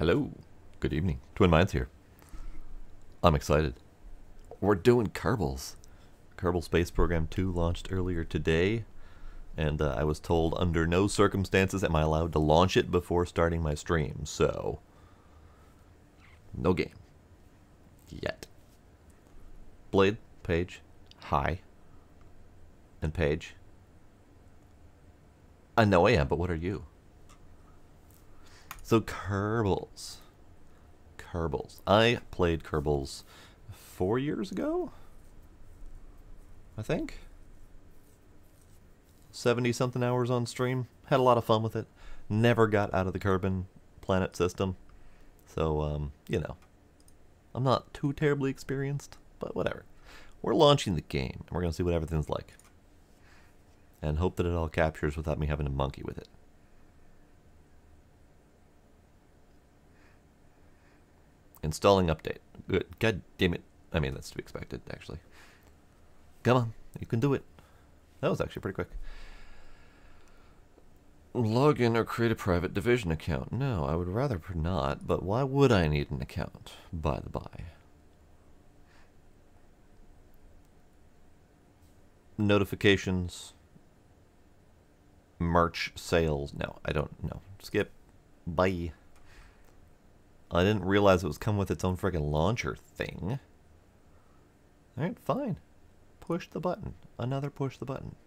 Hello, good evening. Twin Minds here. I'm excited. We're doing Kerbals. Kerbal Space Program 2 launched earlier today, and I was told under no circumstances am I allowed to launch it before starting my stream, so no game. Yet. Blade, Paige, hi. And Paige. I know I am, but what are you? So Kerbals. Kerbals. I played Kerbals 4 years ago? I think? 70-something hours on stream. Had a lot of fun with it. Never got out of the Kerbin planet system. So, you know. I'm not too terribly experienced, but whatever. We're launching the game, and we're going to see what everything's like. And hope that it all captures without me having to monkey with it. Installing update. Good. God damn it. I mean, that's to be expected, actually. Come on. You can do it. That was actually pretty quick. Log in or create a private division account. No, I would rather not, but why would I need an account, by the by? Notifications. Merch sales. No, I don't know. Skip. Bye. I didn't realize it was coming with its own friggin' launcher thing. Alright, fine. Push the button. Another push the button.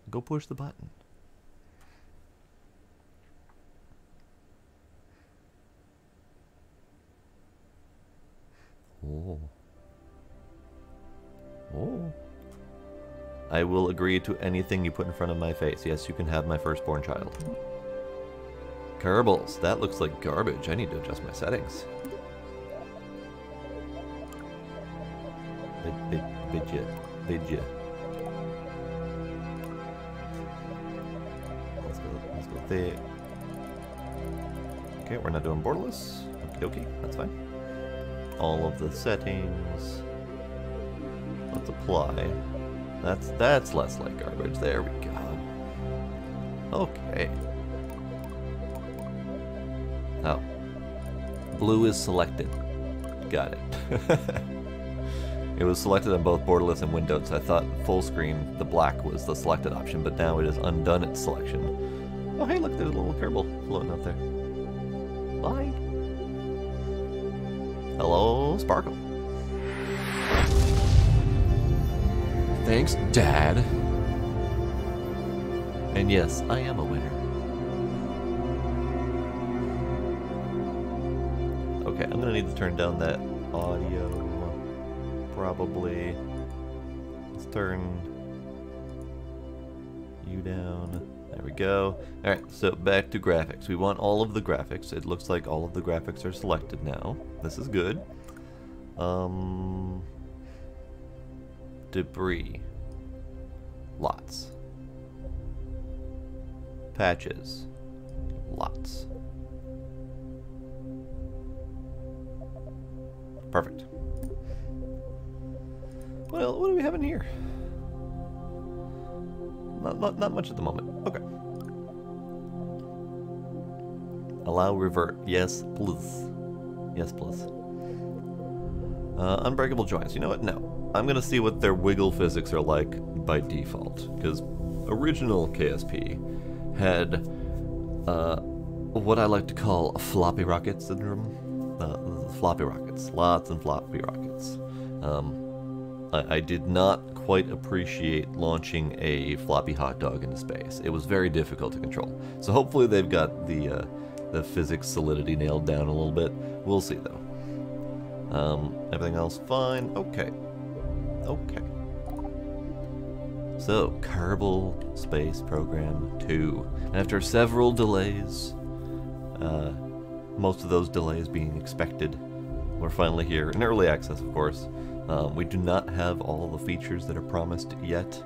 Go push the button. Oh. Oh. I will agree to anything you put in front of my face. Yes, you can have my firstborn child. Kerbals, that looks like garbage. I need to adjust my settings. Bid ya. Let's go there. Okay, we're not doing borderless. Okie dokie, that's fine. All of the settings. Let's apply. That's less like garbage. There we go. Okay. Oh. Blue is selected. Got it. It was selected on both borderless and windowed, so I thought full screen, the black was the selected option, but now it has undone its selection. Oh hey, look, there's a little Kerbal floating out there. Bye. Hello, Sparkle. Thanks, Dad. And yes, I am a winner. Okay, I'm gonna need to turn down that audio, probably. Let's turn you down. There we go. Alright, so back to graphics. We want all of the graphics. It looks like all of the graphics are selected now. This is good. Debris. Lots. Patches. Lots. Perfect. Well, what do we have in here? Not much at the moment. Okay. Allow revert. Yes, please. Yes, please. Unbreakable joints. You know what? No. I'm going to see what their wiggle physics are like by default. Because original KSP had what I like to call a floppy rocket syndrome. Floppy rockets. Lots and floppy rockets. I did not quite appreciate launching a floppy hot dog into space. It was very difficult to control. So hopefully they've got the physics solidity nailed down a little bit. We'll see though. Everything else fine. Okay. Okay. So, Kerbal Space Program 2. After several delays, most of those delays being expected, we're finally here. In early access, of course. We do not have all the features that are promised yet.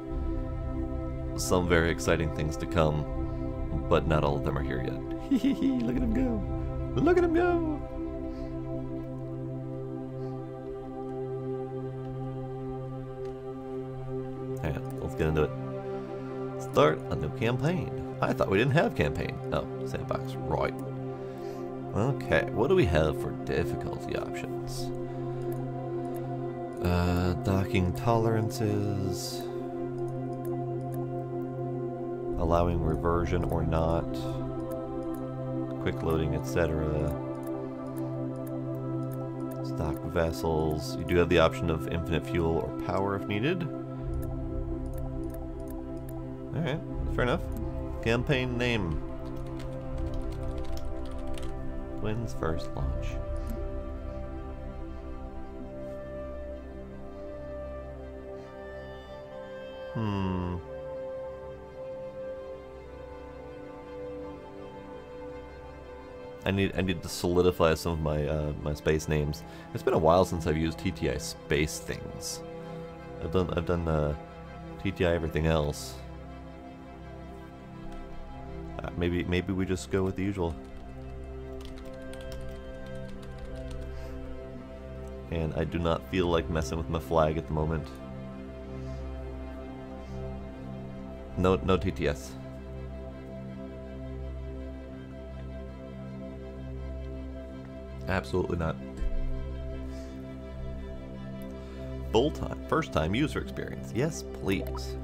Some very exciting things to come, but not all of them are here yet. Look at him go! Look at him go! Alright, let's get into it. Start a new campaign. I thought we didn't have campaign. Oh, sandbox. Right. Okay, what do we have for difficulty options? Docking tolerances, allowing reversion or not, quick loading, etc. Stock vessels. You do have the option of infinite fuel or power if needed. Alright, fair enough. Campaign name. Twins first launch. I need to solidify some of my my space names. It's been a while since I've used TTI space things. I've done TTI everything else. Maybe we just go with the usual. And I do not feel like messing with my flag at the moment. No TTS. Absolutely not. Full time, first time user experience. Yes, please.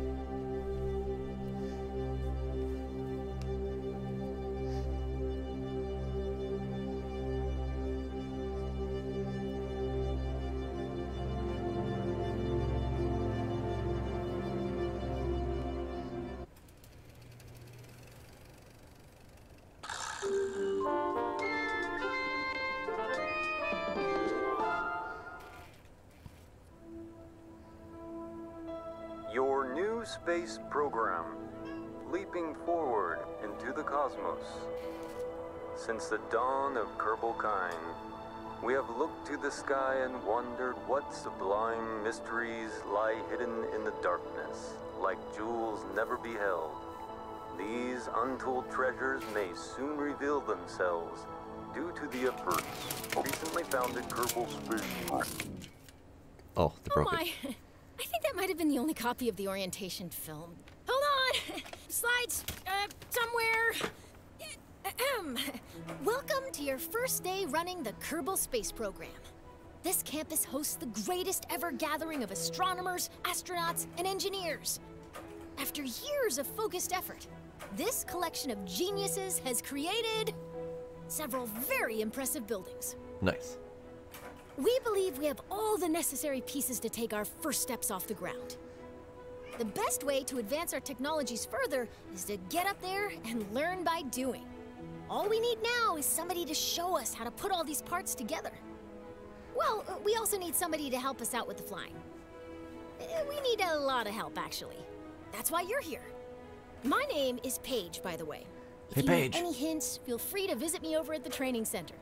Your new space program, leaping forward into the cosmos. Since the dawn of Kerbal kind, we have looked to the sky and wondered what sublime mysteries lie hidden in the darkness, like jewels never beheld. These untold treasures may soon reveal themselves due to the efforts recently founded Kerbal Space Program. Oh, they broke it. I think that might have been the only copy of the orientation film. Hold on! Slides, somewhere. Welcome to your first day running the Kerbal Space Program. This campus hosts the greatest ever gathering of astronomers, astronauts, and engineers. After years of focused effort, this collection of geniuses has created several very impressive buildings. Nice. We believe we have all the necessary pieces to take our first steps off the ground. The best way to advance our technologies further is to get up there and learn by doing. All we need now is somebody to show us how to put all these parts together. Well, we also need somebody to help us out with the flying. We need a lot of help, actually. That's why you're here. My name is Paige, by the way. Hey, Paige. If you need any hints, feel free to visit me over at the training center.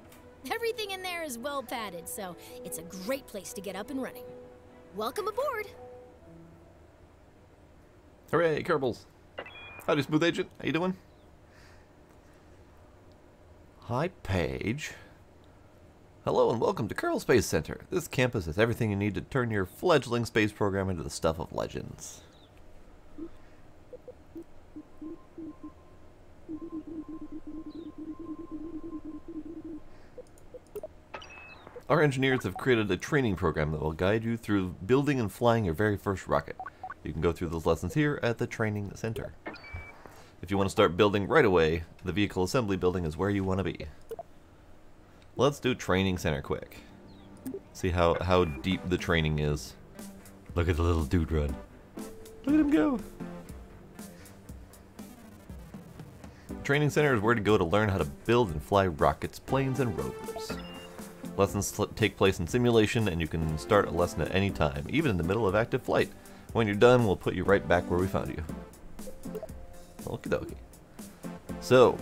Everything in there is well padded, so it's a great place to get up and running. Welcome aboard! Hooray, Kerbals. Howdy, Smooth Agent. How you doing? Hi, Paige. Hello and welcome to Kerbal Space Center. This campus has everything you need to turn your fledgling space program into the stuff of legends. Our engineers have created a training program that will guide you through building and flying your very first rocket. You can go through those lessons here at the training center. If you want to start building right away, the vehicle assembly building is where you want to be. Let's do training center quick. See how deep the training is. Look at the little dude run. Look at him go. Training center is where to go to learn how to build and fly rockets, planes, and rovers. Lessons take place in simulation, and you can start a lesson at any time, even in the middle of active flight. When you're done, we'll put you right back where we found you. Okie dokie. So,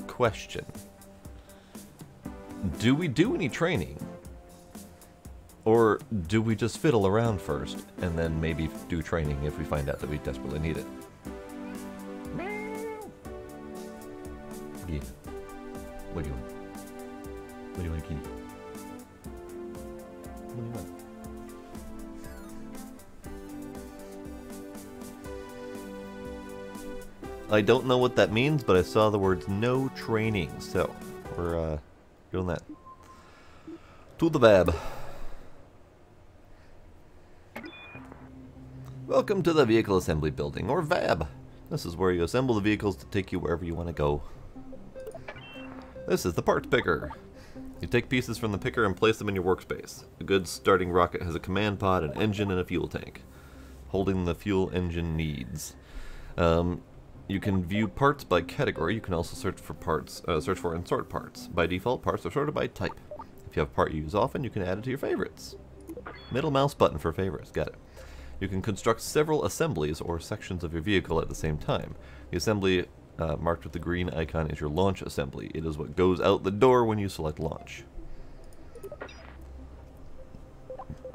question. Do we do any training? Or do we just fiddle around first, and then maybe do training if we find out that we desperately need it? Yeah. What do you want? What do you want, kitty? What do you want? I don't know what that means, but I saw the words no training, so We're doing that. To the VAB. Welcome to the Vehicle Assembly Building, or VAB. This is where you assemble the vehicles to take you wherever you want to go. This is the parts picker. You take pieces from the picker and place them in your workspace. A good starting rocket has a command pod, an engine, and a fuel tank, holding the fuel engine needs. You can view parts by category. You can also search for parts, search for and sort parts. By default, parts are sorted by type. If you have a part you use often, you can add it to your favorites. Middle mouse button for favorites. Got it. You can construct several assemblies or sections of your vehicle at the same time. The assembly marked with the green icon is your launch assembly. It is what goes out the door when you select launch.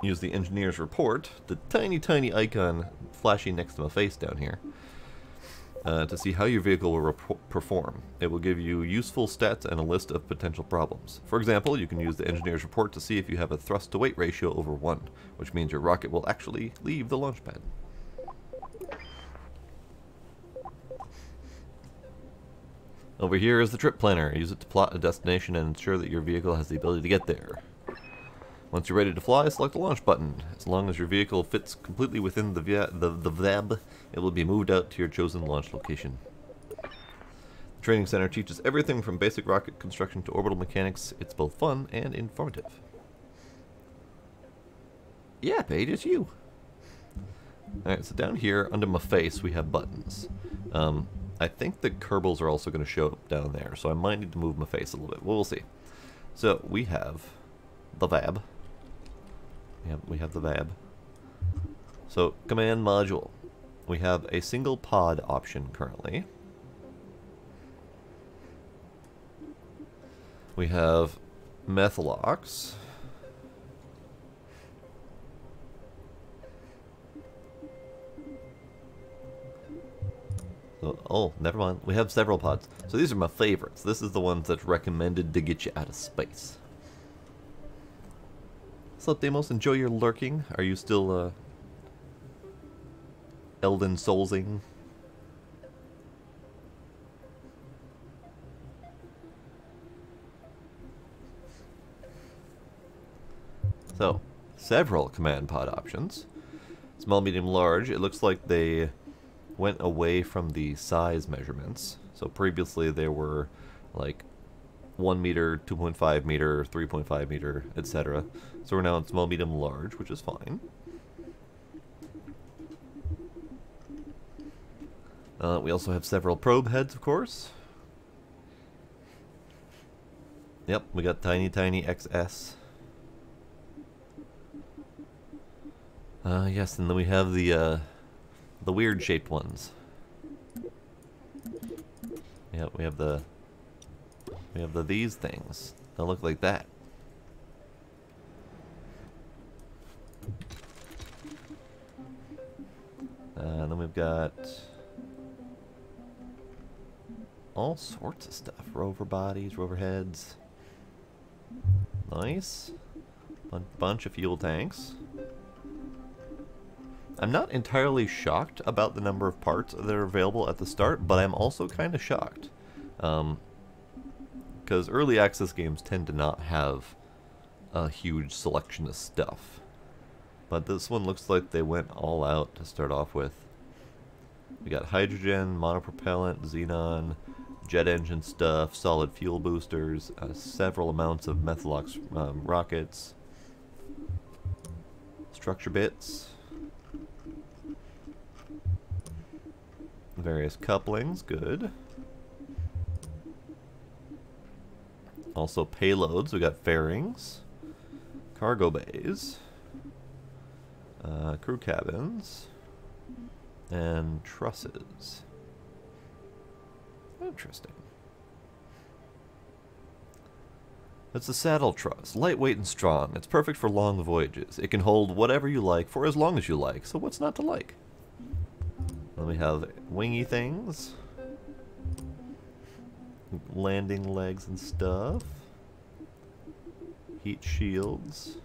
Use the engineer's report, the tiny icon flashing next to my face down here, to see how your vehicle will perform. It will give you useful stats and a list of potential problems. For example, you can use the engineer's report to see if you have a thrust to weight ratio over 1, which means your rocket will actually leave the launch pad. Over here is the trip planner. Use it to plot a destination and ensure that your vehicle has the ability to get there. Once you're ready to fly, select the launch button. As long as your vehicle fits completely within the VAB, it will be moved out to your chosen launch location. The training center teaches everything from basic rocket construction to orbital mechanics. It's both fun and informative. Yeah, Paige, it's you. Alright, so down here, under my face, we have buttons. I think the Kerbals are also going to show up down there, so I might need to move my face a little bit. Well, we'll see. So, we have the VAB. We have the VAB. So, command module. We have a single pod option currently. We have Methalox. Oh, never mind. We have several pods. So these are my favorites. This is the ones that's recommended to get you out of space. What's up, Deimos? Enjoy your lurking. Are you still, Elden Soulsing? So, several command pod options. Small, medium, large. It looks like they went away from the size measurements. So previously they were like 1 meter, 2.5 meter, 3.5 meter, etc. So we're now in small, medium, large, which is fine. We also have several probe heads, of course. Yep, we got tiny XS. Yes, and then we have the weird shaped ones. Yep, we have these things. They look like that. And then we've got all sorts of stuff. Rover bodies, rover heads. Nice. Bunch of fuel tanks. I'm not entirely shocked about the number of parts that are available at the start, but I'm also kind of shocked. Because early access games tend to not have a huge selection of stuff. But this one looks like they went all out to start off with. We got hydrogen, monopropellant, xenon, jet engine stuff, solid fuel boosters, several amounts of Methalox rockets, structure bits, various couplings, good. Also payloads, we got fairings, cargo bays, crew cabins, and trusses. Interesting. It's a saddle truss, lightweight and strong. It's perfect for long voyages. It can hold whatever you like for as long as you like, so what's not to like? Then we have wingy things, landing legs and stuff, heat shields,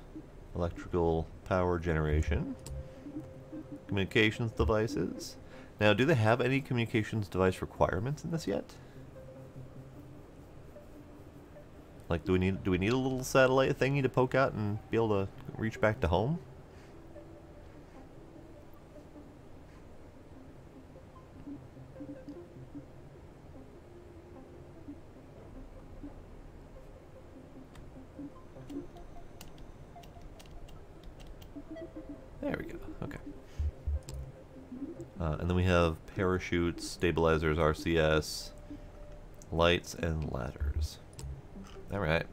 electrical power generation, communications devices. Now, do they have any communications device requirements in this yet? Like, do we need a little satellite thingy to poke out and be able to reach back to home? There we go. Okay. And then we have parachutes, stabilizers, RCS, lights, and ladders. Alright.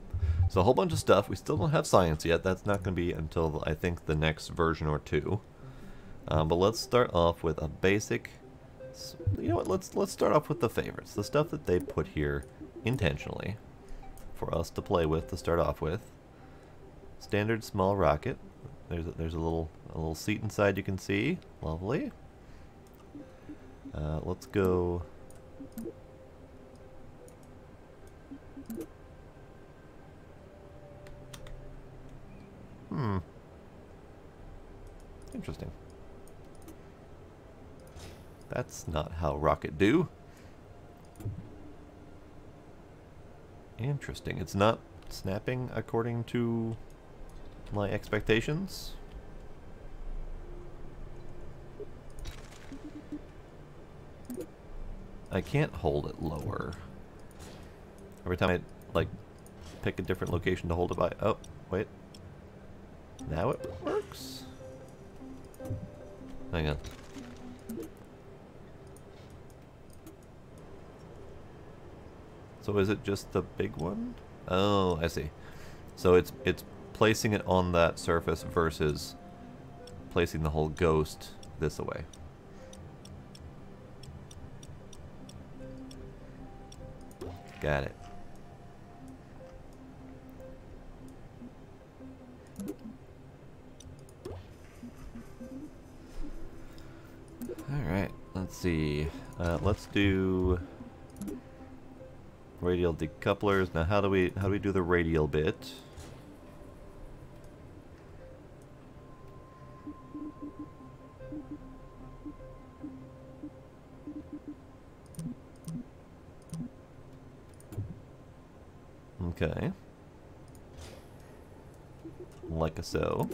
So a whole bunch of stuff. We still don't have science yet. That's not going to be until, I think, the next version or two. But let's start off with a basic... You know what? Let's start off with the favorites. The stuff that they put here intentionally for us to play with to start off with. Standard small rocket. There's a little seat inside you can see. Lovely. Let's go... Interesting. That's not how rocket do. Interesting. It's not snapping according to my expectations. I can't hold it lower. Every time I, like, pick a different location to hold it by... Oh, wait. Now it works? Hang on. So is it just the big one? Oh, I see. So it's placing it on that surface versus placing the whole ghost this way. Got it. Alright, let's see. Let's do radial decouplers. Now how do we do the radial bit? Okay. Like a so.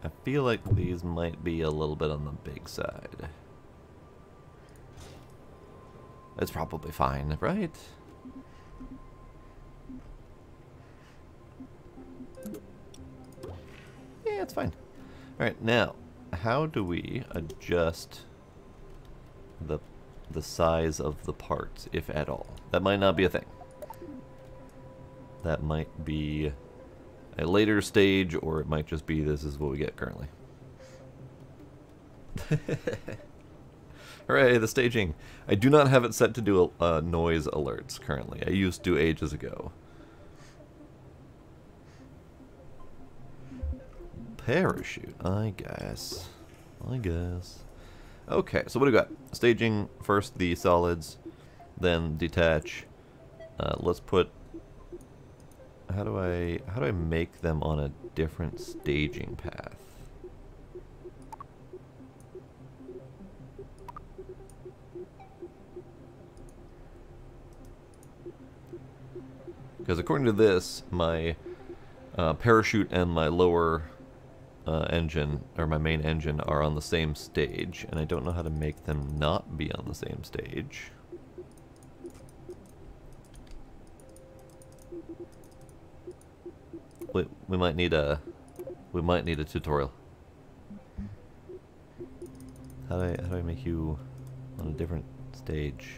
I feel like these might be a little bit on the big side. It's probably fine, right? Yeah, it's fine. Alright, now, how do we adjust the size of the parts, if at all? That might not be a thing. That might be a later stage, or it might just be this is what we get currently. Hooray, the staging. I do not have it set to do noise alerts currently. I used to ages ago. Parachute, I guess. Okay, so what do we got? Staging first the solids, then detach. Let's put... How do I make them on a different staging path? Because according to this, my parachute and my lower engine, or my main engine, are on the same stage, and I don't know how to make them not be on the same stage. We might need a tutorial. How do I make you on a different stage?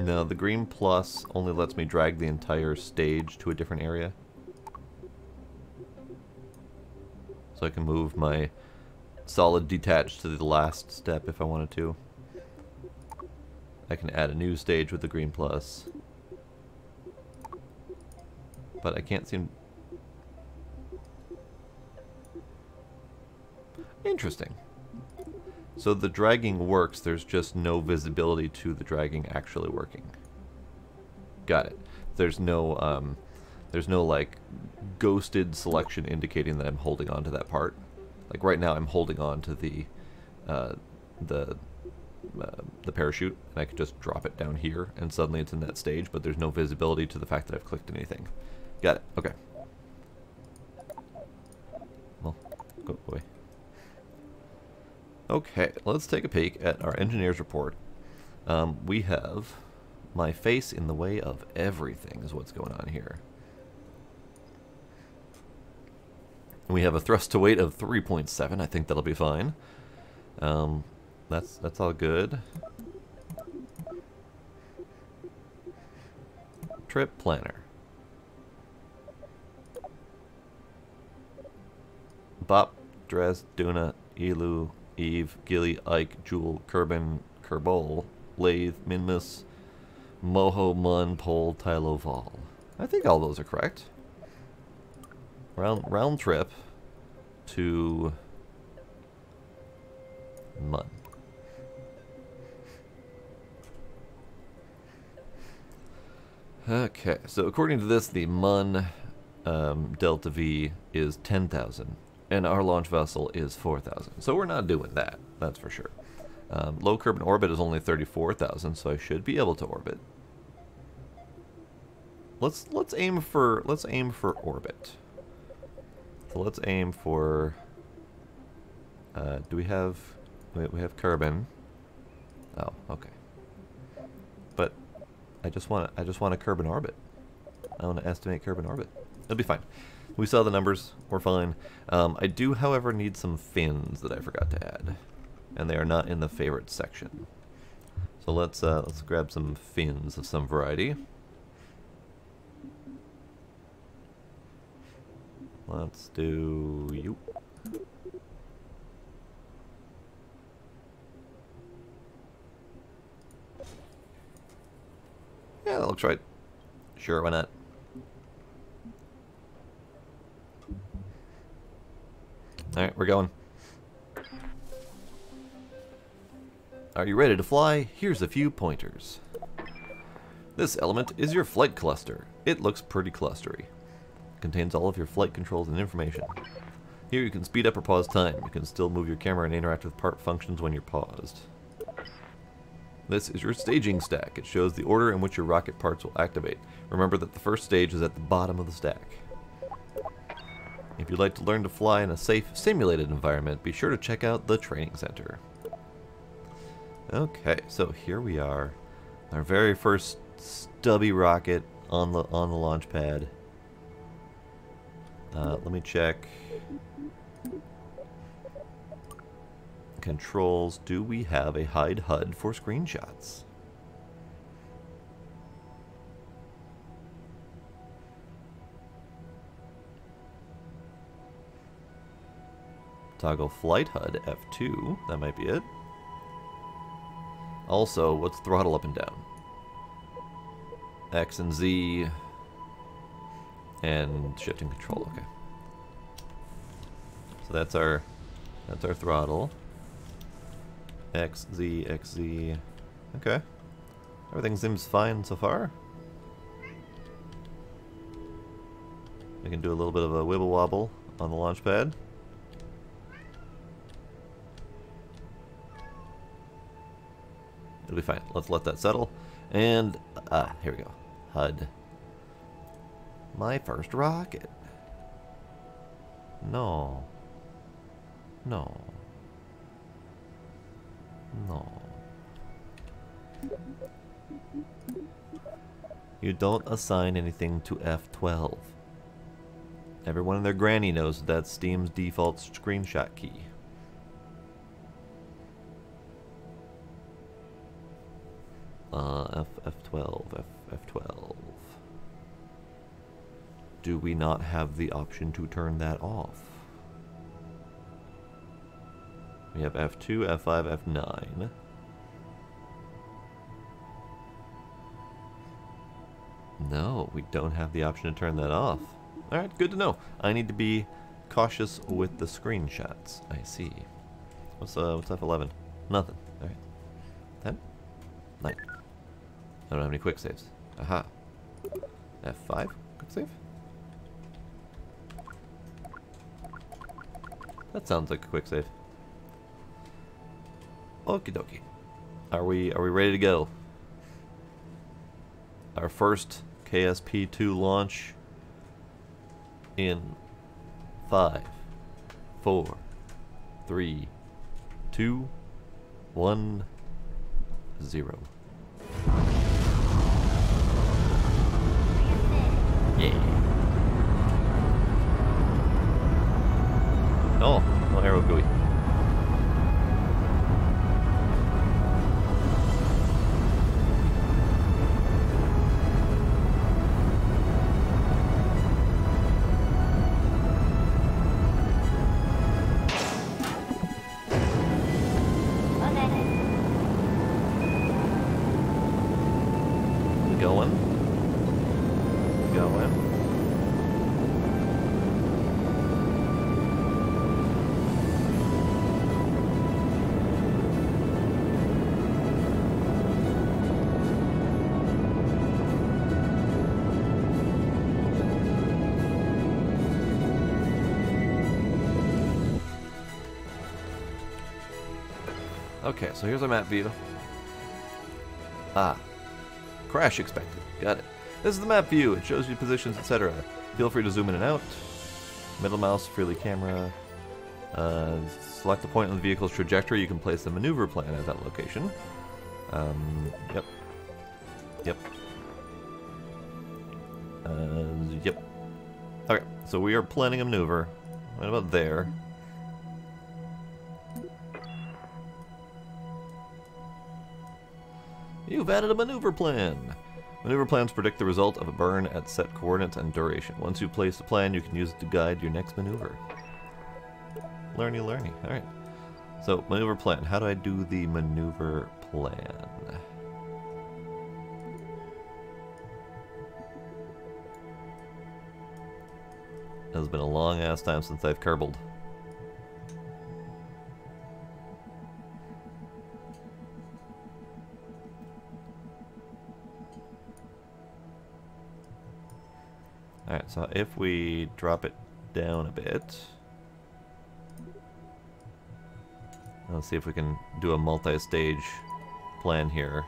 No, the green plus only lets me drag the entire stage to a different area. So I can move my solid detached to the last step if I wanted to. I can add a new stage with the green plus. But I can't seem... Interesting. So the dragging works, there's just no visibility to the dragging actually working. Got it. There's no like ghosted selection indicating that I'm holding on to that part. Like right now I'm holding on to the parachute, and I could just drop it down here and suddenly it's in that stage, but there's no visibility to the fact that I've clicked anything. Got it. Okay. Well, go away. Okay, let's take a peek at our engineer's report. We have my face in the way of everything is what's going on here. We have a thrust to weight of 3.7. I think that'll be fine. That's all good. Trip planner. Bop, Dres, Duna, Elu, Eve, Gilly, Ike, Jewel, Kerbin, Kerbal, Lathe, Minmus, Moho, Mun, Pole, Tylo, Vol. I think all those are correct. Round trip to Mun. Okay, so according to this, the Mun Delta V is 10,000. And our launch vessel is 4,000. So we're not doing that, that's for sure. Low Kerbin orbit is only 34,000, so I should be able to orbit. Let's aim for orbit. So let's aim for. Do we have Kerbin? Oh, okay. But I just want a Kerbin orbit. I want to estimate Kerbin orbit. It'll be fine. We saw the numbers. We're fine. I do, however, need some fins that I forgot to add, and they are not in the favorites section. So let's grab some fins of some variety. Let's do you. Yeah, that looks right. Sure, why not? Alright, we're going. Are you ready to fly? Here's a few pointers. This element is your flight cluster. It looks pretty clustery. It contains all of your flight controls and information. Here you can speed up or pause time. You can still move your camera and interact with part functions when you're paused. This is your staging stack. It shows the order in which your rocket parts will activate. Remember that the first stage is at the bottom of the stack. If you'd like to learn to fly in a safe, simulated environment, be sure to check out the training center. Okay, so here we are. Our very first stubby rocket on the launch pad. Let me check. Controls. Do we have a hide HUD for screenshots? Toggle flight HUD F2. That might be it. Also, what's throttle up and down? X and Z. And shifting control. Okay. So that's our throttle. X, Z, X, Z. Okay. Everything seems fine so far. We can do a little bit of a wibble wobble on the launch pad. It'll be fine. Let's let that settle. And, here we go. HUD. My first rocket. No. No. No. You don't assign anything to F12. Everyone and their granny knows that's Steam's default screenshot key. F12, F12. Do we not have the option to turn that off? We have F2, F5, F9. No, we don't have the option to turn that off. Alright, good to know. I need to be cautious with the screenshots. I see. What's F11? Nothing. Alright. 10? 9. I don't have any quick saves. Aha. F5? Quick save? That sounds like a quick save. Okie dokie. Are we ready to go? Our first KSP2 launch in 5, 4, 3, 2, 1, 0. Yeah. Oh, no arrow gooey. Okay, so here's our map view. Ah. Crash expected. Got it. This is the map view. It shows you positions, etc. Feel free to zoom in and out. Middle mouse, freely camera. Select the point on the vehicle's trajectory. You can place the maneuver plan at that location. Yep. Yep. Yep. Okay, so we are planning a maneuver. Right about there. You've added a maneuver plan. Maneuver plans predict the result of a burn at set coordinates and duration. Once you place the plan, you can use it to guide your next maneuver. Learny, learny. Alright. So, maneuver plan. How do I do the maneuver plan? It has been a long ass time since I've kerbaled. Alright, so if we drop it down a bit, let's see if we can do a multi-stage plan here.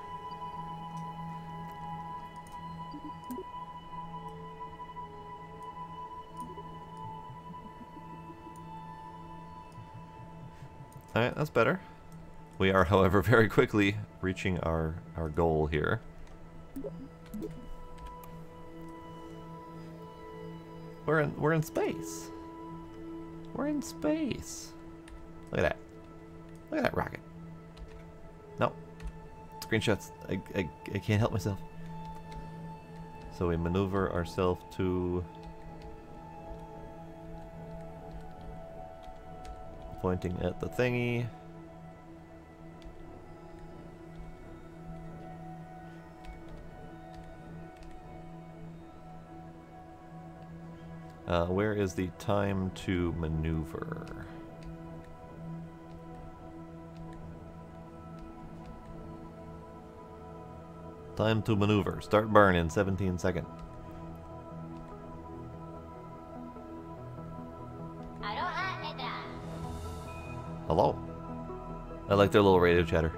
Alright, that's better. We are, however, very quickly reaching our goal here. We're in space. We're in space. Look at that. Look at that rocket. No. Screenshots. I can't help myself. So we maneuver ourselves to pointing at the thingy. Where is the time to maneuver? Time to maneuver. Start burn in 17 seconds. Hello. I like their little radio chatter.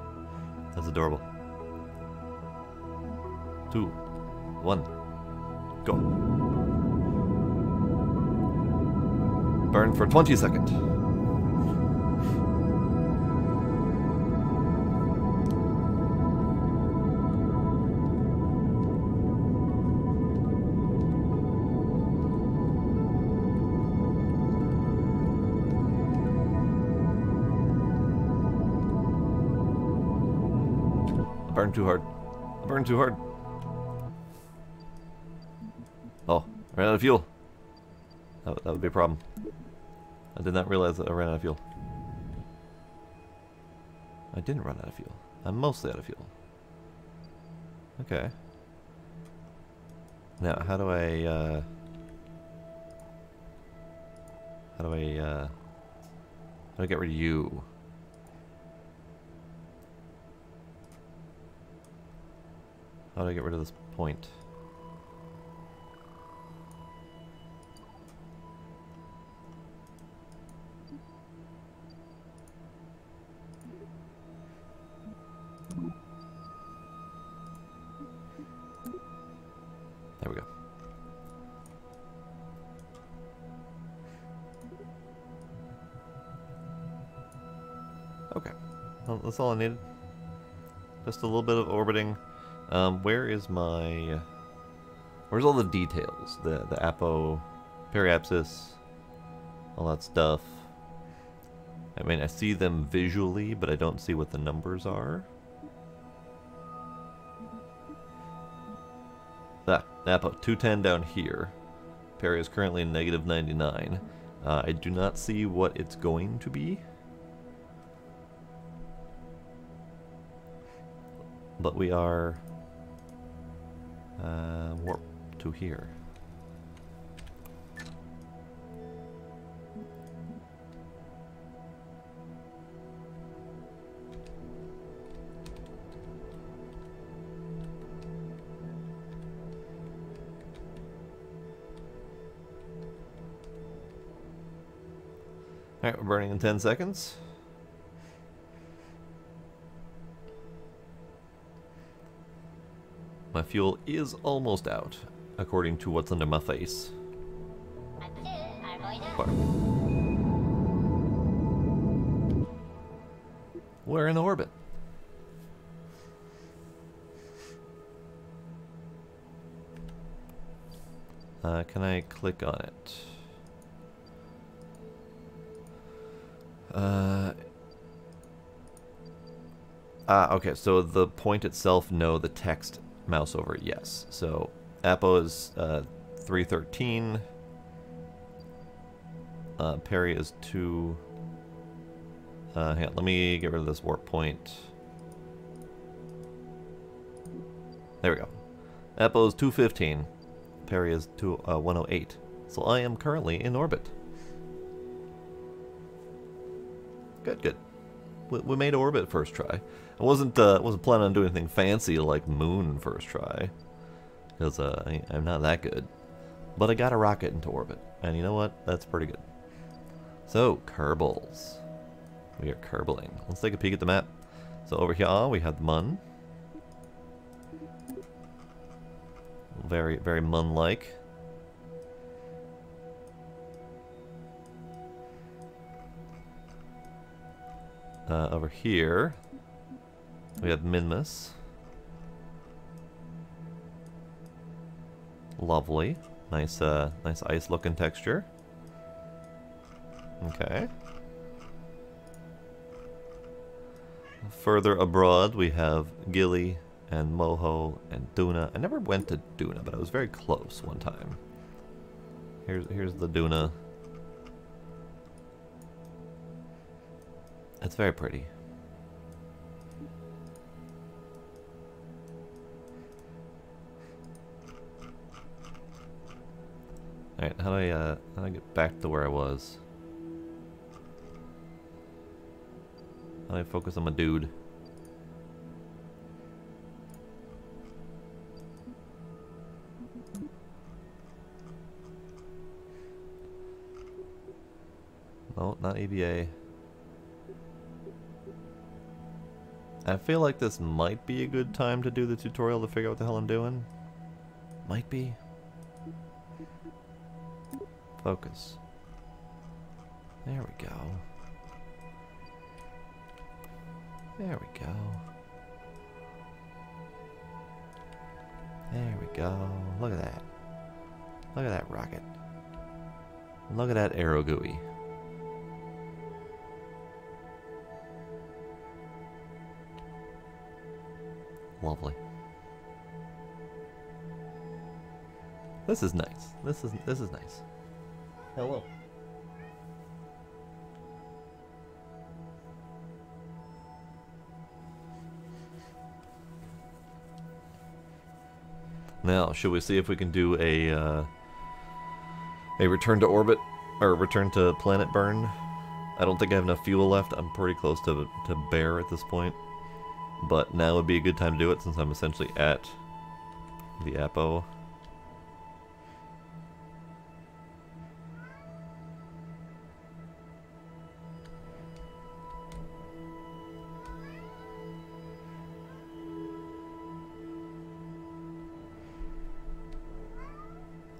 That's adorable. 2, 1, go. Burn for 20 seconds. Burn too hard. Burn too hard. Oh, ran out of fuel. That would be a problem. I did not realize that I ran out of fuel. I didn't run out of fuel. I'm mostly out of fuel. Okay. Now, how do I get rid of you? How do I get rid of this point? There we go. Okay. Well, that's all I needed. Just a little bit of orbiting. Where is my... Where's all the details? The apo, periapsis, all that stuff. I mean, I see them visually, but I don't see what the numbers are. Ah, apo, 210 down here. Peri is currently negative 99. I do not see what it's going to be. But we are warp to here. Alright, we're burning in 10 seconds. My fuel is almost out, according to what's under my face. We're in orbit. Can I click on it? Okay, so the point itself, no. The text, mouse over, yes. So, Apo is 313. Peri is 2... hang on, let me get rid of this warp point. There we go. Apo is 215. Peri is 108. So I am currently in orbit. Good, good. We made orbit first try. I wasn't planning on doing anything fancy like moon first try, because I'm not that good. But I got a rocket into orbit, and you know what? That's pretty good. So Kerbals, we are Kerbaling. Let's take a peek at the map. So over here we have the Mun. Very, very Mun-like. Over here, we have Minmus. Lovely. Nice, nice ice-looking texture. Okay. Further abroad, we have Gili and Moho and Duna. I never went to Duna, but I was very close one time. Here's the Duna. It's very pretty. Alright, how do I get back to where I was? How do I focus on my dude? No, not EVA. I feel like this might be a good time to do the tutorial to figure out what the hell I'm doing. Might be. Focus. There we go. There we go. There we go. Look at that. Look at that rocket. Look at that arrow gooey. Lovely. This is nice. This is nice. Hello. Now, should we see if we can do a return to orbit or return to planet burn? I don't think I have enough fuel left. I'm pretty close to bare at this point. But now would be a good time to do it since I'm essentially at The Apo.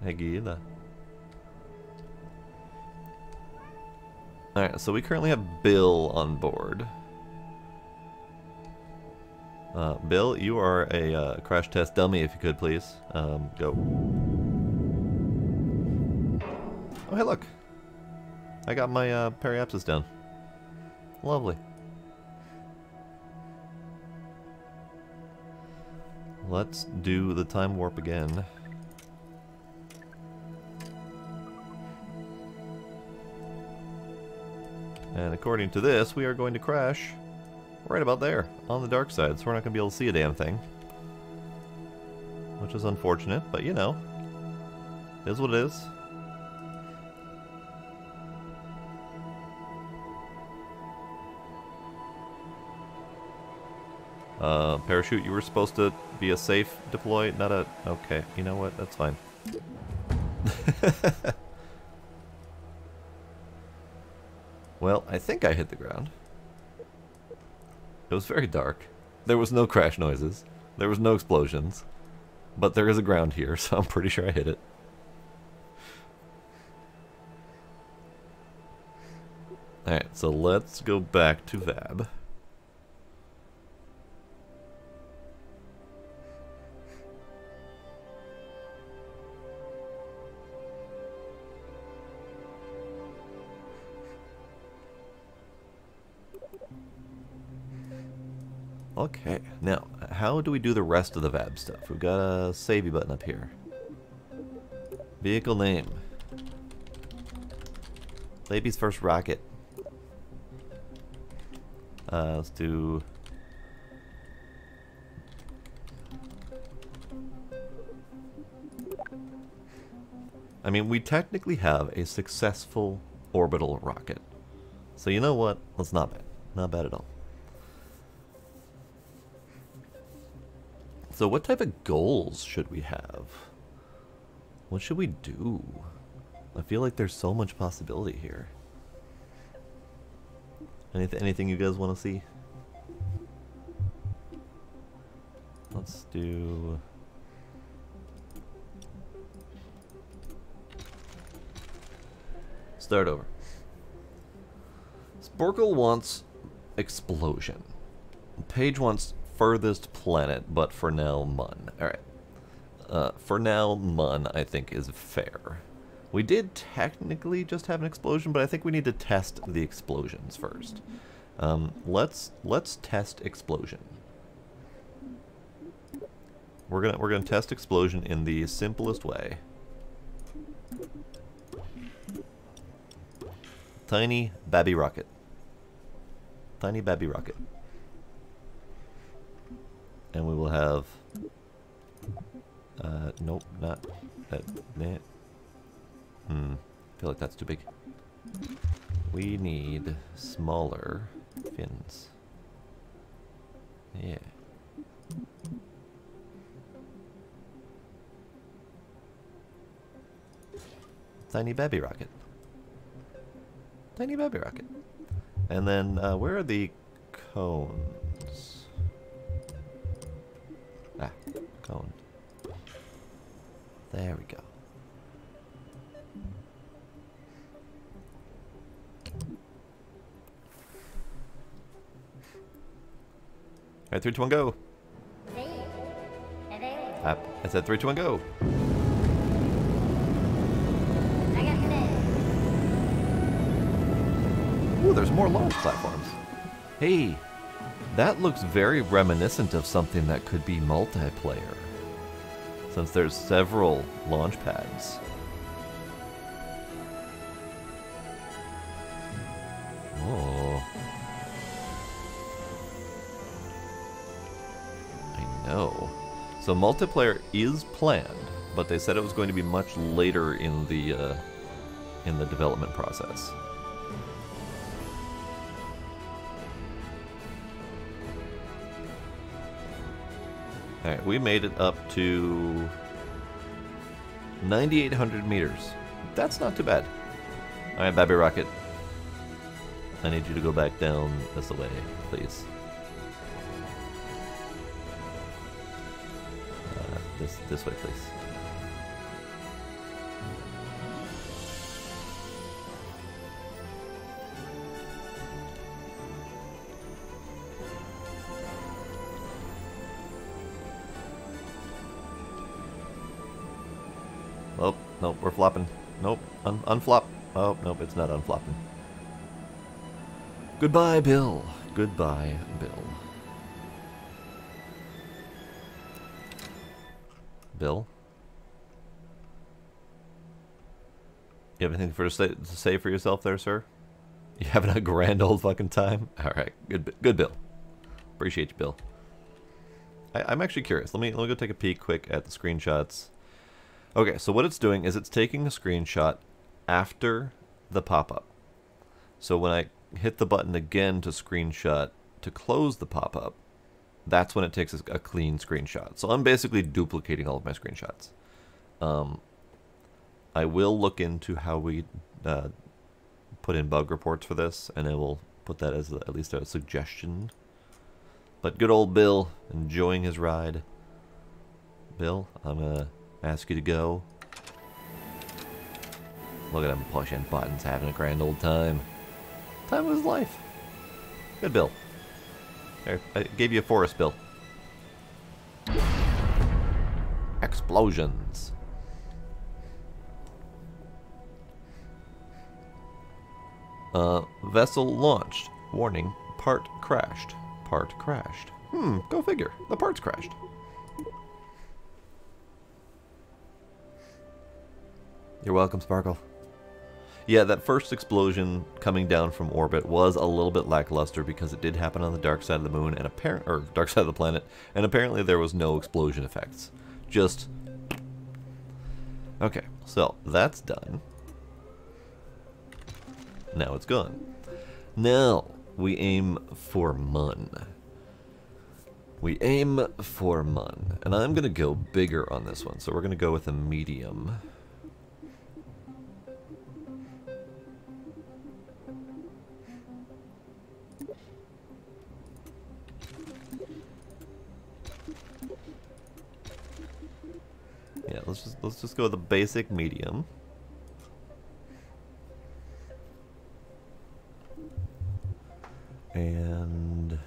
Hegida. Alright, so we currently have Bill on board. Bill, you are a crash test dummy, if you could, please. Go. Oh, hey, look. I got my periapsis down. Lovely. Let's do the time warp again. And according to this, we are going to crash right about there, on the dark side, so we're not going to be able to see a damn thing. Which is unfortunate, but you know, it is what it is. Parachute, you were supposed to be a safe deploy, not a... Okay, you know what, that's fine. Well, I think I hit the ground. It was very dark. There was no crash noises. There was no explosions. But there is a ground here, so I'm pretty sure I hit it. Alright, so let's go back to Vab. Okay, now, how do we do the rest of the VAB stuff? We've got a savey button up here. Vehicle name. Baby's first rocket. Let's do... I mean, we technically have a successful orbital rocket. So you know what? That's not bad. Not bad at all. So what type of goals should we have? What should we do? I feel like there's so much possibility here. Anything you guys want to see? Let's do... Start over. Sporkle wants explosion. Paige wants furthest planet, but for now, Mun. Alright. For now, Mun, I think, is fair. We did technically just have an explosion, but I think we need to test the explosions first. Let's test explosion. We're gonna test explosion in the simplest way. Tiny babby rocket. Tiny babby rocket. And we will have... nope, not that. Feel like that's too big. We need smaller fins. Yeah. Tiny babby rocket. Tiny babby rocket. And then, where are the cones? Ah, cone. There we go. Alright, 3, 2, 1, go. I said 3, 2, 1, go. Ooh, there's more launch platforms. Hey, that looks very reminiscent of something that could be multiplayer, since there's several launch pads. Oh. I know. So multiplayer is planned, but they said it was going to be much later in the development process. Alright, we made it up to 9,800 meters. That's not too bad. Alright, Babby Rocket. I need you to go back down this way, please. This way, please. Oh, nope, we're flopping. Nope, unflop. Oh, nope, it's not unflopping. Goodbye, Bill. Goodbye, Bill. Bill? You have anything to say for yourself there, sir? You having a grand old fucking time? Alright, good Bill. Appreciate you, Bill. I'm actually curious. Let me go take a peek quick at the screenshots. Okay, so what it's doing is it's taking a screenshot after the pop-up. So when I hit the button again to screenshot to close the pop-up, that's when it takes a clean screenshot. So I'm basically duplicating all of my screenshots. I will look into how we put in bug reports for this, and I will put that as at least a suggestion. But good old Bill, enjoying his ride. Bill, I'm going to ask you to go. Look at him pushing buttons, having a grand old time. Time of his life. Good Bill. There, I gave you a forest, Bill. Explosions. Vessel launched. Warning, part crashed. Part crashed. Go figure. The parts crashed. You're welcome, Sparkle. Yeah, that first explosion coming down from orbit was a little bit lackluster because it did happen on the dark side of the moon and dark side of the planet, and apparently there was no explosion effects. Just okay. So that's done. Now it's gone. Now we aim for Mun. We aim for Mun, and I'm gonna go bigger on this one. So we're gonna go with a medium. Yeah, let's just go with a basic medium. And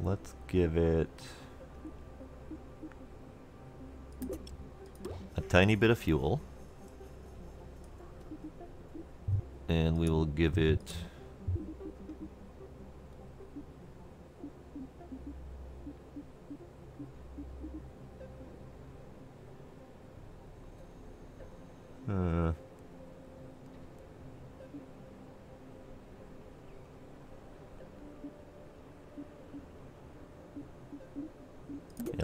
let's give it a tiny bit of fuel. And we will give it yeah,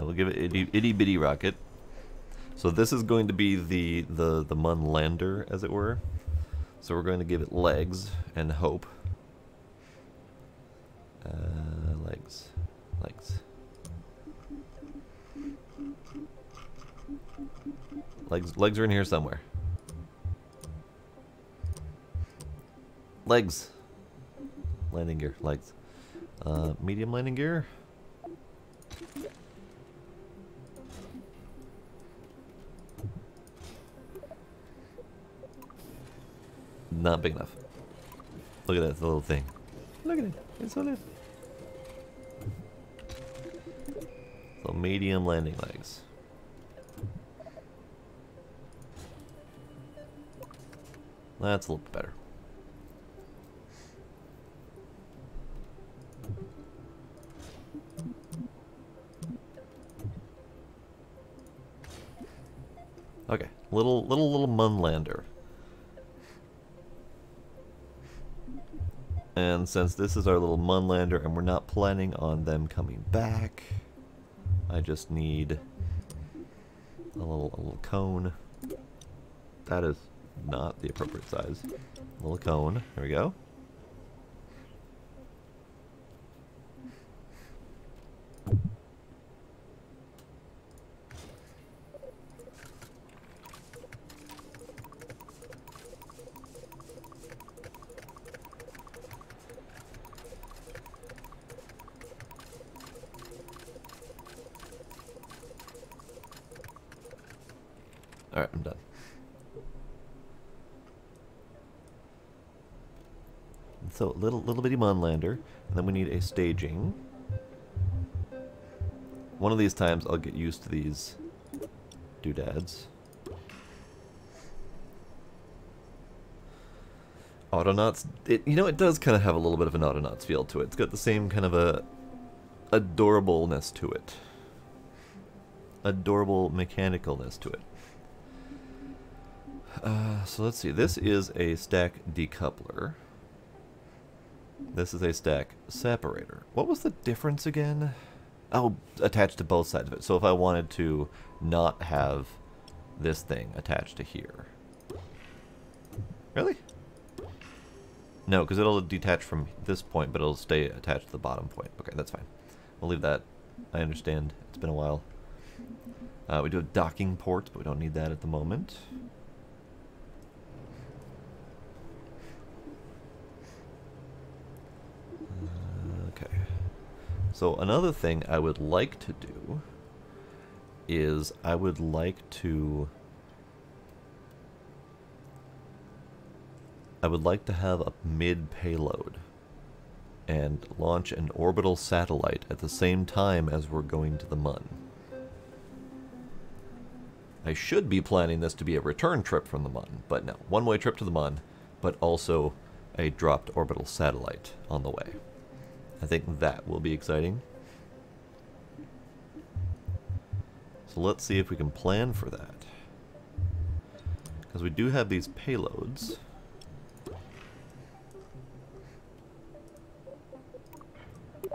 we'll give it itty bitty rocket. So this is going to be the Mun lander, as it were. So we're going to give it legs and hope. Legs are in here somewhere. Legs. Landing gear. Legs. Medium landing gear. Not big enough. Look at that little thing. Look at it. It's so little. So medium landing legs. That's a little bit better. Okay, little Mun lander. And since this is our little Mun lander and we're not planning on them coming back, I just need a little cone. That is not the appropriate size. A little cone. There we go. Alright, I'm done. So, little bitty Monlander, and then we need a staging. One of these times I'll get used to these doodads. Autonauts, you know, it does kind of have a little bit of an Autonauts feel to it. It's got the same kind of a adorableness to it. Adorable mechanicalness to it. So let's see, this is a stack decoupler. This is a stack separator. What was the difference again? Oh, attached to both sides of it. So if I wanted to not have this thing attached to here. Really? No, because it'll detach from this point, but it'll stay attached to the bottom point. Okay, that's fine. We'll leave that. I understand. It's been a while. We do a docking port, but we don't need that at the moment. Okay. So another thing I would like to do is I would like to have a mid-payload and launch an orbital satellite at the same time as we're going to the Mun. I should be planning this to be a return trip from the Mun, but no. One-way trip to the Mun, but also a dropped orbital satellite on the way. I think that will be exciting. So let's see if we can plan for that. Because we do have these payloads.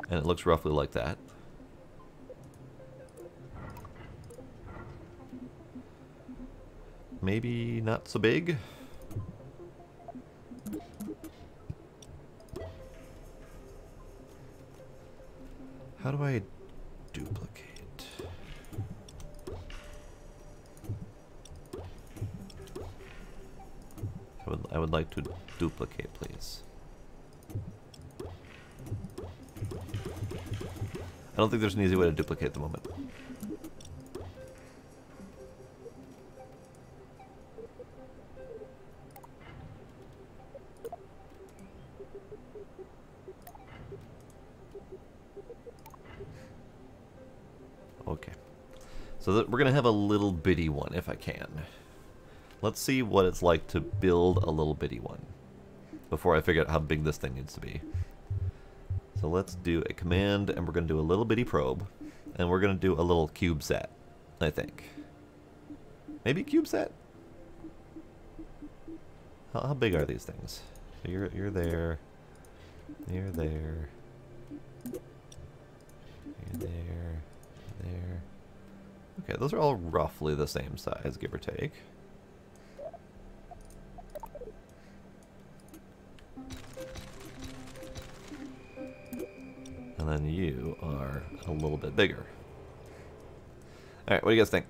And it looks roughly like that. Maybe not so big. How do I duplicate? I would like to duplicate, please. I don't think there's an easy way to duplicate at the moment. Okay. So we're going to have a little bitty one if I can. Let's see what it's like to build a little bitty one before I figure out how big this thing needs to be. So let's do a command, and we're going to do a little bitty probe, and we're going to do a little CubeSat, I think. Maybe CubeSat? How big are these things? So you're there. You're there. You're there. There. Okay, those are all roughly the same size, give or take. And then you are a little bit bigger. Alright, what do you guys think?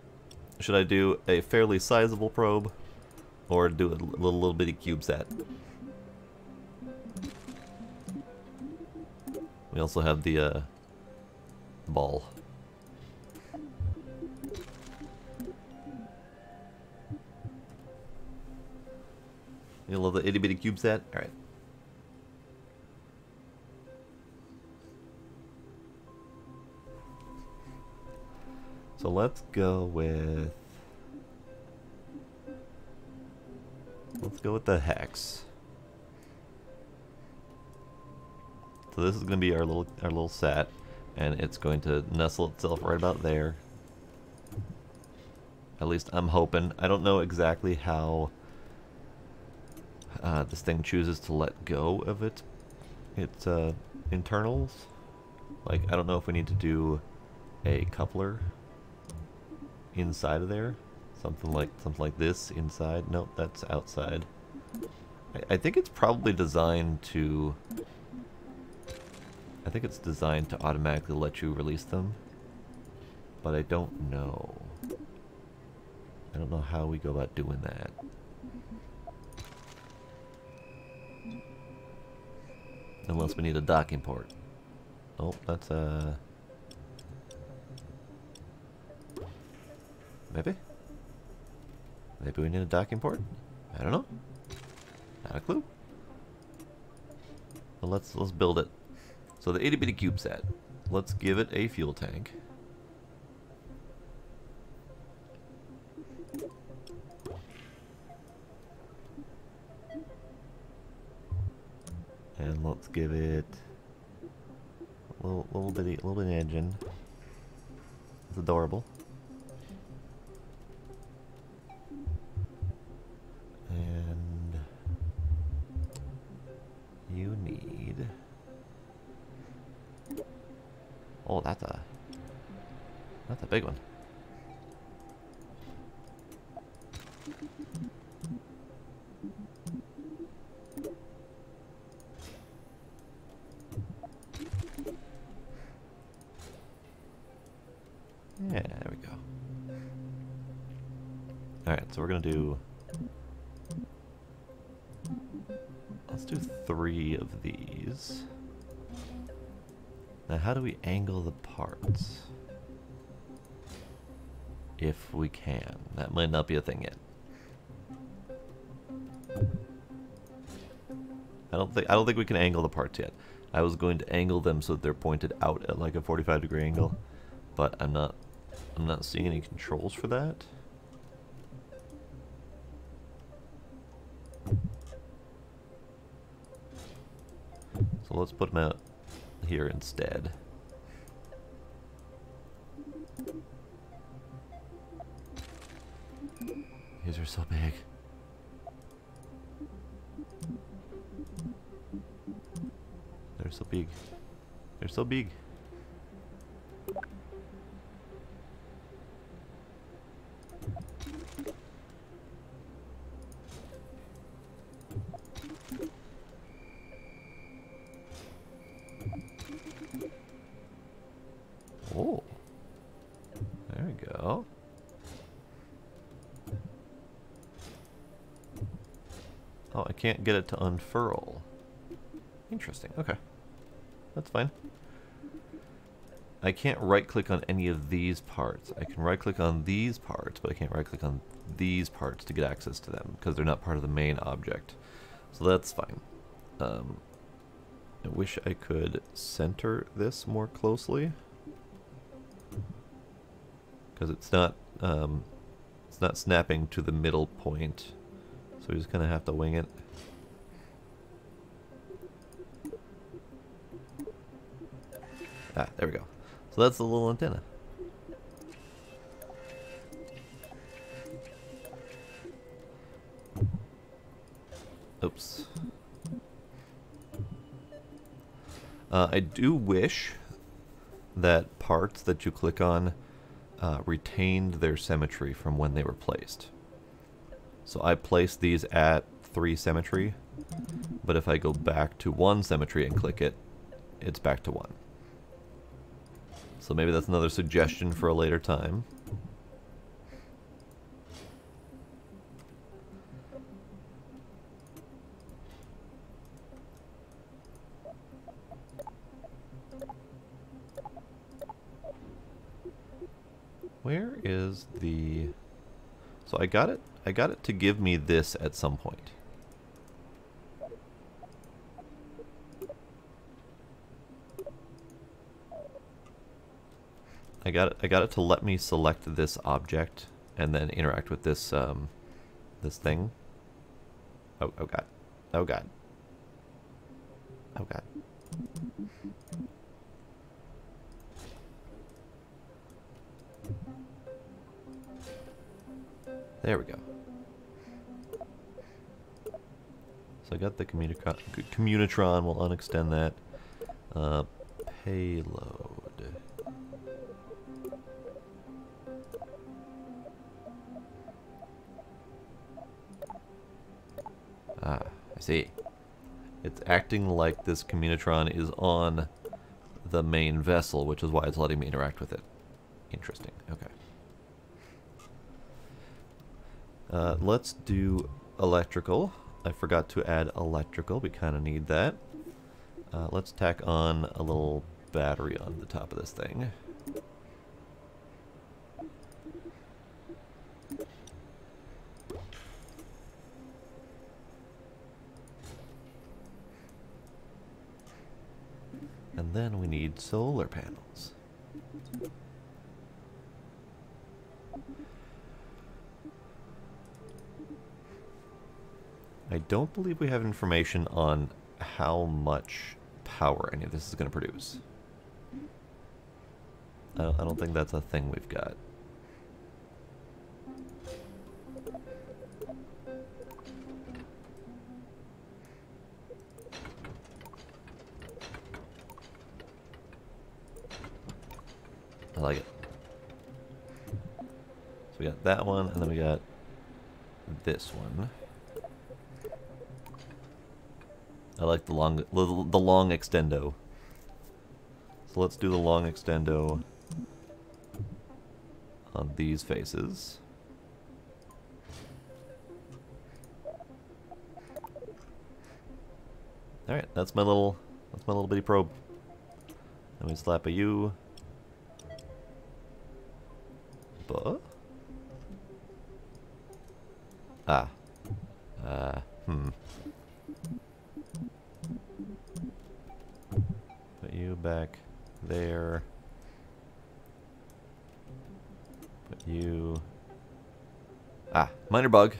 Should I do a fairly sizable probe, or do a little bitty CubeSat? We also have the ball. You love the itty bitty CubeSat? Alright. So let's go with the hex. So this is going to be our little sat, and it's going to nestle itself right about there. At least I'm hoping. I don't know exactly how this thing chooses to let go of its internals. Like, I don't know if we need to do a coupler inside of there, something like this inside. Nope, that's outside. I think it's probably designed to. I think it's designed to automatically let you release them, but I don't know. I don't know how we go about doing that. Unless we need a docking port. Oh, that's maybe? Maybe we need a docking port? I don't know. Not a clue. Well, let's build it. So the itty bitty CubeSat. Let's give it a fuel tank. And let's give it a little bitty engine. It's adorable. And you need. Oh, that's a big one. Yeah, there we go. Alright, so we're gonna do... Let's do 3 of these. Now, how do we angle the parts? If we can. That might not be a thing yet. I don't think we can angle the parts yet. I was going to angle them so that they're pointed out at like a 45-degree angle, but I'm not seeing any controls for that. So let's put them out here instead. These are so big. They're so big. They're so big. Oh, there we go. Oh, I can't get it to unfurl. Interesting. Okay. That's fine. I can't right-click on any of these parts. I can right-click on these parts, but I can't right-click on these parts to get access to them because they're not part of the main object. So that's fine. I wish I could center this more closely because it's not snapping to the middle point. So we just kind of have to wing it. Ah, there we go. So that's the little antenna. Oops. I do wish that parts that you click on retained their symmetry from when they were placed. So I placed these at 3 symmetry, but if I go back to 1 symmetry and click it, it's back to 1. So maybe that's another suggestion for a later time. Where is the... So I got it to give me this at some point. I got it to let me select this object and then interact with this this thing. Oh god. Oh god. Oh god. There we go. So I got the Communitron. We'll unextend that. Payload. Ah, I see. It's acting like this Communitron is on the main vessel, which is why it's letting me interact with it. Interesting. Okay. Let's do electrical. I forgot to add electrical. We kind of need that. Let's tack on a little battery on the top of this thing. And then we need solar panels. I don't believe we have information on how much power any of this is going to produce. I don't think that's a thing we've got. I like it. So we got that one, and then we got this one. I like the long extendo. So let's do the long extendo on these faces. All right, that's my little bitty probe. Then we slap a U. But Put you back there. Put you... minor bug.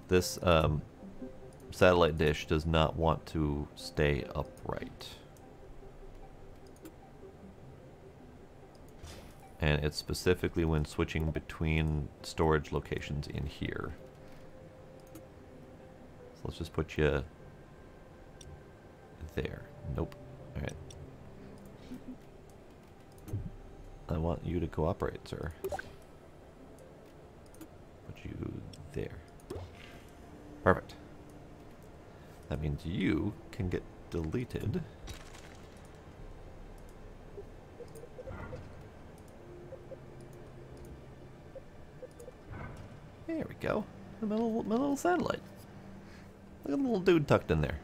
This satellite dish does not want to stay upright. And it's specifically when switching between storage locations in here. So let's just put you there. Nope. Alright. I want you to cooperate, sir. Put you there. Perfect. That means you can get deleted. There we go. My little satellite. Look at the little dude tucked in there.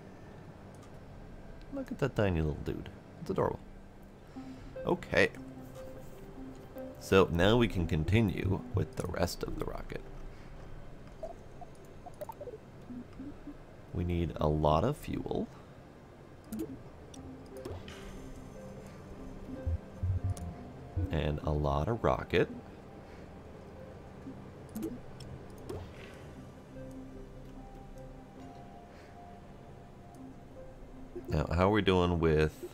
Look at that tiny little dude. It's adorable. Okay. So now we can continue with the rest of the rocket. We need a lot of fuel. And a lot of rocket. Now, how are we doing with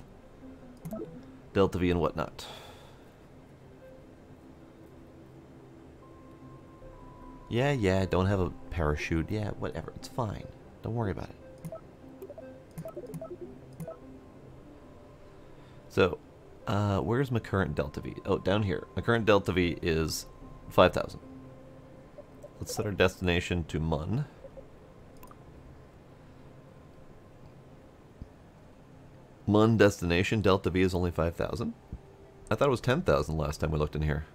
Delta V and whatnot? Yeah, don't have a parachute. Yeah, whatever. It's fine. Don't worry about it. So, where's my current Delta V? Oh, down here. My current Delta V is 5,000. Let's set our destination to Mun. Mun destination, Delta V is only 5,000. I thought it was 10,000 last time we looked in here.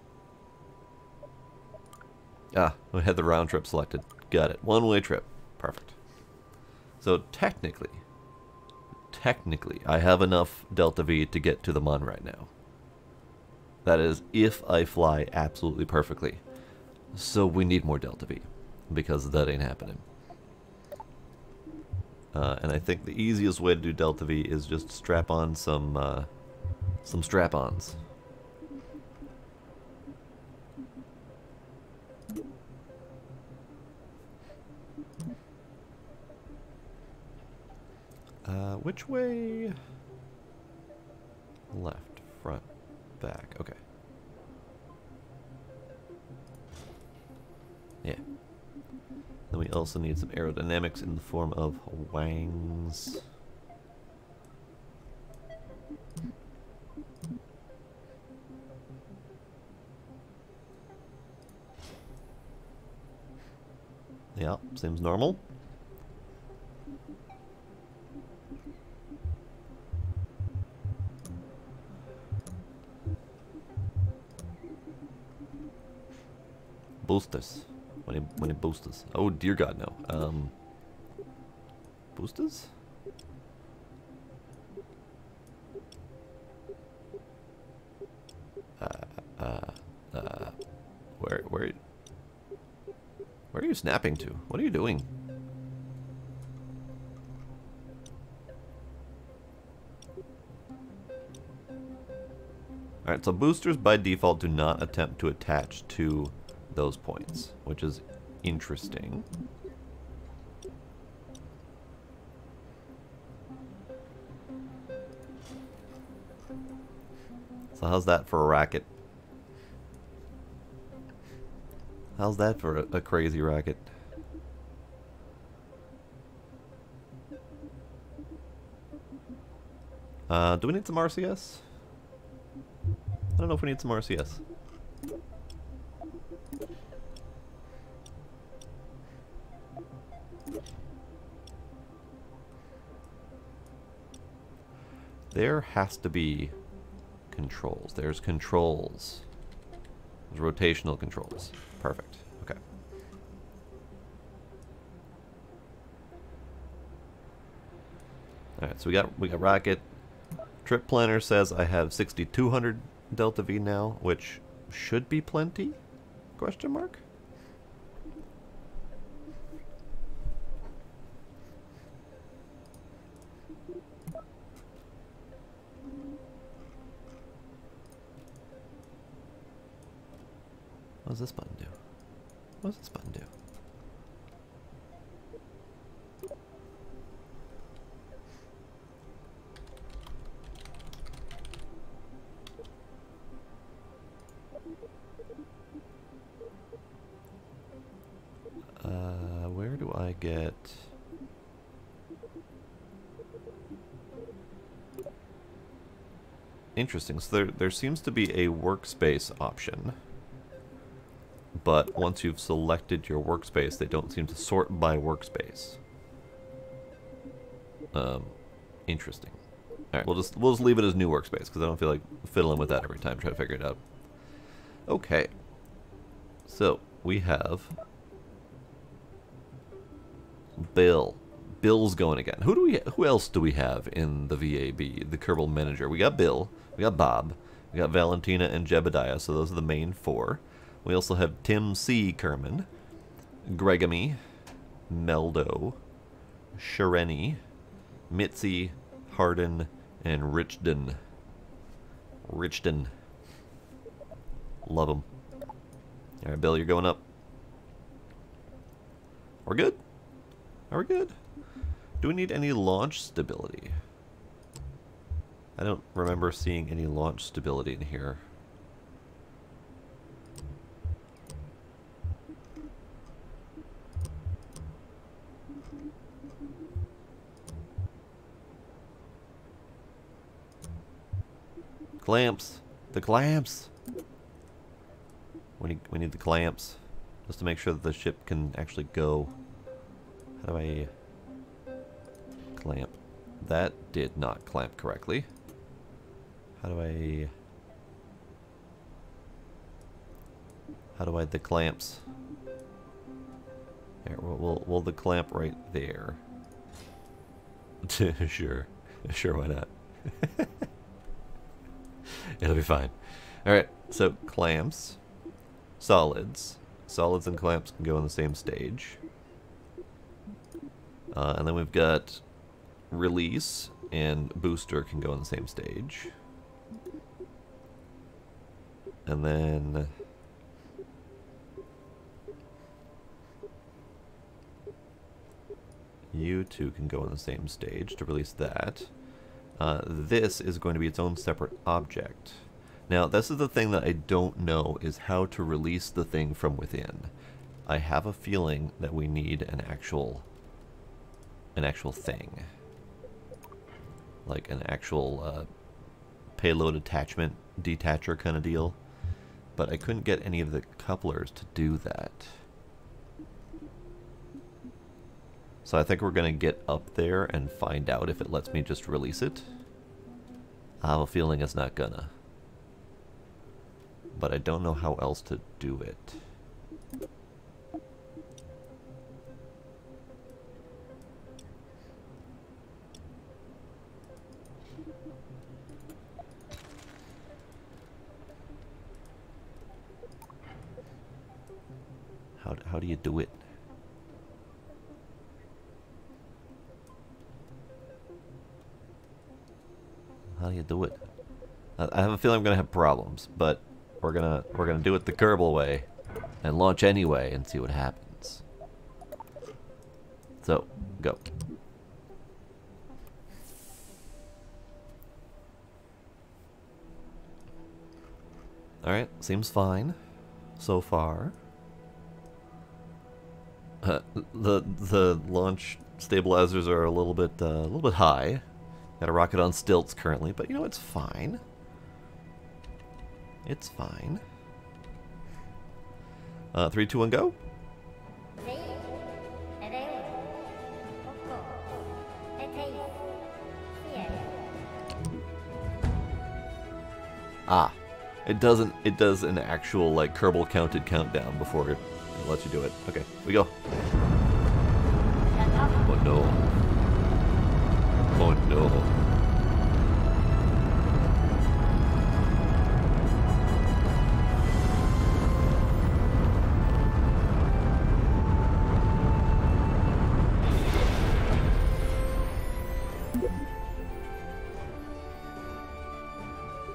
We had the round trip selected. Got it. One-way trip. Perfect. So technically, I have enough Delta V to get to the Mun right now. That is, if I fly absolutely perfectly. So we need more Delta V, because that ain't happening. And I think the easiest way to do Delta V is just strap on some strap-ons. Which way? Left, front, back. Okay. Yeah. Then we also need some aerodynamics in the form of wings. Yeah, seems normal. Boosters. When it boosters. Oh dear God, no. Boosters? Where are you snapping to? What are you doing? Alright, so boosters by default do not attempt to attach to those points, which is interesting. So how's that for a racket? How's that for a crazy racket? Do we need some RCS? I don't know if we need some RCS. There has to be controls. There's controls. There's rotational controls. Perfect. Okay. All right, so we got rocket. Trip planner says I have 6,200 Delta V now, which should be plenty? Question mark? What does this button do? What does this button do? Where do I get... Interesting. So there seems to be a workspace option. But once you've selected your workspace, they don't seem to sort by workspace. Interesting. Alright, we'll just leave it as new workspace, because I don't feel like fiddling with that every time, trying to figure it out. Okay. So, we have... Bill. Bill's going again. Who else do we have in the VAB, the Kerbal Manager? We got Bill, we got Bob, we got Valentina and Jebediah, so those are the main four. We also have Tim C. Kerman, Gregamy, Meldo, Shareni, Mitzi, Hardin, and Richden. Love them. Alright, Bill, you're going up. We're good? Are we good? Do we need any launch stability? I don't remember seeing any launch stability in here. Clamps! The clamps! We need the clamps. Just to make sure that the ship can actually go. How do I clamp? That did not clamp correctly. How do I the clamps? There, we'll the clamp right there. Sure, why not? It'll be fine. Alright, so clamps, solids and clamps can go on the same stage. And then we've got release and booster can go on the same stage. And then you two can go on the same stage to release that. This is going to be its own separate object. Now, this is the thing that I don't know, is how to release the thing from within. I have a feeling that we need an actual thing. Like an actual payload attachment detacher kind of deal. But I couldn't get any of the couplers to do that. So I think we're going to get up there and find out if it lets me just release it. I have a feeling it's not gonna. But I don't know how else to do it. How do you do it? How do you do it? I have a feeling I'm gonna have problems, but we're gonna do it the Kerbal way and launch anyway and see what happens. So, go. Alright, seems fine so far. The launch stabilizers are a little bit high. Got a rocket on stilts currently, but you know, it's fine. It's fine. 3, 2, 1, go. Ah, it doesn't. It does an actual like Kerbal counted countdown before it lets you do it. Okay, we go. Oh no. Oh no.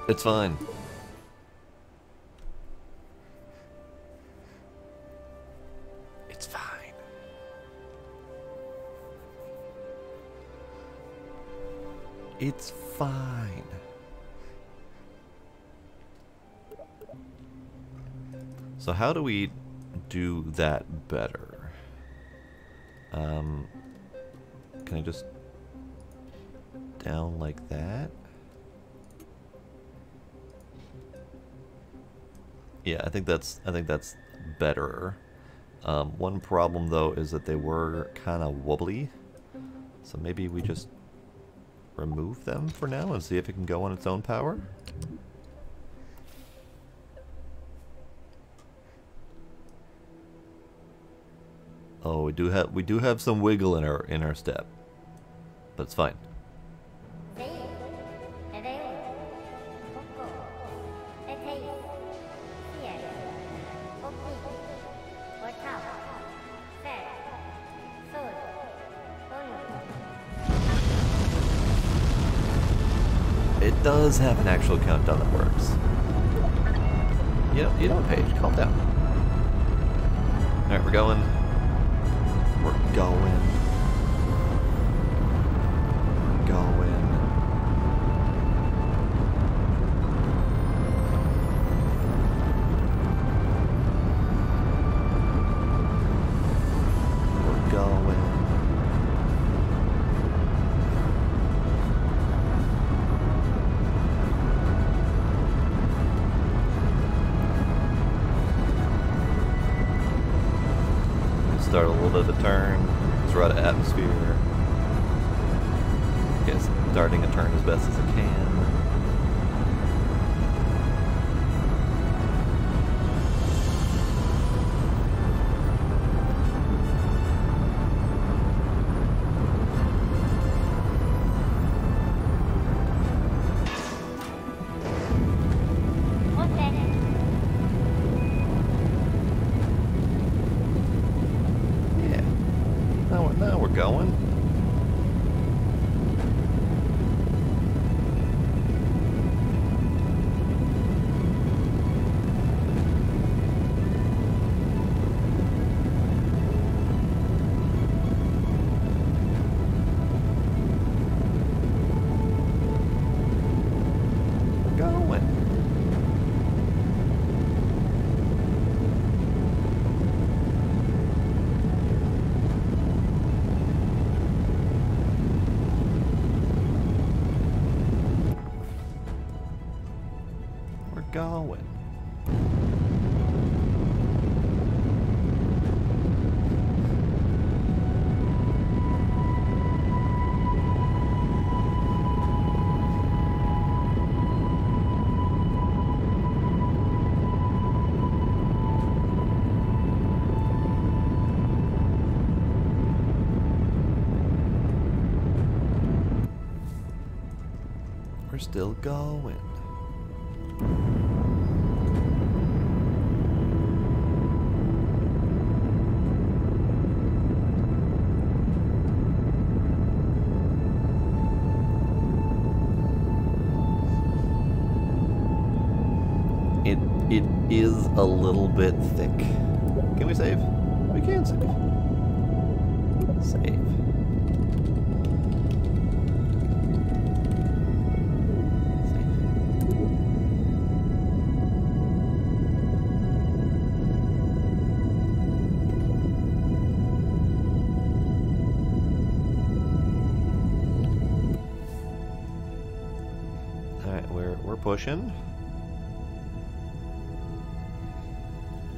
It's fine. It's fine. It's fine. So how do we do that better? Can I just down like that? Yeah, I think that's better. One problem though is that they were kind of wobbly, so maybe we just remove them for now and see if it can go on its own power. Oh, we do have some wiggle in our step, but it's fine. It does have an actual countdown that works. You know, Paige, calm down. All right, we're going. We're going. We're going. We're going. Start a little bit of a turn. It's right at atmosphere. Guess starting a turn as best as I can. Now we're going. Going. We're still going. it is a little bit thick. Can we save? We can save. Save. Alright, we're pushing.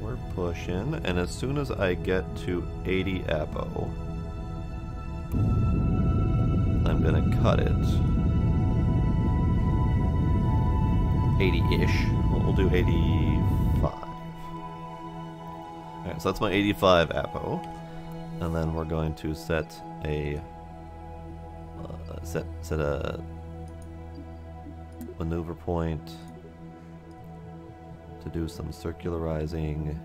We're pushing, and as soon as I get to 80 Apo, I'm gonna cut it. 80-ish. We'll do 85. Alright, so that's my 85 Apo. And then we're going to set a set a maneuver point to do some circularizing.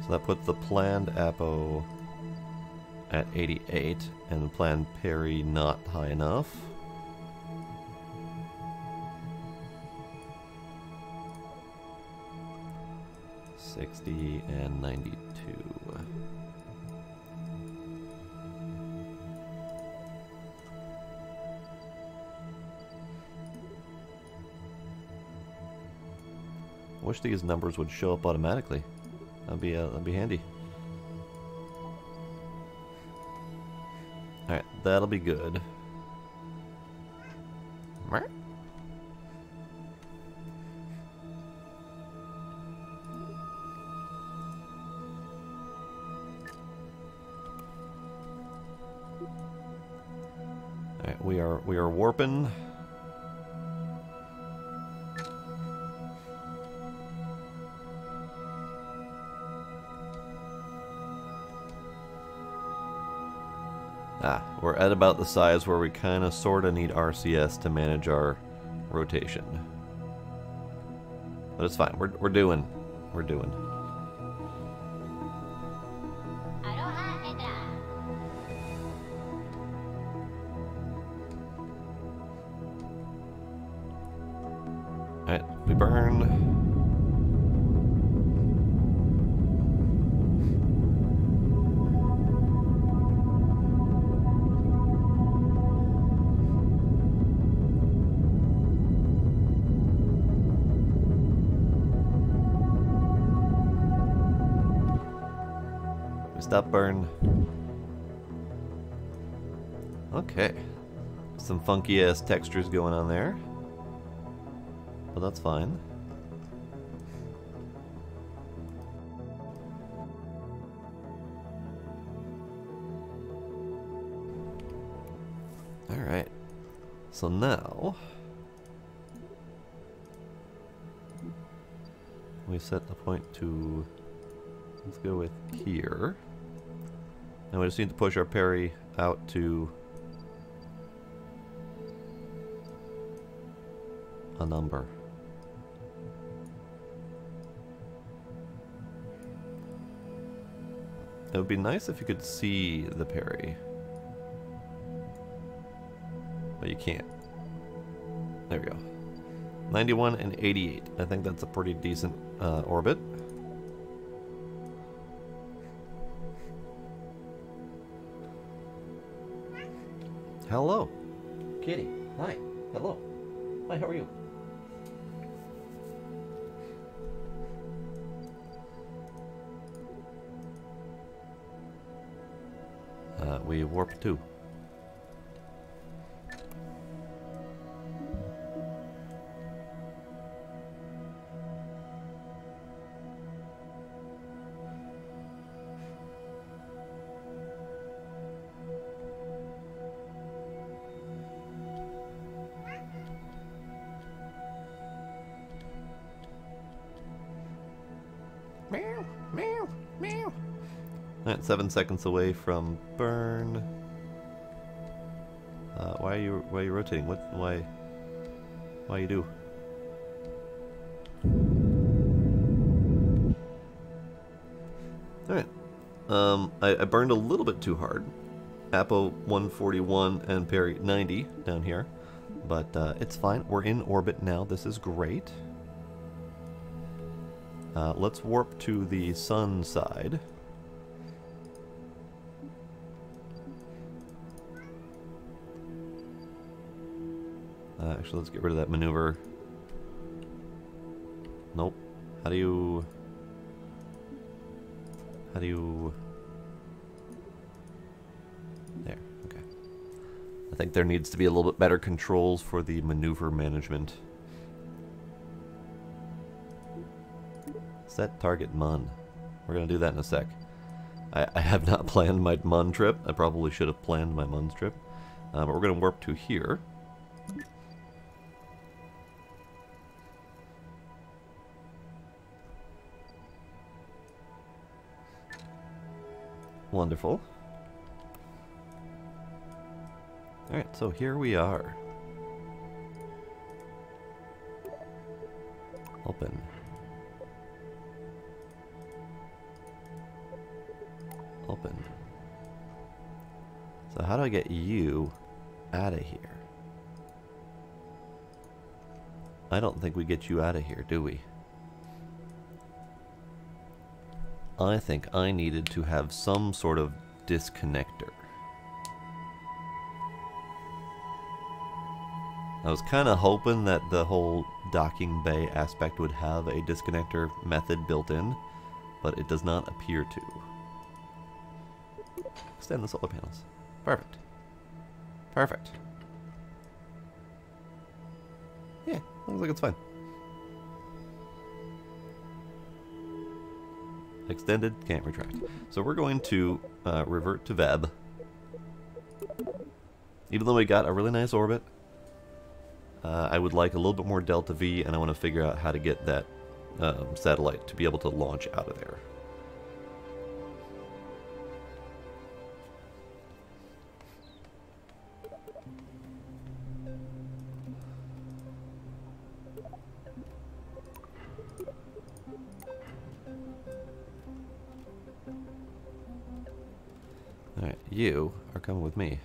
So that puts the planned Apo at 88 and the planned parry not high enough. $60 and $92. I wish these numbers would show up automatically. That'd be handy. All right, that'll be good. Alright, we are warping. We're at about the size where we kind of sort of need RCS to manage our rotation. But it's fine. We're doing. Alright, we burn. Stop burn. Okay. Some funky ass textures going on there. But that's fine. Alright. So now we set a point to, let's go with here. And we just need to push our parry out to a number. It would be nice if you could see the parry. But you can't. There we go. 91 and 88. I think that's a pretty decent orbit. Hello. Kitty. Hi. Hello. Hi, how are you? We warp 2. Meow, meow, meow. Alright, 7 seconds away from burn. Why are you rotating? Why you do? Alright. I burned a little bit too hard. Apo 141 and Perry 90 down here. But it's fine. We're in orbit now. This is great. Let's warp to the sun side. Actually, let's get rid of that maneuver. Nope. How do you... There, okay. I think there needs to be a little bit better controls for the maneuver management. Set target MUN. We're gonna do that in a sec. I have not planned my MUN trip. I probably should have planned my MUN's trip. But we're gonna warp to here. Wonderful. Alright, so here we are. Open. Open. So how do I get you out of here? I don't think we get you out of here, do we? I think I needed to have some sort of disconnector. I was kind of hoping that the whole docking bay aspect would have a disconnector method built in, but it does not appear to. Extend the solar panels. Perfect. Perfect. Yeah, looks like it's fine. Extended, can't retract. So we're going to revert to Veb. Even though we got a really nice orbit, I would like a little bit more delta V, and I want to figure out how to get that satellite to be able to launch out of there. Alright, you are coming with me.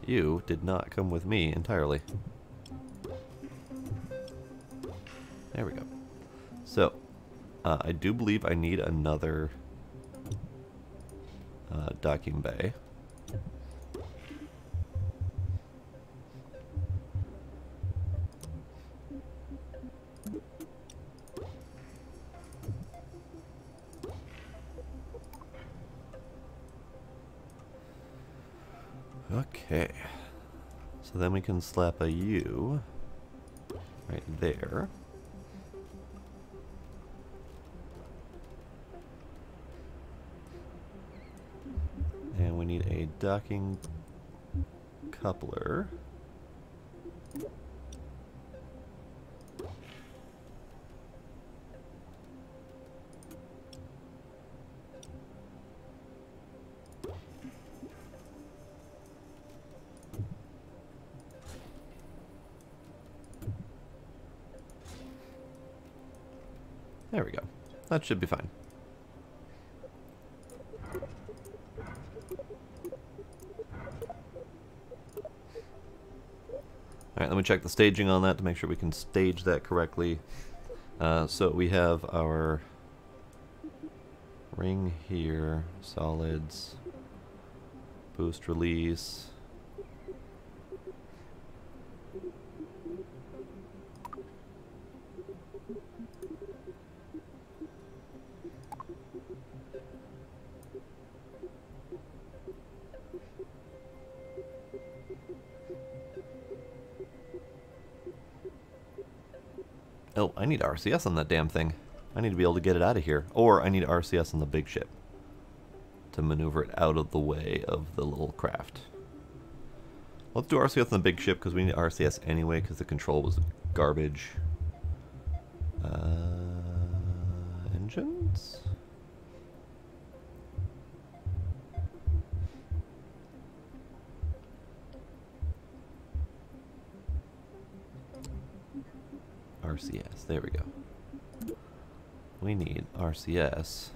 You did not come with me entirely. There we go. So, I do believe I need another docking bay. Okay, so then we can slap a U right there. And we need a docking coupler. There we go. That should be fine. Alright, let me check the staging on that to make sure we can stage that correctly. So we have our ring here, solids, boost release. Oh, I need RCS on that damn thing. I need to be able to get it out of here. Or I need RCS on the big ship to maneuver it out of the way of the little craft. Let's do RCS on the big ship because we need RCS anyway because the control was garbage. Engines? RCS, there we go. We need RCS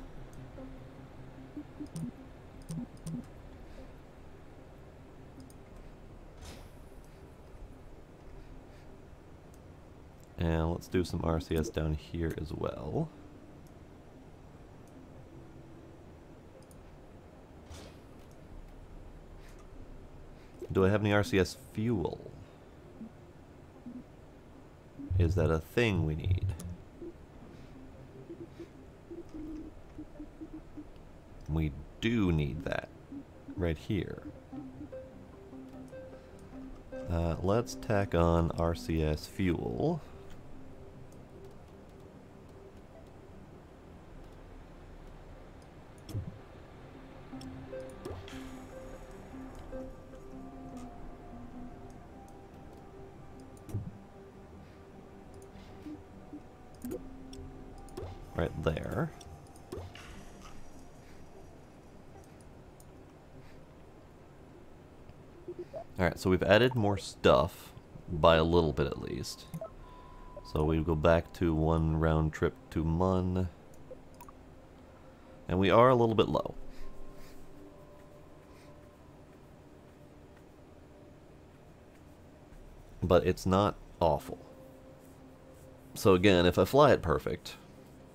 And let's do some RCS down here as well. Do I have any RCS fuel? Is that a thing we need? We do need that right here. Let's tack on RCS fuel. Right there. Alright, so we've added more stuff, by a little bit at least. So we go back to 1 round trip to Mun. And we are a little bit low. But it's not awful. So again, if I fly it perfect,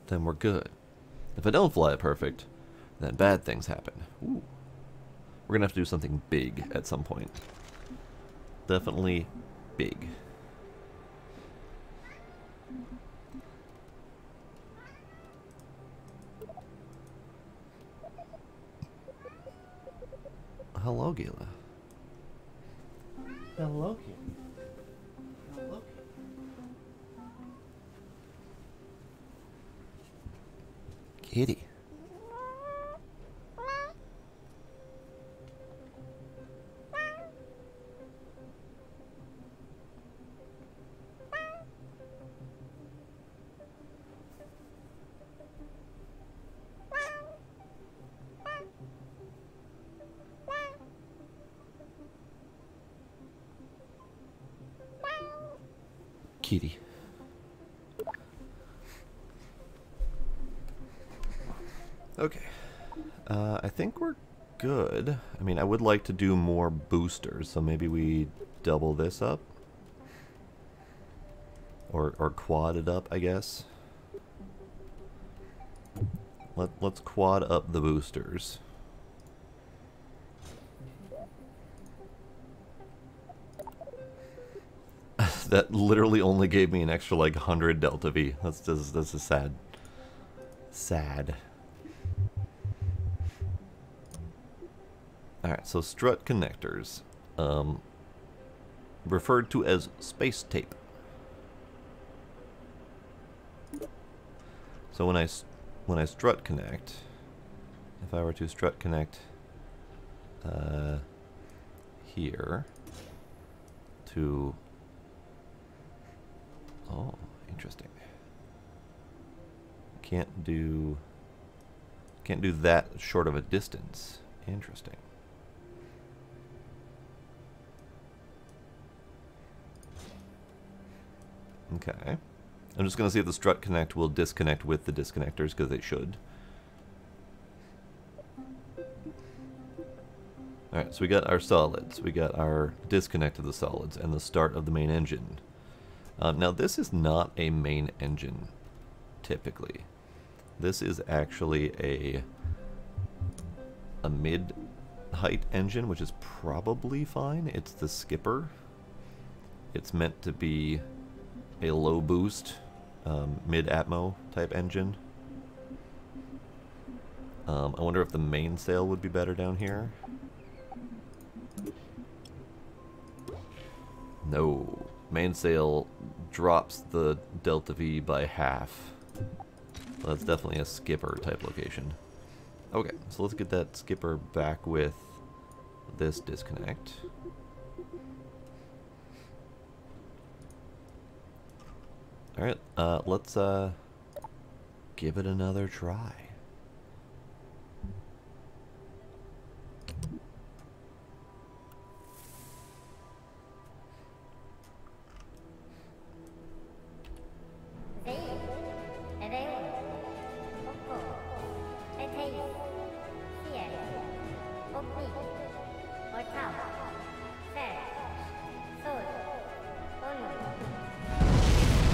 then we're good. If I don't fly it perfect, then bad things happen. Ooh. We're gonna have to do something big at some point. Definitely big. Hello, Gila. Hello, Kitty. Hello, Kitty. Kitty. Kitty. Okay. I think we're good. I mean, I would like to do more boosters, so maybe we double this up. Or quad it up, I guess. Let's quad up the boosters. That literally only gave me an extra like 100 Delta V. That's a sad. Sad. Alright, so strut connectors. Referred to as space tape. So when I strut connect, if I were to strut connect here to... Oh, interesting. Can't do that short of a distance. Interesting. Okay. I'm just going to see if the strut connect will disconnect with the disconnectors, because they should. Alright, so we got our solids, we got our disconnect of the solids, and the start of the main engine. Now this is not a main engine, typically. This is actually a mid-height engine, which is probably fine. It's the skipper. It's meant to be a low boost, mid-atmo type engine. I wonder if the mainsail would be better down here. No. Mainsail drops the Delta V by half. So that's definitely a skipper type location. Okay, so let's get that skipper back with this disconnect. Alright, let's give it another try.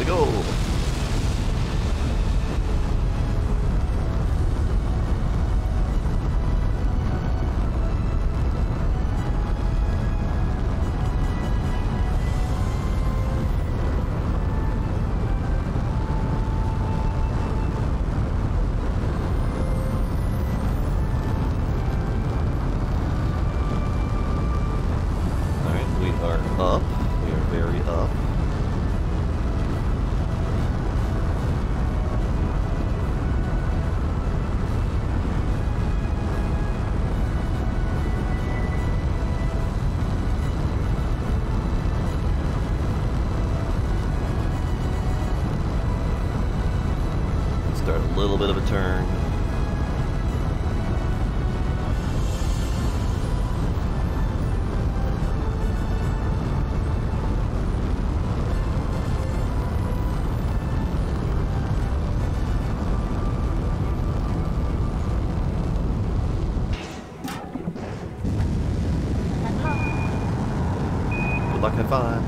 Go! little bit of a turn. Good luck, have fun.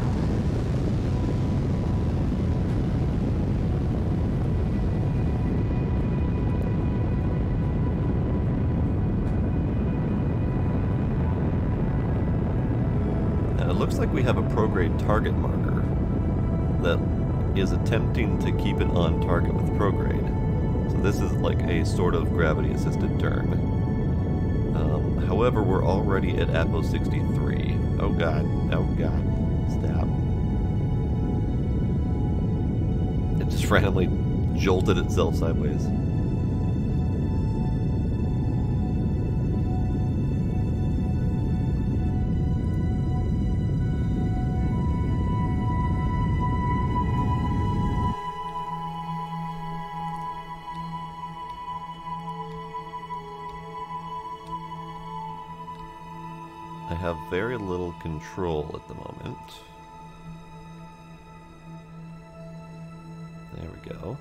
It looks like we have a prograde target marker that is attempting to keep it on target with prograde. So this is like a sort of gravity-assisted turn. However, we're already at Apo 63. Oh god, oh god, stop. It just randomly jolted itself sideways. I have very little control at the moment. There we go.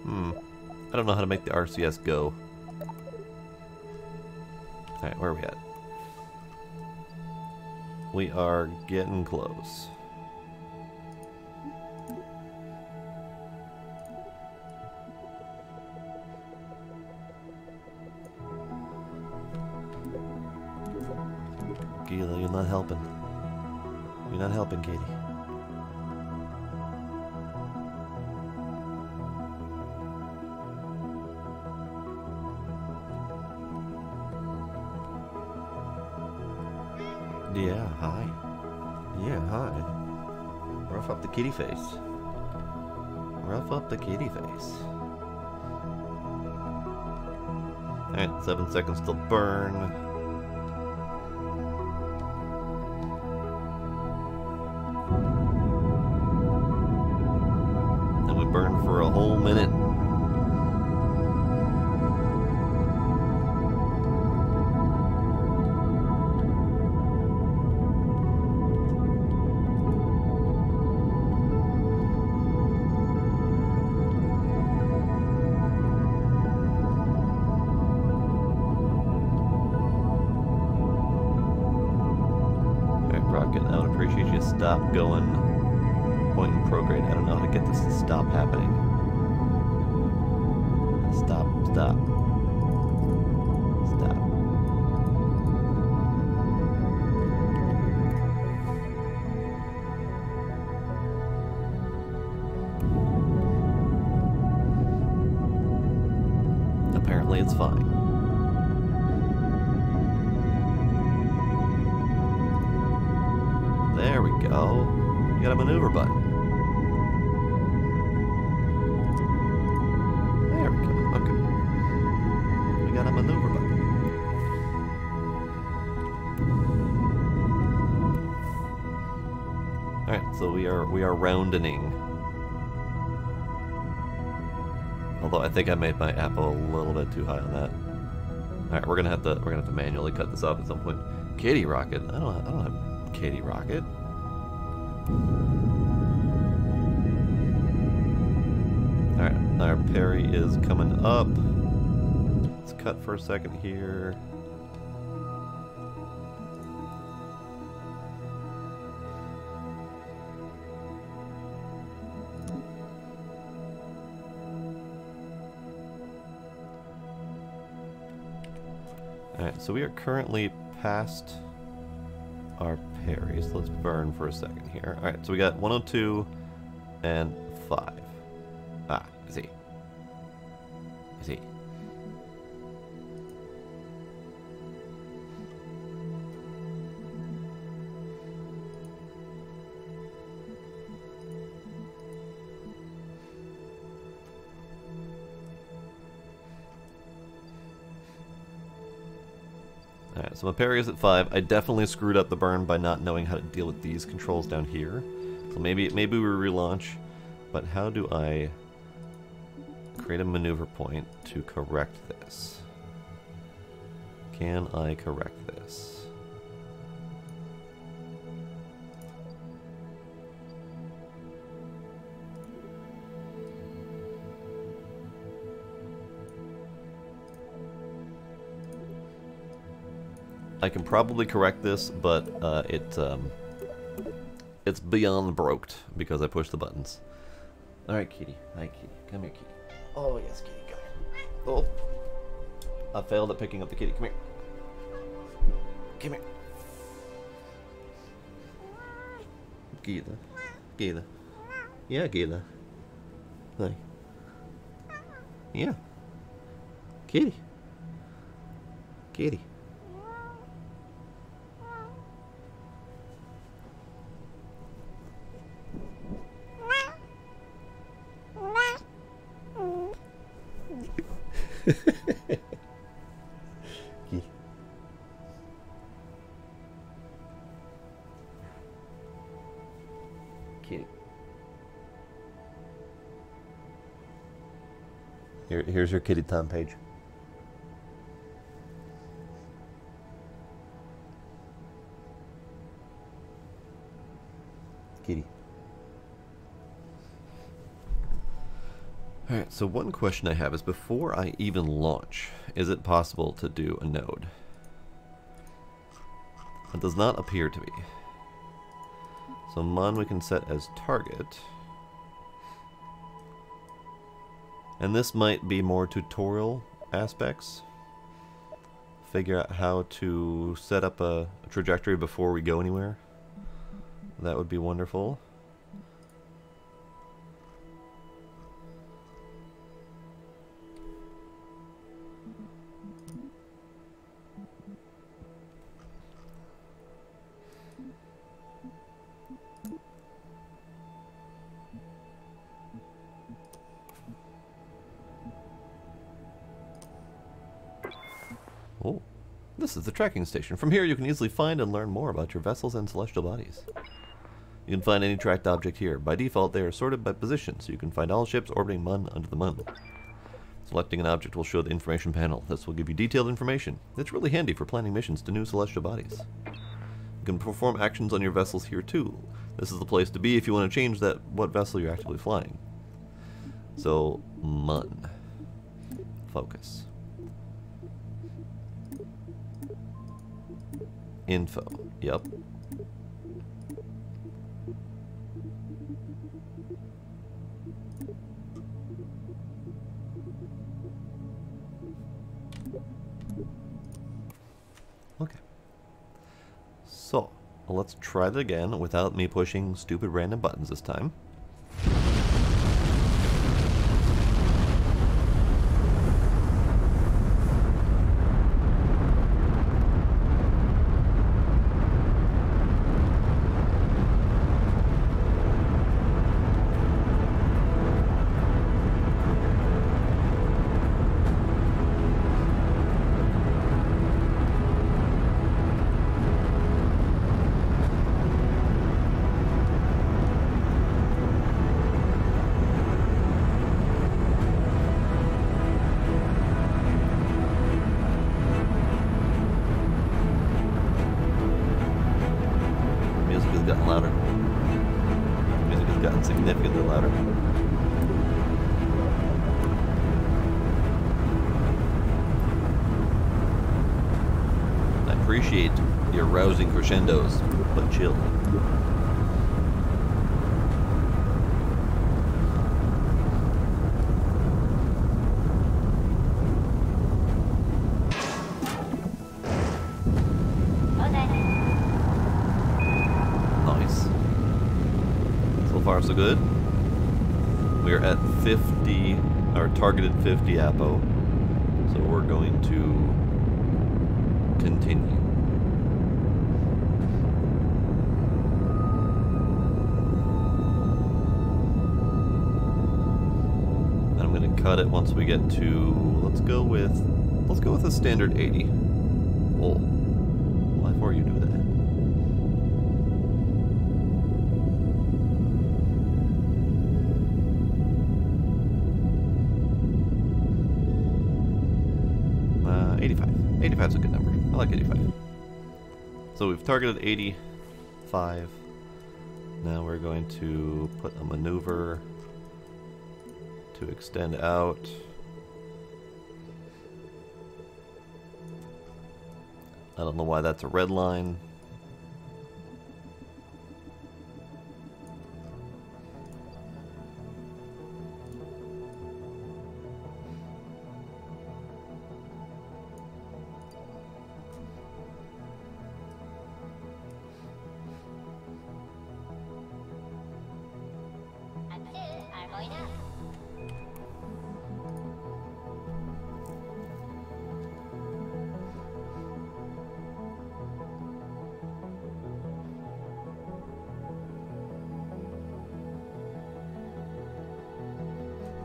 I don't know how to make the RCS go. Alright, where are we at? We are getting close. Gila, you're not helping. You're not helping, Katie. Yeah, hi. Yeah, hi. Rough up the kitty face. Rough up the kitty face. Alright, 7 seconds till burn. And we burn for a whole minute. I would appreciate you stop going, pointing prograde. I don't know how to get this to stop happening. Stop, stop. Stop. Apparently it's fine. There we go. You got a maneuver button. There we go. Okay. We got a maneuver button. Alright, so we are roundening. Although I think I made my Apo a little bit too high on that. Alright, we're gonna have to manually cut this off at some point. Katie Rocket. I don't have Katie Rocket. Alright, our parry is coming up. Let's cut for a second here. Alright, so we are currently past our parries. Let's burn for a second here. Alright, so we got 102 and 5. Ah, I see. I see. Alright, so my parry is at 5. I definitely screwed up the burn by not knowing how to deal with these controls down here. So maybe we relaunch. But how do I create a maneuver point to correct this? Can I correct this? I can probably correct this, but it's beyond broked because I pushed the buttons. Alright, kitty. Hi, kitty. Come here, kitty. Oh, yes, kitty. Come here. Oh. I failed at picking up the kitty. Come here. Come here. Gila. Gila. Yeah, Gila. Hi. Yeah. Kitty. Kitty. Kitty. Here's your kitty time page. Kitty. Alright, so one question I have is before I even launch, is it possible to do a node? It does not appear to be. So Mon we can set as target. And this might be more tutorial aspects. Figure out how to set up a trajectory before we go anywhere. That would be wonderful. Oh, this is the tracking station. From here you can easily find and learn more about your vessels and celestial bodies. You can find any tracked object here. By default they are sorted by position, so you can find all ships orbiting Mun under the Mun. Selecting an object will show the information panel. This will give you detailed information. It's really handy for planning missions to new celestial bodies. You can perform actions on your vessels here too. This is the place to be if you want to change what vessel you're actively flying. So, Mun. Focus. Info. Yep. Okay. So, let's try that again without me pushing stupid random buttons this time. Gotten louder. Music has gotten significantly louder. I appreciate your rousing crescendos, but chill. Far so good. We're at 50, our targeted 50 APO, so we're going to continue. And I'm going to cut it once we get to, let's go with a standard 80. Oh. 85 is a good number. I like 85. So we've targeted 85. Now we're going to put a maneuver to extend out. I don't know why that's a red line.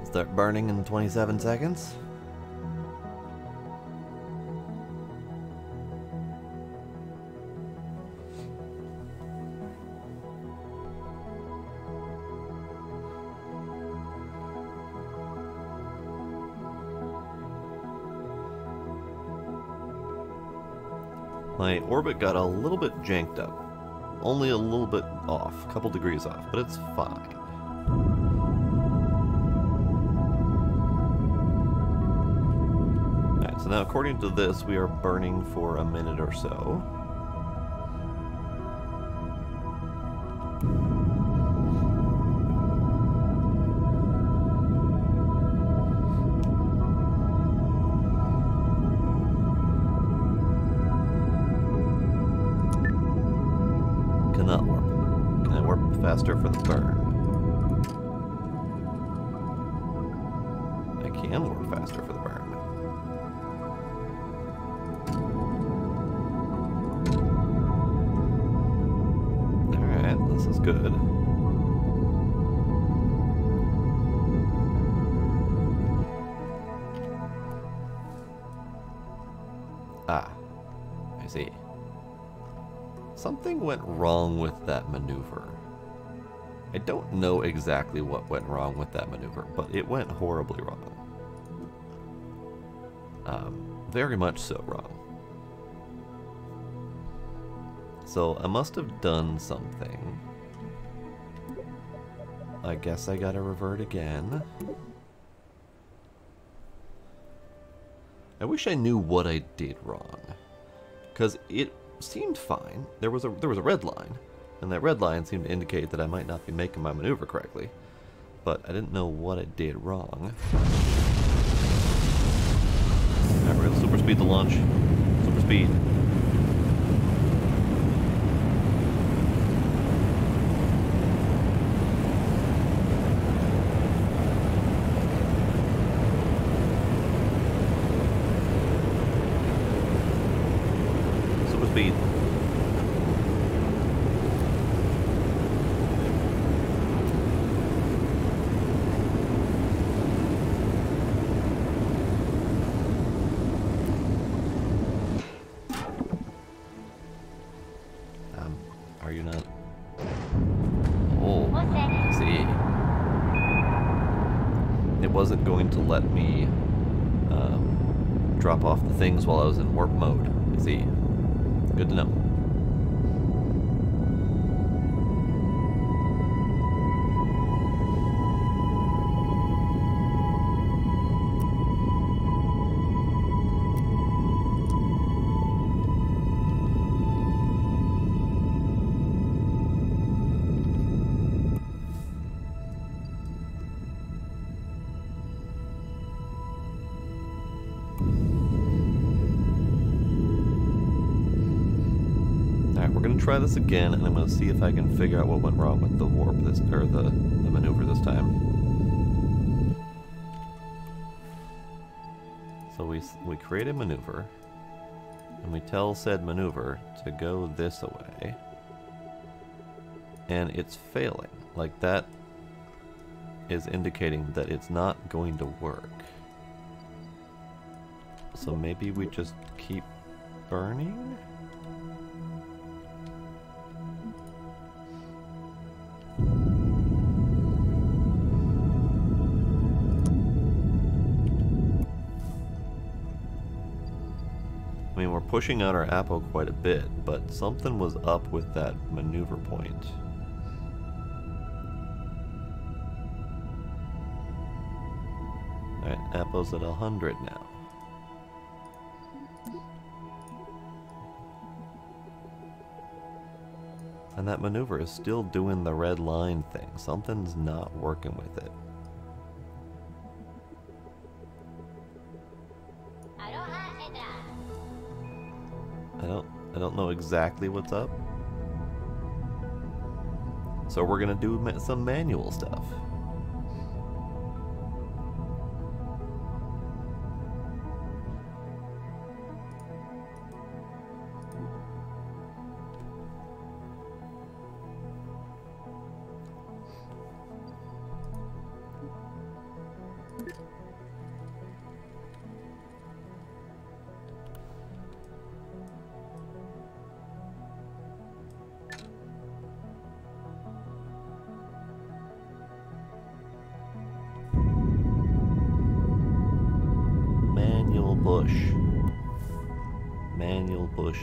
Start burning in 27 seconds. My orbit got a little bit janked up. Only a little bit off, a couple degrees off, but it's fine. Alright, so now according to this, we are burning for a minute or so. Cannot warp. Can I warp faster for the burn? I can warp faster for the burn. Alright, this is good. Ah, I see. Something went wrong with that maneuver. I don't know exactly what went wrong with that maneuver, but it went horribly wrong. Very much so wrong. So I must have done something. I guess I gotta revert again. I wish I knew what I did wrong, because it seemed fine. There was a red line, and that red line seemed to indicate that I might not be making my maneuver correctly, but I didn't know what I did wrong. Alright, we're gonna super speed the launch. Super speed. Super speed. Are you not? Oh, I see. It wasn't going to let me drop off the things while I was in warp mode. I see. Good to know. We're gonna try this again, and I'm gonna see if I can figure out what went wrong with the warp this, or the maneuver this time. So we create a maneuver, and we tell said maneuver to go this way, and it's failing. Like, that is indicating that it's not going to work. So maybe we just keep burning? I mean, we're pushing out our Apo quite a bit, but something was up with that maneuver point. Alright, Apo's at 100 now. And that maneuver is still doing the red line thing. Something's not working with it. I don't know exactly what's up. So we're gonna do some manual stuff.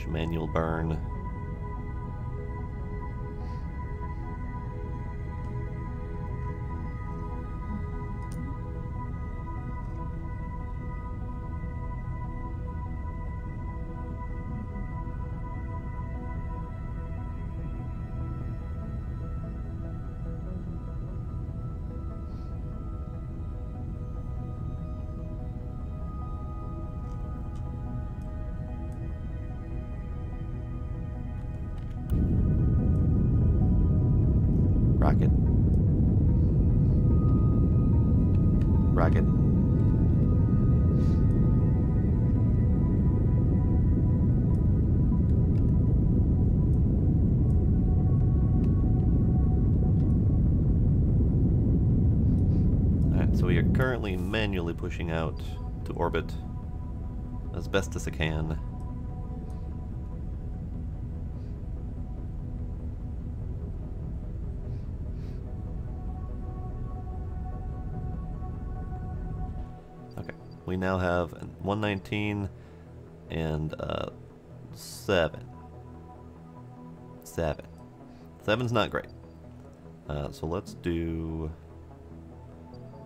Manual burn. Rocket. Rocket. Alright, so we are currently manually pushing out to orbit as best as I can. We now have 119 and 7. 7's not great. So let's do...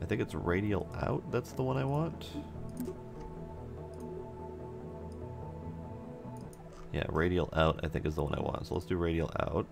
I think it's radial out. That's the one I want. Yeah, radial out I think is the one I want. So let's do radial out.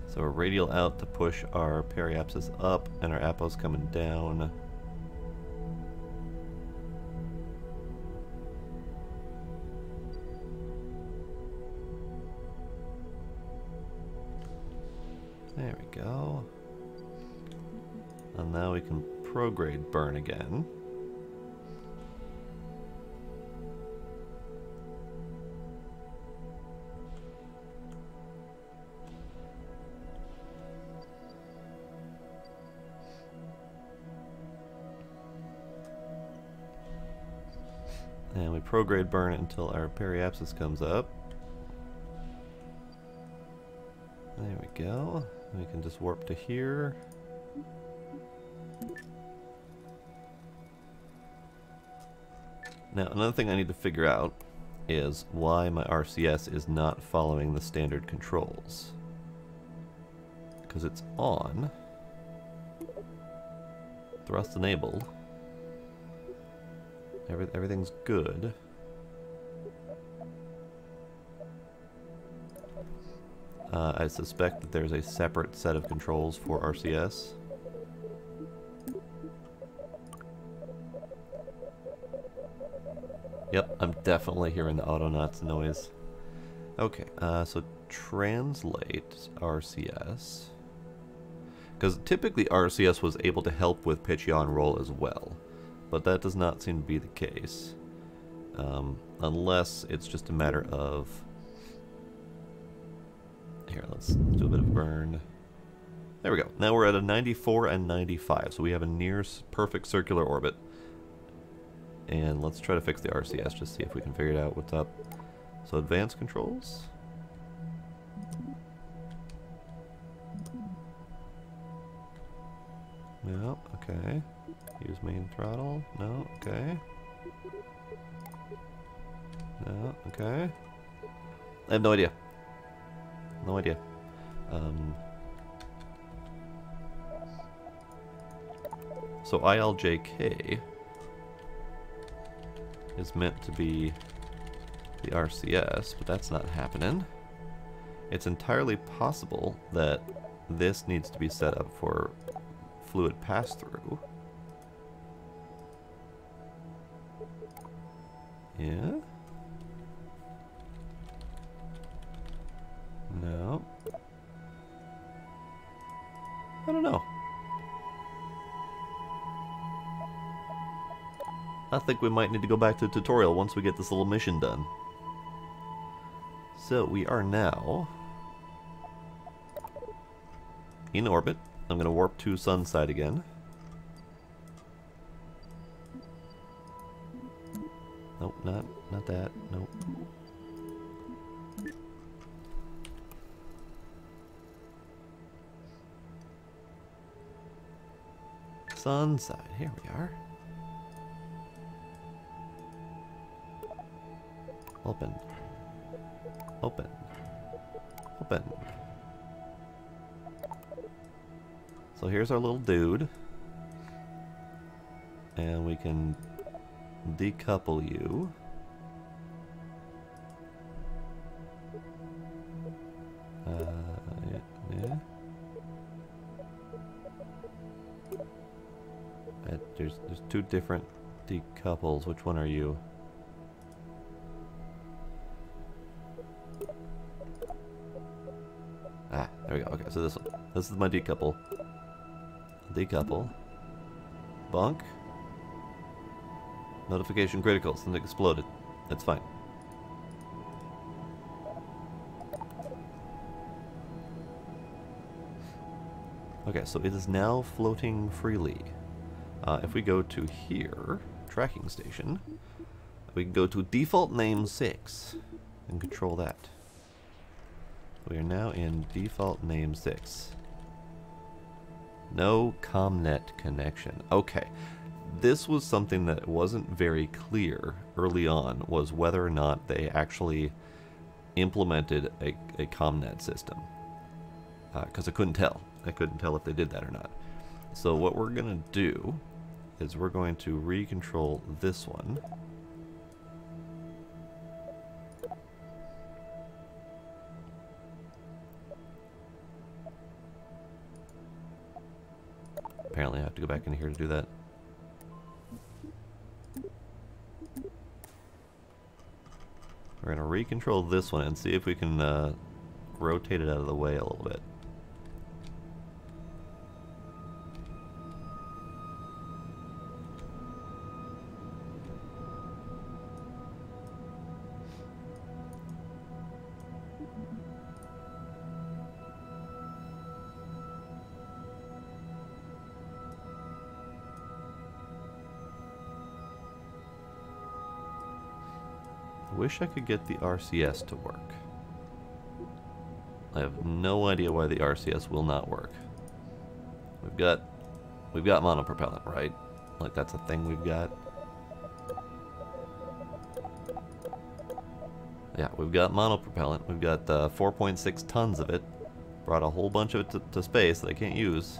So we're radial out to push our periapsis up, and our Apo's coming down. There we go. And now we can prograde burn again. And we prograde burn it until our periapsis comes up. There we go. We can just warp to here. Now, another thing I need to figure out is why my RCS is not following the standard controls. Because it's on. Thrust enabled. Everything's good. I suspect that there's a separate set of controls for RCS. Yep, I'm definitely hearing the Autonauts noise. Okay, so translate RCS. Because typically RCS was able to help with pitch yaw and roll as well. But that does not seem to be the case. Unless it's just a matter of... Here, let's do a bit of burn. There we go. Now we're at a 94 and 95, so we have a near perfect circular orbit. And let's try to fix the RCS, just see if we can figure it out what's up. So advanced controls. No, okay. Use main throttle. No, okay. No, okay. I have no idea. No idea. So ILJK is meant to be the RCS, but that's not happening. It's entirely possible that this needs to be set up for fluid pass-through. Yeah? No. I don't know. I think we might need to go back to the tutorial once we get this little mission done. So we are now in orbit. I'm going to warp to sun side again. Nope, not that. Nope. Sun side. Here we are. Open. Open. Open. So here's our little dude. And we can decouple you. Yeah. There's two different decouples. Which one are you? Ah, there we go. Okay, so this one. This is my decouple. Decouple. Bunk. Notification critical. Something exploded. That's fine. Okay, so it is now floating freely. If we go to here, tracking station, we can go to default name 6 and control that. We are now in default name 6. No ComNet connection. Okay, this was something that wasn't very clear early on, was whether or not they actually implemented a ComNet system. Because I couldn't tell. I couldn't tell if they did that or not. So what we're going to do is we're going to recontrol this one. Apparently I have to go back in here to do that. We're going to recontrol this one and see if we can rotate it out of the way a little bit. I wish I could get the RCS to work. I have no idea why the RCS will not work. We've got monopropellant, right? Like that's a thing we've got. Yeah, we've got monopropellant. We've got 4.6 tons of it. Brought a whole bunch of it to space that I can't use.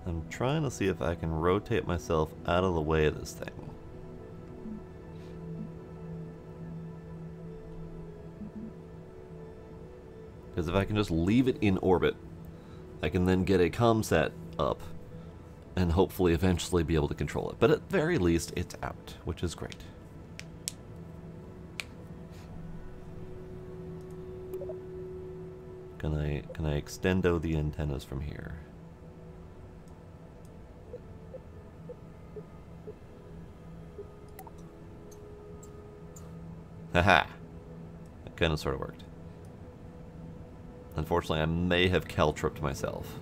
I'm trying to see if I can rotate myself out of the way of this thing. Because if I can just leave it in orbit, I can then get a ComSat up and hopefully eventually be able to control it. But at the very least, it's out, which is great. Can I extendo the antennas from here? Haha. That kind of sort of worked. Unfortunately, I may have caltripped myself.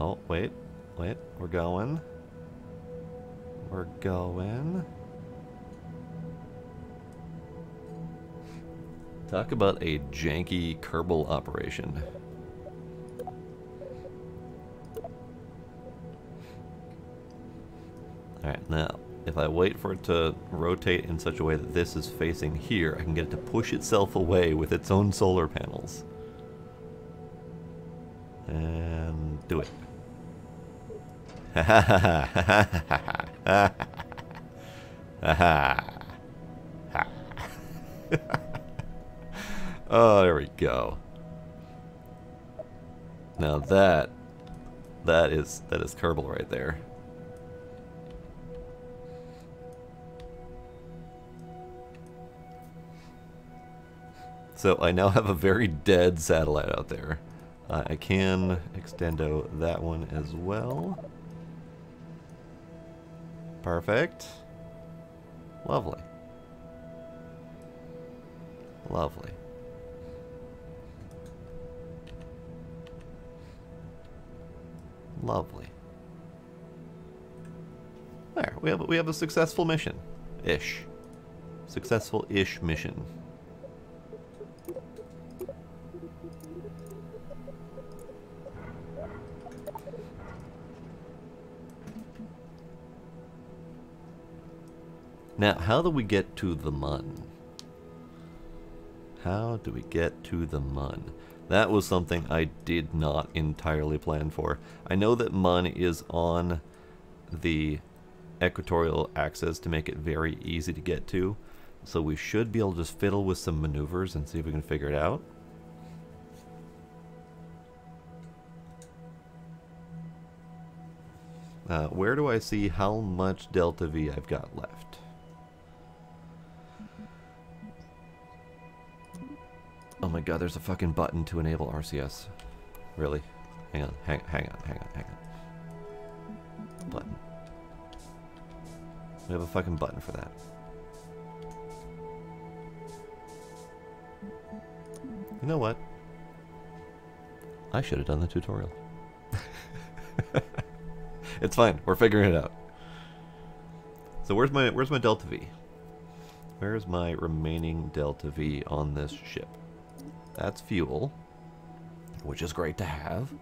Oh, wait. Wait. We're going. We're going. Talk about a janky Kerbal operation. Alright, now, if I wait for it to rotate in such a way that this is facing here, I can get it to push itself away with its own solar panels. And do it. Ha ha ha ha ha ha ha ha. Oh, there we go. Now that is Kerbal right there. So I now have a very dead satellite out there. I can extendo that one as well. Perfect. Lovely. Lovely. Lovely. There, we have a successful mission. Ish. Successful-ish mission. Now, how do we get to the Mun? How do we get to the Mun? That was something I did not entirely plan for. I know that Mun is on the equatorial axis to make it very easy to get to, so we should be able to just fiddle with some maneuvers and see if we can figure it out. Where do I see how much delta V I've got left? Oh my god, there's a fucking button to enable RCS. Really? Hang on. Button. We have a fucking button for that. You know what? I should have done the tutorial. It's fine. We're figuring it out. So where's my delta V? Where's my remaining delta V on this ship? That's fuel, which is great to have.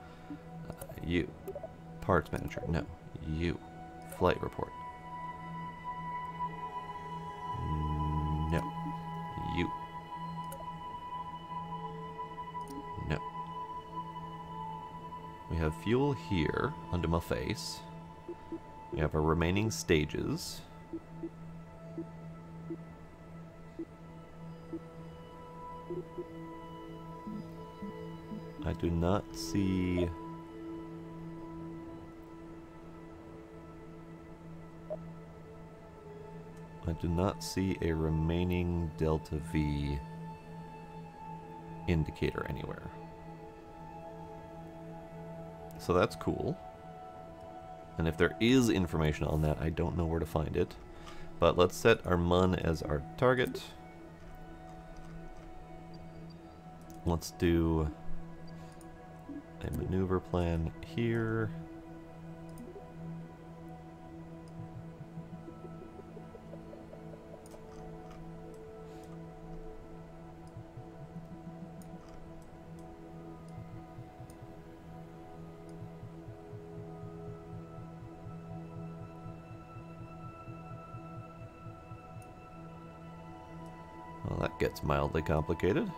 You. Parts manager. No. You. Flight report. No. You. No. We have fuel here under my face. We have our remaining stages. I do not see... I do not see a remaining delta V indicator anywhere. So that's cool. And if there is information on that, I don't know where to find it. But let's set our Mun as our target. Let's do a maneuver plan here. Well, that gets mildly complicated.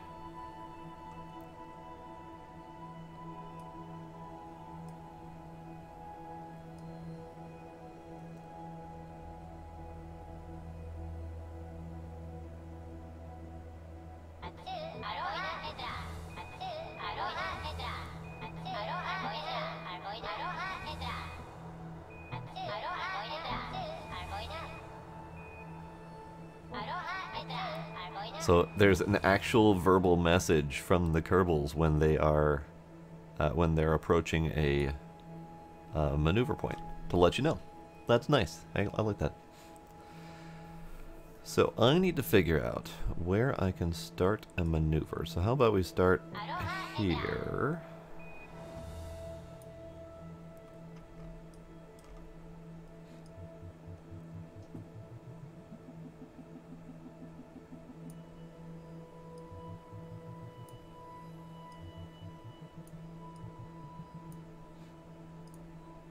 So there's an actual verbal message from the Kerbals when they are, when they're approaching a maneuver point to let you know. That's nice. I like that. So I need to figure out where I can start a maneuver. So how about we start here?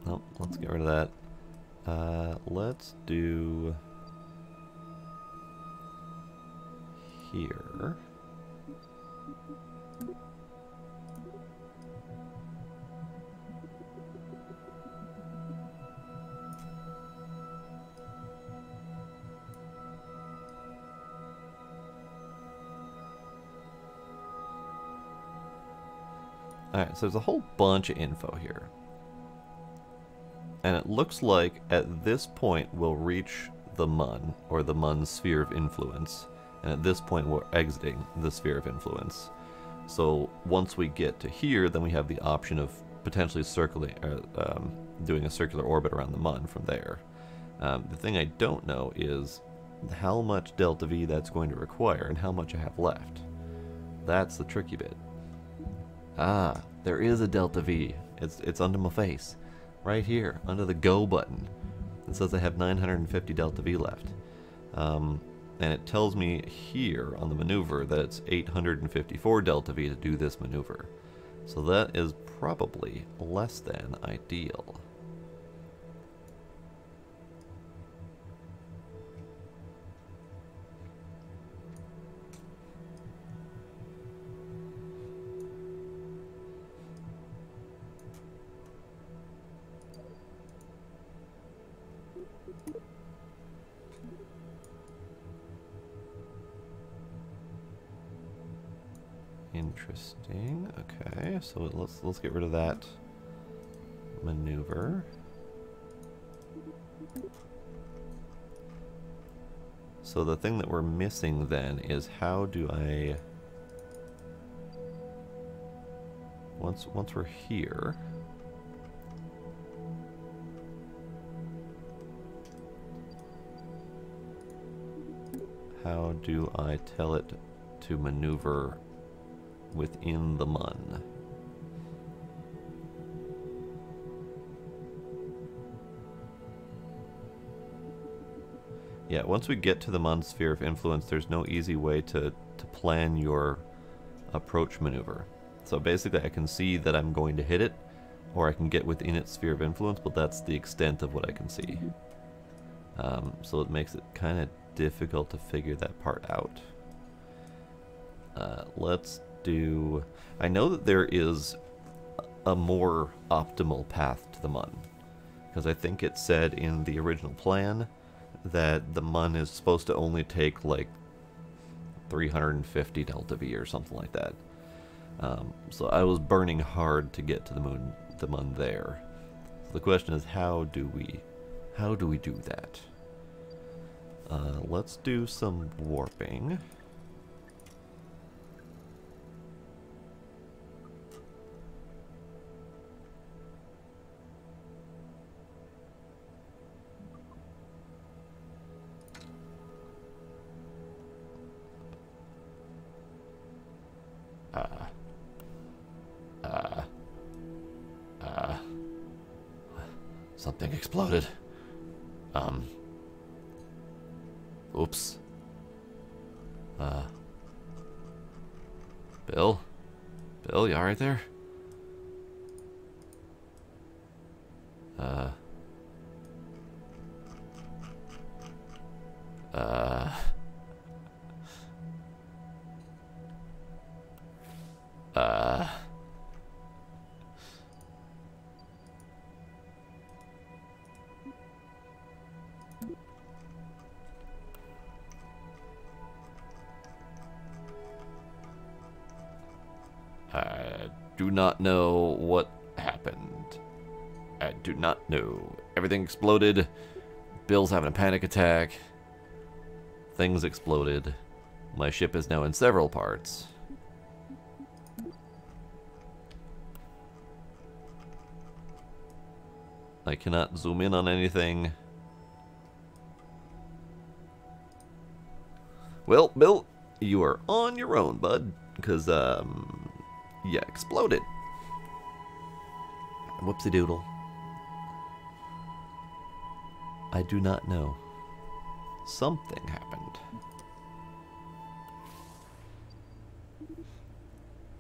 Oh, let's get rid of that. Let's do here. Alright, so there's a whole bunch of info here. And it looks like at this point we'll reach the Mun, or the Mun's sphere of influence. And at this point we're exiting the sphere of influence. So once we get to here, then we have the option of potentially circling, doing a circular orbit around the Mun from there. The thing I don't know is how much delta V that's going to require and how much I have left. That's the tricky bit. Ah, there is a delta V. It's under my face. Right here, under the go button. It says I have 950 delta V left. And it tells me here on the maneuver that it's 854 delta V to do this maneuver. So that is probably less than ideal. Interesting. Okay, so let's get rid of that maneuver. So the thing that we're missing then is how do I once we're here, how do I tell it to maneuver within the Mun? Yeah, once we get to the Mun sphere of influence, there's no easy way to plan your approach maneuver. So basically I can see that I'm going to hit it, or I can get within its sphere of influence, but that's the extent of what I can see. So it makes it kind of difficult to figure that part out. Let's do... I know that there is a more optimal path to the Mun, because I think it said in the original plan that the Mun is supposed to only take like 350 delta V or something like that. So I was burning hard to get to the Mun there. So the question is, how do we do that? Let's do some warping. Something exploded. Oops. Bill? Bill, you alright there? I do not know what happened. I do not know. Everything exploded. Bill's having a panic attack. Things exploded. My ship is now in several parts. I cannot zoom in on anything. Well, Bill, you are on your own, bud. Because, yeah, exploded. Whoopsie doodle. I do not know. Something happened.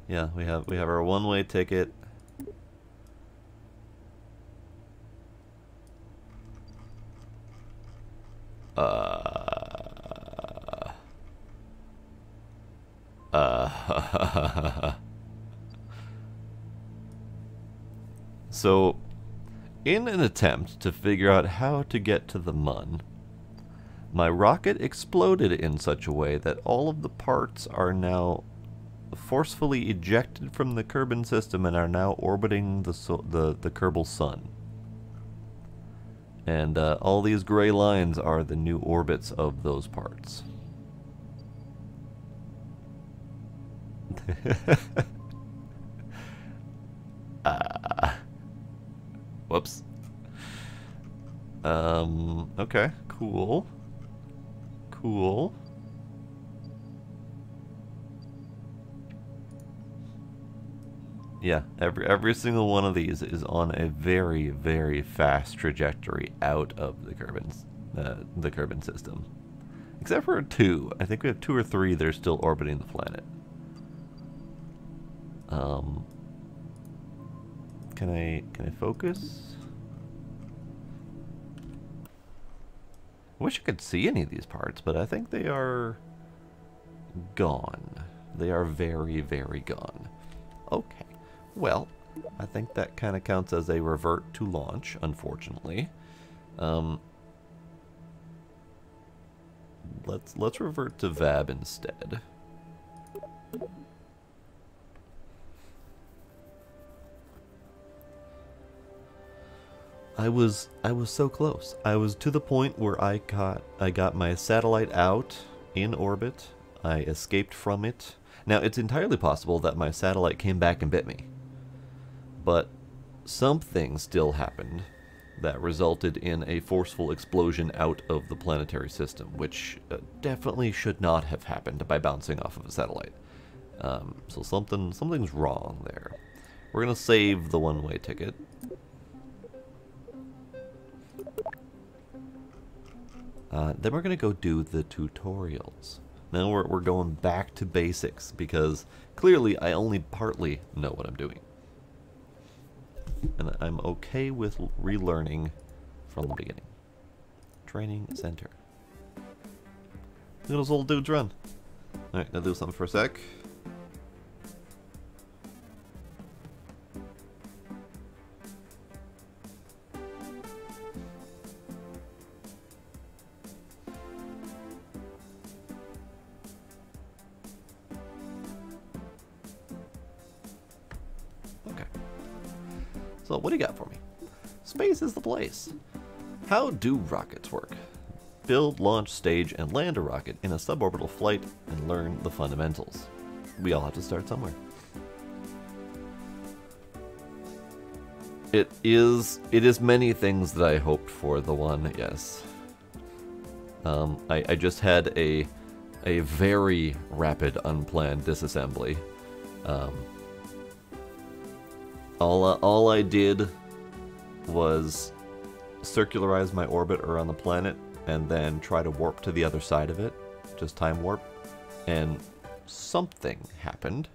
Yeah, we have our one-way ticket. So, in an attempt to figure out how to get to the Mun, my rocket exploded in such a way that all of the parts are now forcefully ejected from the Kerbin system and are now orbiting the Kerbal Sun. And all these gray lines are the new orbits of those parts. Whoops. Okay, cool. Cool. Yeah, every single one of these is on a very, very fast trajectory out of the Kerbin system. Except for 2. I think we have 2 or 3 that are still orbiting the planet. Can I focus? I wish I could see any of these parts, but I think they are gone. They are very, very gone. Okay. Well, I think that kind of counts as a revert to launch, unfortunately. Let's revert to VAB instead. I was so close. I was to the point where I got my satellite out in orbit. I escaped from it. Now, it's entirely possible that my satellite came back and bit me. But something still happened that resulted in a forceful explosion out of the planetary system, which definitely should not have happened by bouncing off of a satellite. So something's wrong there. We're gonna save the one-way ticket. Then we're gonna go do the tutorials. Now we're going back to basics because clearly I only partly know what I'm doing. And I'm okay with relearning from the beginning. Training center. Look at those old dudes run. Alright, gonna do something for a sec. So, what do you got for me? Space is the place. How do rockets work? Build, launch, stage, and land a rocket in a suborbital flight and learn the fundamentals. We all have to start somewhere. It is many things that I hoped for, the one, yes. I just had a very rapid, unplanned disassembly. All I did was circularize my orbit around the planet and then try to warp to the other side of it, just time warp, and something happened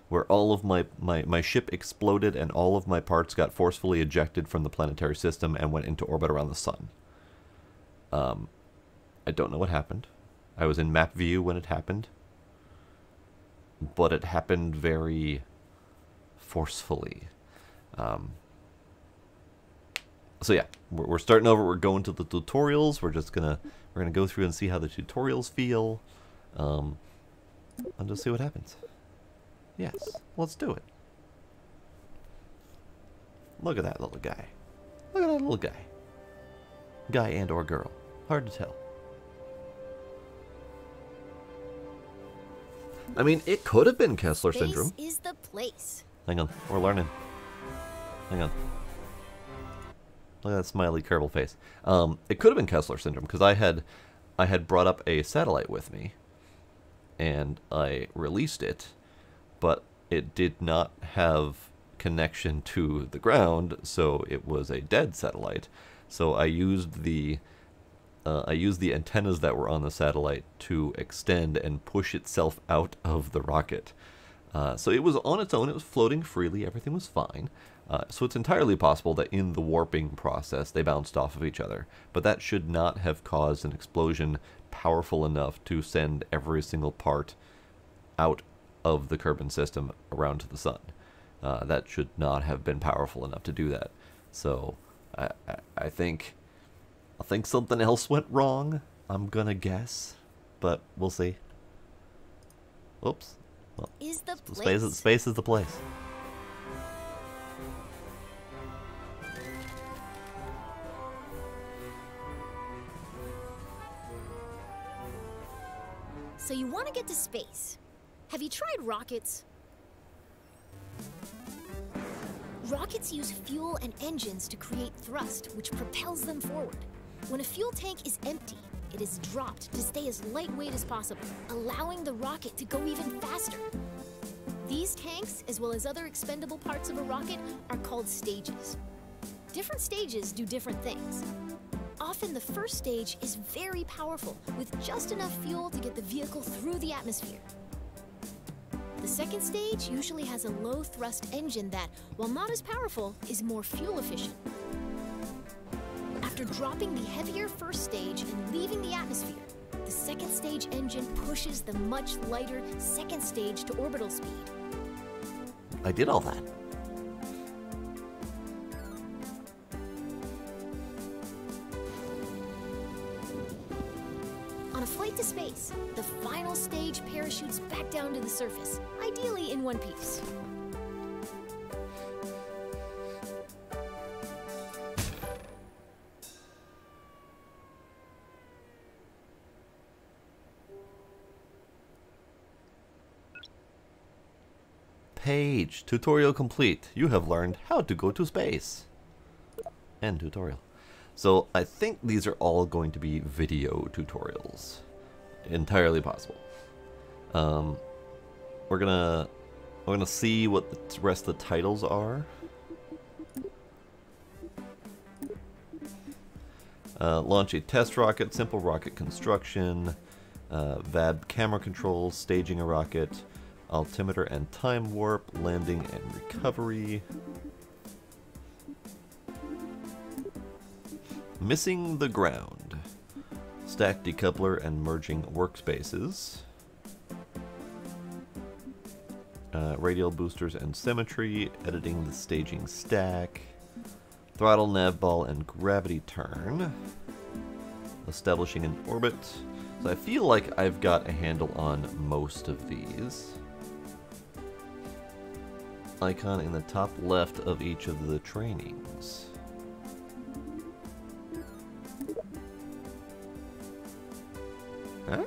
where all of my ship exploded and all of my parts got forcefully ejected from the planetary system and went into orbit around the sun. I don't know what happened. I was in map view when it happened, but it happened very forcefully. So yeah, we're starting over. We're going to the tutorials. We're gonna go through and see how the tutorials feel, and just see what happens. Yes, let's do it. Look at that little guy. Look at that little guy. Guy and or girl. Hard to tell. I mean, it could have been Kessler syndrome. Space is the place. Hang on, we're learning. Hang on. Look at that smiley Kerbal face. It could have been Kessler syndrome, because I had brought up a satellite with me, and I released it, but it did not have connection to the ground, so it was a dead satellite. So I used the antennas that were on the satellite to extend and push itself out of the rocket. So it was on its own, it was floating freely, everything was fine. So it's entirely possible that in the warping process they bounced off of each other, but that should not have caused an explosion powerful enough to send every single part out of the Kerbin system around to the sun. That should not have been powerful enough to do that. So I think something else went wrong, I'm gonna guess, but we'll see. Oops. Well, is the place. Space is the place. So you want to get to space. Have you tried rockets? Rockets use fuel and engines to create thrust, which propels them forward. When a fuel tank is empty, it is dropped to stay as lightweight as possible, allowing the rocket to go even faster. These tanks, as well as other expendable parts of a rocket, are called stages. Different stages do different things. Often the first stage is very powerful, with just enough fuel to get the vehicle through the atmosphere. The second stage usually has a low-thrust engine that, while not as powerful, is more fuel efficient. After dropping the heavier first stage and leaving the atmosphere, the second stage engine pushes the much lighter second stage to orbital speed. I did all that. On a flight to space, the final stage parachutes back down to the surface, ideally in one piece. Page, tutorial complete. You have learned how to go to space. End tutorial. So I think these are all going to be video tutorials. Entirely possible. We're gonna see what the rest of the titles are. Launch a test rocket, simple rocket construction, VAB camera controls, staging a rocket, altimeter and time warp, landing and recovery. Missing the ground. Stack decoupler and merging workspaces. Radial boosters and symmetry. Editing the staging stack. Throttle, nav ball, and gravity turn. Establishing an orbit. So I feel like I've got a handle on most of these. Icon in the top left of each of the trainings. Huh?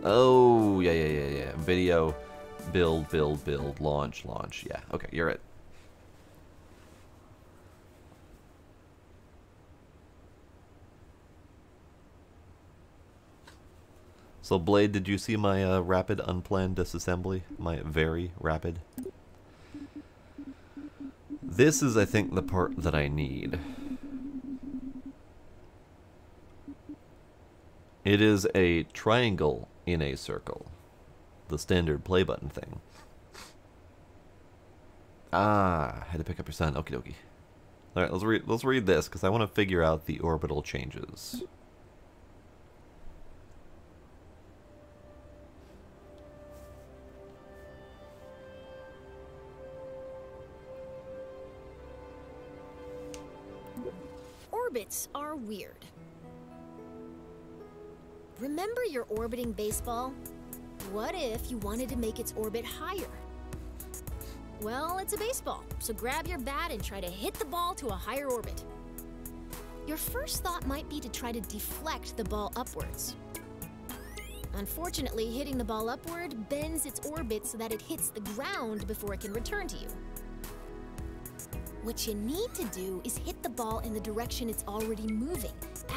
Oh, yeah. Video, build, launch. Yeah, okay, you're right. So, Blade, did you see my rapid unplanned disassembly? My very rapid? This is, I think, the part that I need. It is a triangle in a circle. The standard play button thing. Ah, had to pick up your son. Okie dokie. Alright, let's read this, because I want to figure out the orbital changes. Orbits are weird. Remember your orbiting baseball? What if you wanted to make its orbit higher? Well, it's a baseball, so grab your bat and try to hit the ball to a higher orbit. Your first thought might be to try to deflect the ball upwards. Unfortunately, hitting the ball upward bends its orbit so that it hits the ground before it can return to you. What you need to do is hit the ball in the direction it's already moving,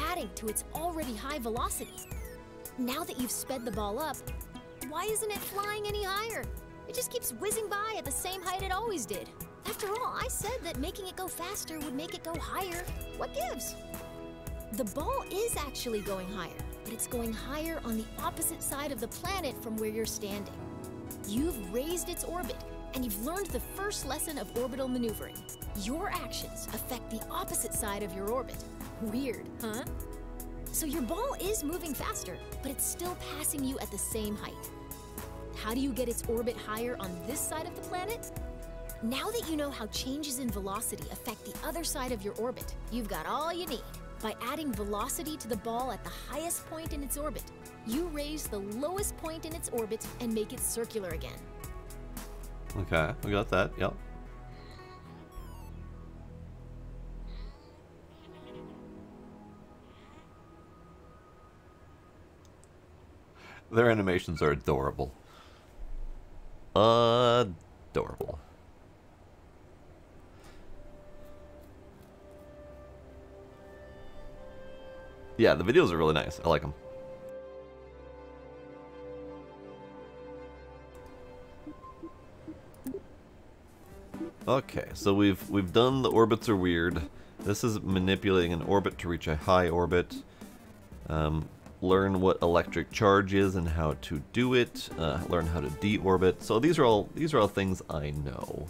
adding to its already high velocity. Now that you've sped the ball up, why isn't it flying any higher? It just keeps whizzing by at the same height it always did. After all, I said that making it go faster would make it go higher. What gives? The ball is actually going higher, but it's going higher on the opposite side of the planet from where you're standing. You've raised its orbit, and you've learned the first lesson of orbital maneuvering. Your actions affect the opposite side of your orbit. Weird, huh? So your ball is moving faster, but it's still passing you at the same height. How do you get its orbit higher on this side of the planet? Now that you know how changes in velocity affect the other side of your orbit, you've got all you need. By adding velocity to the ball at the highest point in its orbit, you raise the lowest point in its orbit and make it circular again. Okay, we got that, yep. Their animations are adorable. Adorable. Yeah, the videos are really nice. I like them. Okay, so we've done the orbits are weird. This is manipulating an orbit to reach a high orbit. Learn what electric charge is and how to do it. Learn how to deorbit. So these are all things I know.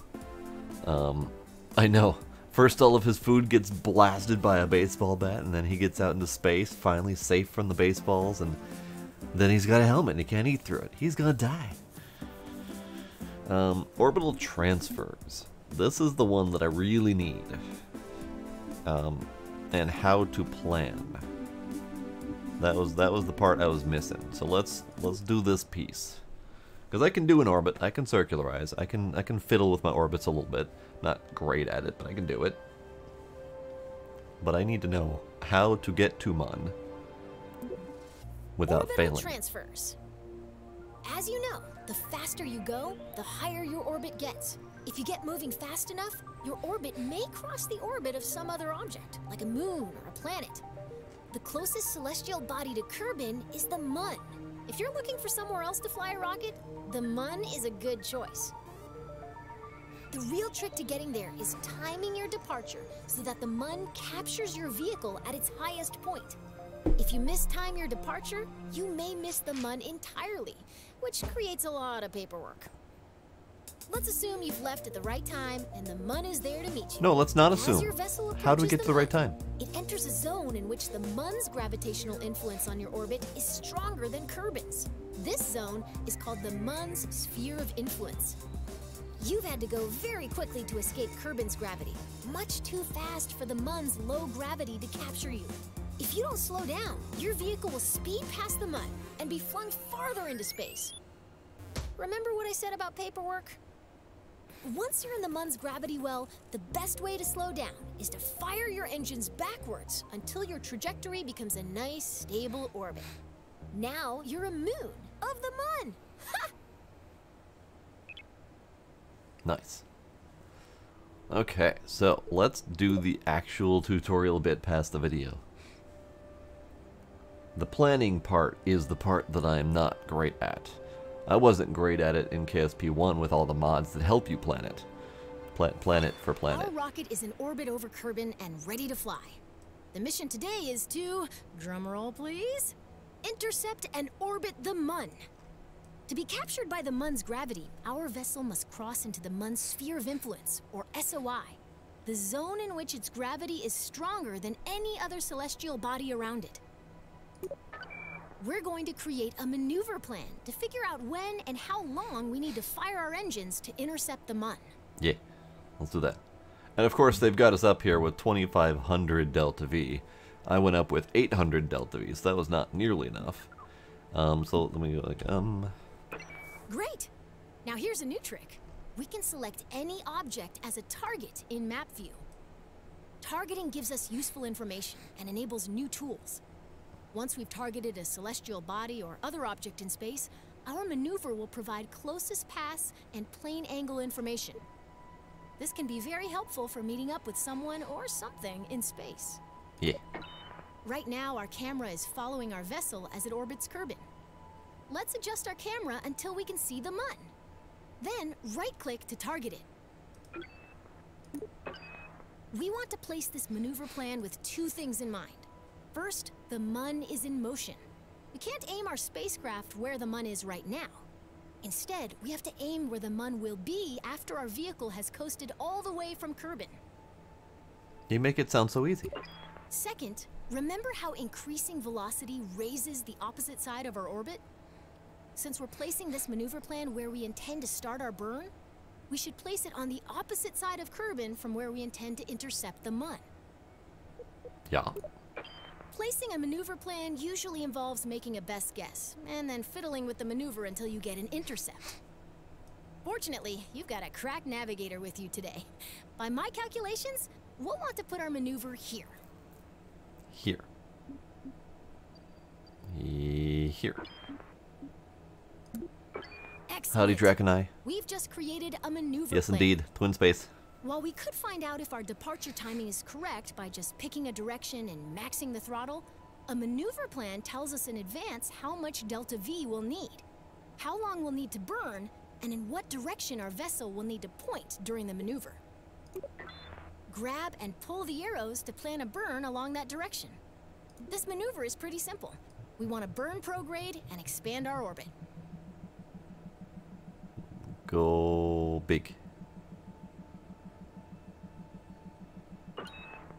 I know. First, all of his food gets blasted by a baseball bat, and then he gets out into space, finally safe from the baseballs, and then he's got a helmet and he can't eat through it. He's gonna die. Orbital transfers. This is the one that I really need. And how to plan. That was the part I was missing. So let's do this piece. Because I can do an orbit, I can circularize, I can fiddle with my orbits a little bit. Not great at it, but I can do it. But I need to know how to get to Mun without failing. Transfers. As you know, the faster you go, the higher your orbit gets. If you get moving fast enough, your orbit may cross the orbit of some other object, like a moon or a planet. The closest celestial body to Kerbin is the Mun. If you're looking for somewhere else to fly a rocket, the Mun is a good choice. The real trick to getting there is timing your departure so that the Mun captures your vehicle at its highest point. If you mistime your departure, you may miss the Mun entirely, which creates a lot of paperwork. Let's assume you've left at the right time and the Mun is there to meet you. No, let's not assume. As your vessel How do we get to the right Mun, time? It enters a zone in which the Mun's gravitational influence on your orbit is stronger than Kerbin's. This zone is called the Mun's sphere of influence. You've had to go very quickly to escape Kerbin's gravity, much too fast for the Mun's low gravity to capture you. If you don't slow down, your vehicle will speed past the Mun and be flung farther into space. Remember what I said about paperwork? Once you're in the Mun's gravity well, the best way to slow down is to fire your engines backwards until your trajectory becomes a nice, stable orbit. Now you're a moon of the Mun! Ha! Nice. Okay, so let's do the actual tutorial bit past the video. The planning part is the part that I am not great at. I wasn't great at it in KSP1 with all the mods that help you plan it. Planet for planet. Our rocket is in orbit over Kerbin and ready to fly. The mission today is to, drumroll please, intercept and orbit the Mun. To be captured by the Mun's gravity, our vessel must cross into the Mun's sphere of influence, or SOI, the zone in which its gravity is stronger than any other celestial body around it. We're going to create a maneuver plan to figure out when and how long we need to fire our engines to intercept the Mun. Yeah, let's do that. And of course, they've got us up here with 2500 Delta V. I went up with 800 Delta V, so that was not nearly enough. So let me go like, Great! Now here's a new trick. We can select any object as a target in map view. Targeting gives us useful information and enables new tools. Once we've targeted a celestial body or other object in space, our maneuver will provide closest pass and plane angle information. This can be very helpful for meeting up with someone or something in space. Yeah. Right now, our camera is following our vessel as it orbits Kerbin. Let's adjust our camera until we can see the mun. Then, right-click to target it. We want to place this maneuver plan with two things in mind. First, the mun is in motion. We can't aim our spacecraft where the mun is right now. Instead, we have to aim where the mun will be after our vehicle has coasted all the way from Kerbin. You make it sound so easy. Second, remember how increasing velocity raises the opposite side of our orbit? Since we're placing this maneuver plan where we intend to start our burn, we should place it on the opposite side of Kerbin from where we intend to intercept the mun. Yeah. Placing a maneuver plan usually involves making a best guess, and then fiddling with the maneuver until you get an intercept. Fortunately, you've got a crack navigator with you today. By my calculations, we'll want to put our maneuver here. Here. Here. Excellent. Howdy, Drakeneye. We've just created a maneuver Yes, plan. indeed. Twin space. While we could find out if our departure timing is correct by just picking a direction and maxing the throttle, a maneuver plan tells us in advance how much delta V we'll need, how long we'll need to burn, and in what direction our vessel will need to point during the maneuver. Grab and pull the arrows to plan a burn along that direction. This maneuver is pretty simple. We want to burn prograde and expand our orbit. Go big.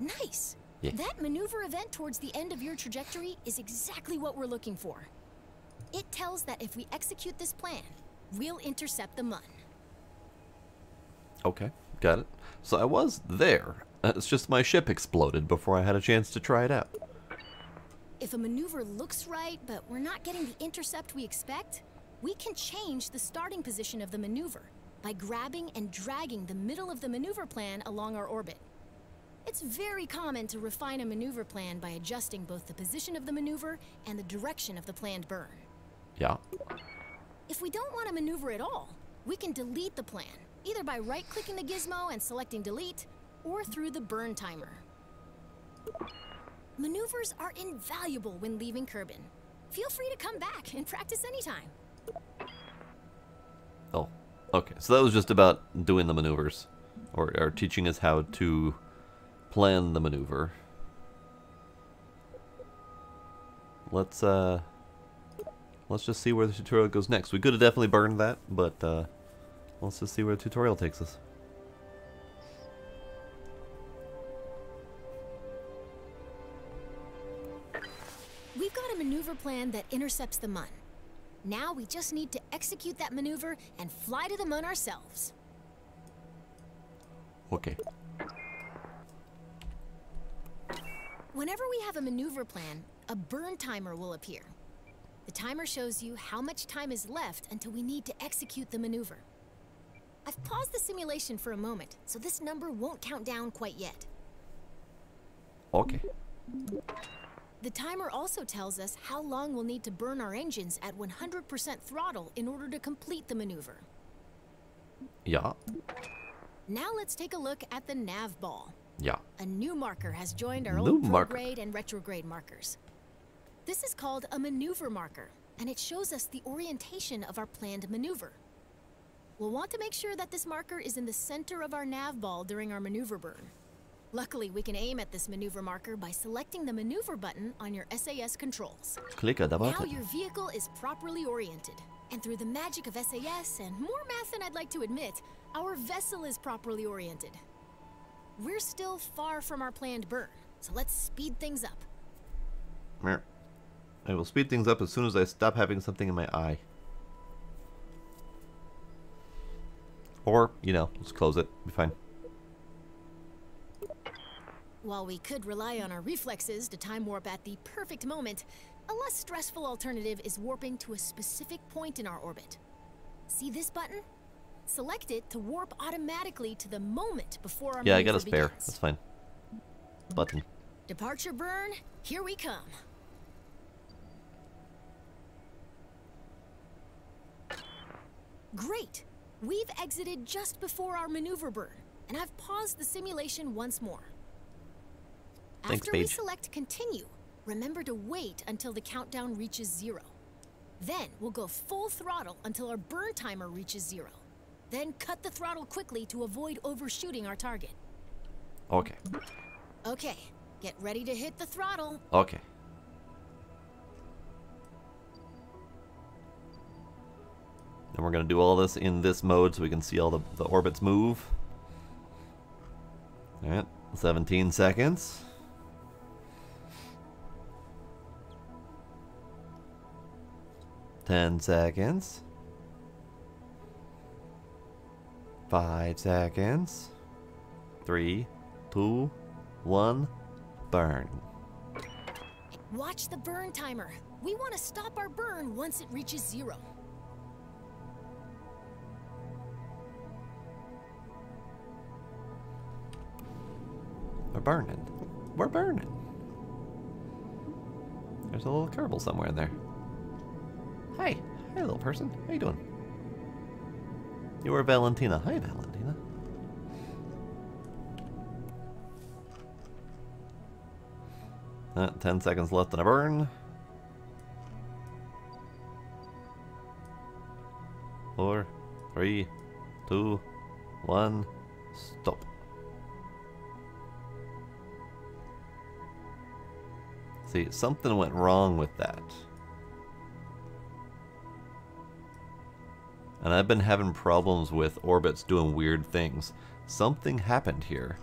Nice! Yeah. That maneuver event towards the end of your trajectory is exactly what we're looking for. It tells that if we execute this plan, we'll intercept the mun. Okay, got it. So I was there. It's just my ship exploded before I had a chance to try it out. If a maneuver looks right, but we're not getting the intercept we expect, we can change the starting position of the maneuver by grabbing and dragging the middle of the maneuver plan along our orbit. It's very common to refine a maneuver plan by adjusting both the position of the maneuver and the direction of the planned burn. Yeah. If we don't want to maneuver at all, we can delete the plan, either by right-clicking the gizmo and selecting delete, or through the burn timer. Maneuvers are invaluable when leaving Kerbin. Feel free to come back and practice anytime. Oh, okay. So that was just about doing the maneuvers, or teaching us how to plan the maneuver. Let's just see where the tutorial goes next. We could have definitely burned that, but let's just see where the tutorial takes us. We've got a maneuver plan that intercepts the mun. Now we just need to execute that maneuver and fly to the mun ourselves. Okay. Whenever we have a maneuver plan, a burn timer will appear. The timer shows you how much time is left until we need to execute the maneuver. I've paused the simulation for a moment, so this number won't count down quite yet. Okay. The timer also tells us how long we'll need to burn our engines at 100% throttle in order to complete the maneuver. Yeah. Now let's take a look at the nav ball. Yeah. A new marker has joined our New old marker. prograde and retrograde markers. This is called a maneuver marker, and it shows us the orientation of our planned maneuver. We'll want to make sure that this marker is in the center of our nav ball during our maneuver burn. Luckily, we can aim at this maneuver marker by selecting the maneuver button on your SAS controls. Click the Now button. your vehicle is properly oriented, and through the magic of SAS and more math than I'd like to admit, our vessel is properly oriented. We're still far from our planned burn, so let's speed things up. Meh. I will speed things up as soon as I stop having something in my eye. Or, you know, let's close it. Be fine. While we could rely on our reflexes to time warp at the perfect moment, a less stressful alternative is warping to a specific point in our orbit. See this button? Select it to warp automatically to the moment before our Yeah, I maneuver got a spare. begins. That's fine. Button. Departure burn, here we come. Great! We've exited just before our maneuver burn, and I've paused the simulation once more. Thanks, After we Paige. select continue, remember to wait until the countdown reaches 0. Then we'll go full throttle until our burn timer reaches 0. Then cut the throttle quickly to avoid overshooting our target. Okay. Okay, get ready to hit the throttle. Okay. And we're going to do all this in this mode so we can see all the orbits move. Alright, 17 seconds. Ten seconds. 5 seconds. 3, 2, 1, burn. Watch the burn timer. We want to stop our burn once it reaches 0. We're burning. We're burning. There's a little Kerbal somewhere in there. Hi. Hi, little person. How you doing? You are Valentina. Hi, Valentina. 10 seconds left in a burn. 4, 3, 2, 1, stop. See, something went wrong with that. And I've been having problems with orbits doing weird things. Something happened here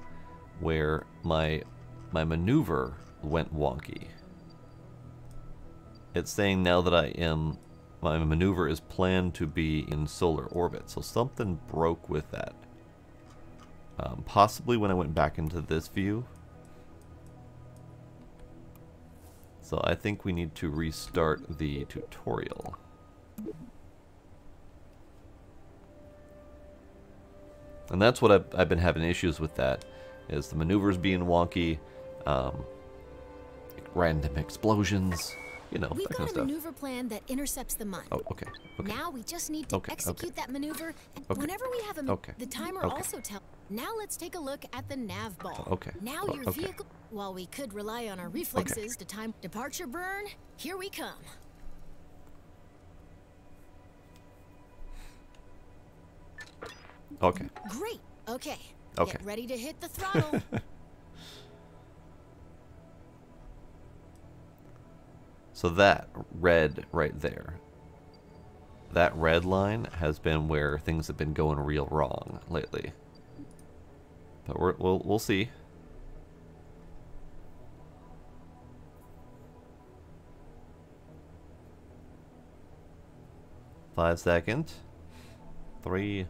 where my maneuver went wonky. It's saying now that my maneuver is planned to be in solar orbit, so something broke with that. Possibly when I went back into this view. So I think we need to restart the tutorial. And that's what I've been having issues with, that is the maneuvers being wonky, random explosions, you know, We've that got kind of a stuff. maneuver plan that intercepts the Mun. Oh, okay. Okay. Now we just need to execute that maneuver, and Okay. whenever we have the timer Okay. also tells. Now let's take a look at the nav ball. Okay. Now Oh, your okay. vehicle. While we could rely on our reflexes to time departure burn, here we come. Okay. Great. Okay. Okay. Get ready to hit the throttle. So that red right there, that red line has been where things have been going real wrong lately. But we'll see. Five seconds. 3,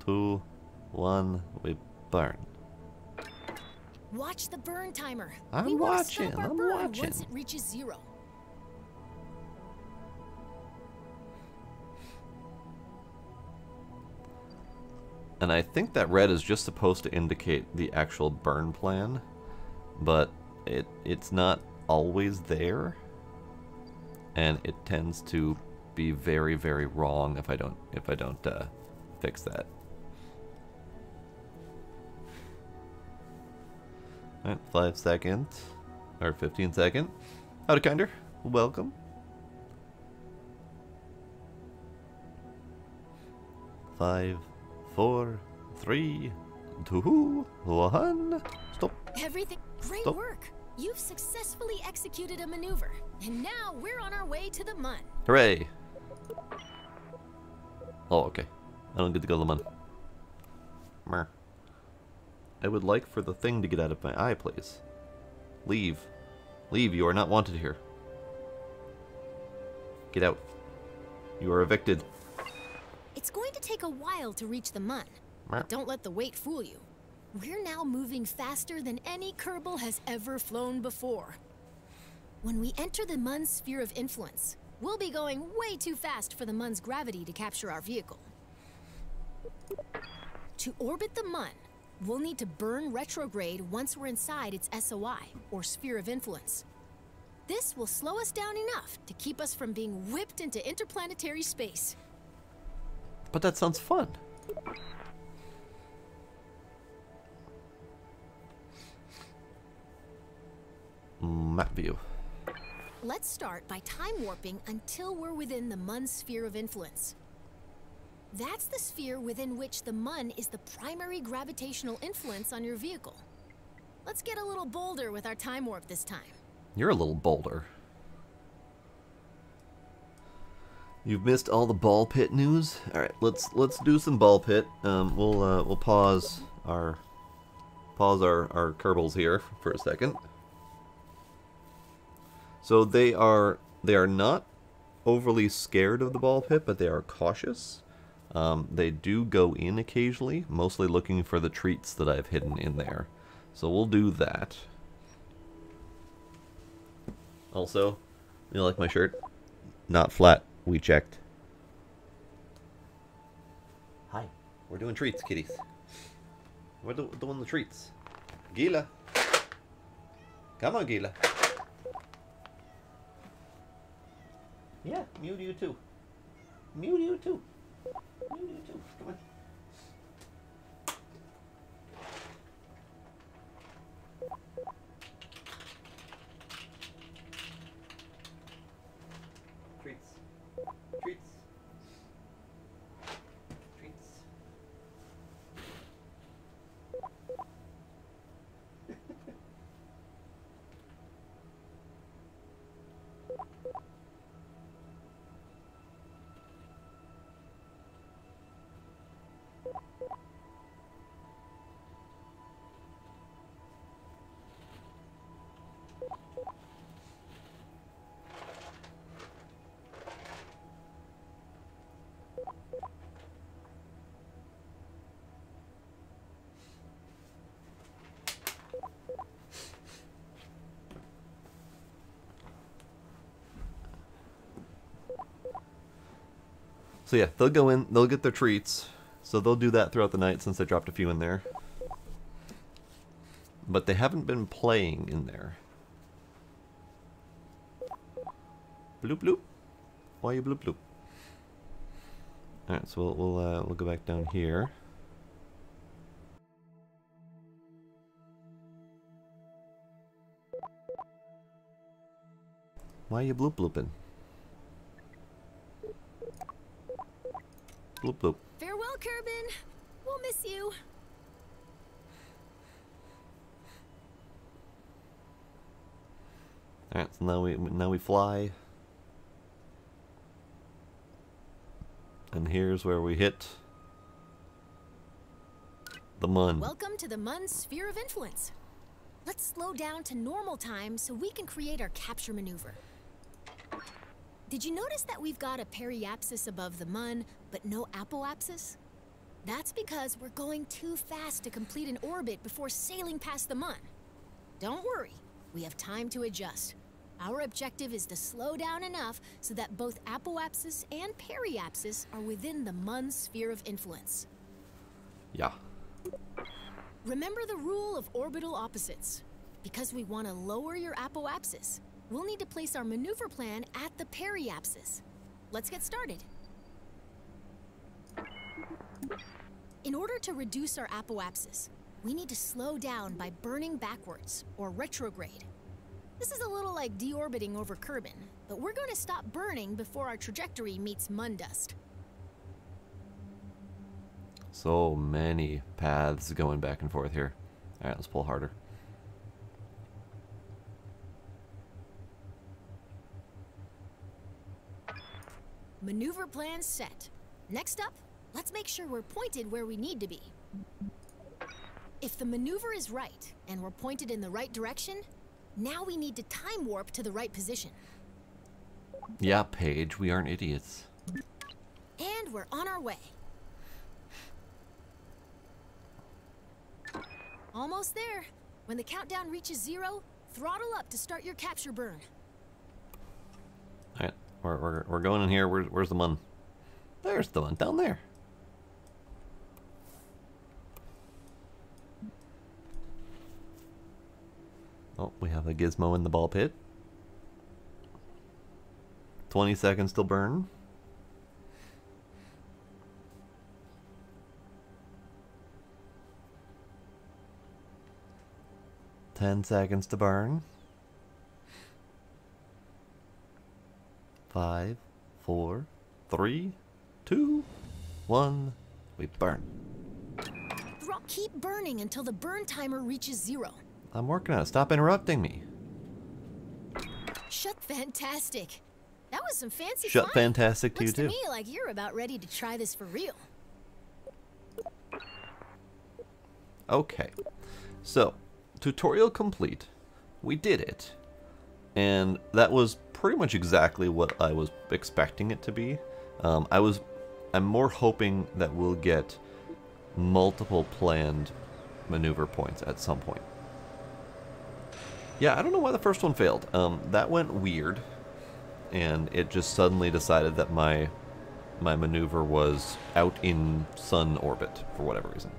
2, 1. We burn. Watch the burn timer. I'm we wanna watching, Stop our I'm burn watching. Once it reaches 0. And I think that red is just supposed to indicate the actual burn plan, but it's not always there, and it tends to be very, very wrong if I don't fix that. All right, 5 seconds or 15 seconds. Howdy, kinder. Welcome. 5, 4, 3, 2, 1. Stop. Everything. Great Stop. work. You've successfully executed a maneuver, and now we're on our way to the Mun. Hooray. Oh, okay. I don't get to go to the Mun. Mer. I would like for the thing to get out of my eye, please. Leave. Leave. You are not wanted here. Get out. You are evicted. It's going to take a while to reach the Mun. Mer. Don't let the wait fool you. We're now moving faster than any Kerbal has ever flown before. When we enter the Mun's sphere of influence, we'll be going way too fast for the Mun's gravity to capture our vehicle. To orbit the Mun, we'll need to burn retrograde once we're inside its SOI, or sphere of influence. This will slow us down enough to keep us from being whipped into interplanetary space. But that sounds fun. Map view. Let's start by time warping until we're within the Mun's sphere of influence. That's the sphere within which the Mun is the primary gravitational influence on your vehicle. Let's get a little bolder with our time warp this time. You're a little bolder. You've missed all the ball pit news. All right, let's do some ball pit. We'll pause our Kerbals here for a second. So they are not overly scared of the ball pit, but they are cautious. They do go in occasionally, mostly looking for the treats that I've hidden in there. So we'll do that. Also, you like my shirt? Not flat. We checked. Hi. We're doing treats, kitties. We're doing the treats. Gila. Come on, Gila. Yeah, Mew to you too. Mew to you too. Mew to you too. Come on. Treats. Treats. Treats. So yeah, they'll go in, they'll get their treats. So they'll do that throughout the night since I dropped a few in there. But they haven't been playing in there. Bloop bloop. Why you bloop bloop? Alright, so we'll go back down here. Why you bloop blooping? Bloop bloop. Farewell, Kerbin. We'll miss you. Alright, so now we fly. And here's where we hit the Mun. Welcome to the Mun's sphere of influence. Let's slow down to normal time so we can create our capture maneuver. Did you notice that we've got a periapsis above the Mun, but no apoapsis? That's because we're going too fast to complete an orbit before sailing past the Mun. Don't worry, we have time to adjust. Our objective is to slow down enough so that both apoapsis and periapsis are within the Mun's sphere of influence. Yeah. Remember the rule of orbital opposites. Because we want to lower your apoapsis, we'll need to place our maneuver plan at the periapsis. Let's get started. In order to reduce our apoapsis, we need to slow down by burning backwards, or retrograde. This is a little like deorbiting over Kerbin, but we're going to stop burning before our trajectory meets Mun dust. So many paths going back and forth here. Alright, let's pull harder. Maneuver plan set. Next up, let's make sure we're pointed where we need to be. If the maneuver is right, and we're pointed in the right direction, now we need to time warp to the right position. Yeah, Paige, we aren't idiots. And we're on our way. Almost there. When the countdown reaches 0, throttle up to start your capture burn. Alright, we're going in here. Where's the Mun? There's the Mun, down there. Oh, we have a gizmo in the ball pit. 20 seconds till burn. 10 seconds to burn. 5, 4, 3, 2, 1. We burn. Keep burning until the burn timer reaches 0. I'm working on it. Stop interrupting me. Shut fantastic. That was some fancy Shut flying. fantastic to you Looks too. to me like you're about ready to try this for real. Okay. So, tutorial complete. We did it. And that was pretty much exactly what I was expecting it to be. I'm more hoping that we'll get multiple planned maneuver points at some point. Yeah, I don't know why the first one failed. That went weird, and it just suddenly decided that my maneuver was out in sun orbit for whatever reason.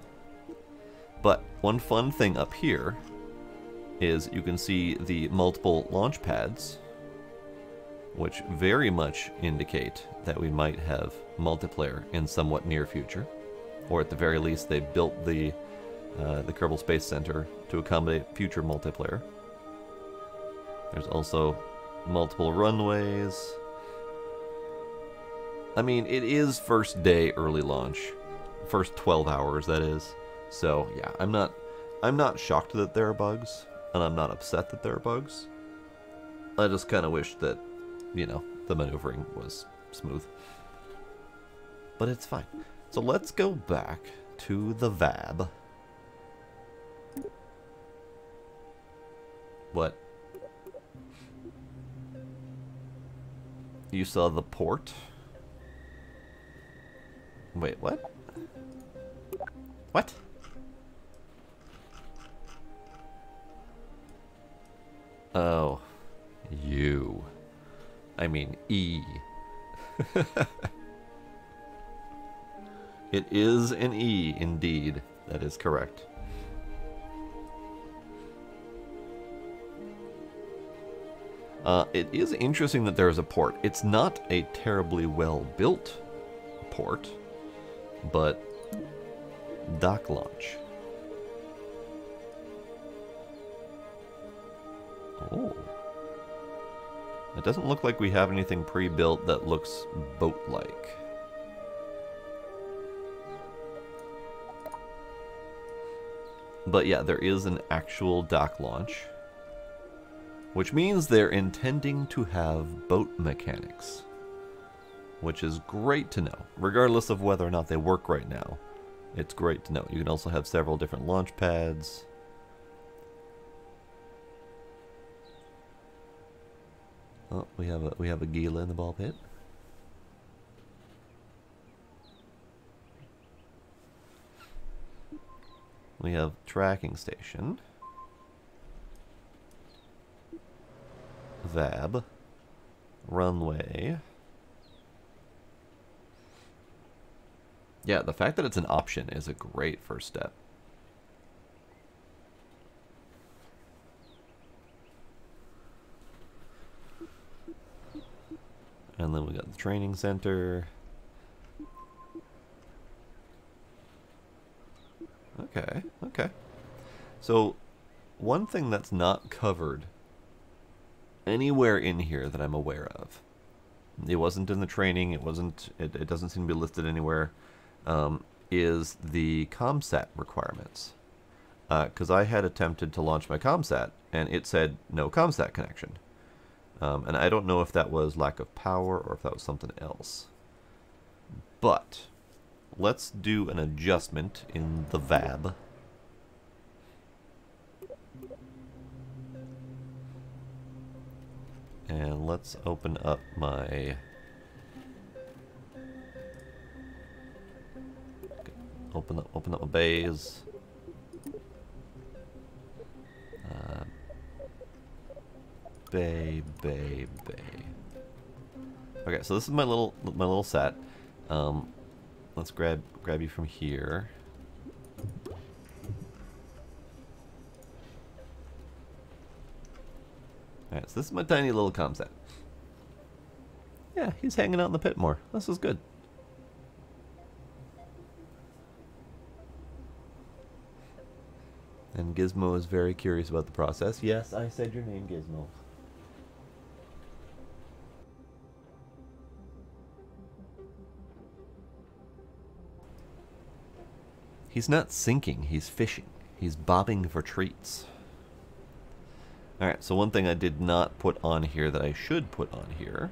But one fun thing up here is you can see the multiple launch pads, which very much indicate that we might have multiplayer in somewhat near future. Or at the very least, they built the Kerbal Space Center to accommodate future multiplayer. There's also multiple runways. I mean, it is first day early launch, first 12 hours that is. So yeah, I'm not shocked that there are bugs, and I'm not upset that there are bugs. I just kind of wish that, you know, the maneuvering was smooth. But it's fine. So let's go back to the VAB. What? You saw the port? Wait, what? What? Oh. You. I mean, E. It is an E, indeed. That is correct. It is interesting that there is a port. It's not a terribly well-built port, but dock launch. Oh. It doesn't look like we have anything pre-built that looks boat-like. But yeah, there is an actual dock launch, which means they're intending to have boat mechanics, which is great to know. Regardless of whether or not they work right now, it's great to know. You can also have several different launch pads. Oh, we have a Gila in the ball pit. We have tracking station, VAB, runway. Yeah, the fact that it's an option is a great first step. And then we got the training center. Okay, okay. So, one thing that's not covered anywhere in here that I'm aware of, it wasn't in the training, it doesn't seem to be listed anywhere, is the ComSat requirements. Because I had attempted to launch my ComSat, and it said no ComSat connection. And I don't know if that was lack of power or if that was something else. But let's do an adjustment in the VAB. And let's open up my... Open up my bays. Bay. Okay, so this is my little set. Let's grab you from here. Alright, so this is my tiny little ComSat. Yeah, he's hanging out in the pit more. This is good. And Gizmo is very curious about the process. Yes, I said your name, Gizmo. He's not sinking, he's fishing. He's bobbing for treats. Alright, so one thing I did not put on here that I should put on here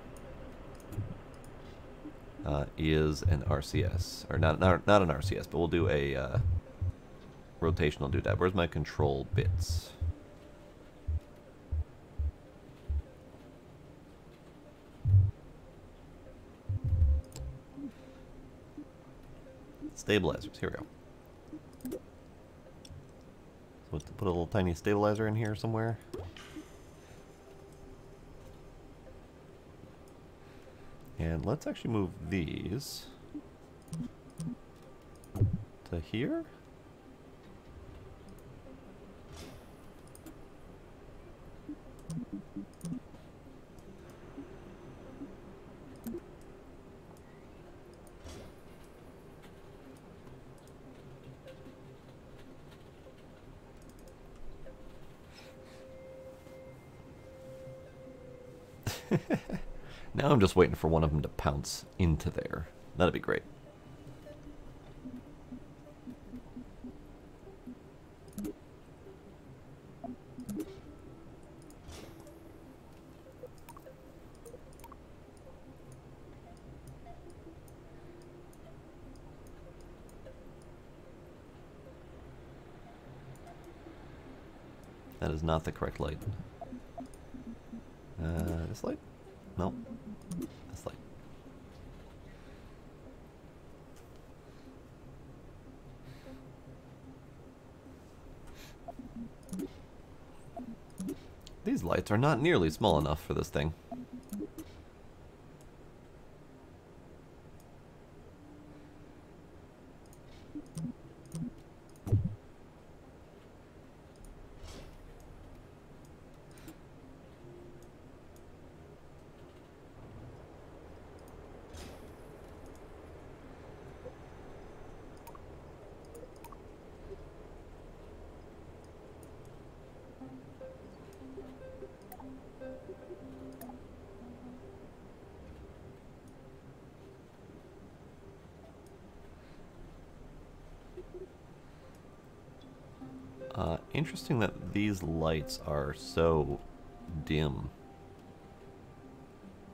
is an RCS. Or not an RCS, but we'll do a rotational doodad. Where's my control bits? Stabilizers, here we go. So let's put a little tiny stabilizer in here somewhere. And let's actually move these to here. Now I'm just waiting for one of them to pounce into there. That'd be great. That is not the correct light. This light? No. This light. These lights are not nearly small enough for this thing. Interesting that these lights are so dim.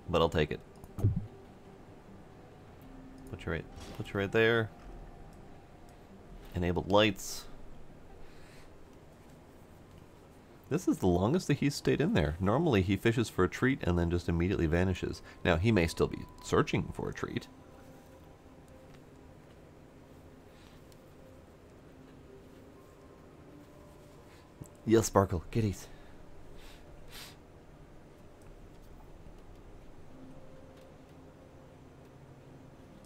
But I'll take it. Put you right there. Enabled lights. This is the longest that he's stayed in there. Normally he fishes for a treat and then just immediately vanishes. Now he may still be searching for a treat. Yes, Sparkle, kitties.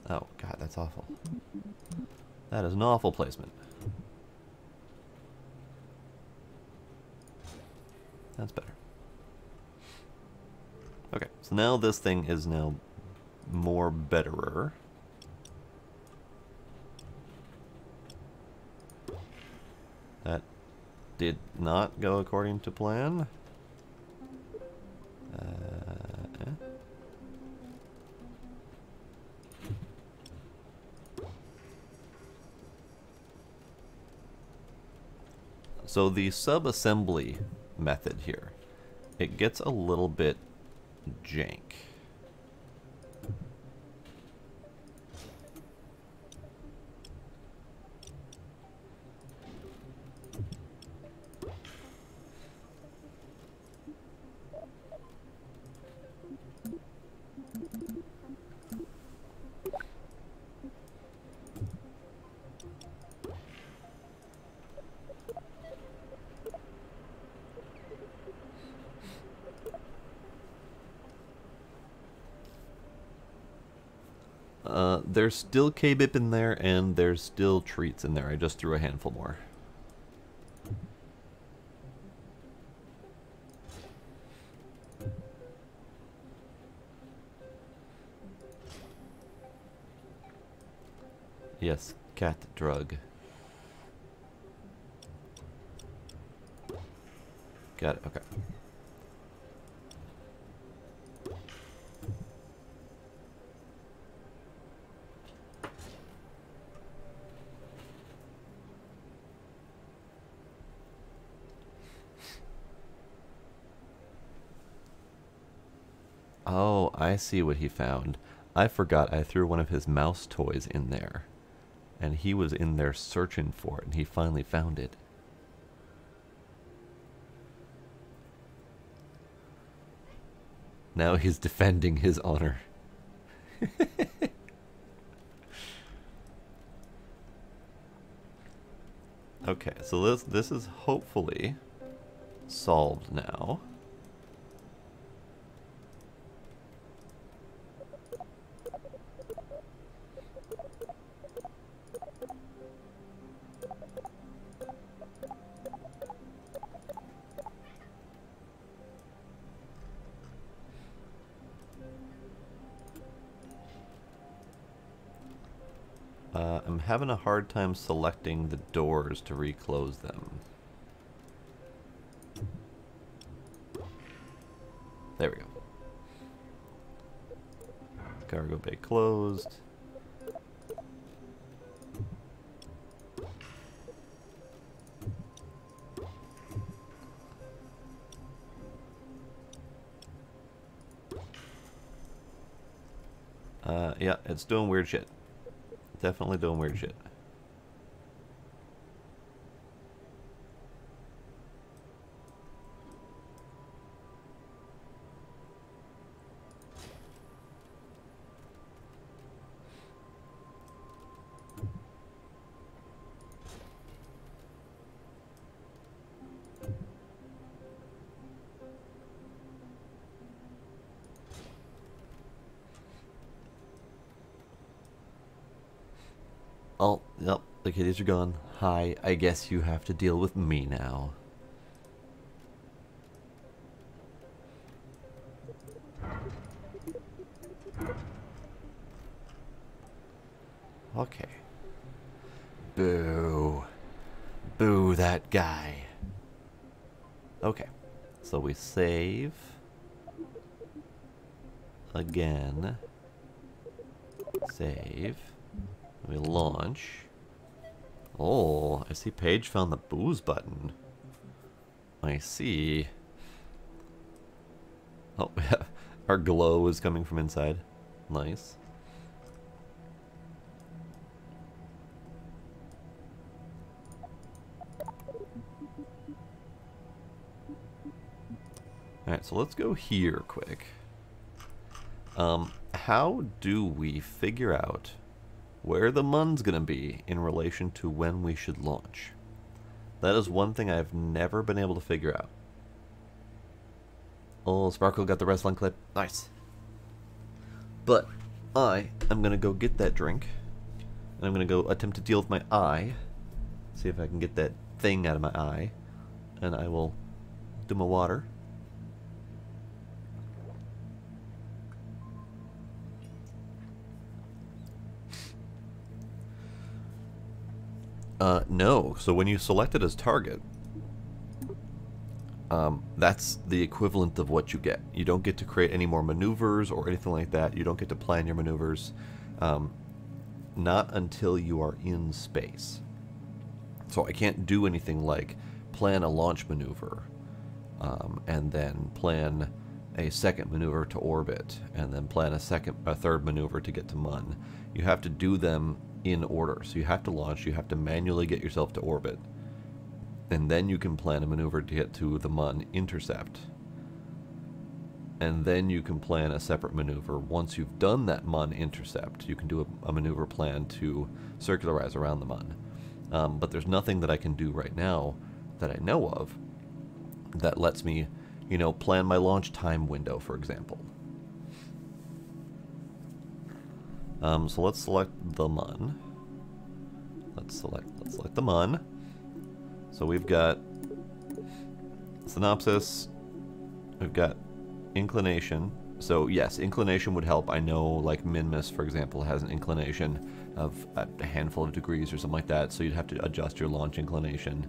Oh, God, that's awful. That is an awful placement. That's better. Okay, so now this thing is now more betterer. That did not go according to plan. So the sub-assembly method here, it gets a little bit jank. There's still K-Bip in there, and there's still treats in there. I just threw a handful more. Yes, cat drug. Got it, okay. Oh, I see what he found. I forgot I threw one of his mouse toys in there. And he was in there searching for it, and he finally found it. Now he's defending his honor. Okay, so this is hopefully solved now. I'm having a hard time selecting the doors to reclose them. There we go. Cargo bay closed. Yeah, it's doing weird shit. Definitely doing weird shit. Oh, yep, the kitties are gone. Hi, I guess you have to deal with me now. Okay. Boo. Boo that guy. Okay, so we save. Again. Save. We launch. Oh, I see Paige found the booze button. I see. Oh, our glow is coming from inside. Nice. Alright, so let's go here quick. How do we figure out where the mun's gonna be in relation to when we should launch? That is one thing I've never been able to figure out. Oh, Sparkle got the wrestling clip. Nice. But I am gonna go get that drink. And I'm gonna go attempt to deal with my eye. See if I can get that thing out of my eye. And I will do my water. No. So when you select it as target, that's the equivalent of what you get. You don't get to create any more maneuvers or anything like that. You don't get to plan your maneuvers. Not until you are in space. So I can't do anything like plan a launch maneuver, and then plan a second maneuver to orbit, and then plan a third maneuver to get to Mun. You have to do them in order. So you have to launch, you have to manually get yourself to orbit, and then you can plan a maneuver to get to the Mun intercept. And then you can plan a separate maneuver. Once you've done that Mun intercept, you can do a maneuver plan to circularize around the Mun. But there's nothing that I can do right now that I know of that lets me, you know, plan my launch time window, for example. So let's select the Mun. Let's select the Mun. So we've got synopsis. We've got inclination. So yes, inclination would help. I know, like Minmus, for example, has an inclination of a handful of degrees or something like that. So you'd have to adjust your launch inclination.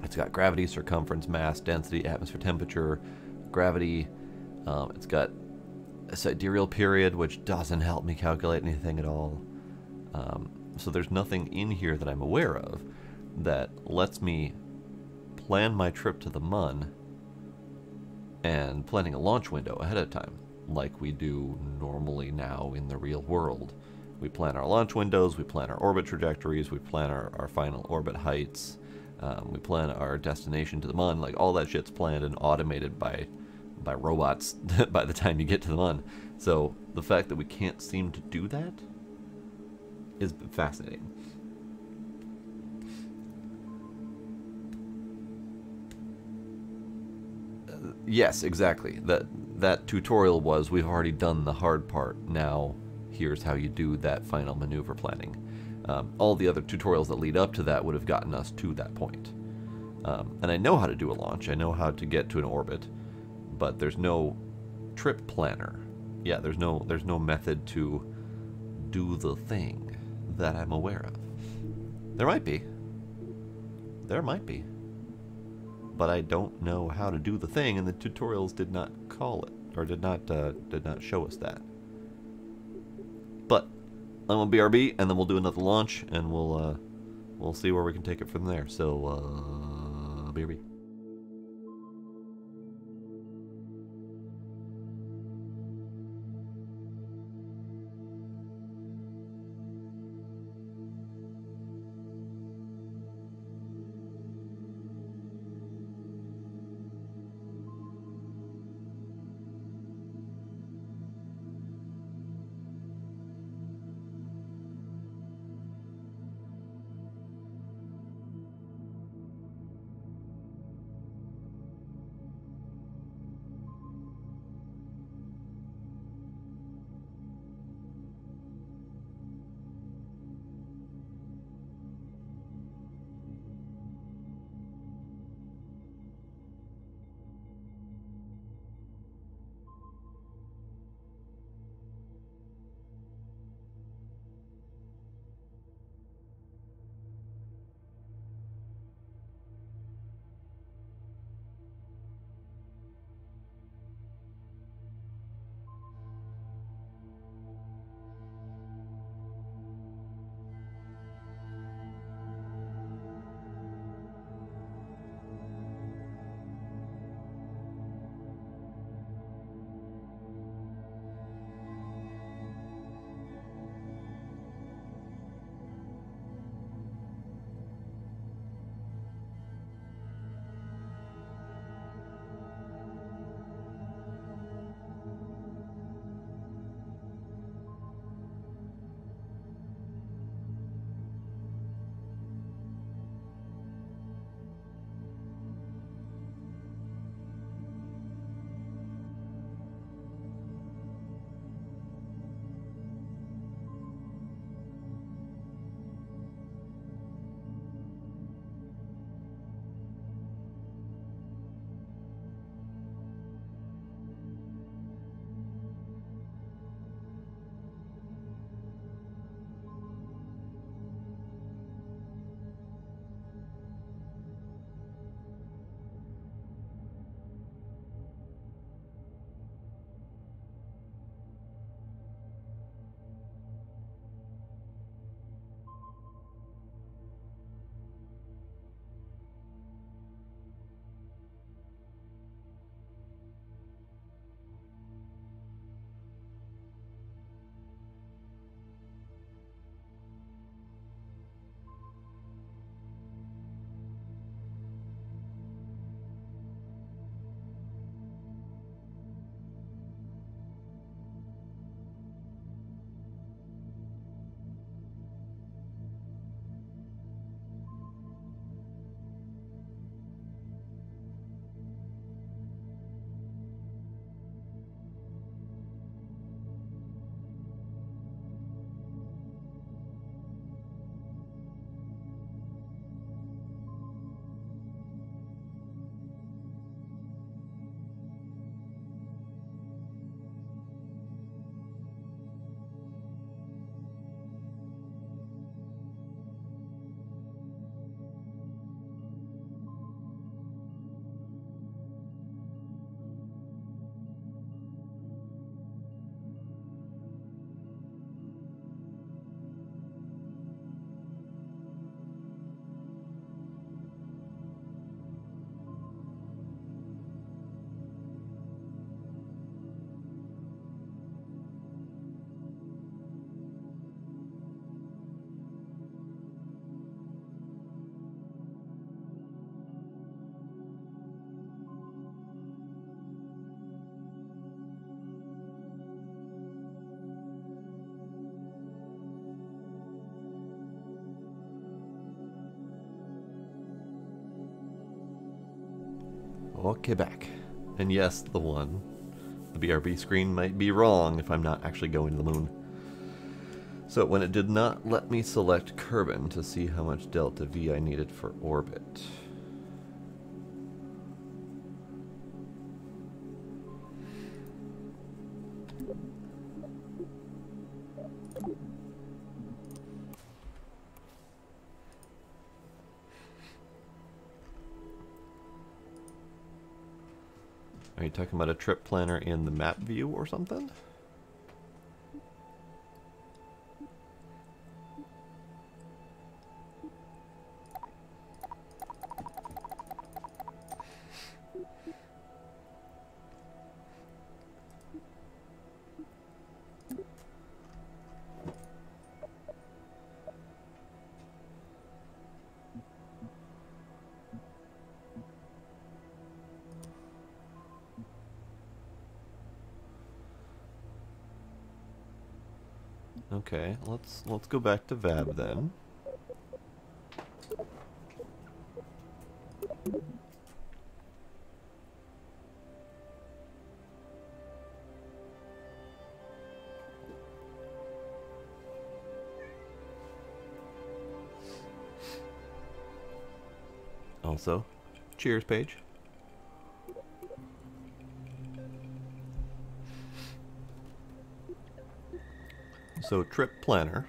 It's got gravity, circumference, mass, density, atmosphere temperature, gravity. It's got a sidereal period, which doesn't help me calculate anything at all. So there's nothing in here that I'm aware of that lets me plan my trip to the Mun and planning a launch window ahead of time, like we do normally now in the real world. We plan our launch windows, we plan our orbit trajectories, we plan our final orbit heights, we plan our destination to the Mun. Like, all that shit's planned and automated by robots by the time you get to the Mun. So the fact that we can't seem to do that is fascinating. Yes, exactly. That tutorial was, we've already done the hard part. Now, here's how you do that final maneuver planning. All the other tutorials that lead up to that would have gotten us to that point. And I know how to do a launch. I know how to get to an orbit, but there's no trip planner. Yeah, there's no method to do the thing that I'm aware of. There might be. There might be. But I don't know how to do the thing, and the tutorials did not call it, or did not show us that. But then we'll BRB, and then we'll do another launch, and we'll see where we can take it from there. So BRB. Okay, back. And yes, the BRB screen might be wrong if I'm not actually going to the moon. So when it did not let me select Kerbin to see how much delta V I needed for orbit. Are you talking about a trip planner in the map view or something? Okay, let's go back to VAB then. Also, cheers page. So trip planner,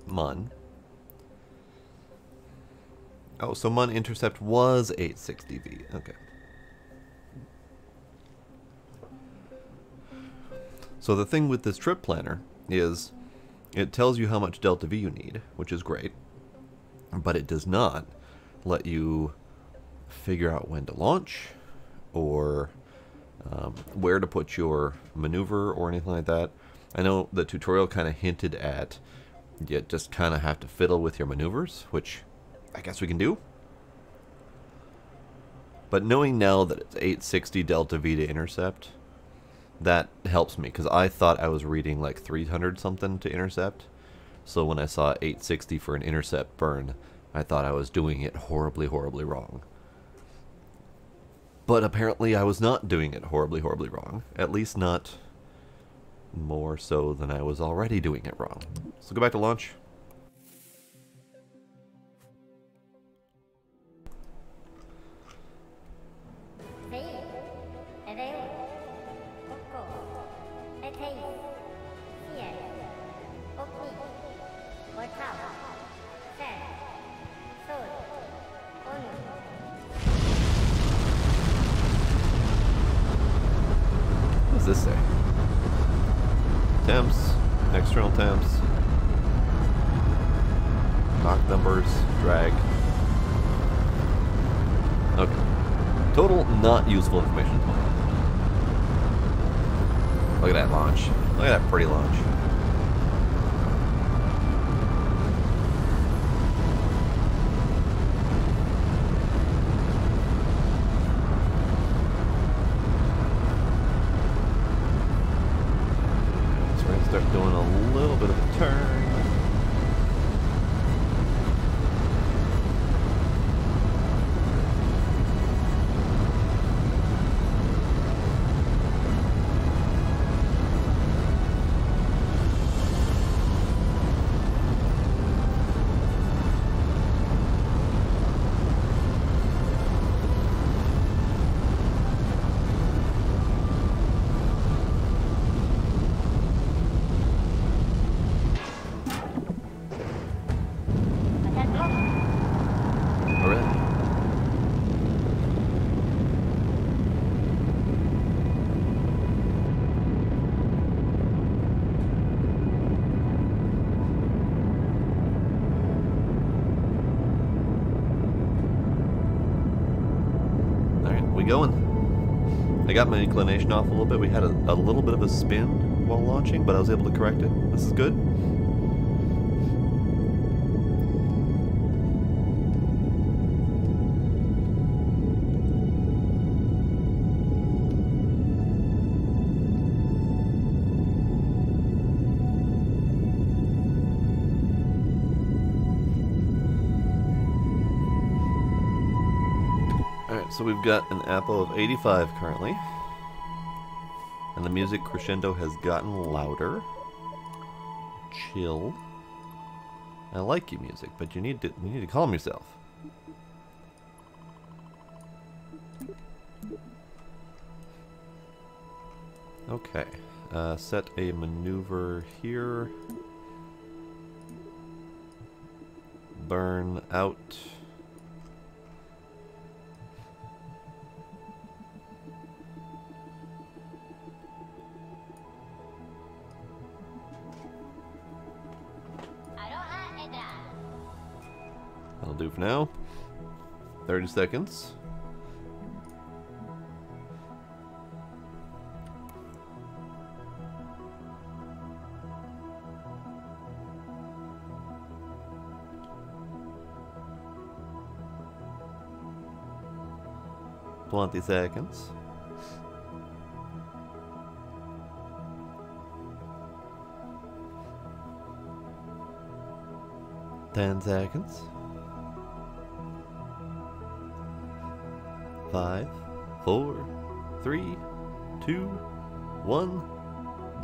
MUN. Oh, so MUN intercept was 860V. Okay. So the thing with this trip planner is it tells you how much delta V you need, which is great, but it does not let you figure out when to launch or where to put your maneuver or anything like that. I know the tutorial kind of hinted at you just kind of have to fiddle with your maneuvers, which I guess we can do. But knowing now that it's 860 delta V to intercept, that helps me, because I thought I was reading like 300 something to intercept. So when I saw 860 for an intercept burn, I thought I was doing it horribly, horribly wrong. But apparently I was not doing it horribly, horribly wrong. At least not more so than I was already doing it wrong. So go back to launch. What does this say? Temps, external temps, Mach numbers, drag. Okay. Total not useful information. Look at that launch. Look at that pretty launch. Start doing a little bit of a turn. Going. I got my inclination off a little bit. We had a little bit of a spin while launching, but I was able to correct it. This is good. Alright, so we've got an APO of 85 currently. And the music crescendo has gotten louder. Chill. I like you, music, but you need to calm yourself. Okay. Set a maneuver here. Burn out. That'll do for now. 30 seconds. Twenty seconds. 10 seconds. 5, 4, 3, 2, 1,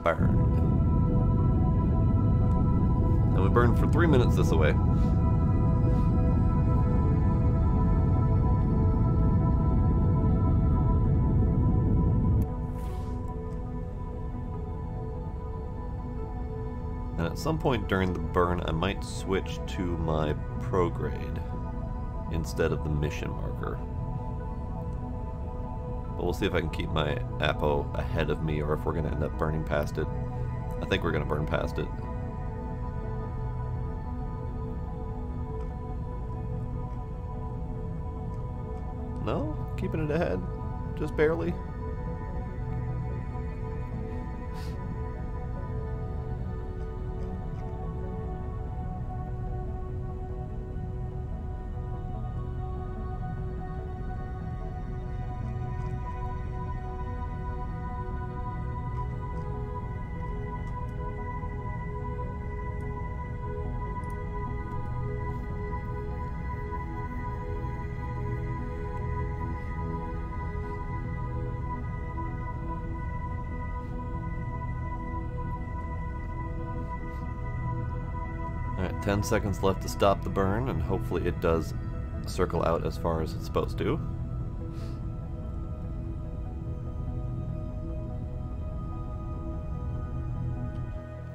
burn. And we burn for 3 minutes this way. And at some point during the burn, I might switch to my prograde instead of the mission marker. But we'll see if I can keep my APO ahead of me or if we're going to end up burning past it. I think we're going to burn past it. No? Keeping it ahead. Just barely. Alright, 10 seconds left to stop the burn, and hopefully it does circle out as far as it's supposed to.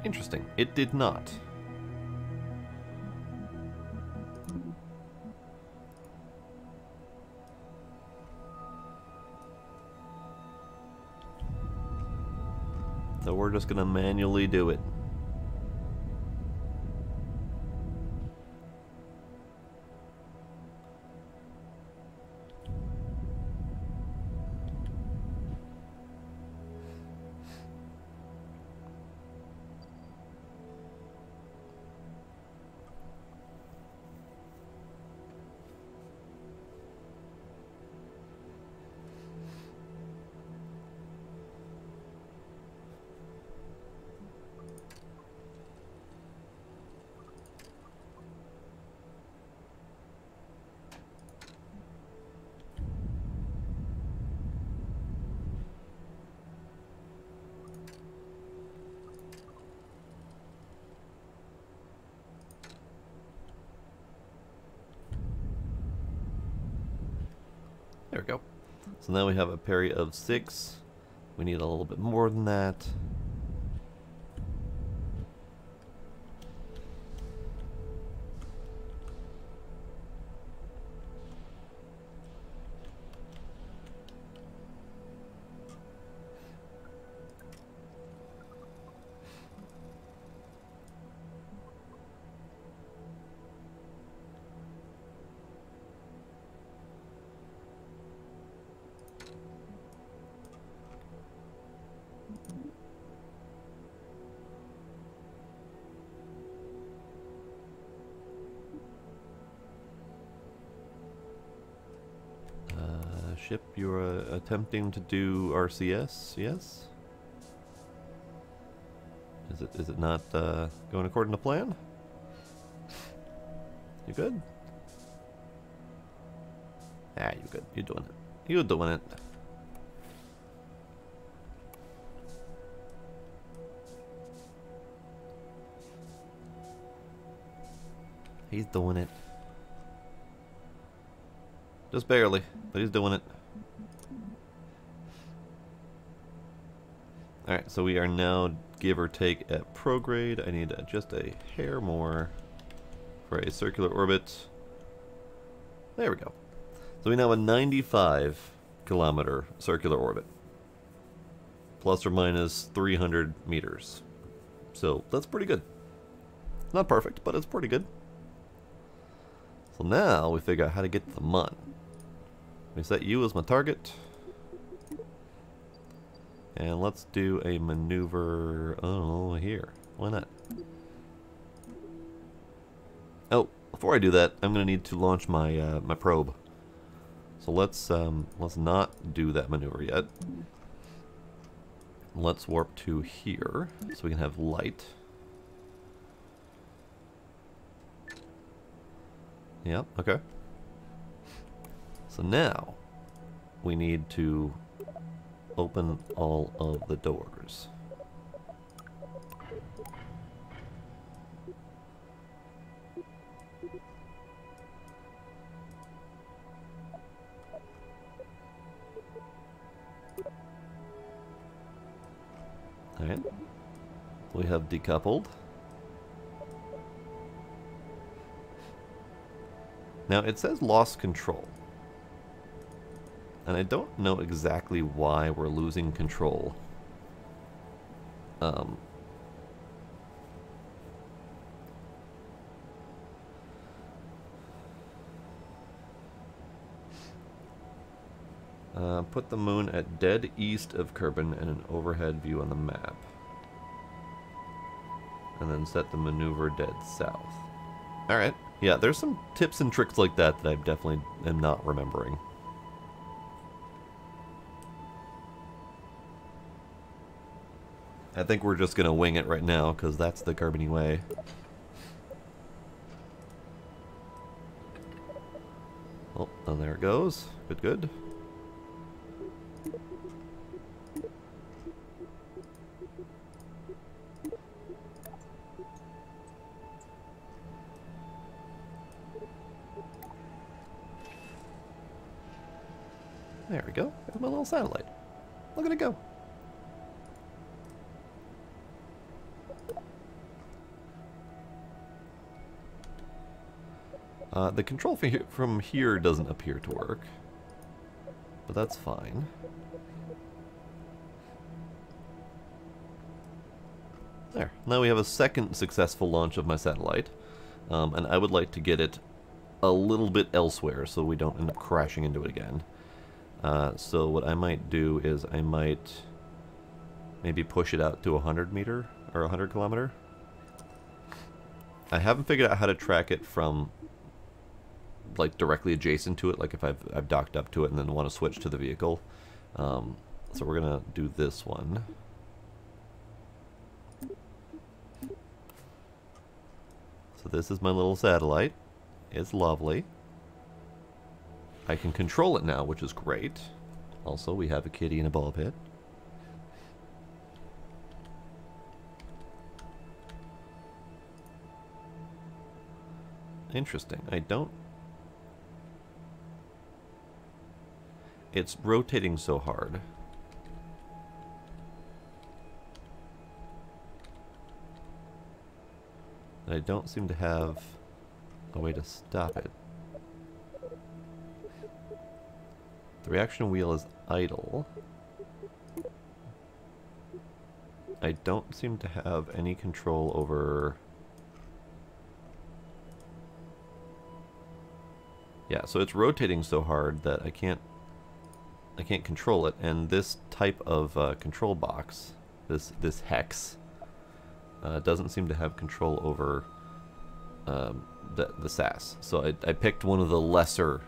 Interesting, it did not. So we're just gonna manually do it. There we go. So now we have a parry of 6. We need a little bit more than that. Ship, you're attempting to do RCS, yes? Is it not going according to plan? You good? Ah, you're good. You're doing it. You're doing it. He's doing it. Just barely, but he's doing it. Alright, so we are now, give or take, at prograde. I need just a hair more for a circular orbit. There we go. So we now have a 95 kilometer circular orbit. Plus or minus 300 meters. So that's pretty good. Not perfect, but it's pretty good. So now we figure out how to get to the Mun. We set you as my target. And let's do a maneuver, oh, here. Why not? Oh, before I do that, I'm going to need to launch my my probe. So let's not do that maneuver yet. Let's warp to here so we can have light. Yep, okay. So now we need to open all of the doors. Alright. We have decoupled. Now it says lost control. And I don't know exactly why we're losing control. Put the moon at dead east of Kerbin and an overhead view on the map. And then set the maneuver dead south. Alright. Yeah, there's some tips and tricks like that that I definitely am not remembering. I think we're just going to wing it right now, because that's the Kerbin way. Oh, and there it goes. Good, good. There we go. There's my little satellite. Look at it go. The control from here doesn't appear to work, but that's fine. There. Now we have a second successful launch of my satellite, and I would like to get it a little bit elsewhere so we don't end up crashing into it again. So what I might do is I might maybe push it out to 100 meter or 100 kilometer. I haven't figured out how to track it from like directly adjacent to it, like if I've docked up to it and then want to switch to the vehicle. So we're gonna do this one. So this is my little satellite. It's lovely. I can control it now, which is great. Also, we have a kitty in a ball pit. Interesting. I don't... It's rotating so hard. I don't seem to have a way to stop it. The reaction wheel is idle. I don't seem to have any control over... Yeah, so it's rotating so hard that I can't control it, and this type of control box, this hex, doesn't seem to have control over the SAS. So I picked one of the lesser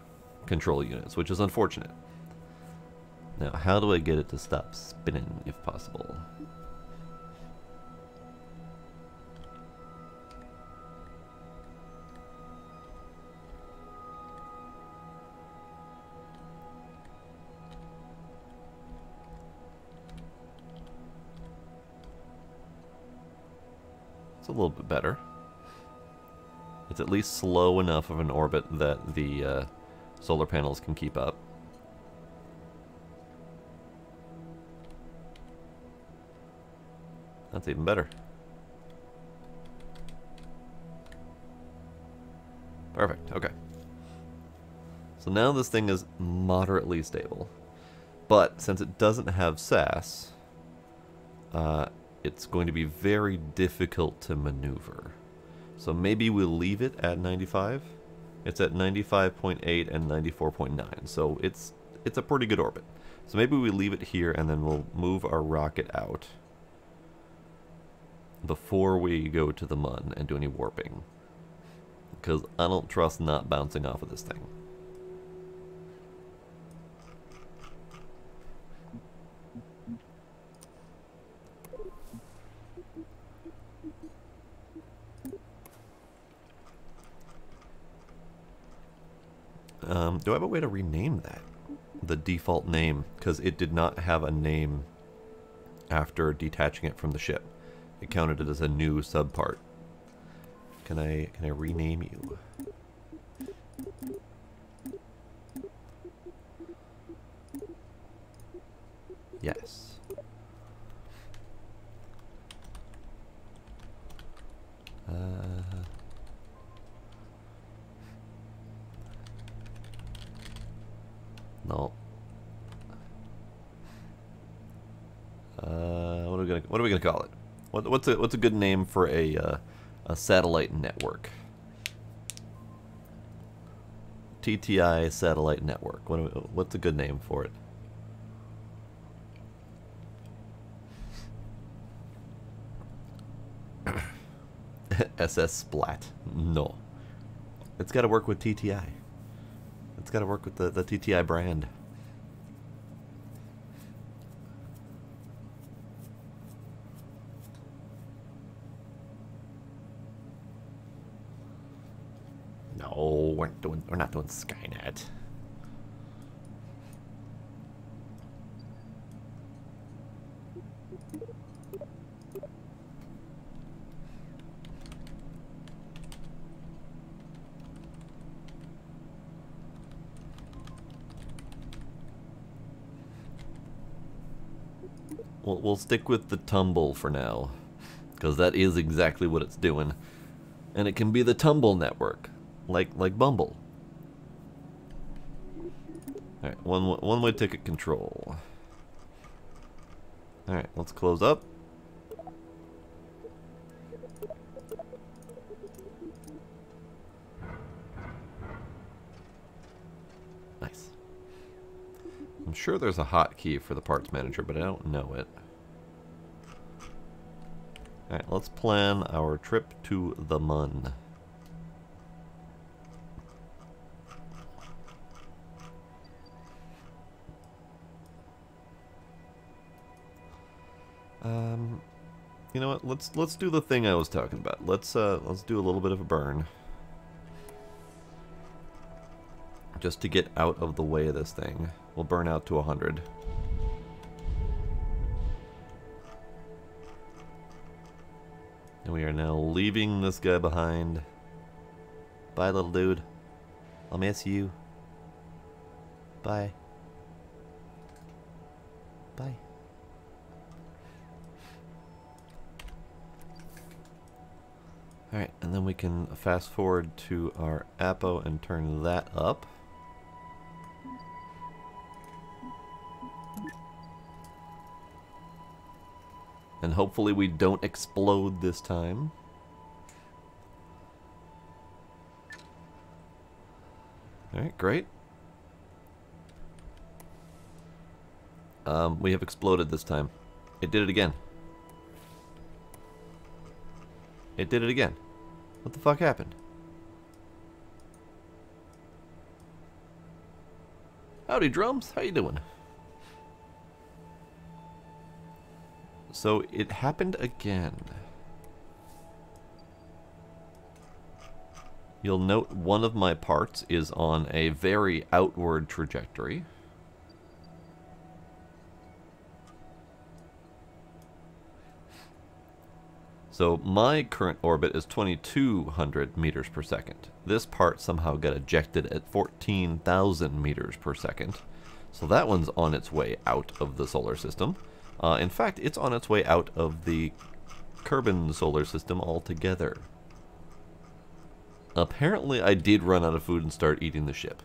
control units, which is unfortunate. Now, how do I get it to stop spinning, if possible? That's a little bit better. It's at least slow enough of an orbit that the solar panels can keep up. That's even better. Perfect, okay. So now this thing is moderately stable. But since it doesn't have SAS, it's going to be very difficult to maneuver. So maybe we'll leave it at 95. It's at 95.8 and 94.9, so it's a pretty good orbit. So maybe we leave it here and then we'll move our rocket out before we go to the Mun and do any warping. Because I don't trust not bouncing off of this thing. Do I have a way to rename that? The default name, because it did not have a name after detaching it from the ship. It counted it as a new subpart. Can I rename you? Yes. No. What are we gonna call it? What's a good name for a satellite network? TTI satellite network. What's a good name for it? SS Splat. No. It's got to work with TTI. It's got to work with the TTI brand. No, we're not doing Skynet. We'll stick with the tumble for now, because that is exactly what it's doing, and it can be the tumble network, like Bumble. All right, one-way ticket control. All right, let's close up. Nice. I'm sure there's a hotkey for the parts manager, but I don't know it. Alright, let's plan our trip to the Mun. You know what? Let's do the thing I was talking about. Let's do a little bit of a burn. Just to get out of the way of this thing. We'll burn out to 100. And we are now leaving this guy behind. Bye, little dude. I'll miss you. Bye. Bye. Alright, and then we can fast forward to our Apo and turn that up. And hopefully we don't explode this time. Alright, great. We have exploded this time. It did it again. It did it again. What the fuck happened? Howdy, drums. How you doing? So it happened again. You'll note one of my parts is on a very outward trajectory. So my current orbit is 2,200 meters per second. This part somehow got ejected at 14,000 meters per second. So that one's on its way out of the solar system. In fact, it's on its way out of the Kerbin solar system altogether. Apparently I did run out of food and start eating the ship.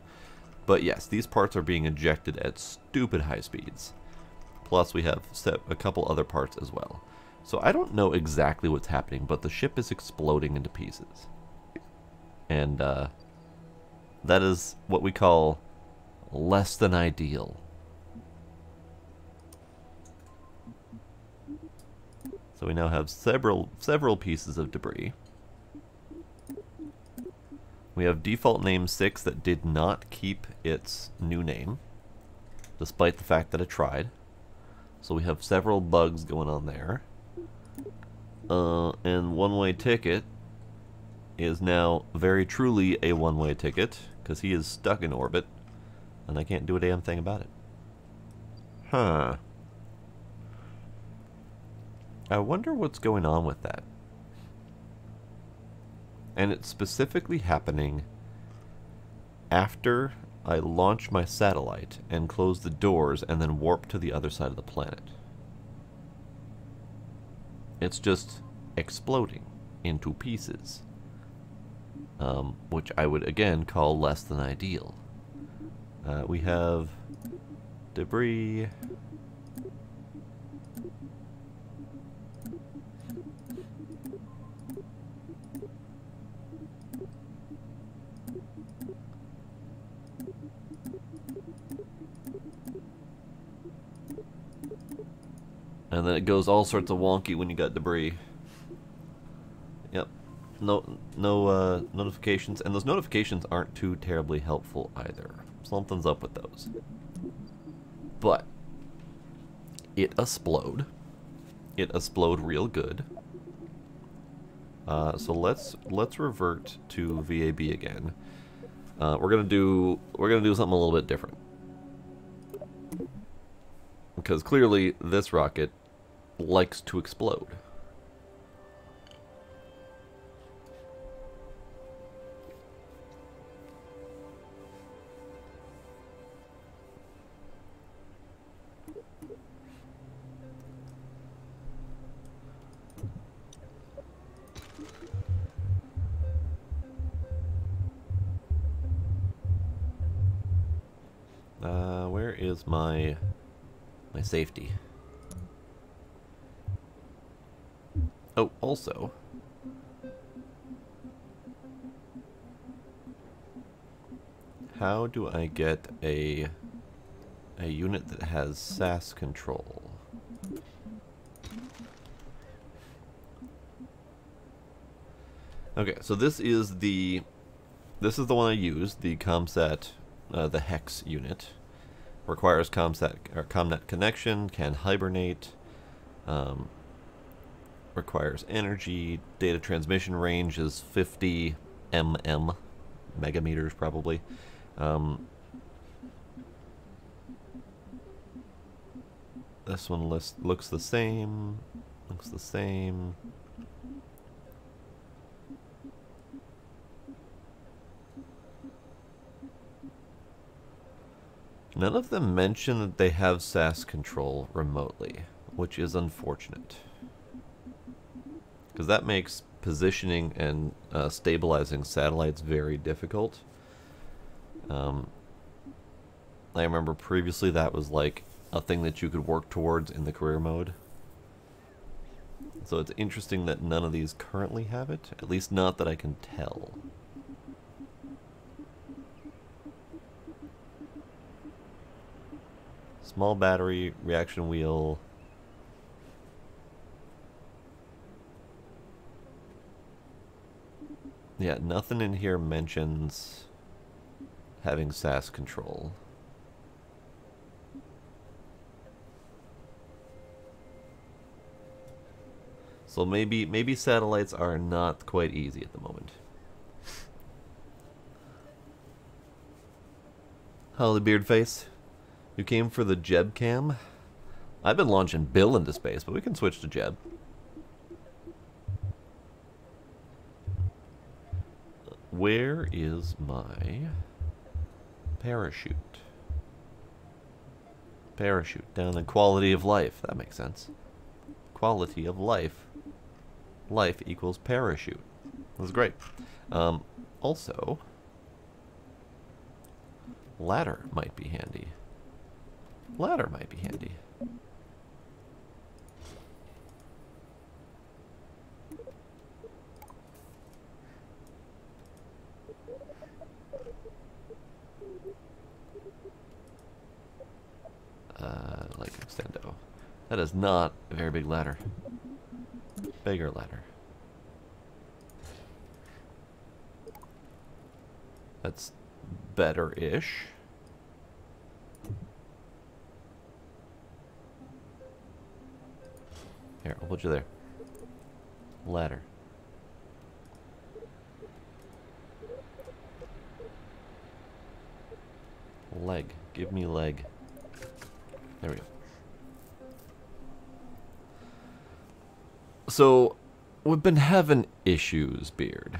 But yes, these parts are being ejected at stupid high speeds. Plus we have a couple other parts as well. So I don't know exactly what's happening, but the ship is exploding into pieces. And that is what we call less than ideal. So we now have several pieces of debris. We have default name 6 that did not keep its new name, despite the fact that it tried. So we have several bugs going on there. And one-way ticket is now very truly a one-way ticket, because he is stuck in orbit, and I can't do a damn thing about it. Huh. I wonder what's going on with that. And it's specifically happening after I launch my satellite and close the doors and then warp to the other side of the planet. It's just exploding into pieces, which I would again call less than ideal. We have debris. And then it goes all sorts of wonky when you got debris. Yep. No notifications. And those notifications aren't too terribly helpful either. Something's up with those. But it explode. It explode real good. So let's revert to VAB again. We're gonna do something a little bit different. Because clearly this rocket likes to explode. Where is my safety? Oh, also, how do I get a unit that has SAS control? Okay, so this is the one I use, the ComSat, the Hex unit. Requires ComNet connection, can hibernate, requires energy, data transmission range is 50 megameters probably. This one looks the same, None of them mention that they have SAS control remotely, which is unfortunate. Because that makes positioning and stabilizing satellites very difficult. I remember previously that was like a thing that you could work towards in the career mode. So it's interesting that none of these currently have it, at least not that I can tell. Small battery, reaction wheel. Yeah, nothing in here mentions having SAS control. So maybe satellites are not quite easy at the moment. Hello, beard face. You came for the Jeb cam? I've been launching Bill into space, but we can switch to Jeb. where is my parachute? Parachute, down in quality of life. That makes sense. Quality of life. Life equals parachute. That's great. Also, ladder might be handy. Ladder might be handy. Like extendo. That is not a very big ladder. Bigger ladder. That's better-ish. Here, I'll put you there. Ladder. Leg. Give me leg. There we go. So, we've been having issues, Beard.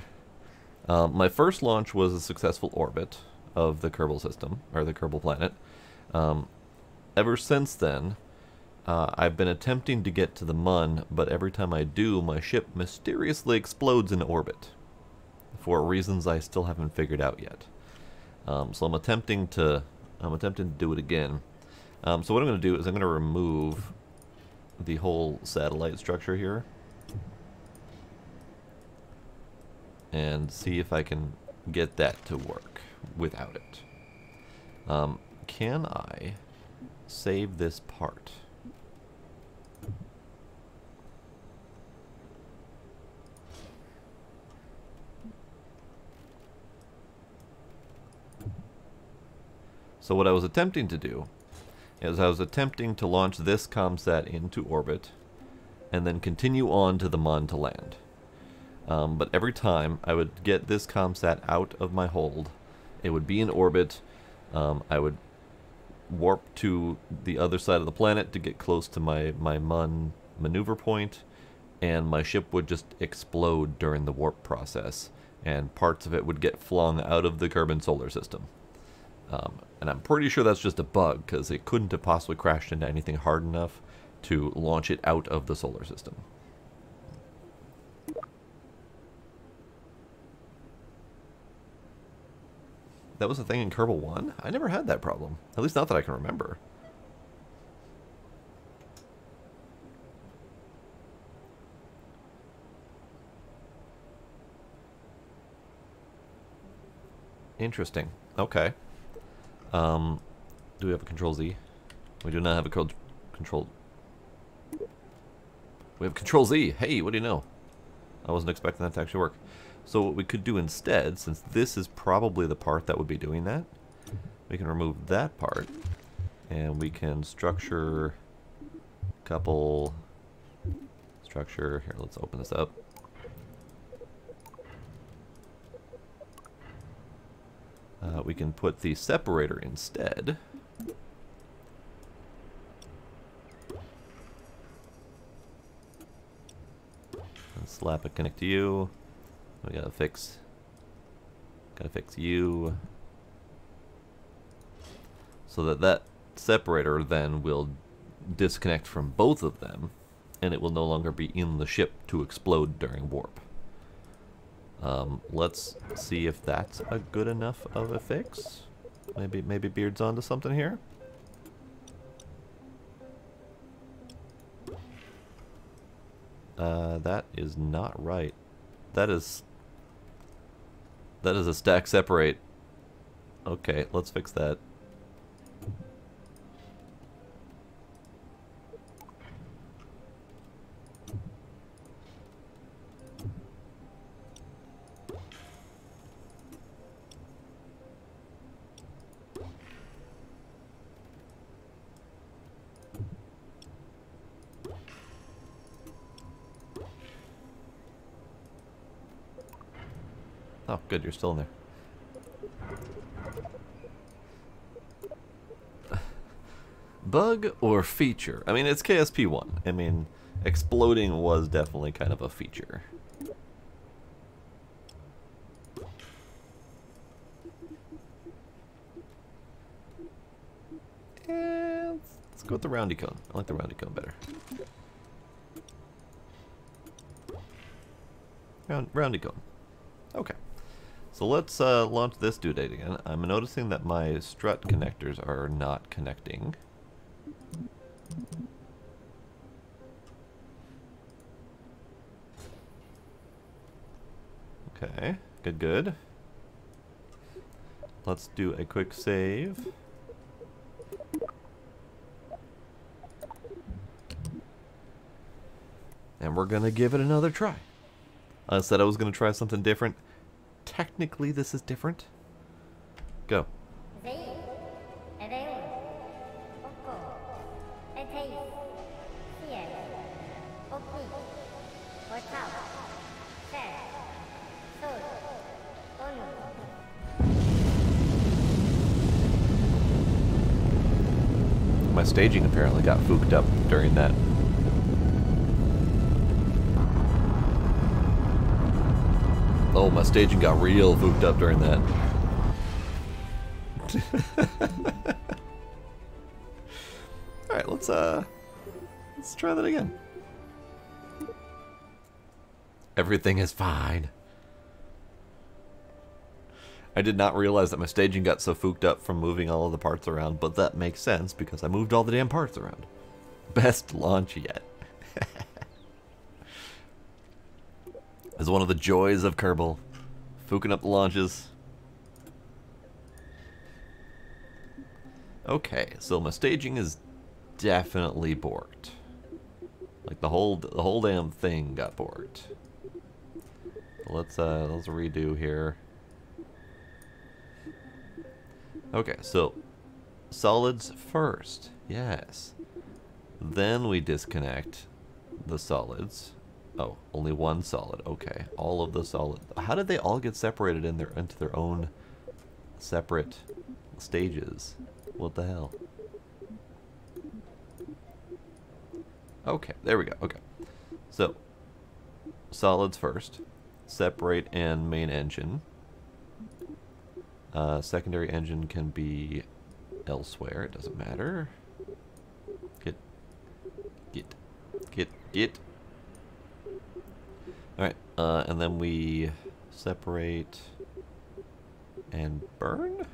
My first launch was a successful orbit of the Kerbal system, or the Kerbal planet. Ever since then, I've been attempting to get to the Mun, but every time I do, my ship mysteriously explodes in orbit. For reasons I still haven't figured out yet. So I'm attempting to do it again. So what I'm going to do is I'm going to remove the whole satellite structure here. And see if I can get that to work without it. Can I save this part? So what I was attempting to do is I was attempting to launch this ComSat into orbit and then continue on to the Mun to land. But every time I would get this ComSat out of my hold, it would be in orbit. I would warp to the other side of the planet to get close to my Mun maneuver point, and my ship would just explode during the warp process, and parts of it would get flung out of the Kerbin solar system. And I'm pretty sure that's just a bug, because it couldn't have possibly crashed into anything hard enough to launch it out of the solar system. That was a thing in Kerbal 1? I never had that problem. At least not that I can remember. Interesting. Okay. Do we have a Control Z? We do not have a Control... We have Control Z! Hey, what do you know? I wasn't expecting that to actually work. So what we could do instead, since this is probably the part that would be doing that, we can remove that part, and we can structure a couple... Structure... Here, let's open this up. We can put the separator instead. And slap a connect to you. We gotta fix you. So that that separator then will disconnect from both of them, and it will no longer be in the ship to explode during warp. Let's see if that's a good enough of a fix. Maybe Beard's onto something here. That is not right. That is a stack separate. Okay, let's fix that. Oh, good, you're still in there. Bug or feature? I mean, it's KSP1. I mean, exploding was definitely kind of a feature. Let's go with the roundy cone. I like the roundy cone better. Roundy cone. Okay. So let's launch this due date again. I'm noticing that my strut connectors are not connecting. Okay, good. Let's do a quick save. And we're gonna give it another try. I said I was gonna try something different. Technically, this is different. Go. My staging apparently got fooked up during that. Oh, my staging got real fooked up during that. Alright, let's try that again. Everything is fine. I did not realize that my staging got so fooked up from moving all of the parts around, but that makes sense because I moved all the damn parts around. Best launch yet. Is one of the joys of Kerbal. Fooking up the launches. Okay, so my staging is definitely borked. Like the whole damn thing got borked. Let's redo here. Okay, so solids first. Yes. Then we disconnect the solids. Oh, only one solid. Okay, all of the solid. How did they all get separated into their own separate stages? What the hell? Okay, there we go. Okay, so solids first. Separate and main engine. Secondary engine can be elsewhere. It doesn't matter. Get. Alright, and then we separate and burn?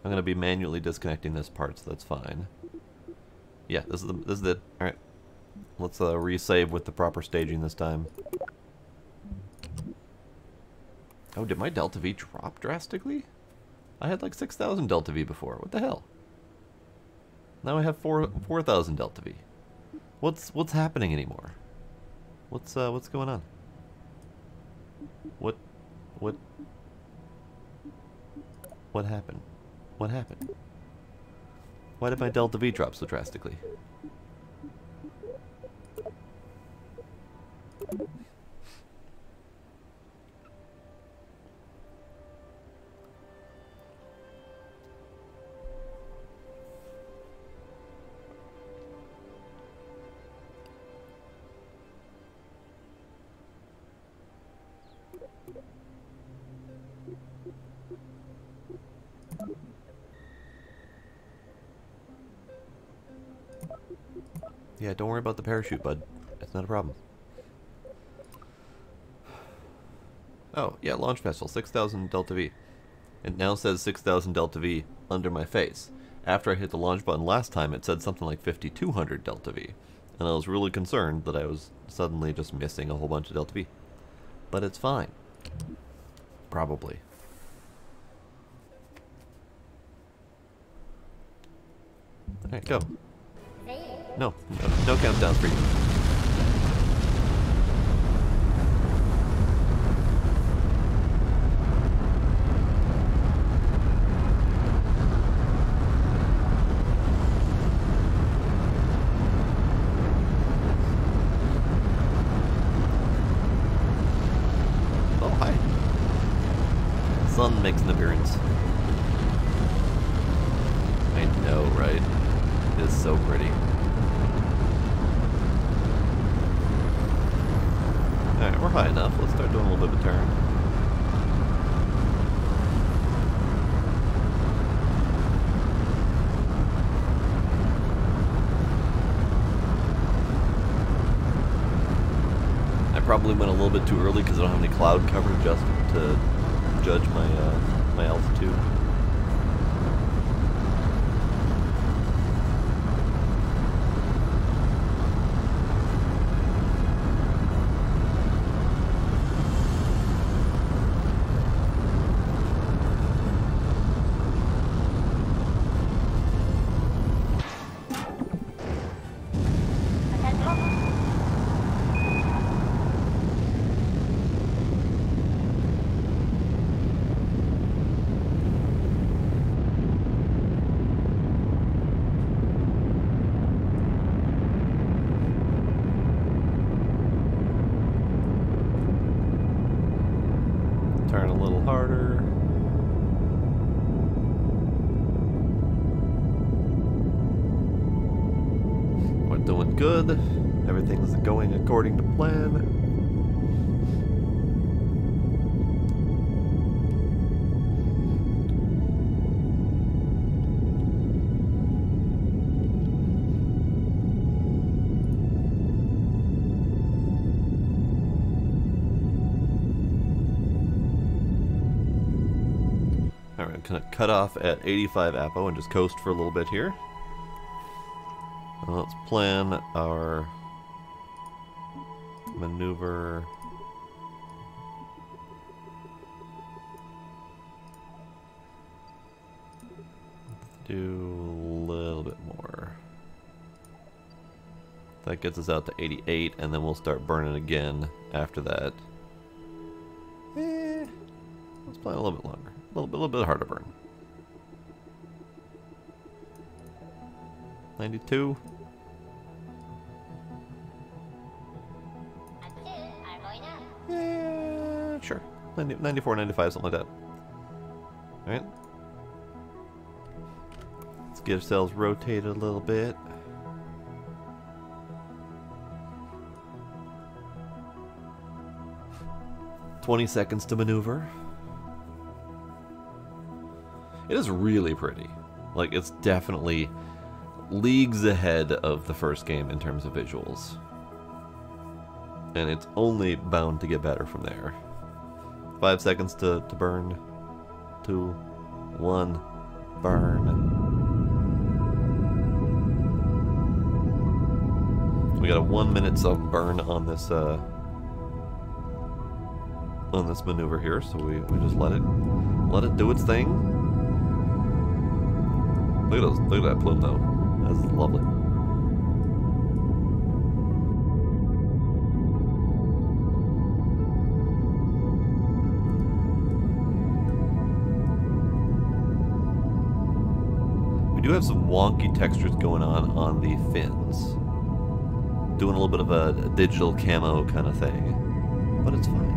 I'm going to be manually disconnecting this part, so that's fine. Yeah, this is it. Alright, let's resave with the proper staging this time. Oh, did my delta V drop drastically? I had like 6,000 delta V before. What the hell? Now I have 4,000 delta V. What's happening anymore? What's going on? What happened? What happened? Why did my delta V drop so drastically? Yeah, don't worry about the parachute, bud. It's not a problem. Oh, yeah, launch vessel, 6,000 delta V. It now says 6,000 delta V under my face. After I hit the launch button last time, it said something like 5,200 delta V. And I was really concerned that I was suddenly just missing a whole bunch of delta V. But it's fine. Probably. Alright, go. No countdown for you. Oh, hi. Sun makes an appearance. I know, right? It is so pretty. Alright, we're high enough. Let's start doing a little bit of a turn. probably went a little bit too early because I don't have any cloud cover just to judge my my altitude. Turn a little harder. We're doing good. Everything's going according to plan. Alright, gonna cut off at 85 APO and just coast for a little bit here. Now let's plan our maneuver. Do a little bit more. That gets us out to 88, and then we'll start burning again after that. Let's plan a little bit longer. A little bit harder to burn. 92. Yeah, sure. 94, 95, something like that. Alright. Let's get ourselves rotated a little bit. "20 seconds to maneuver." It is really pretty. Like, it's definitely leagues ahead of the first game in terms of visuals. And it's only bound to get better from there. 5 seconds to burn. 2, 1, burn. We got a 1 minute sub burn on this maneuver here, so we just let it do its thing. Look at that plume though. That's lovely. We do have some wonky textures going on the fins. Doing a little bit of a digital camo kind of thing. But it's fine.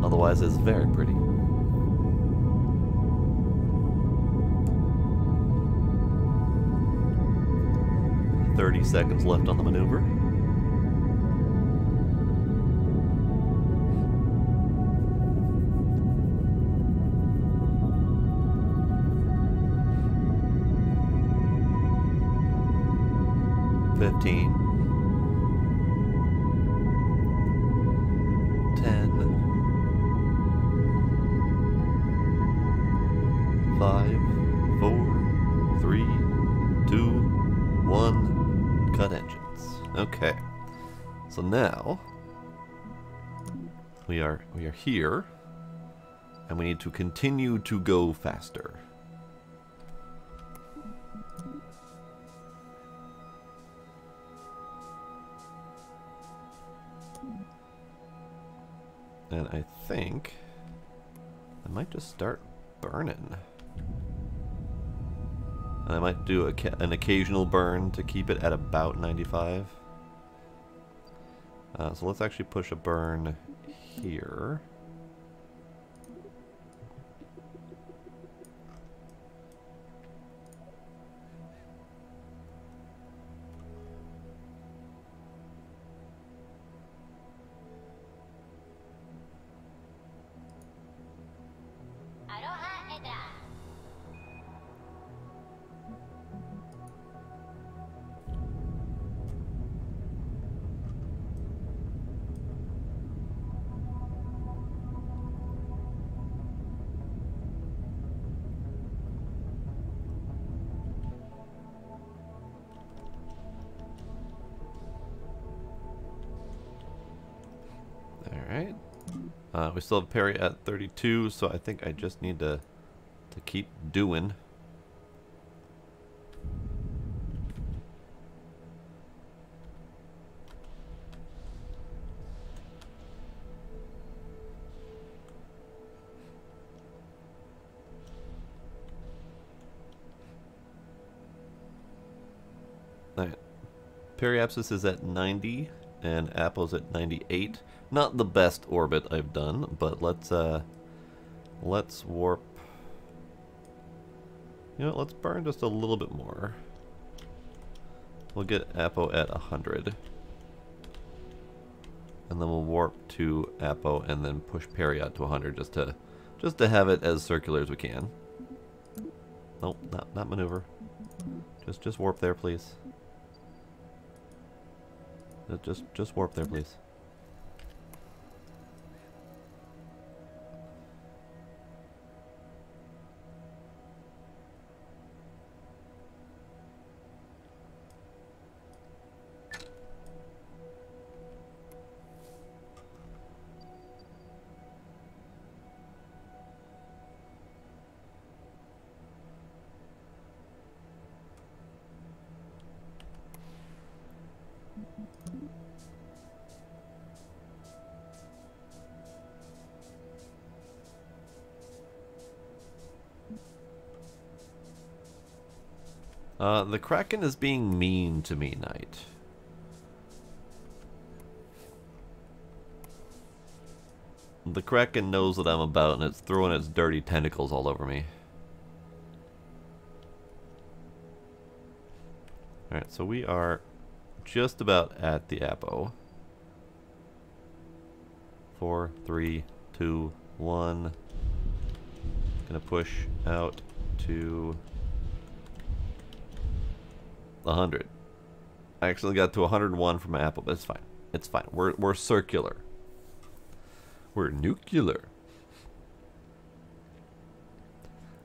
Otherwise, it's very pretty. 30 seconds left on the maneuver. "15, 10, 5, 4, 3, 2, 1. Cut engines. Okay. So now we are here, and we need to continue to go faster. And I think I might just start burning. And I might do an occasional burn to keep it at about 95. So let's actually push a burn here. Alright. We still have Perry at 32, so I think I just need to keep doing. Alright. Periapsis is at 90 and Apo's at 98. Not the best orbit I've done, but let's warp. You know, let's burn just a little bit more. We'll get Apo at 100. And then we'll warp to Apo and then push Perry out to 100 just to have it as circular as we can. Nope, not maneuver. Just warp there, please. Just warp there, please. The Kraken is being mean to me, Knight. The Kraken knows what I'm about, and it's throwing its dirty tentacles all over me. Alright, so we are just about at the Apo. 4, 3, 2, 1. Gonna push out to 100. I actually got to 101 from my Apo, but it's fine. It's fine. We're circular. We're nuclear.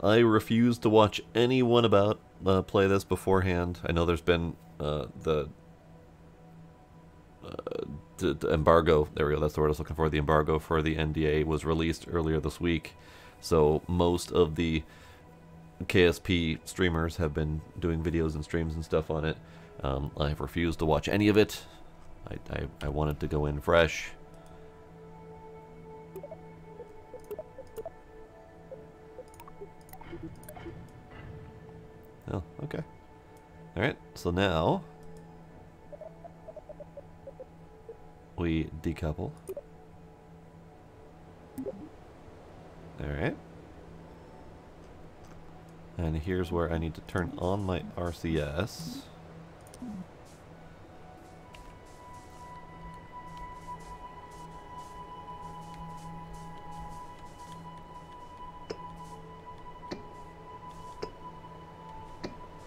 I refuse to watch anyone about play this beforehand. I know there's been the embargo. There we go. That's the word I was looking for. The embargo for the NDA was released earlier this week, so most of the KSP streamers have been doing videos and streams and stuff on it. I've refused to watch any of it. I wanted to go in fresh. Oh, okay. Alright, so now we decouple. Alright. And here's where I need to turn on my RCS.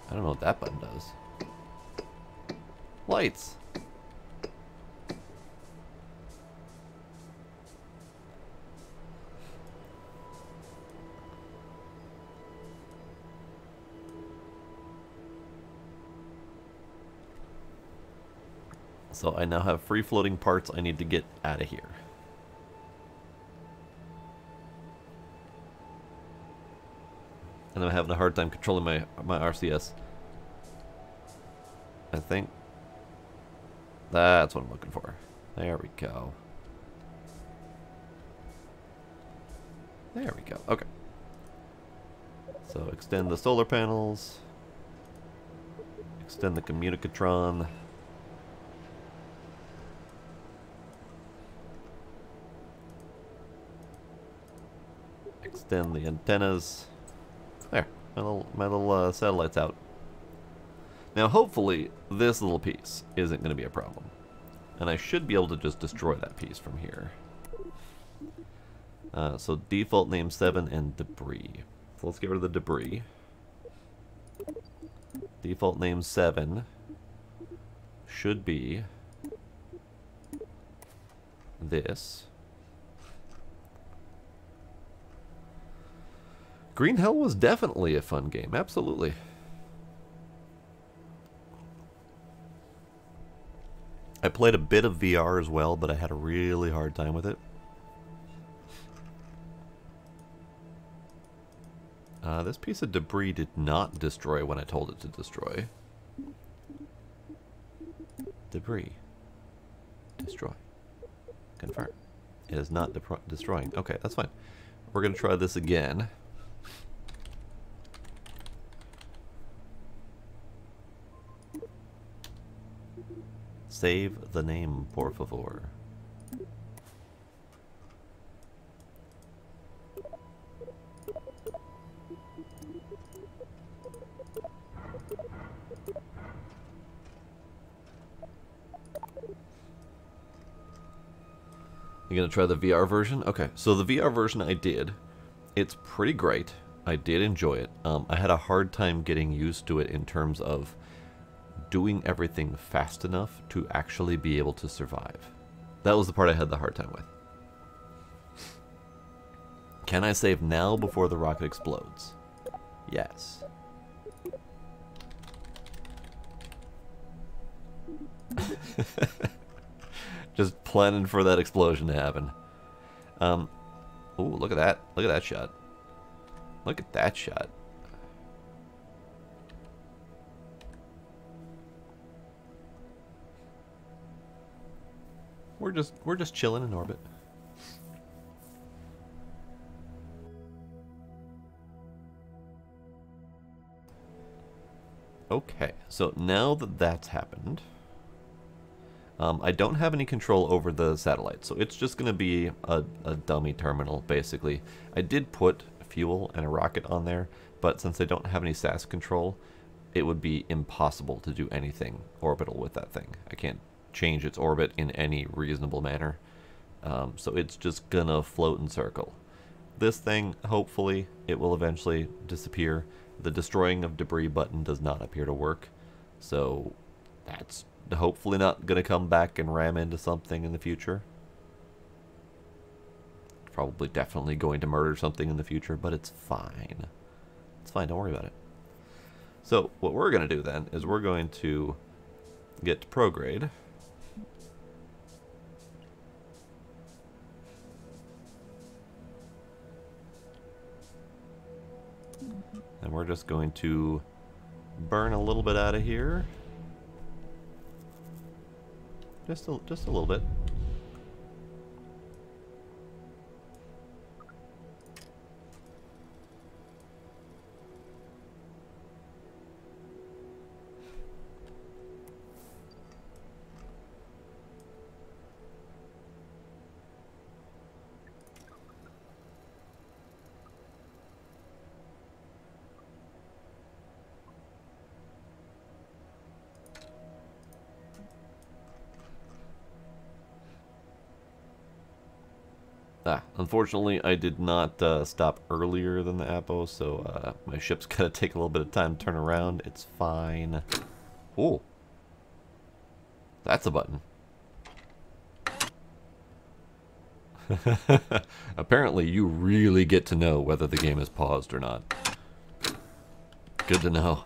I don't know what that button does. Lights! So I now have free floating parts I need to get out of here. And I'm having a hard time controlling my RCS. I think that's what I'm looking for. There we go. There we go. Okay. So extend the solar panels. Extend the communicatron. Extend the antennas. There, my little satellite's out. Now hopefully this little piece isn't going to be a problem. And I should be able to just destroy that piece from here. So default name 7 and debris. So let's get rid of the debris. Default name 7 should be this. Green Hell was definitely a fun game, absolutely. I played a bit of VR as well, but I had a really hard time with it. This piece of debris did not destroy when I told it to destroy. Debris. Destroy. Confirm. It is not destroying. Okay, that's fine. We're going to try this again. Save the name, por favor. You gonna try the VR version? Okay, so the VR version I did. It's pretty great. I did enjoy it. I had a hard time getting used to it in terms of doing everything fast enough to actually be able to survive. That was the part I had the hard time with. Can I save now before the rocket explodes? Yes. Just planning for that explosion to happen. Ooh, look at that. Look at that shot. Look at that shot. We're just chilling in orbit. Okay, so now that that's happened, I don't have any control over the satellite, so it's just going to be a dummy terminal, basically. I did put fuel and a rocket on there, but since I don't have any SAS control, it would be impossible to do anything orbital with that thing. I can't change its orbit in any reasonable manner, so it's just gonna float and circle. This thing, hopefully, it will eventually disappear. The destroying of debris button does not appear to work, so that's hopefully not going to come back and ram into something in the future. Probably definitely going to murder something in the future, but it's fine. It's fine, don't worry about it. So what we're going to do then is we're going to get to prograde. And we're just going to burn a little bit out of here. Just a little bit. Unfortunately, I did not stop earlier than the Apo, so my ship's gonna take a little bit of time to turn around. It's fine. Oh, that's a button. Apparently, you really get to know whether the game is paused or not. Good to know.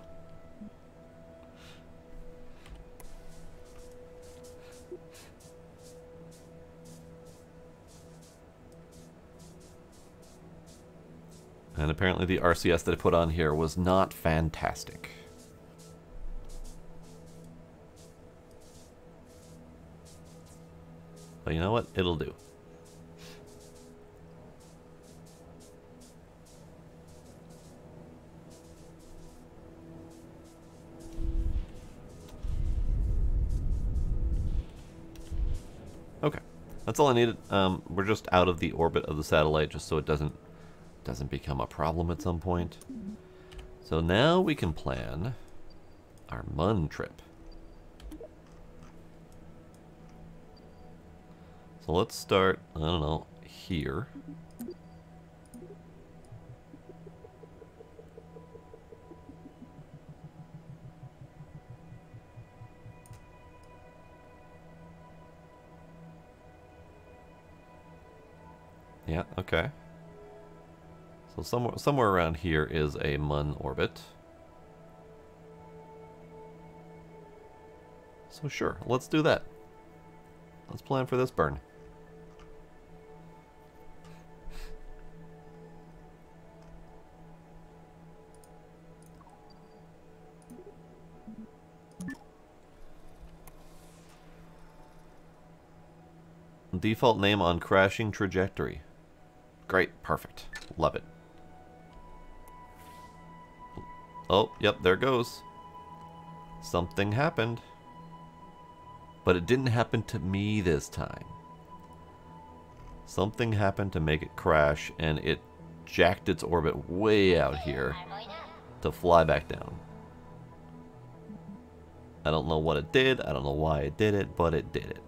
And apparently the RCS that I put on here was not fantastic. But you know what? It'll do. Okay. That's all I needed. We're just out of the orbit of the satellite just so it doesn't become a problem at some point. So now we can plan our Mun trip. So let's start, I don't know, here. Yeah, okay. So somewhere around here is a Mun orbit. So sure, let's do that. Let's plan for this burn. Default name on crashing trajectory. Great, perfect. Love it. Oh, yep, there it goes. Something happened. But it didn't happen to me this time. Something happened to make it crash, and it jacked its orbit way out here to fly back down. I don't know what it did, I don't know why it did it, but it did it.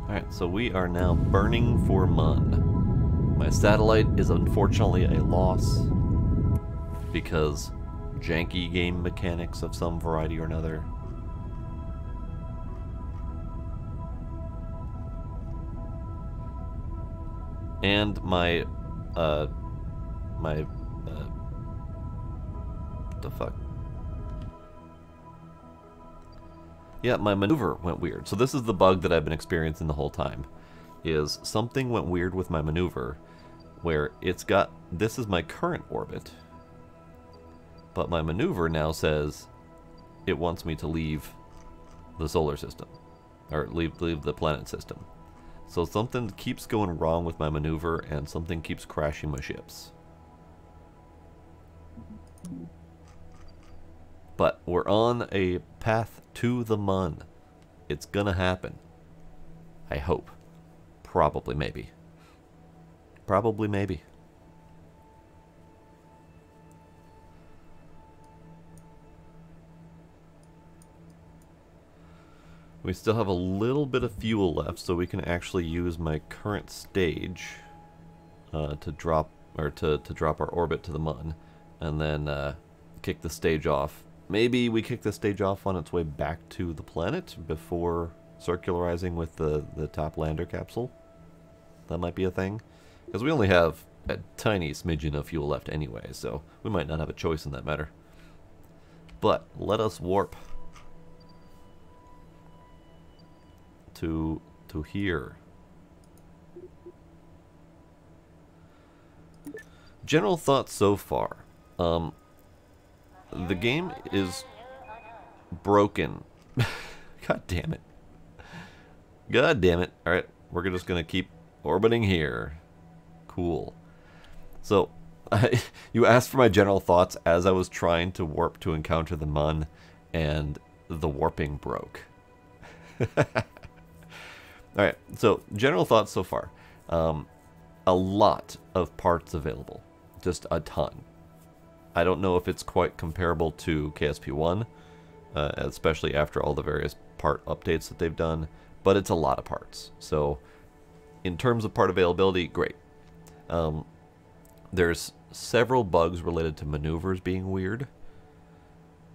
Alright, so we are now burning for Mun. My satellite is unfortunately a loss because janky game mechanics of some variety or another. And what the fuck? Yeah, my maneuver went weird. So this is the bug that I've been experiencing the whole time. Is something went weird with my maneuver where it's got, this is my current orbit, but my maneuver now says it wants me to leave the solar system, or leave the planet system. So something keeps going wrong with my maneuver and something keeps crashing my ships. But we're on a path to the Mun. It's gonna happen. I hope. Probably, maybe. Probably, maybe. We still have a little bit of fuel left, so we can actually use my current stage to drop our orbit to the Mun, and then kick the stage off. Maybe we kick the stage off on its way back to the planet before circularizing with the top lander capsule. That might be a thing, because we only have a tiny smidgen of fuel left anyway, so we might not have a choice in that matter. But let us warp to here. General thoughts so far. The game is broken. God damn it. God damn it. Alright, we're just gonna keep orbiting here. Cool. So, you asked for my general thoughts as I was trying to warp to encounter the Mun, and the warping broke. Alright, so general thoughts so far. A lot of parts available. Just a ton. I don't know if it's quite comparable to KSP1, especially after all the various part updates that they've done, but it's a lot of parts. So, in terms of part availability, great. There's several bugs related to maneuvers being weird,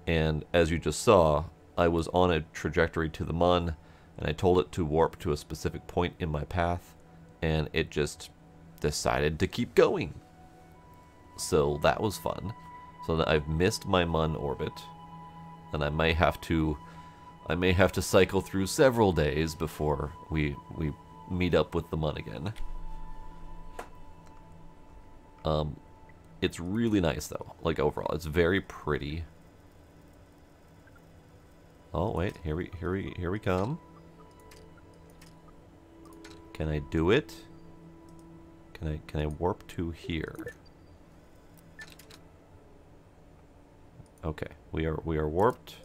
and as you just saw, I was on a trajectory to the Mun, and I told it to warp to a specific point in my path, and it just decided to keep going. So that was fun. So that I've missed my Mun orbit, and I may have to cycle through several days before we meet up with the Mun again. It's really nice though. Like overall, it's very pretty. Oh wait, here we come. Can I do it? Can I warp to here? Okay, we are warped.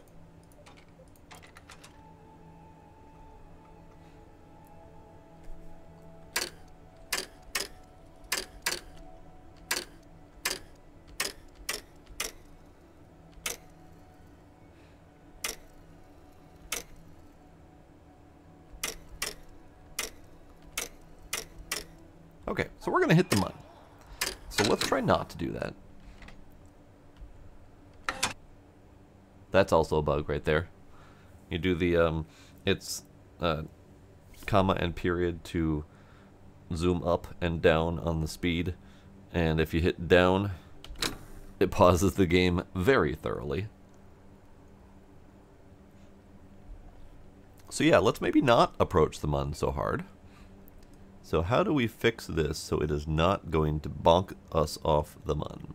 Okay, so we're gonna hit the Mun. So let's try not to do that. That's also a bug right there. You do the, it's comma and period to zoom up and down on the speed. And if you hit down, it pauses the game very thoroughly. So yeah, let's maybe not approach the Mun so hard. So how do we fix this so it is not going to bonk us off the Mun?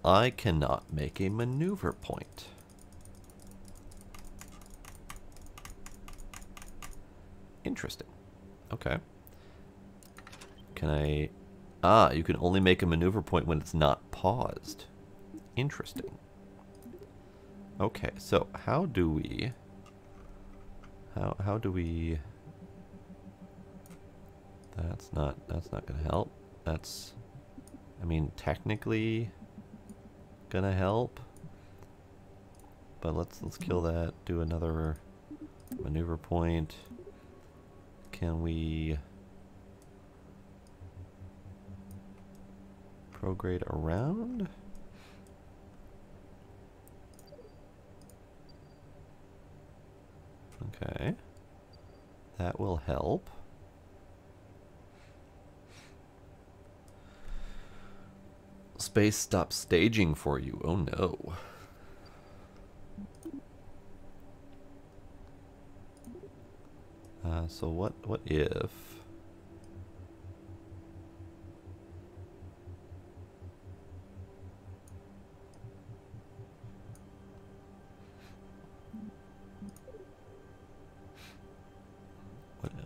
I cannot make a maneuver point. Interesting. Okay. Can I... Ah, you can only make a maneuver point when it's not paused. Interesting. Okay, so how do we... How do we... That's not gonna help. That's... I mean, technically gonna help. But let's kill that. Do another maneuver point. Can we prograde around? Okay. That will help. Space stops staging for you. Oh no. So what if...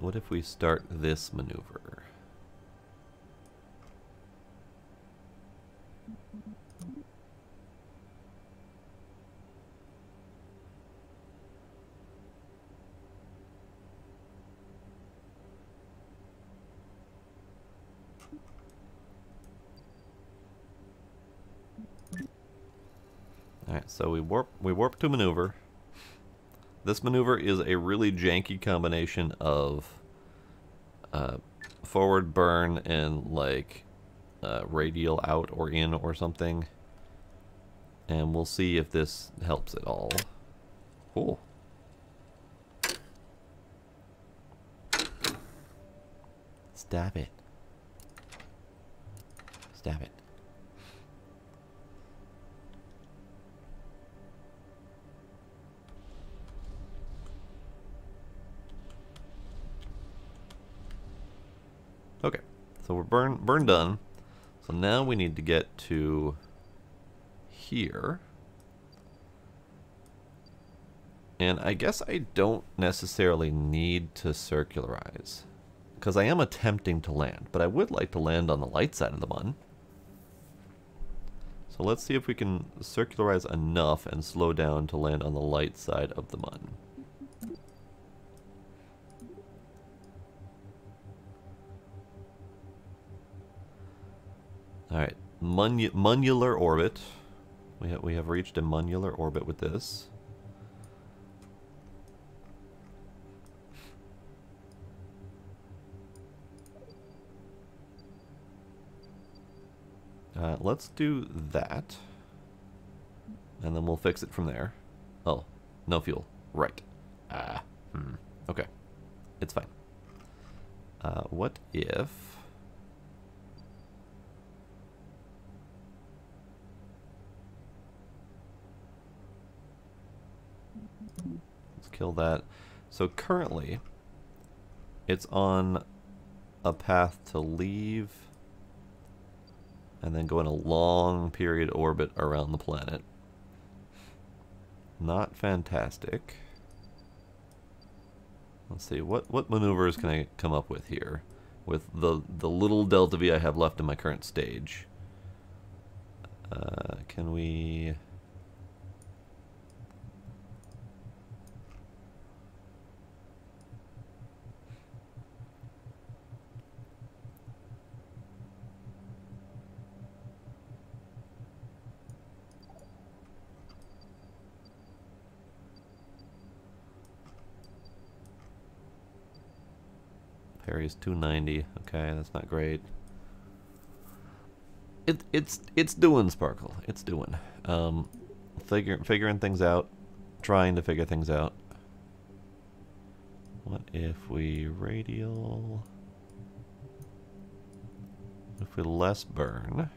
What if we start this maneuver? Alright, so we warp to maneuver. This maneuver is a really janky combination of forward burn and like radial out or in or something. And we'll see if this helps at all. Cool. Stab it. Stab it. Okay, so we're burn done. So now we need to get to here. And I guess I don't necessarily need to circularize, because I am attempting to land, but I would like to land on the light side of the Mun. So let's see if we can circularize enough and slow down to land on the light side of the Mun. Alright, Munular orbit. We have reached a Munular orbit with this. Let's do that. And then we'll fix it from there. Oh, no fuel. Right. Okay. It's fine. What if... Let's kill that. So currently, it's on a path to leave and then go in a long period orbit around the planet. Not fantastic. Let's see, what maneuvers can I come up with here with the little delta V I have left in my current stage? Can we... Parry's 290. Okay, that's not great. It's doing, Sparkle. It's doing. Figuring things out, trying to figure things out. What if we radial? If we less burn?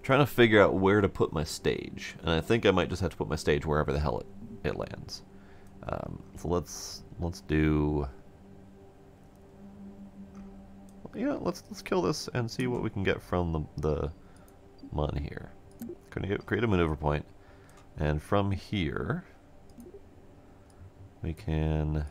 trying to figure out where to put my stage, and I think I might just have to put my stage wherever the hell it lands. So let's do. You know, let's kill this and see what we can get from the Mun here. Gonna create a maneuver point, and from here we can.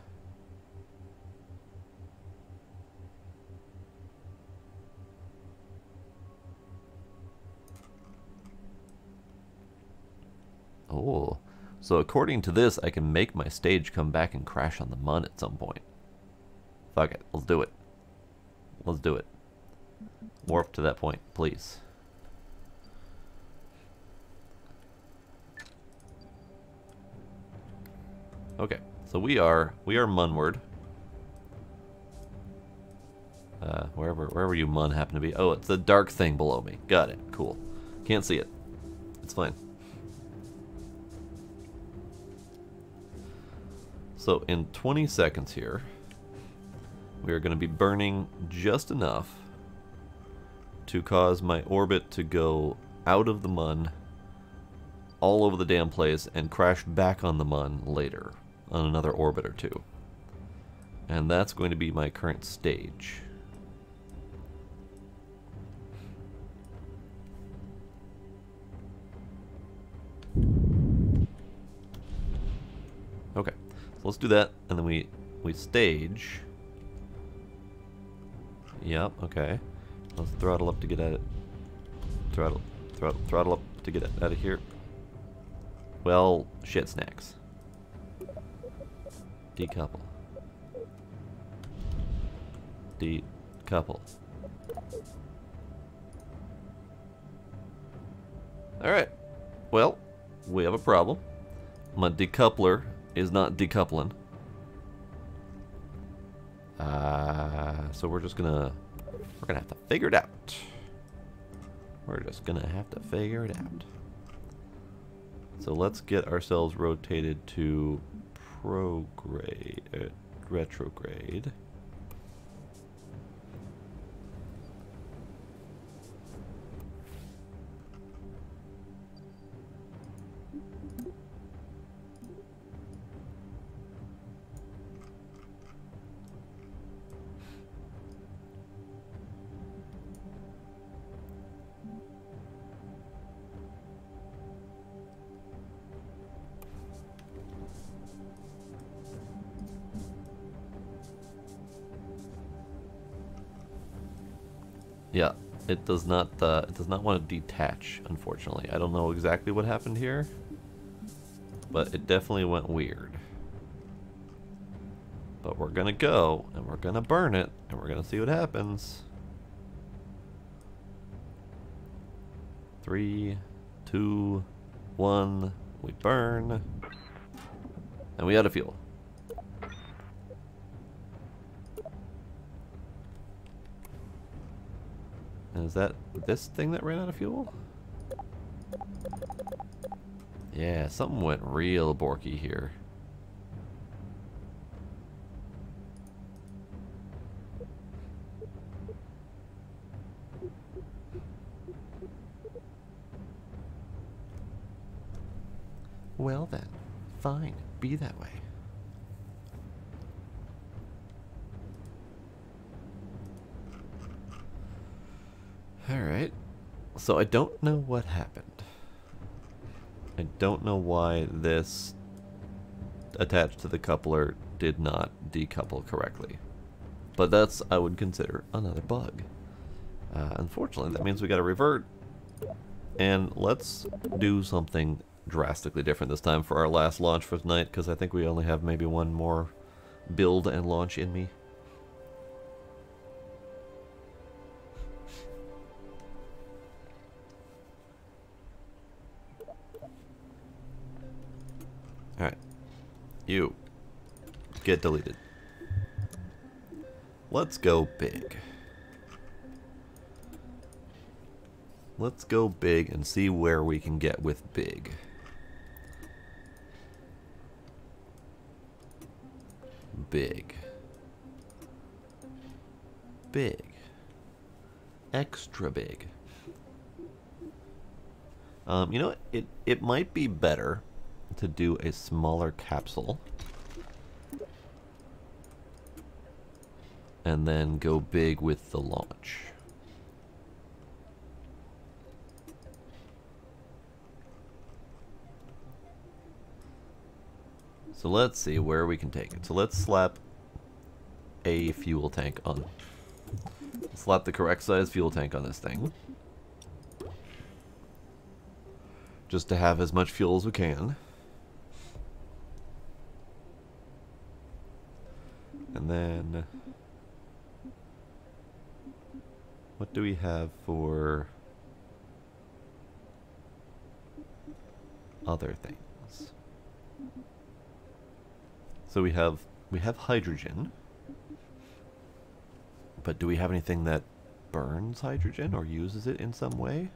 Oh, so according to this, I can make my stage come back and crash on the Mun at some point. Fuck it, let's do it. Let's do it. Warp to that point, please. Okay, so we are Munward. Wherever you Mun happen to be. Oh, it's the dark thing below me. Got it. Cool. Can't see it. It's fine. So in 20 seconds here, we are going to be burning just enough to cause my orbit to go out of the Mun, all over the damn place, and crash back on the Mun later, on another orbit or two. And that's going to be my current stage. Okay, so let's do that, and then we stage. Yep, okay. Let's throttle up to get at it. Throttle up to get it out of here. Well, shit snacks. Decouple. Decouple. Alright. Well, we have a problem. My decoupler is not decoupling. So we're gonna have to figure it out. We're just gonna have to figure it out. So let's get ourselves rotated to retrograde. Yeah, it does not want to detach, unfortunately. I don't know exactly what happened here, but it definitely went weird. But we're gonna go and we're gonna burn it and we're gonna see what happens. 3, 2, 1, we burn, and we out of fuel. Is that this thing that ran out of fuel? Yeah, something went real borky here. Well then, fine, be that way. Alright, so I don't know what happened. I don't know why this attached to the coupler did not decouple correctly. But that's, I would consider, another bug. Unfortunately, that means we gotta revert. And let's do something drastically different this time for our last launch for tonight, because I think we only have maybe one more build and launch in me. Alright. You. Get deleted. Let's go big. Let's go big and see where we can get with big. Big. Big. Extra big. You know what? It might be better to do a smaller capsule and then go big with the launch. So let's see where we can take it. So let's slap a fuel tank on. Slap the correct size fuel tank on this thing. Just to have as much fuel as we can. And then what do we have for other things? So we have hydrogen. But do we have anything that burns hydrogen or uses it in some way?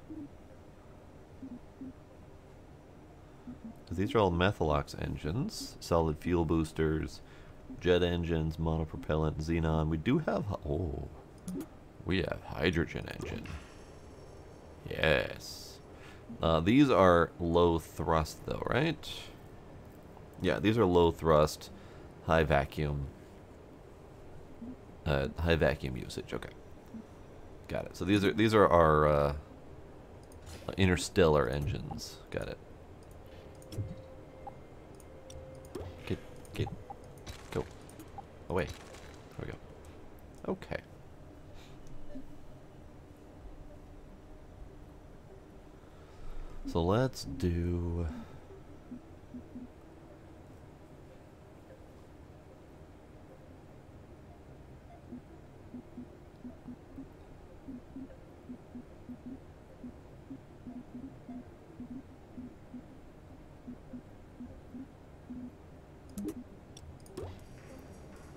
Because these are all methalox engines, solid fuel boosters, jet engines, monopropellant, xenon. We do have, oh, we have hydrogen engine. Yes. These are low thrust though, right? Yeah, these are low thrust, high vacuum usage. Okay, got it. So these are our interstellar engines. Got it. Get, go away. There we go. Okay. So let's do.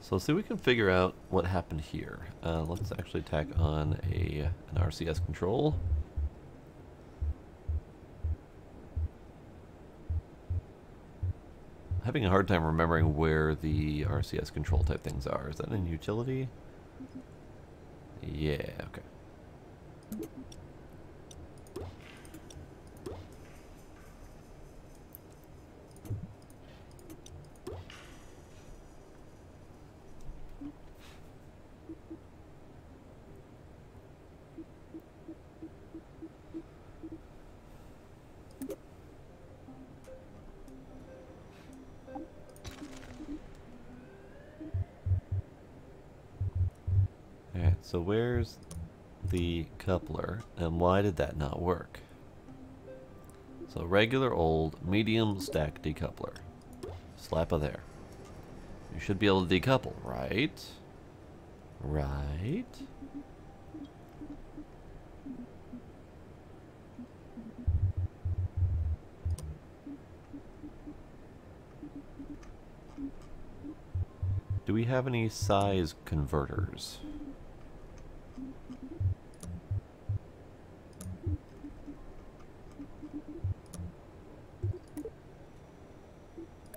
So see if we can figure out what happened here. Let's actually tack on an RCS control. Having a hard time remembering where the RCS control type things are. Is that in utility? Yeah, okay. Alright, so where's the coupler, and why did that not work? So regular old medium stack decoupler. Slap a there. You should be able to decouple, right? Right? Do we have any size converters?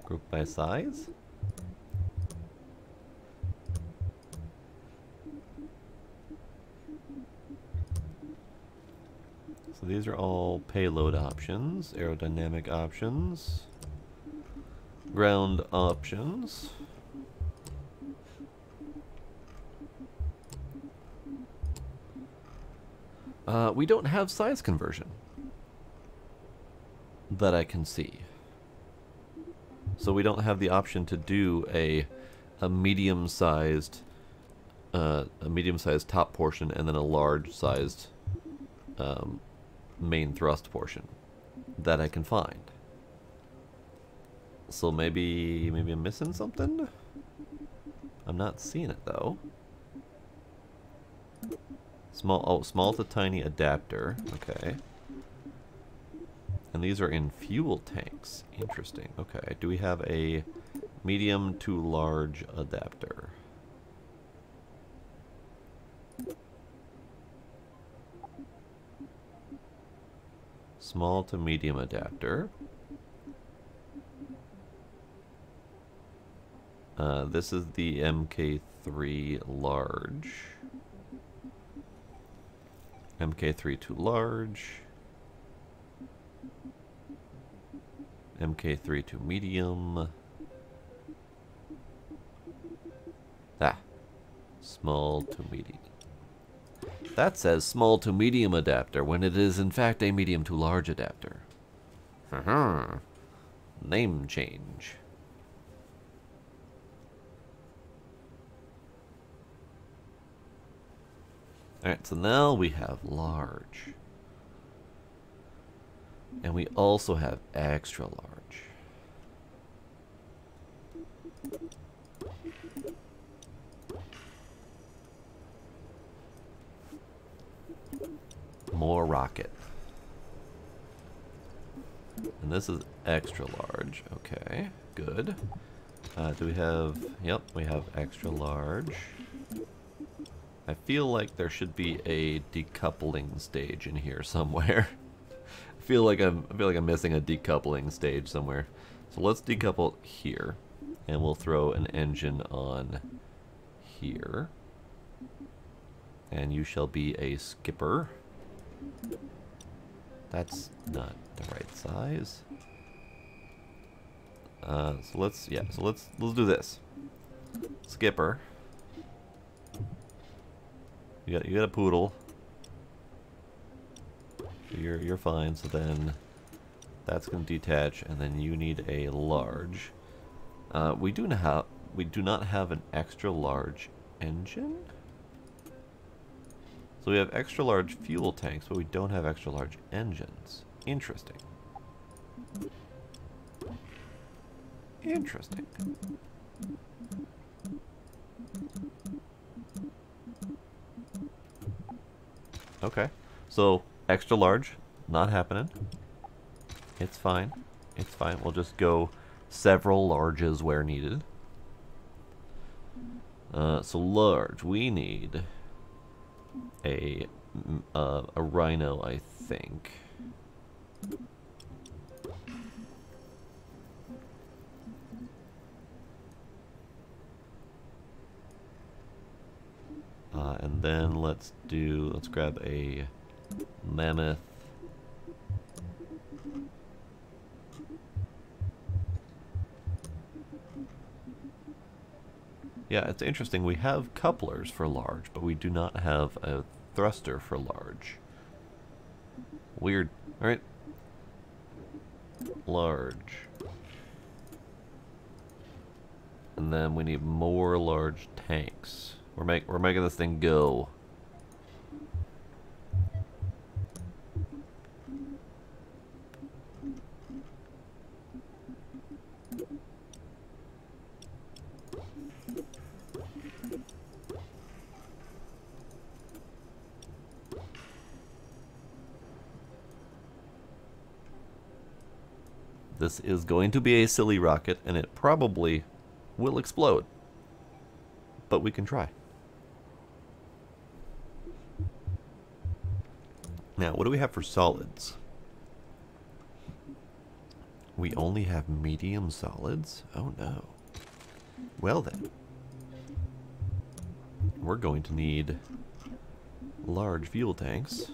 Group by size? So these are all payload options, aerodynamic options, ground options. We don't have size conversion that I can see. So we don't have the option to do a medium-sized top portion and then a large-sized main thrust portion that I can find. So maybe I'm missing something. I'm not seeing it though. Small to tiny adapter. Okay. And these are in fuel tanks. Interesting. Okay. Do we have a medium to large adapter? Small to medium adapter. This is the MK3 large. MK3 to large. MK3 to medium. Ah, small to medium. That says small to medium adapter when it is in fact a medium to large adapter. Name change. Alright, so now we have large. And we also have extra large. More rocket. And this is extra large. Okay, good. Do we have... Yep, we have extra large. I feel like there should be a decoupling stage in here somewhere. I feel like I'm missing a decoupling stage somewhere. So let's decouple here, and we'll throw an engine on here. And you shall be a skipper. That's not the right size. So let's do this. Skipper. You got a poodle. You're fine. So then that's gonna detach, and then you need a large. We do not have an extra large engine. So we have extra large fuel tanks, but we don't have extra large engines. Interesting. Interesting. Okay. So, extra large, not happening. It's fine. It's fine. We'll just go several larges where needed. So large, we need a rhino, I think. And then let's grab a mammoth. Yeah, it's interesting. We have couplers for large, but we do not have a thruster for large. Weird. Alright. Large. And then we need more large tanks. We're making this thing go. This is going to be a silly rocket, and it probably will explode. But we can try. Now, what do we have for solids? We only have medium solids? Oh no. Well then. We're going to need large fuel tanks.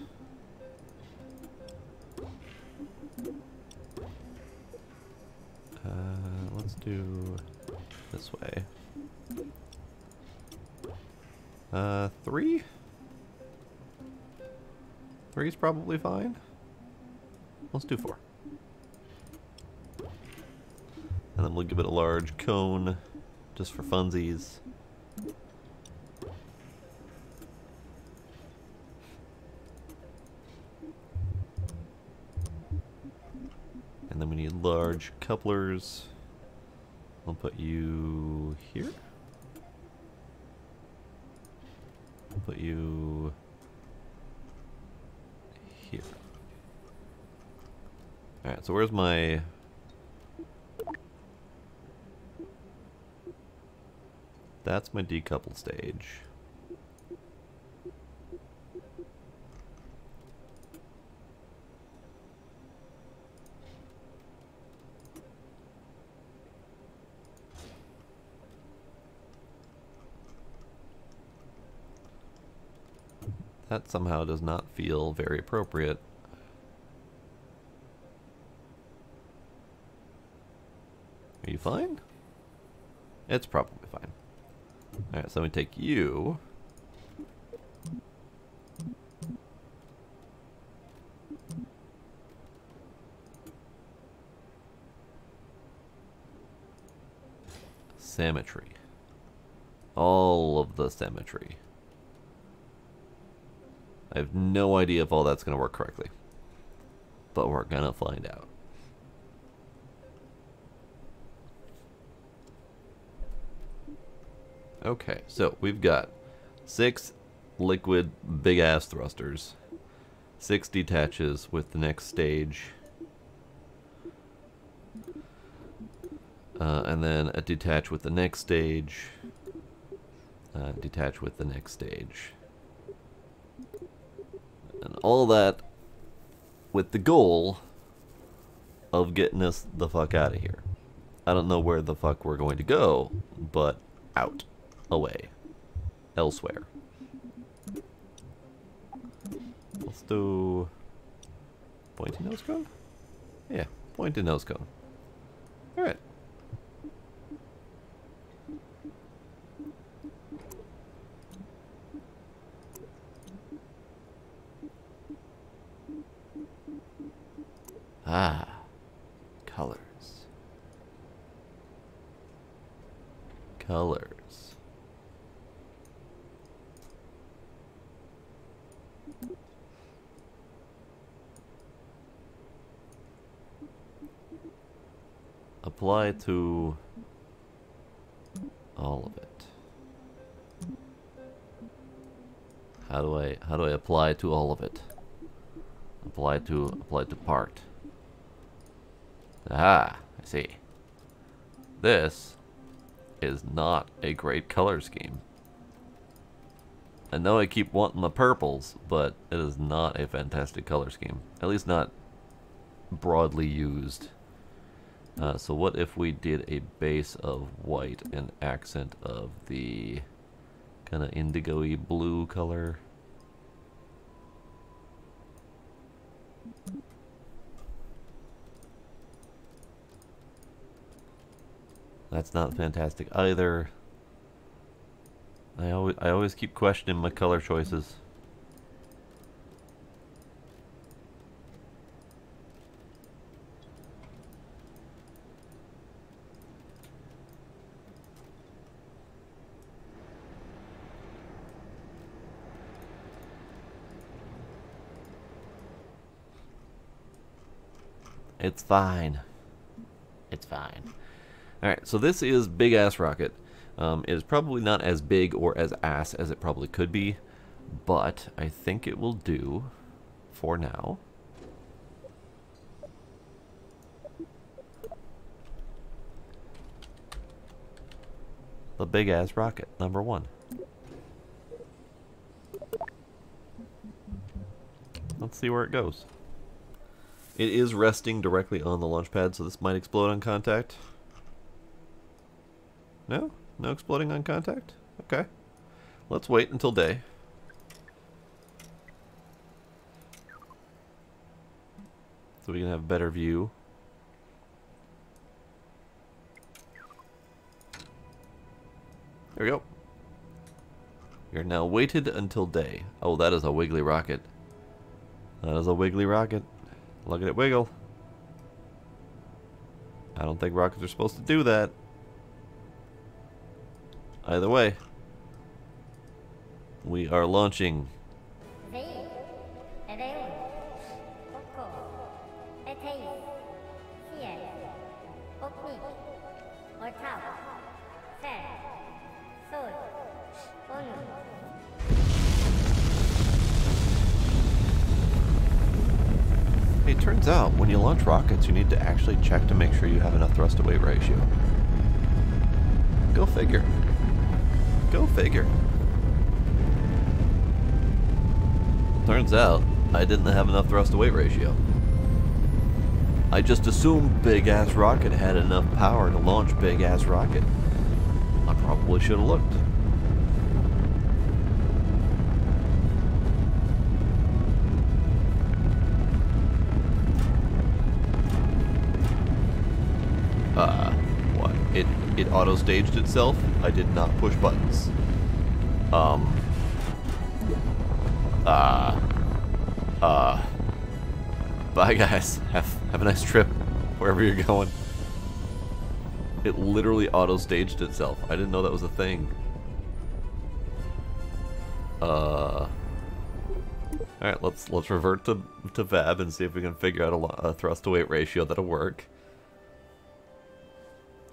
Let's do this way. 3? 3 is probably fine. Let's do 4. And then we'll give it a large cone, just for funsies. And then we need large couplers. We'll put you here. We'll put you here. Alright, so where's my... That's my decouple stage. That somehow does not feel very appropriate. you fine? It's probably fine. Alright, so let me take you. Symmetry. All of the symmetry. I have no idea if all that's going to work correctly. But we're going to find out. Okay, so we've got 6 liquid big-ass thrusters. 6 detaches with the next stage. And then a detach with the next stage. Detach with the next stage. And all that with the goal of getting us the fuck out of here. I don't know where the fuck we're going to go, but out. Away. Elsewhere. Let's do... pointy nose cone? Yeah, pointy nose cone. Alright. Ah, colors. Colors. Apply to all of it. How do I apply to all of it? Apply to part. Ah, I see. This is not a great color scheme. I know I keep wanting the purples, but it is not a fantastic color scheme. At least not broadly used. So what if we did a base of white and accent of the kind of indigo-y blue color? That's not fantastic either. I always keep questioning my color choices. It's fine. It's fine. Alright, so this is Big Ass Rocket. It is probably not as big or as ass as it probably could be, but I think it will do for now. The Big Ass Rocket, #1. Let's see where it goes. It is resting directly on the launch pad, so this might explode on contact. No? No exploding on contact? Okay. Let's wait until day. So we can have a better view. There we go. We are now weighted until day. Oh, that is a wiggly rocket. That is a wiggly rocket. Look at it wiggle. I don't think rockets are supposed to do that. Either way, we are launching. It turns out when you launch rockets, you need to actually check to make sure you have enough thrust to weight ratio. Go figure. Go figure. Turns out I didn't have enough thrust to weight ratio. I just assumed Big Ass Rocket had enough power to launch Big Ass Rocket. I probably should have looked. What? it auto-staged itself. I did not push buttons. Bye guys. Have a nice trip wherever you're going. It literally auto-staged itself. I didn't know that was a thing. Alright, let's revert to Vab and see if we can figure out a thrust-to-weight ratio that'll work.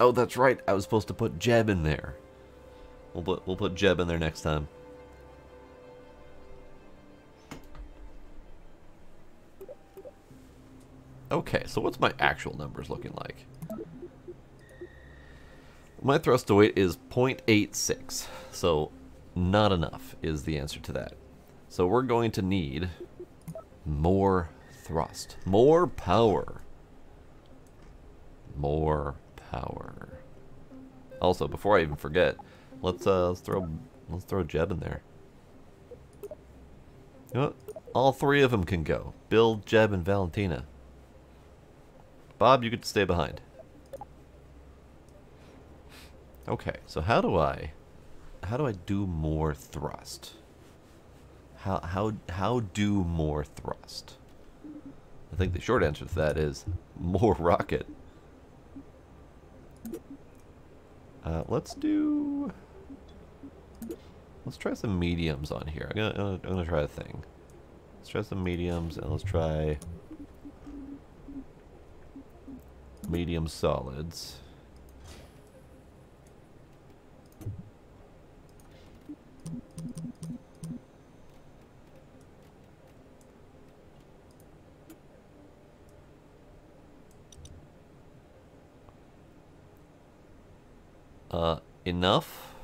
Oh, that's right. I was supposed to put Jeb in there. We'll put Jeb in there next time. Okay, so what's my actual numbers looking like? My thrust to weight is 0.86, so not enough is the answer to that. So we're going to need more thrust, more power. More power. Also, before I even forget, let's throw Jeb in there. You know what? All three of them can go. Bill, Jeb, and Valentina. Bob, you get to stay behind. Okay, so how do I do more thrust? How do more thrust? I think the short answer to that is more rocket. Let's try some mediums on here. I'm gonna try a thing. Let's try some mediums, and let's try medium solids. Enough?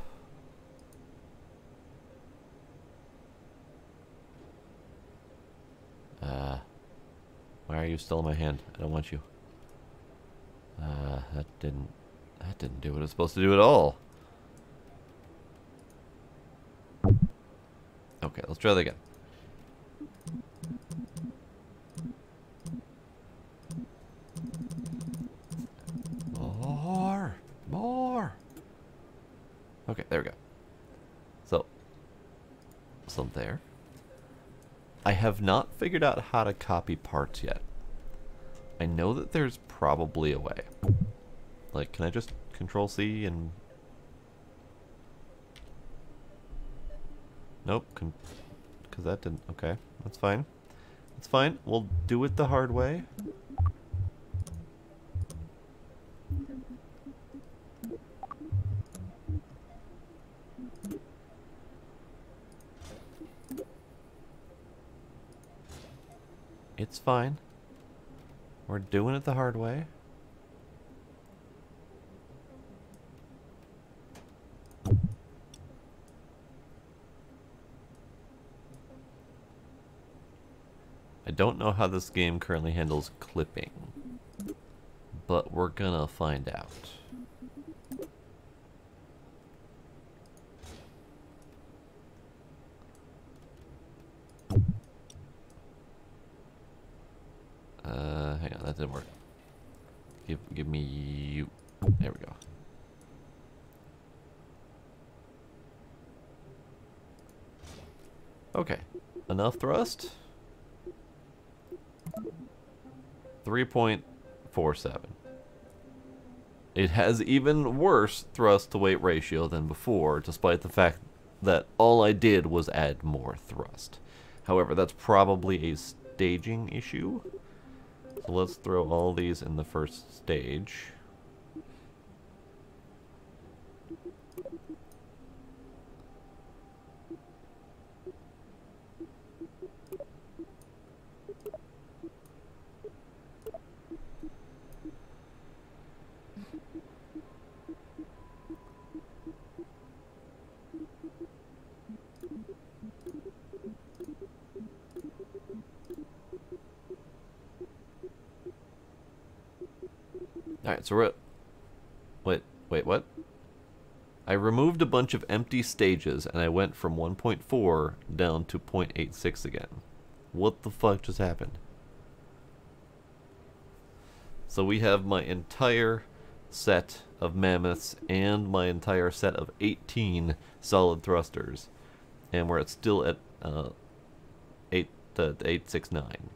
Why are you still in my hand? I don't want you. That didn't do what it was supposed to do at all. Okay, let's try that again. More. Okay, there we go. So there. I have not figured out how to copy parts yet. I know that there's probably a way. Like, can I just Control C and... Nope, because that didn't... Okay, that's fine. That's fine. We'll do it the hard way. It's fine. We're doing it the hard way. I don't know how this game currently handles clipping, but we're gonna find out. Hang on, that didn't work. Give me you. There we go. Okay, enough thrust. 3.47. It has even worse thrust to weight ratio than before, despite the fact that all I did was add more thrust. However, that's probably a staging issue. So let's throw all these in the first stage. Alright, so we're at... Wait, what? I removed a bunch of empty stages, and I went from 1.4 down to 0.86 again. What the fuck just happened? So we have my entire set of mammoths and my entire set of 18 solid thrusters, and we're still at 869.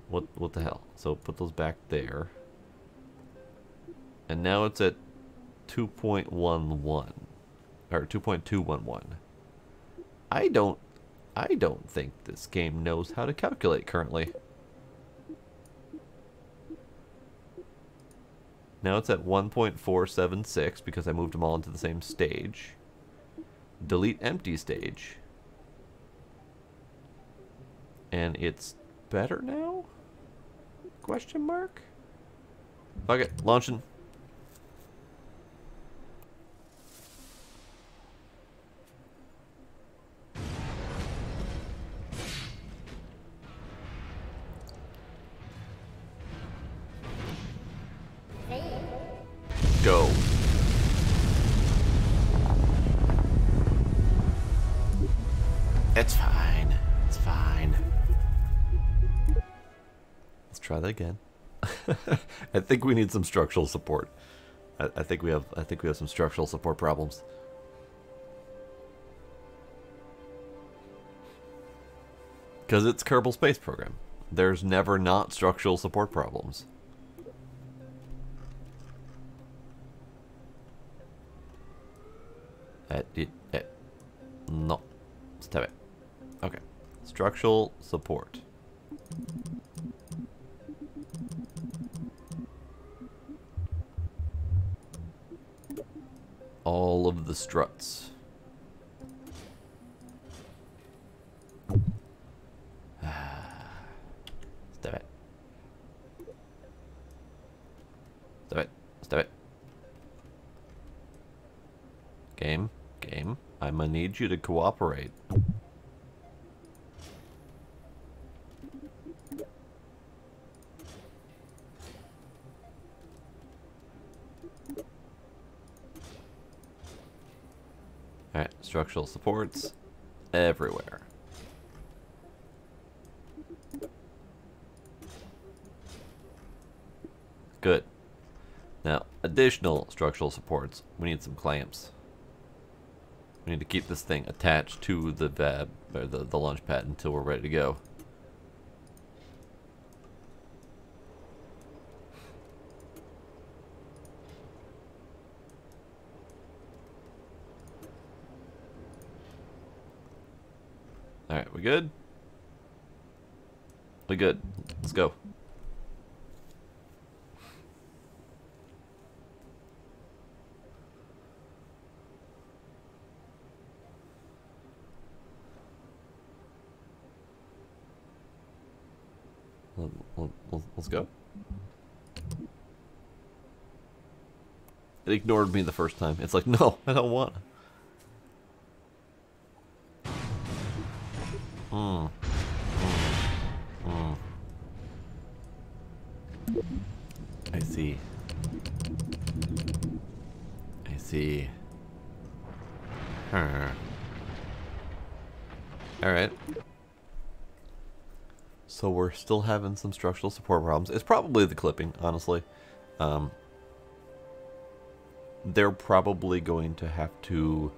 What the hell? So put those back there, and now it's at 2.11 or 2.211. I don't think this game knows how to calculate currently. Now it's at 1.476 because I moved them all into the same stage. Delete empty stage. And it's better now? Question mark? Fuck it, launching. Go. It's fine. It's fine. Let's try that again. I think we need some structural support. I think we have some structural support problems. Because it's Kerbal Space Program. There's never not structural support problems. No. Stop it. Okay. Structural support. All of the struts. Stop it. Stop it. Stop it. Game. I'm gonna need you to cooperate. Alright, structural supports everywhere. Good. Now, additional structural supports. We need some clamps. We need to keep this thing attached to the VAB, or the launch pad, until we're ready to go. Alright, we good? We good. Let's go. Let's go. It ignored me the first time. It's like, no, I don't want to. I see. I see. Alright. So we're still having some structural support problems. It's probably the clipping, honestly. They're probably going to have to...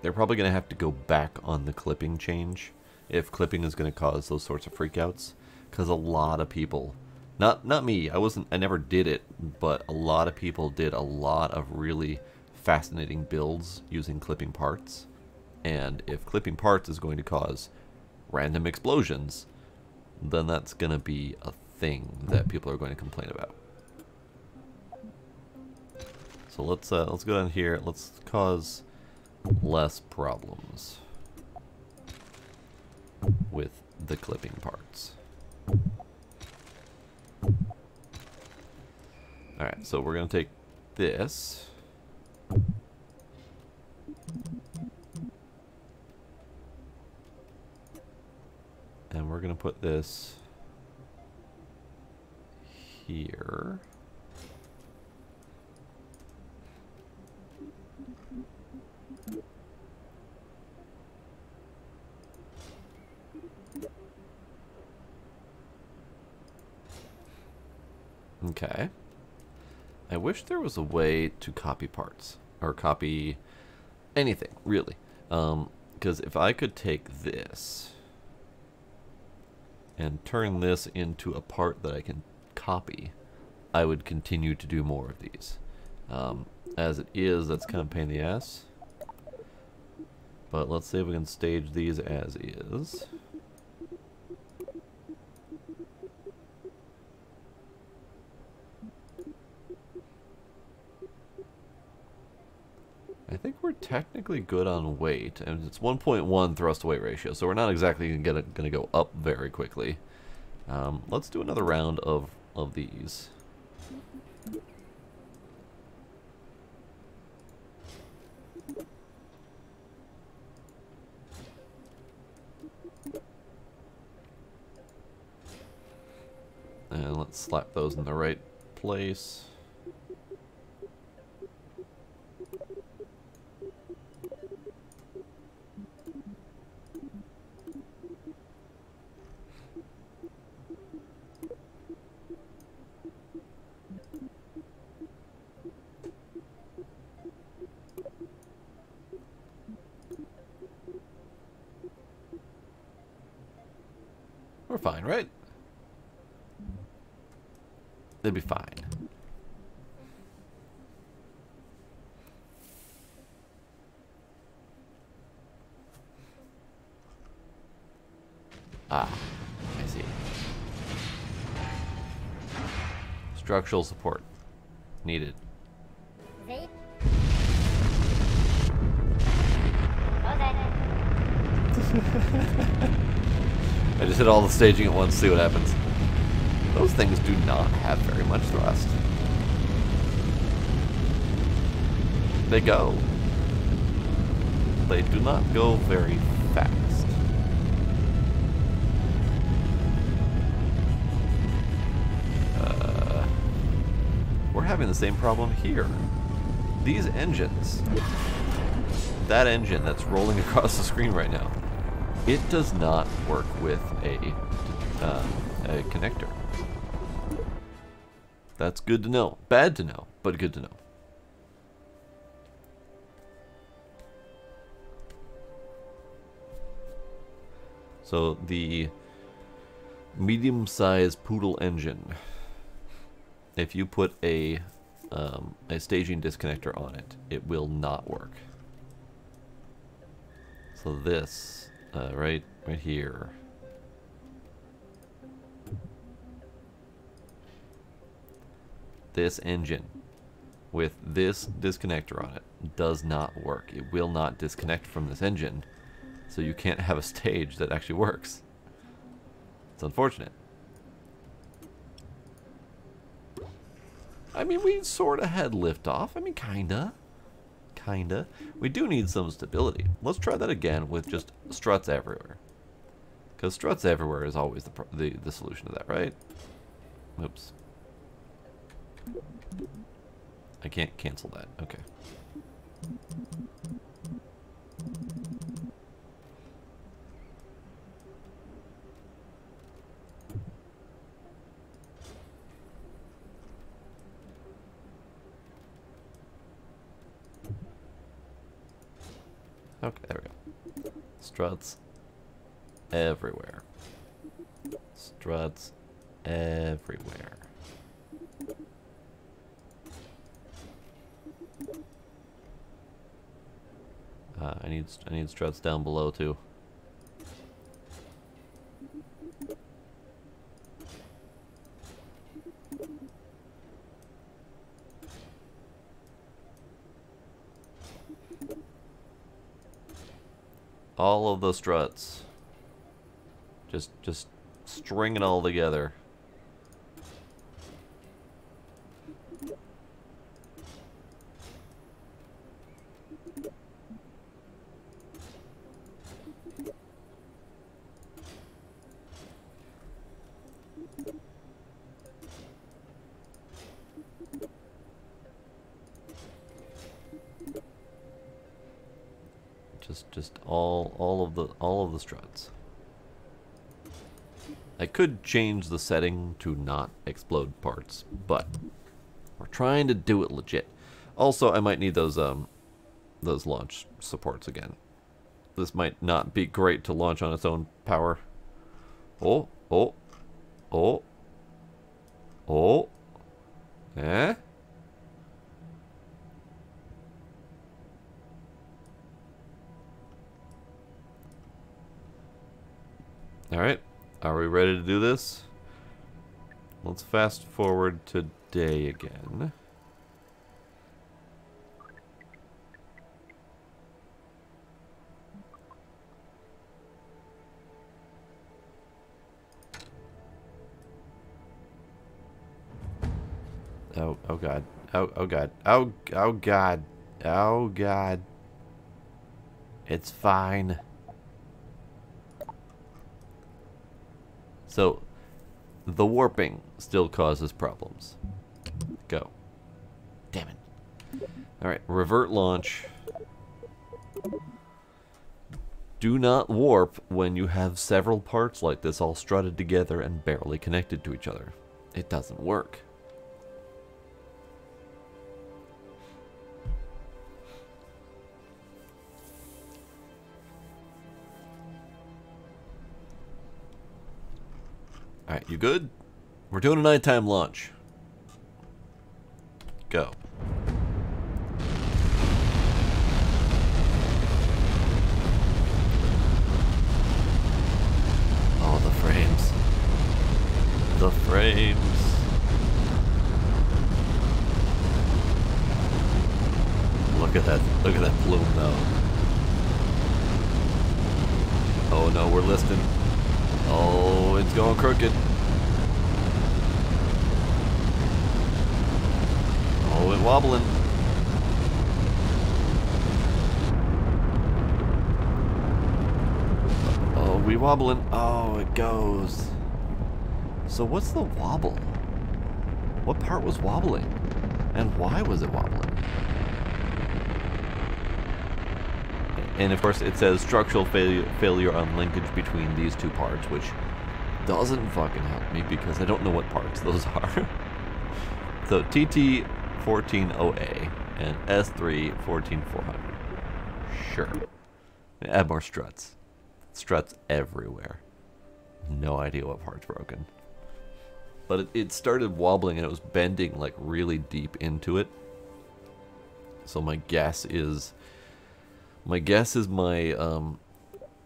They're probably going to have to go back on the clipping change if clipping is going to cause those sorts of freakouts. Because a lot of people... Not me, I never did it, but a lot of people did a lot of really fascinating builds using clipping parts. And if clipping parts is going to cause random explosions, then that's going to be a thing that people are going to complain about. So let's go down here. Let's cause less problems with the clipping parts. Alright, so we're going to take this. And we're going to put this here. Okay. I wish there was a way to copy parts. Or copy anything, really. Because if I could take this and turn this into a part that I can copy, I would continue to do more of these. As it is, that's kind of a pain in the ass. But let's see if we can stage these as is. I think we're technically good on weight, and it's 1.1 thrust to weight ratio, so we're not exactly going to go up very quickly. Let's do another round of these. And let's slap those in the right place. We're fine, right? They'll be fine. Ah, I see. Structural support needed. Okay. I just hit all the staging at once, see what happens. Those things do not have very much thrust. They go. They do not go very fast. We're having the same problem here. These engines, that engine that's rolling across the screen right now, it does not work with a connector. That's good to know. Bad to know, but good to know. So the medium-sized poodle engine, if you put a staging disconnector on it, it will not work. So this, right here. This engine with this disconnector on it does not work. It will not disconnect from this engine, so you can't have a stage that actually works. It's unfortunate. I mean, we sort of had liftoff. I mean, kinda. We do need some stability. Let's try that again with just struts everywhere. Because struts everywhere is always the solution to that, right? Oops. I can't cancel that. Okay. Okay, there we go. Struts everywhere. Struts everywhere. I need struts down below too. All of the struts. Just string it all together. Just all of the struts. I could change the setting to not explode parts, but we're Trying to do it legit. Also, I might need those launch supports again. This might not be great to launch on its own power. Oh, oh, oh, oh. Eh? Alright, are we ready to do this? Let's fast forward to day again. Oh god. Oh god. Oh god. Oh god. It's fine. So, the warping still causes problems. Go. Damn it. Alright, revert launch. Do not warp when you have several parts like this all strutted together and barely connected to each other. It doesn't work. Alright, you good? We're doing a nighttime launch. Go. Oh, the frames. The frames. Look at that. Look at that plume, though. Oh no, we're listing. Oh, it's going crooked. Oh, it's wobbling. Oh, we wobbling. Oh, it goes. So what's the wobble? What part was wobbling? And why was it wobbling? And of course it says structural failure on linkage between these two parts, which doesn't fucking help me because I don't know what parts those are. So TT14OA and S3-14400. Sure. Add more struts. Struts everywhere. No idea what part's broken. But it started wobbling and it was bending like really deep into it. So my guess is my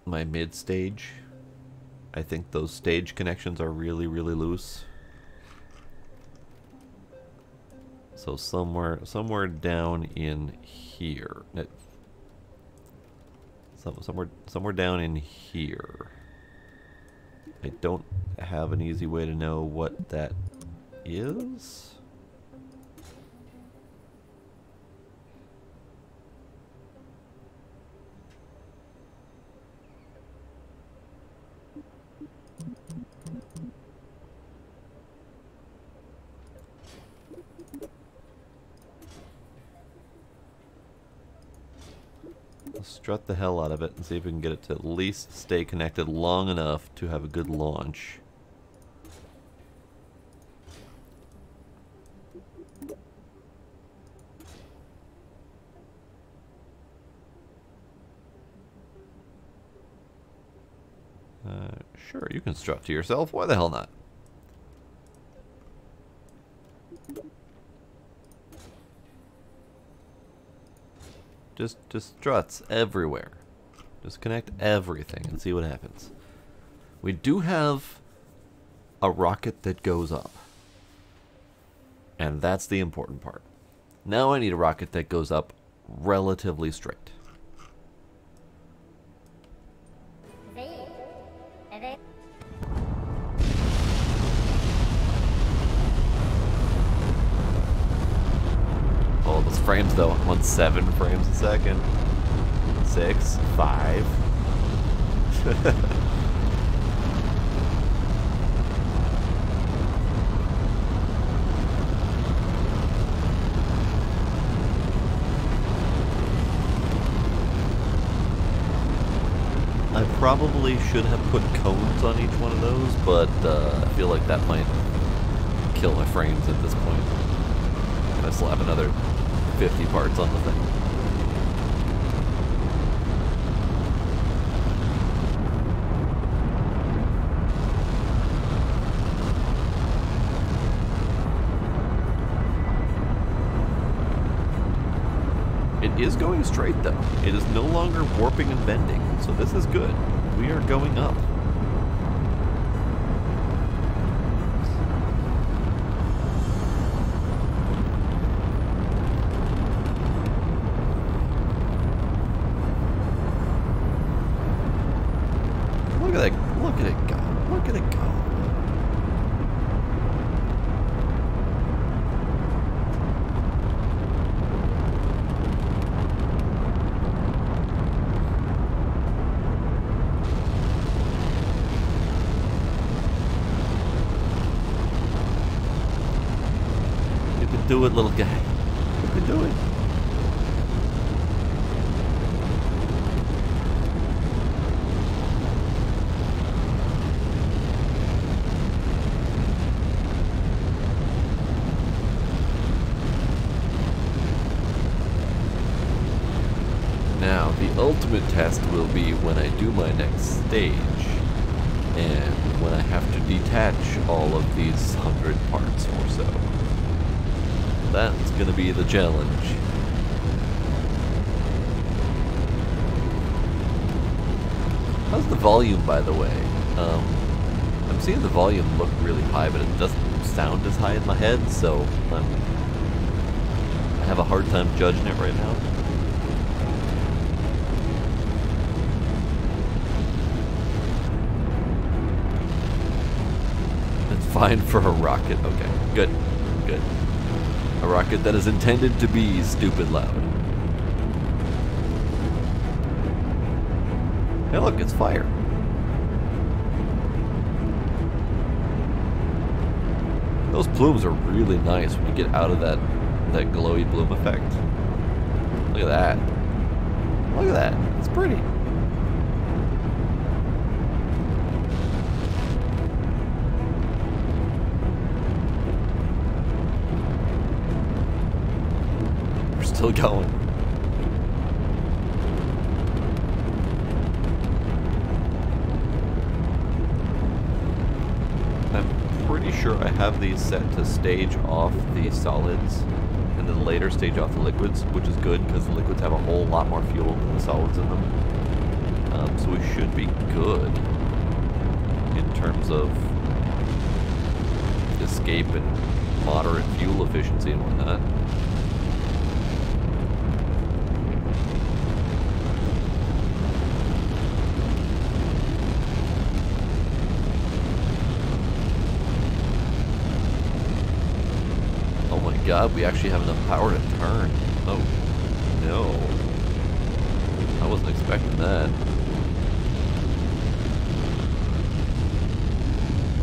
my mid stage. I think those stage connections are really loose. So somewhere down in here. Somewhere down in here. I don't have an easy way to know what that is. Let's strut the hell out of it and see if we can get it to at least stay connected long enough to have a good launch. Sure, you can strut to yourself. Why the hell not? Just struts everywhere. Just connect everything and see what happens. We do have a rocket that goes up. And that's the important part. Now I need a rocket that goes up relatively straight. Oh, those frames though. I'm on 7 frames a second. 6, 5. I probably should have put cones on each one of those, but I feel like that might kill my frames at this point. I slap another 50 parts on the thing. It is going straight though. It is no longer warping and bending, so this is good. We are going up. Look at that, look at it go. Look at it go. Do it, little guy. You can do it. Now, the ultimate test will be when I do my next stage, and when I have to detach all of these 100 parts or so. That's gonna be the challenge. How's the volume, by the way? I'm seeing the volume look really high, but it doesn't sound as high in my head, so I have a hard time judging it right now. It's fine for a rocket. Okay, good, good. A rocket that is intended to be stupid loud. Hey look, it's fire. Those plumes are really nice when you get out of that glowy bloom effect. Look at that. Look at that. It's pretty. Still going. I'm pretty sure I have these set to stage off the solids and then later stage off the liquids, which is good because the liquids have a whole lot more fuel than the solids in them. So we should be good in terms of escape and moderate fuel efficiency and whatnot. God, we actually have enough power to turn. Oh, no. I wasn't expecting that.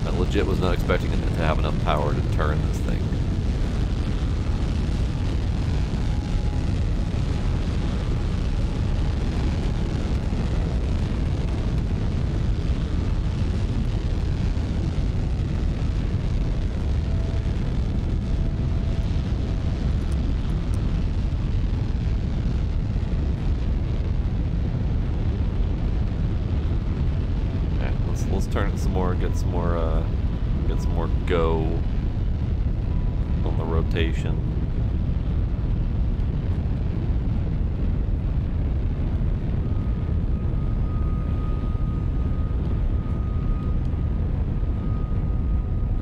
I legit was not expecting it to have enough power to turn this thing. Turn it some more, get some more go on the rotation.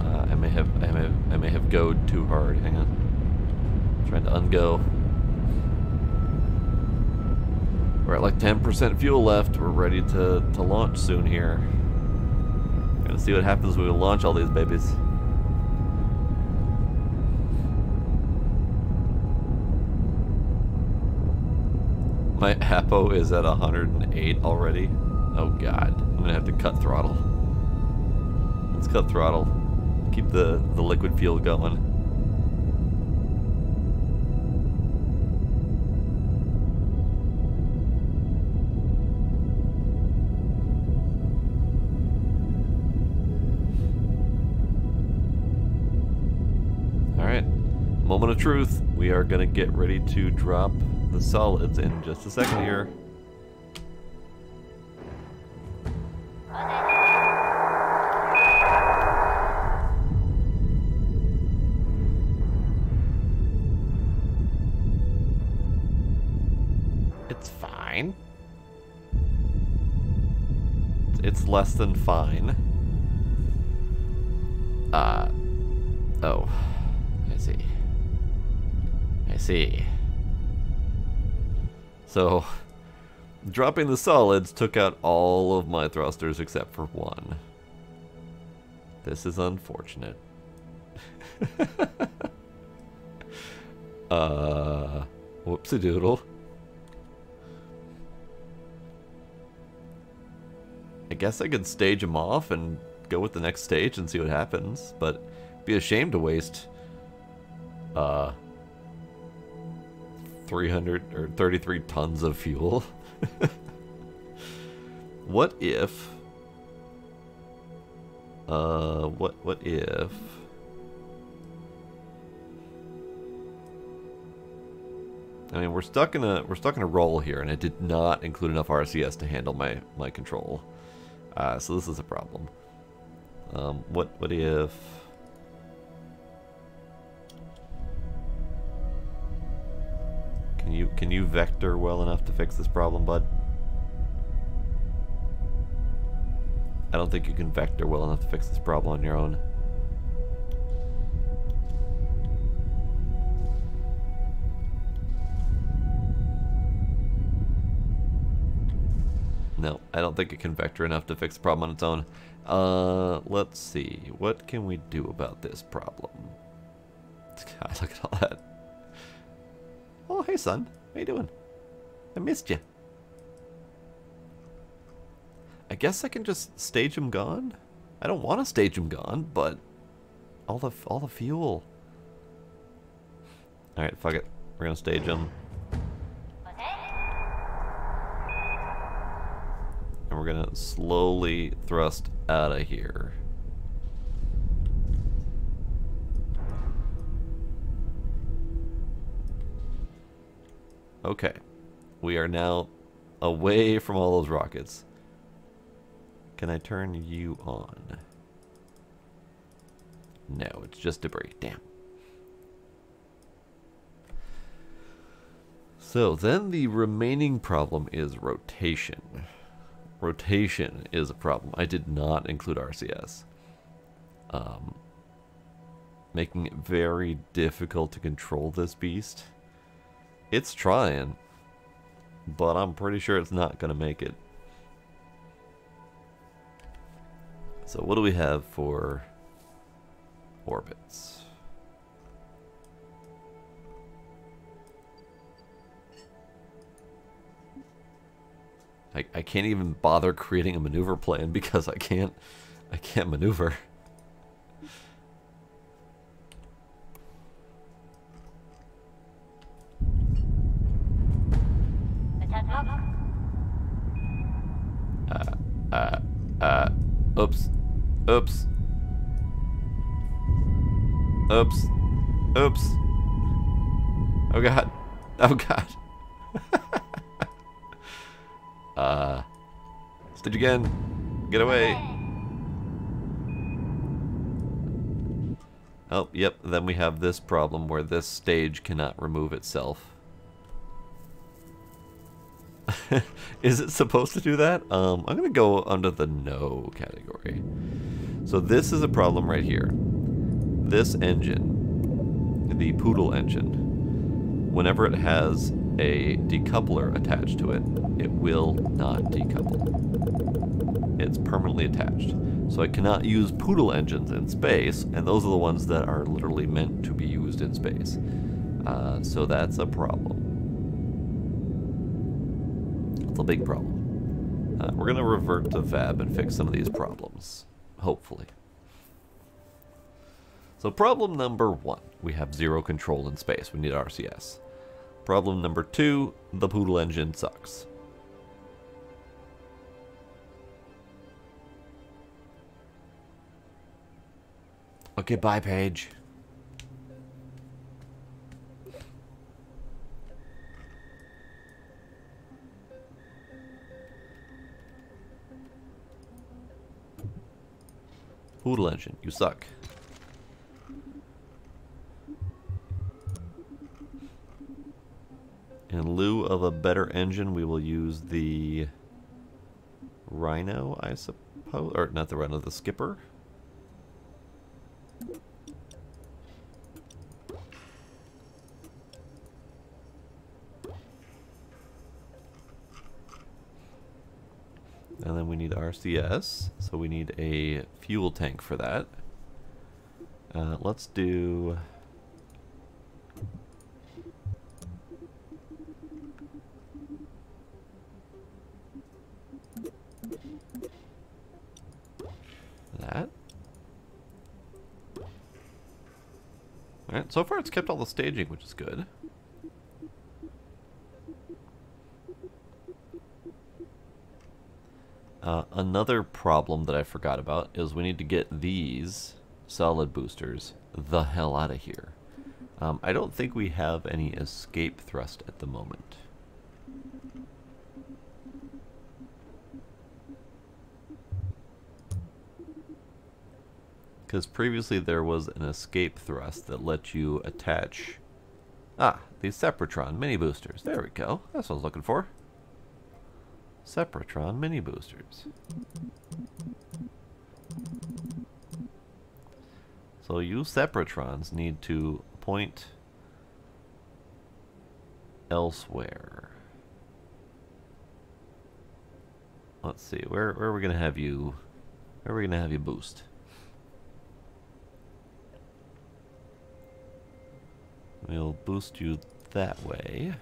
I may have goed too hard. Hang on, trying to ungo. We're at like 10% fuel left. We're ready to launch soon here. Gonna see what happens when we launch all these babies. My APO is at 108 already. Oh god, I'm gonna have to cut throttle. Let's cut throttle. Keep the liquid fuel going. Moment Moment of truth. We are gonna get ready to drop the solids in just a second here. It's fine. It's less than fine. Oh. I see. I see. So, dropping the solids took out all of my thrusters except for one. This is unfortunate. Whoopsie doodle. I guess I could stage them off and go with the next stage and see what happens, but it'd be a shame to waste 300 or 33 tons of fuel. What if what if I mean, we're stuck in a roll here, and it did not include enough RCS to handle my control. So this is a problem. What if can you vector well enough to fix this problem, bud? I don't think you can vector well enough to fix this problem on your own. No, I don't think it can vector enough to fix the problem on its own. Let's see. What can we do about this problem? God, look at all that. Oh, hey, son. How you doing? I missed you. I guess I can just stage him gone? I don't want to stage him gone, but all the fuel. All right, fuck it. We're gonna stage him. And we're gonna slowly thrust out of here. Okay. We are now away from all those rockets. Can I turn you on? No, it's just debris. Damn. So then the remaining problem is rotation. Rotation is a problem. I did not include RCS. Making it very difficult to control this beast. It's trying, but I'm pretty sure it's not going to make it. So what do we have for orbits? I can't even bother creating a maneuver plan because I can't maneuver. Oops. Oops. Oops. Oops. Oh god. Oh god. Stage again. Get away. Oh, yep. Then we have this problem where this stage cannot remove itself. Is it supposed to do that? I'm going to go under the no category. So this is a problem right here. This engine, the Poodle engine, whenever it has a decoupler attached to it, it will not decouple. It's permanently attached. So I cannot use Poodle engines in space, and those are the ones that are literally meant to be used in space. So that's a problem. It's a big problem. We're going to revert to VAB and fix some of these problems. Hopefully. So problem number 1. We have zero control in space. We need RCS. Problem number 2. The Poodle engine sucks. Okay, bye, Paige. Poodle engine, you suck. In lieu of a better engine, we will use the Rhino, I suppose. Or not the Rhino, the Skipper. And then we need RCS, so we need a fuel tank for that. Let's do... that. Alright, so far it's kept all the staging, which is good. Another problem that I forgot about is we need to get these solid boosters the hell out of here. I don't think we have any escape thrust at the moment. Because previously there was an escape thrust that let you attach... these Separatron mini boosters. There we go. That's what I was looking for. Separatron mini boosters. So you Separatrons need to point elsewhere. Let's see, where are we gonna have you? Where are we gonna have you boost? We'll boost you that way.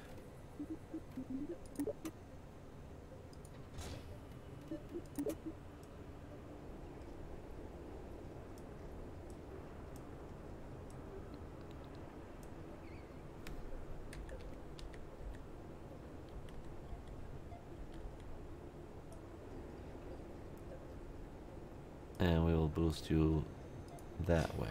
And we will boost you that way.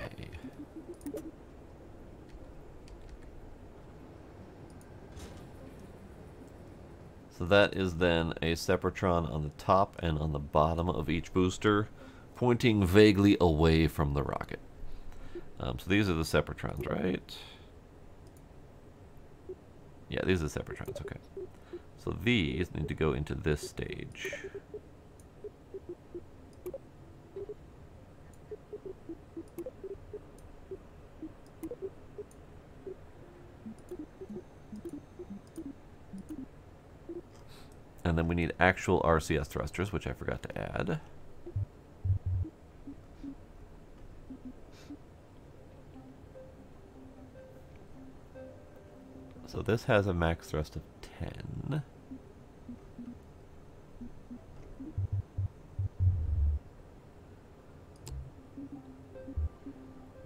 So that is then a Separatron on the top and on the bottom of each booster, pointing vaguely away from the rocket. So these are the Separatrons, right? Yeah, these are the Separatrons, okay. So these need to go into this stage. And then we need actual RCS thrusters, which I forgot to add. So this has a max thrust of 10.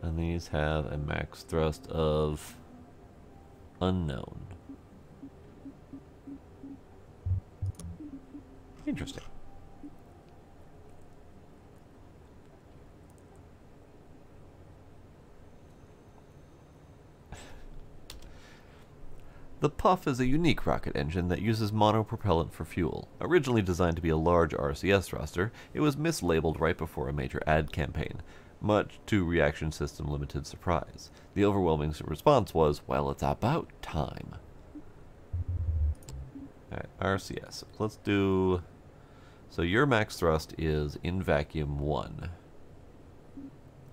And these have a max thrust of unknown. Interesting. The Puff is a unique rocket engine that uses monopropellant for fuel. Originally designed to be a large RCS thruster, it was mislabeled right before a major ad campaign, much to Reaction System Limited's surprise. The overwhelming response was, well, it's about time. Alright, RCS. Let's do... So your max thrust is in vacuum 1.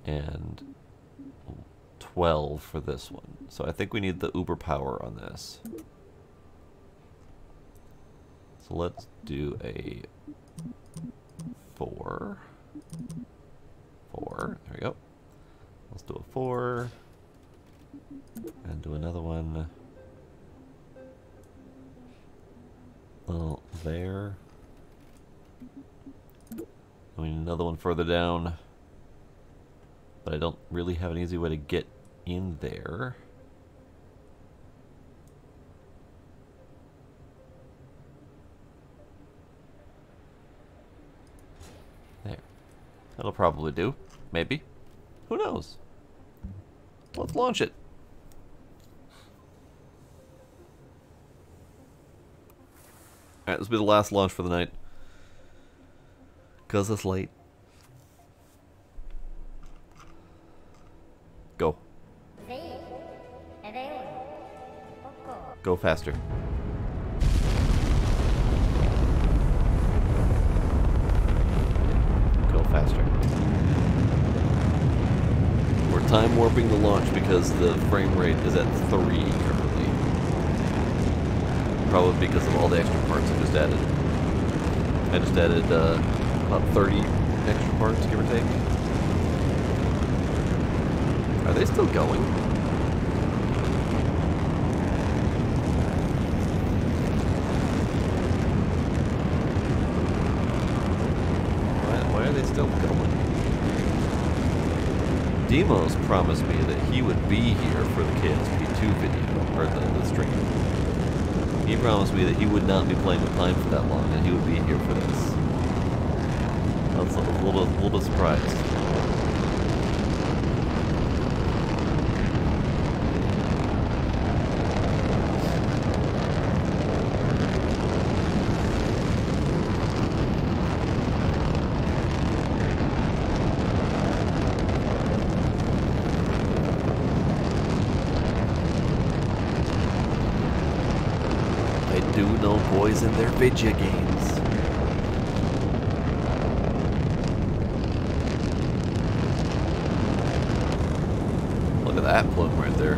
And 12 for this one. So I think we need the uber power on this. So let's do a 4. 4. There we go. Let's do a 4. And do another one. Well, there. We need another one further down. But I don't really have an easy way to get in there. There. That'll probably do. Maybe. Who knows? Let's launch it. Alright, this will be the last launch for the night. 'Cause it's late. Go faster. Go faster. We're time warping the launch because the frame rate is at 3 currently. Probably because of all the extra parts I just added. I just added about 30 extra parts, give or take. Are they still going? Why are they still going? Demos promised me that he would be here for the KSP2 video, or the stream. He promised me that he would not be playing with time for that long, and he would be here for this. I was a little surprised. Do know boys in their video games. Look at that plume right there.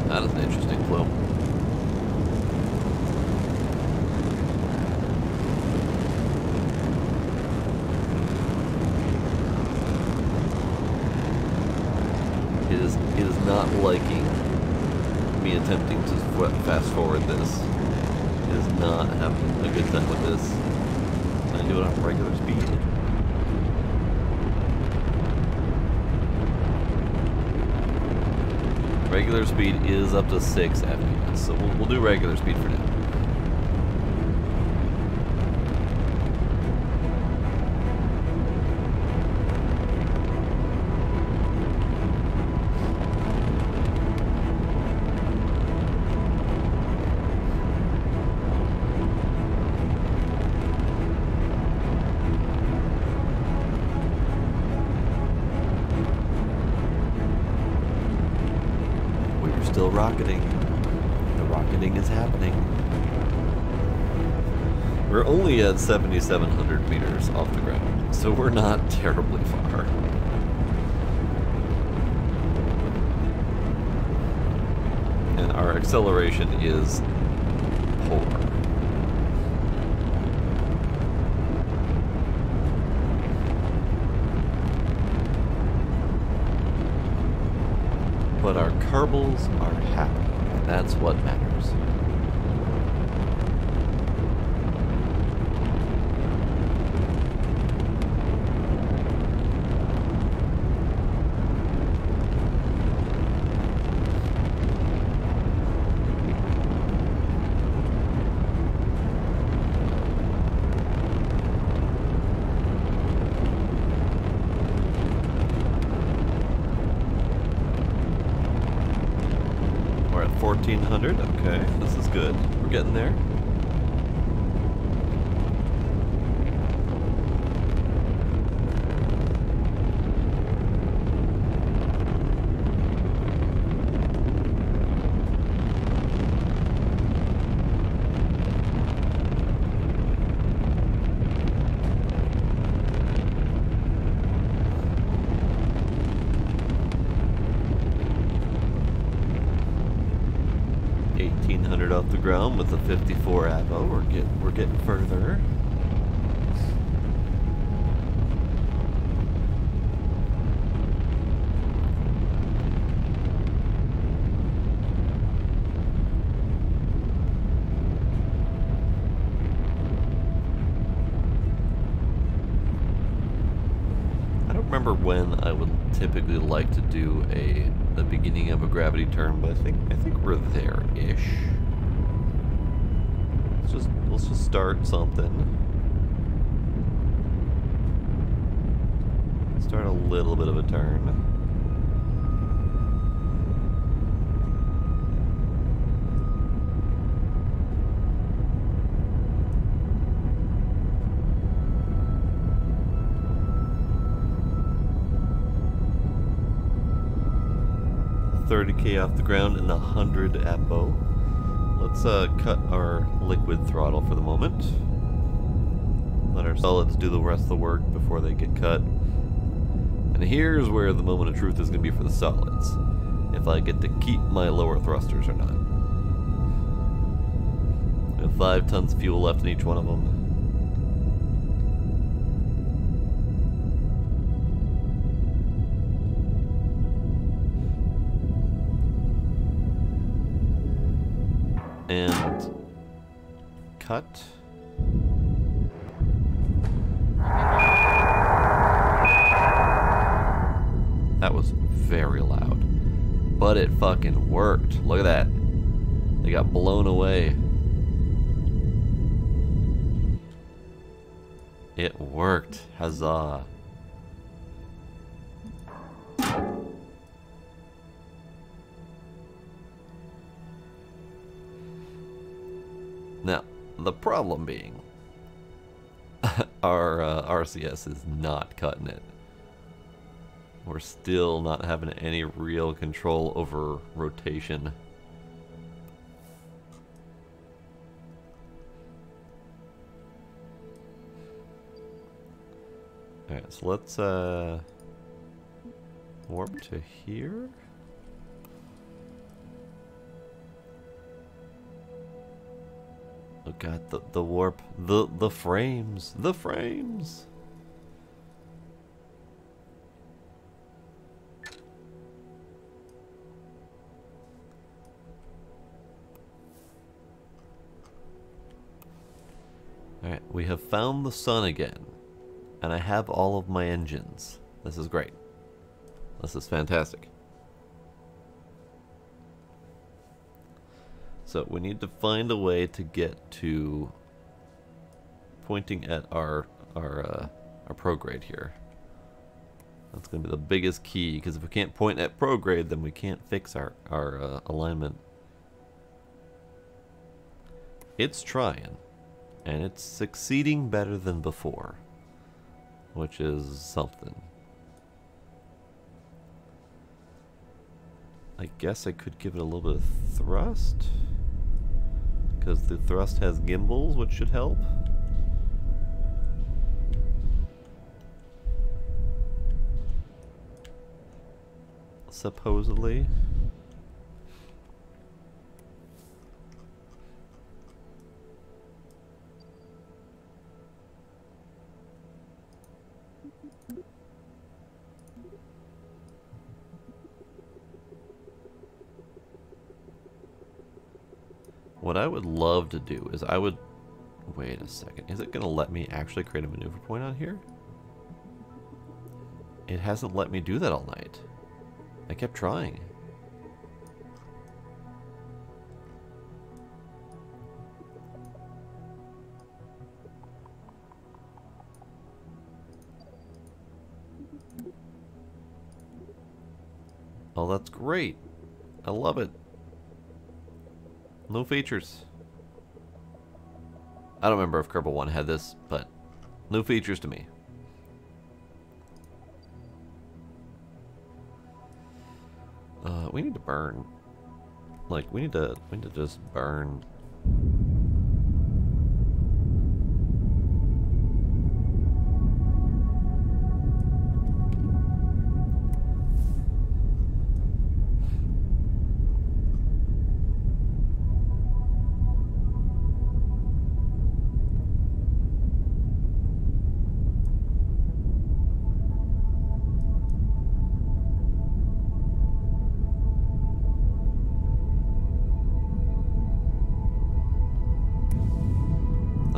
That is an interesting plume. It is not liking me attempting to fast forward this. Is not having a good time with this. I do it on regular speed. Regular speed is up to 6 FPS, so we'll do regular speed for now. Still rocketing. The rocketing is happening. We're only at 7,700 meters off the ground, so we're not terribly far. And our acceleration is poor. But our Kerbals are happy, and that's what matters. We're at 1400. Okay, this is good. We're getting there. Off the ground with the 54 AVO. We're getting further. I don't remember when I would typically like to do the beginning of a gravity turn, but I think we're there-ish. Let's just start something. Start a little bit of a turn. $30K off the ground and 100 AVO. let's cut our liquid throttle for the moment. Let our solids do the rest of the work before they get cut. And here's where the moment of truth is going to be for the solids. If I get to keep my lower thrusters or not. We have 5 tons of fuel left in each one of them. And cut. That was very loud, but it fucking worked. Look at that. They got blown away. It worked. Huzzah. Now, the problem being, our RCS is not cutting it. We're still not having any real control over rotation. Alright, so let's warp to here. Oh god, the warp, the frames, the frames. Alright, we have found the sun again, and I have all of my engines. This is great. This is fantastic. So we need to find a way to get to pointing at our prograde here. That's going to be the biggest key, because if we can't point at prograde, then we can't fix our alignment. It's trying, and it's succeeding better than before, which is something. I guess I could give it a little bit of thrust, because the thrust has gimbals, which should help. Supposedly. What I would love to do is I would... Wait a second. Is it going to let me actually create a maneuver point on here? It hasn't let me do that all night. I kept trying. Oh, that's great. I love it. No features. I don't remember if Kerbal 1 had this, but no features to me. We need to burn. Like, we need to just burn.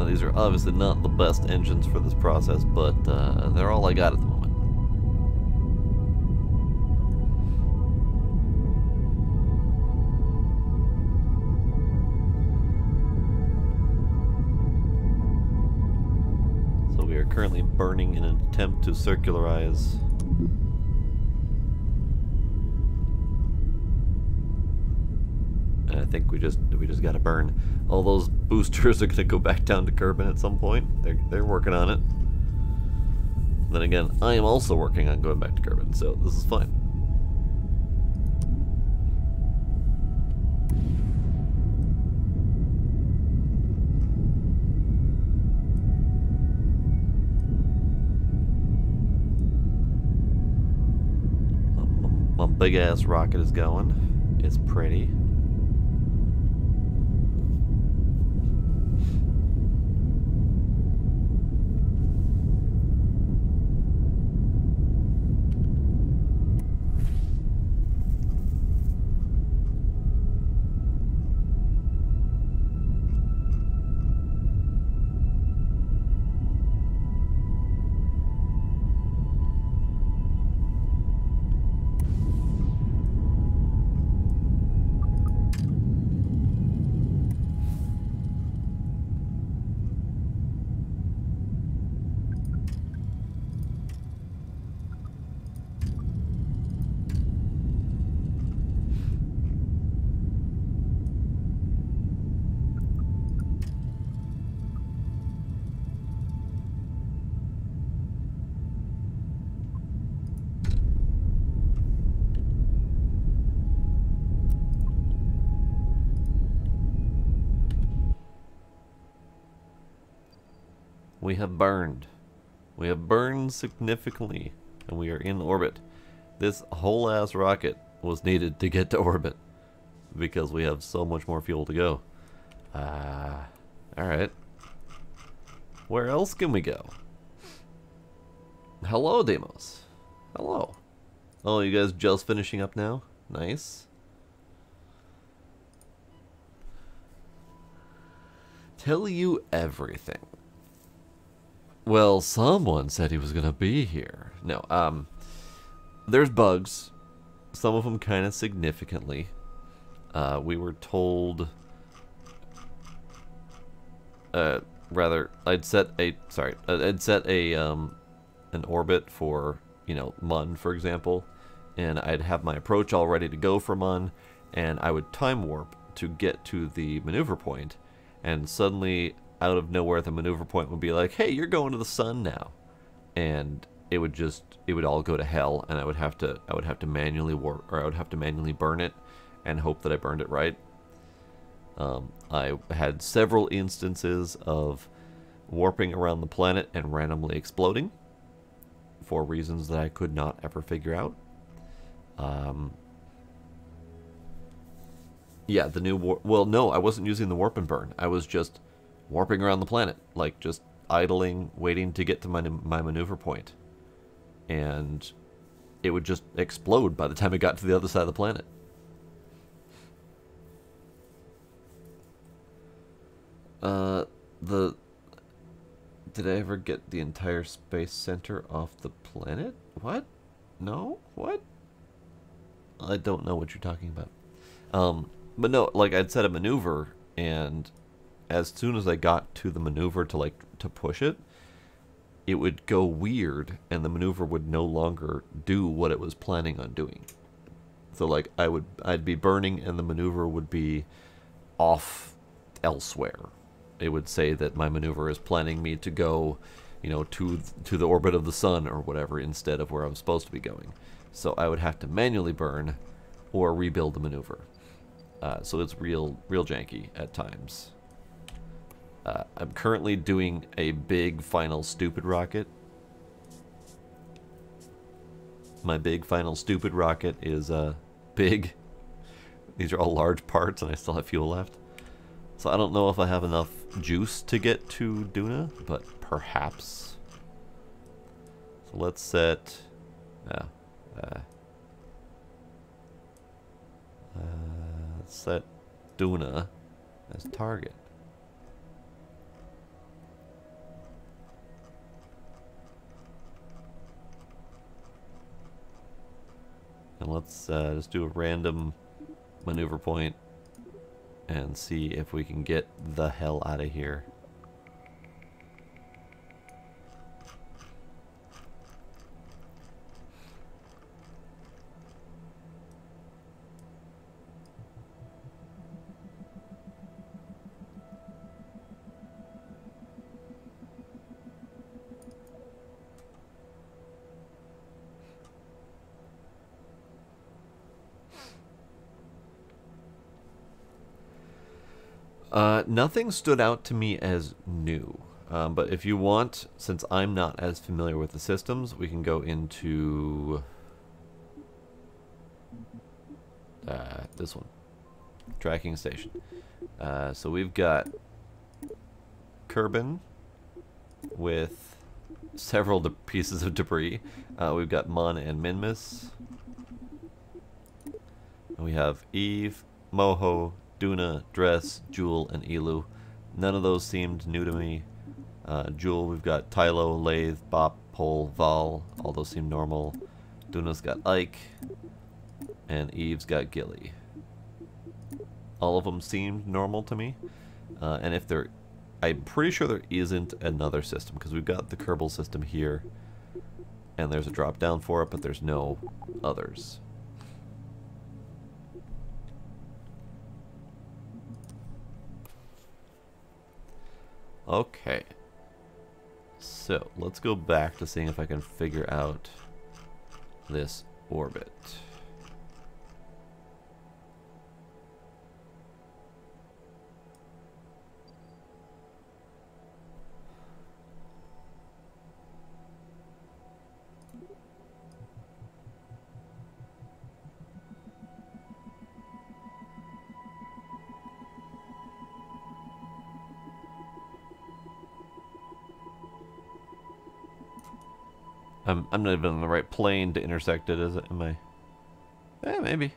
These are obviously not the best engines for this process, but they're all I got at the moment. So we are currently burning in an attempt to circularize. And I think we just got to burn. All those boosters are going to go back down to Kerbin at some point. They're working on it. Then again, I am also working on going back to Kerbin, so this is fine. big ass rocket is going. It's pretty. We have burned. We have burned significantly, and we are in orbit. This whole ass rocket was needed to get to orbit because we have so much more fuel to go. Alright. Where else can we go? Hello, Deimos. Hello. Oh, you guys just finishing up now? Nice. Tell you everything. Well, someone said he was gonna be here. No, there's bugs. Some of them kind of significantly. We were told... rather, I'd set a an orbit for, you know, Mun, for example, and I'd have my approach all ready to go for Mun, and I would time warp to get to the maneuver point, and suddenly, out of nowhere, the maneuver point would be like, hey, you're going to the sun now. And it would all go to hell, and I would have to manually warp, or I would have to manually burn it and hope that I burned it right. I had several instances of warping around the planet and randomly exploding for reasons that I could not ever figure out. Yeah, the new warp... Well, no, I wasn't using the warp and burn. I was just warping around the planet, like just idling, waiting to get to my maneuver point. And it would just explode by the time it got to the other side of the planet. Did I ever get the entire space center off the planet? What? No? What? I don't know what you're talking about. But no, like, I'd set a maneuver, and as soon as I got to the maneuver to push it, it would go weird, and the maneuver would no longer do what it was planning on doing. So, like, I'd be burning, and the maneuver would be off elsewhere. It would say that my maneuver is planning me to go, you know, to the orbit of the sun or whatever, instead of where I'm supposed to be going. So I would have to manually burn or rebuild the maneuver. So it's real janky at times. I'm currently doing a big final stupid rocket. My big final stupid rocket is big. These are all large parts, and I still have fuel left. So I don't know if I have enough juice to get to Duna, but perhaps. So let's set... let's set Duna as target. And let's just do a random maneuver point and see if we can get the hell out of here. Nothing stood out to me as new, but if you want, since I'm not as familiar with the systems, we can go into This one. Tracking station. So we've got Kerbin with several pieces of debris. We've got Mon and Minmus. And we have Eve, Moho, Duna, Dress, Jewel, and Elu. None of those seemed new to me. Jewel, we've got Tylo, Lathe, Bop, Pole, Val. All those seem normal. Duna's got Ike. And Eve's got Gilly. All of them seemed normal to me. And if there... I'm pretty sure there isn't another system, because we've got the Kerbal system here. And there's a drop down for it, but there's no others. Okay. So, let's go back to seeing if I can figure out this orbit. I'm not even on the right plane to intersect it, is it? Am I? Eh, maybe.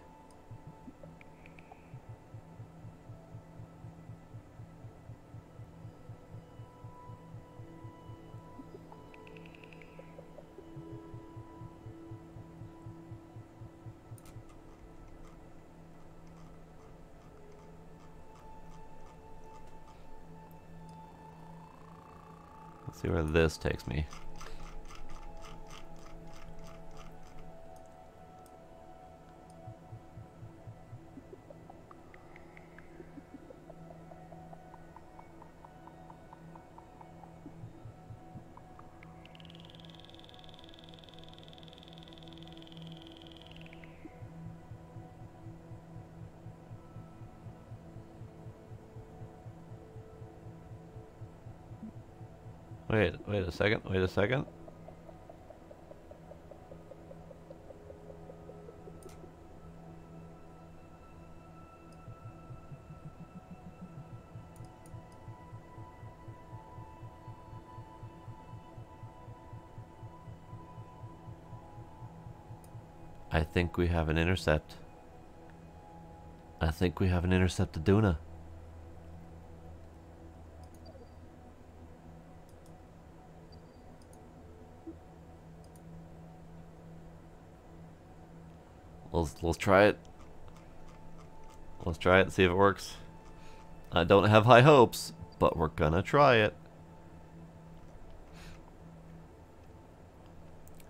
Let's see where this takes me. Wait a second. I think we have an intercept. I think we have an intercept to Duna. Let's try it. Let's try it and see if it works. I don't have high hopes, but we're gonna try it.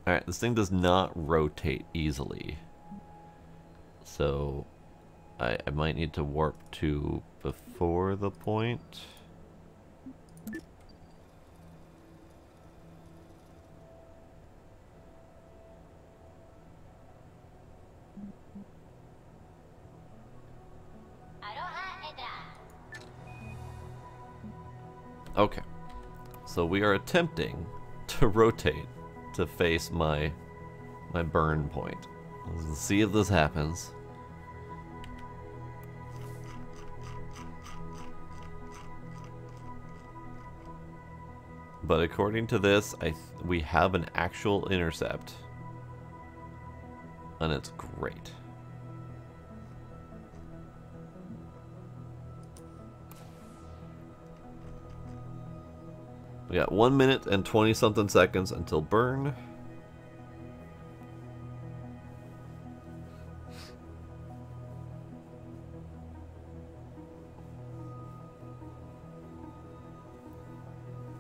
Alright, this thing does not rotate easily. So I might need to warp to before the point. Okay, so we are attempting to rotate to face my burn point. Let's see if this happens. But according to this, we have an actual intercept, and it's great. We got 1 minute and 20 something seconds until burn.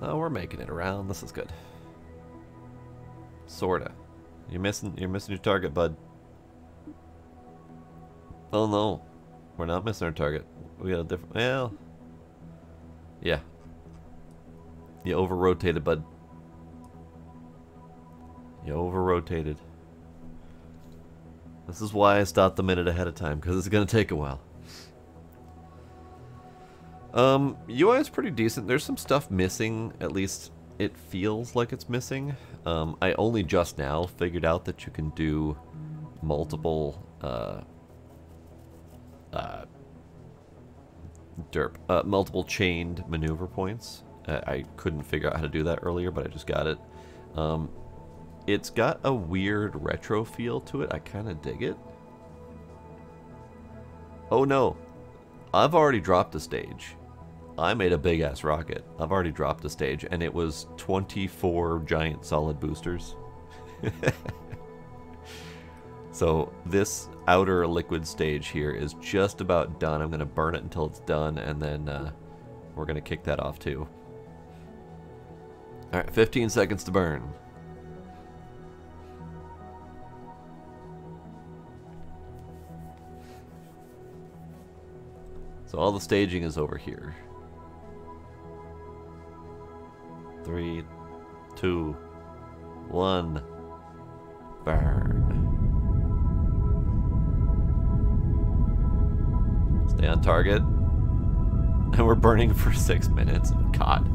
Oh, we're making it around. This is good. Sorta. You're missing your target, bud. Oh no. We're not missing our target. We got a different, well, yeah. You over-rotated, bud. You over-rotated. This is why I stopped a minute ahead of time, because it's going to take a while. UI is pretty decent. There's some stuff missing, at least it feels like it's missing. I only just now figured out that you can do multiple multiple chained maneuver points. I couldn't figure out how to do that earlier, but I just got it. It's got a weird retro feel to it. I kind of dig it. Oh no, I've already dropped a stage. I made a big ass rocket. I've already dropped a stage, and it was 24 giant solid boosters. So this outer liquid stage here is just about done. I'm going to burn it until it's done, and then we're going to kick that off too. Alright, 15 seconds to burn. So all the staging is over here. 3, 2, 1, burn. Stay on target. And we're burning for 6 minutes. God.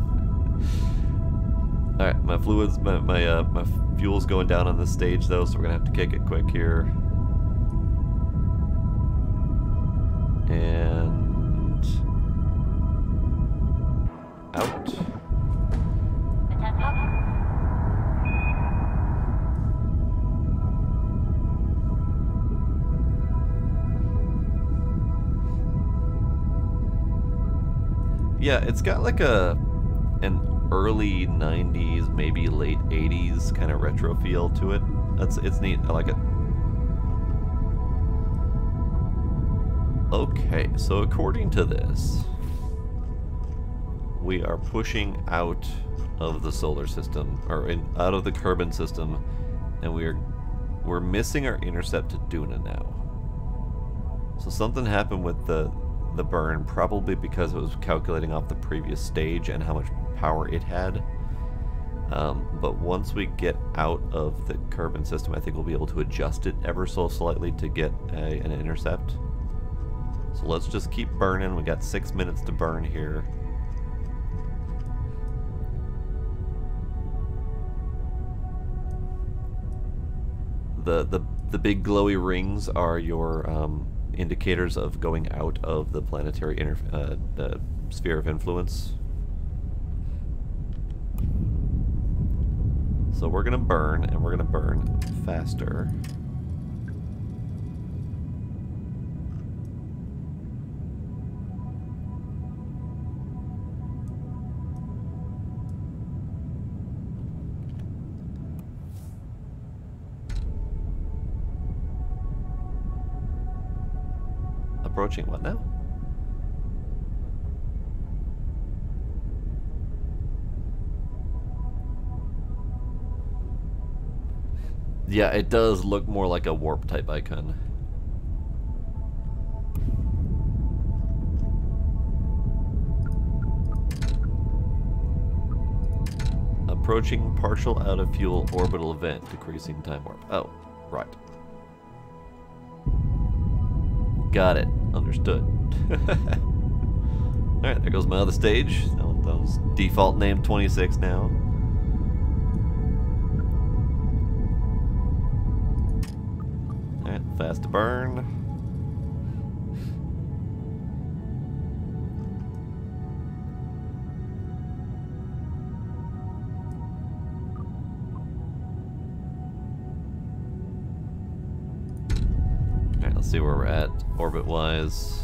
Alright, my fluids, my fuel's going down on this stage though, so we're gonna have to kick it quick here. And out. Yeah, it's got like an early 90s, maybe late 80s kind of retro feel to it. It's neat. I like it. Okay, so according to this, we are pushing out of the solar system, or out of the Kerbin system, and we're missing our intercept to Duna now. So something happened with the burn, probably because it was calculating off the previous stage and how much power it had. But once we get out of the Kerbin system, I think we'll be able to adjust it ever so slightly to get an intercept. So let's just keep burning. We got 6 minutes to burn here. The big glowy rings are your indicators of going out of the planetary the sphere of influence. So we're gonna burn, and we're gonna burn faster. Approaching what now? Yeah, it does look more like a warp type icon. Approaching partial out of fuel orbital event, decreasing time warp. Oh, right. Got it. Understood. Alright, there goes my other stage. That was default name 26 now. Alright, fast to burn. Alright, let's see where we're at orbit-wise.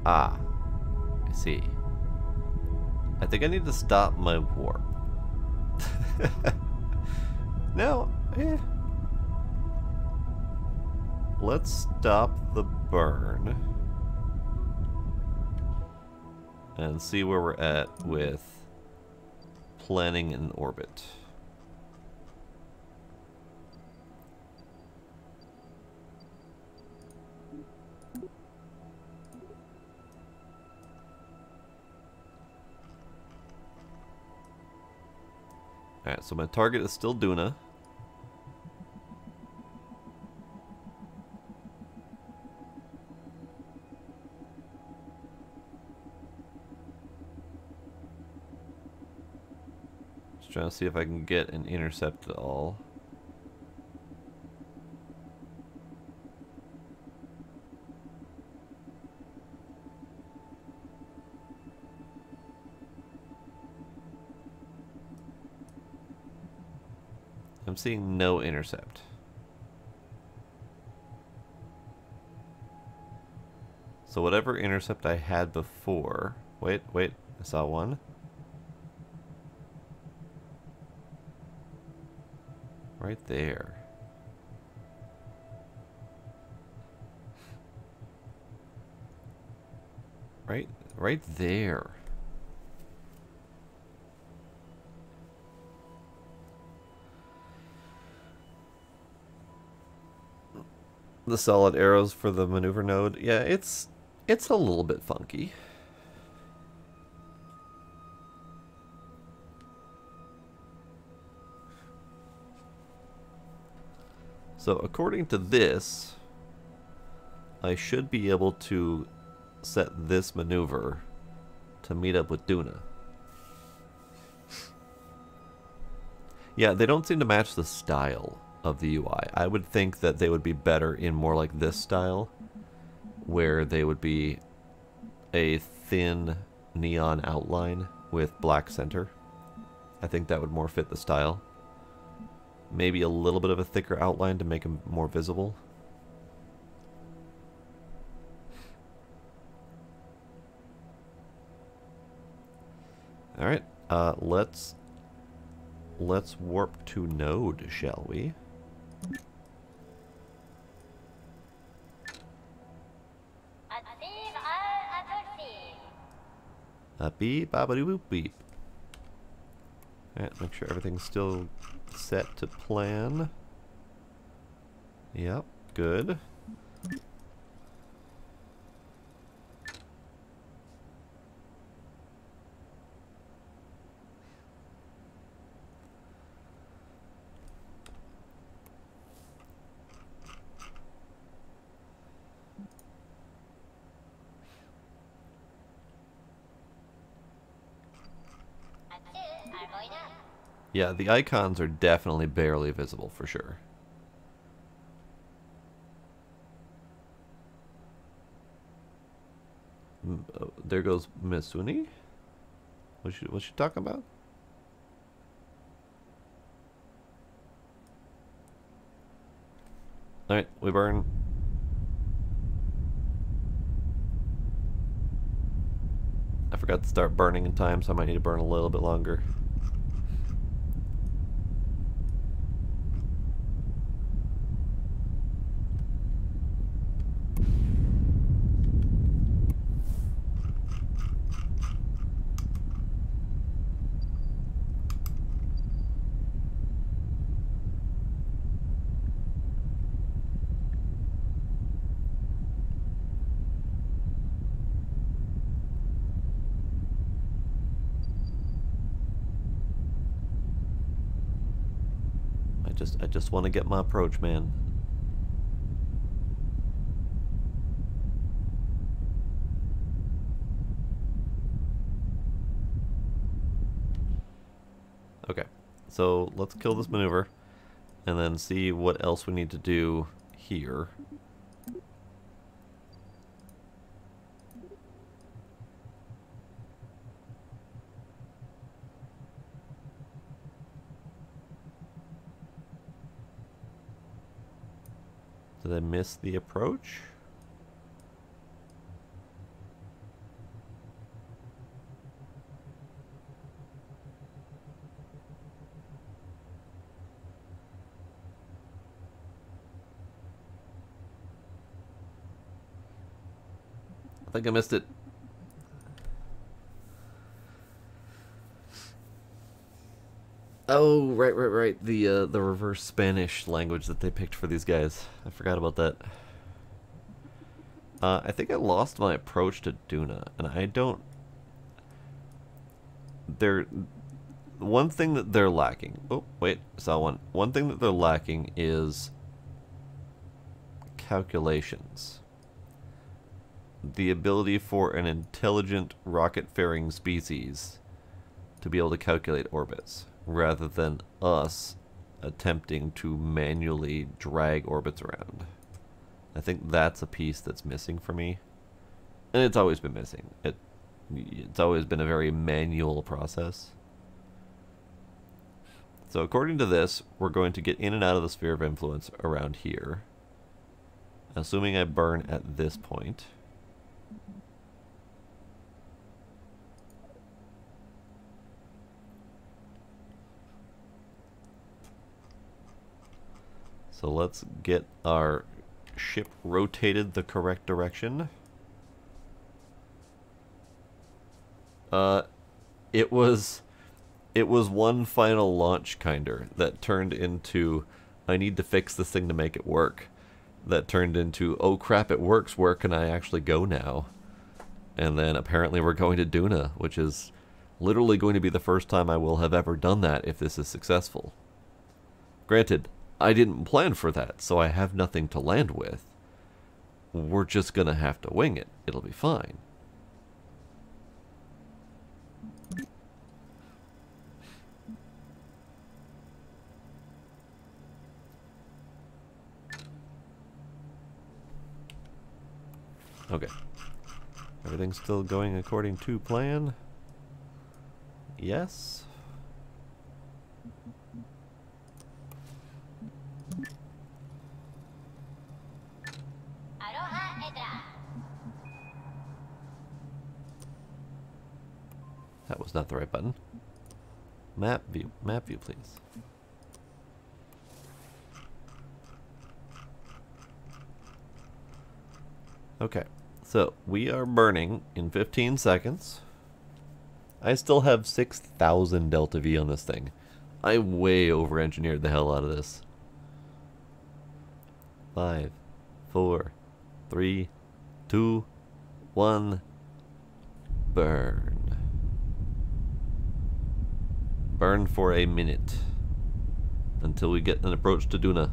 Ah, I see. I think I need to stop my warp. No, let's stop the burn and see where we're at with planning an orbit. Alright, so my target is still Duna. Just trying to see if I can get an intercept at all. seeing no intercept. So whatever intercept I had before... Wait, I saw one. Right there. Right there. The solid arrows for the maneuver node. Yeah, it's a little bit funky. So according to this, I should be able to set this maneuver to meet up with Duna. Yeah, they don't seem to match the style of the UI. I would think that they would be better in more like this style, where they would be a thin neon outline with black center. I think that would more fit the style. Maybe a little bit of a thicker outline to make them more visible. All right, let's warp to node, shall we? Beep, babadoo, boop, beep. Alright, make sure everything's still set to plan. Yep, good. Yeah, the icons are definitely barely visible for sure. There goes Misuni. What's she talking about? Alright, we burn. I forgot to start burning in time, so I might need to burn a little bit longer. I just want to get my approach, man. Okay, so let's kill this maneuver and then see what else we need to do here. Did I miss the approach? I think I missed it. Oh, right. The reverse Spanish language that they picked for these guys. I forgot about that. I think I lost my approach to Duna, and I don't... One thing that they're lacking... Oh, wait, I saw one. One thing that they're lacking is calculations. The ability for an intelligent rocket-faring species to be able to calculate orbits, rather than us attempting to manually drag orbits around. I think that's a piece that's missing for me. And it's always been missing. It's always been a very manual process. So according to this, we're going to get in and out of the sphere of influence around here. Assuming I burn at this point. So let's get our ship rotated the correct direction. It was one final launch kinder that turned into, I need to fix this thing to make it work. That turned into, oh crap, it works, where can I actually go now? And then apparently we're going to Duna, which is literally going to be the first time I will have ever done that if this is successful. Granted, I didn't plan for that, so I have nothing to land with. We're just gonna have to wing it. It'll be fine. Okay. Everything's still going according to plan? Yes. That was not the right button. Map view, please. Okay, so we are burning in 15 seconds. I still have 6,000 Delta V on this thing. I way over-engineered the hell out of this. 5, 4, 3, 2, 1, burn. Burn for a minute until we get an approach to Duna.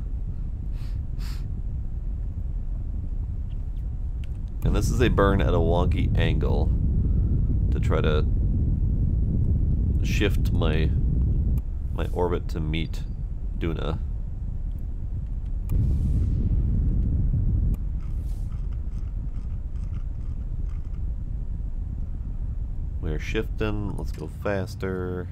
And this is a burn at a wonky angle to try to shift my orbit to meet Duna. We're shifting, let's go faster.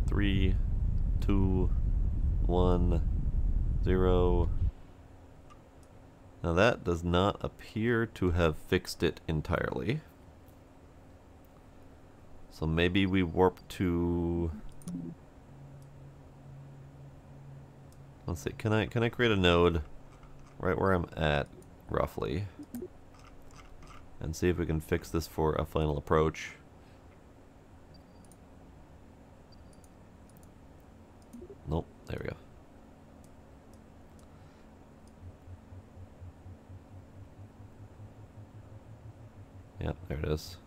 Three, 2, 1, 0. Now that does not appear to have fixed it entirely. So maybe we warp to... Let's see, can I create a node right where I'm at, roughly? And see if we can fix this for a final approach. Nope, there we go. Yep, there it is.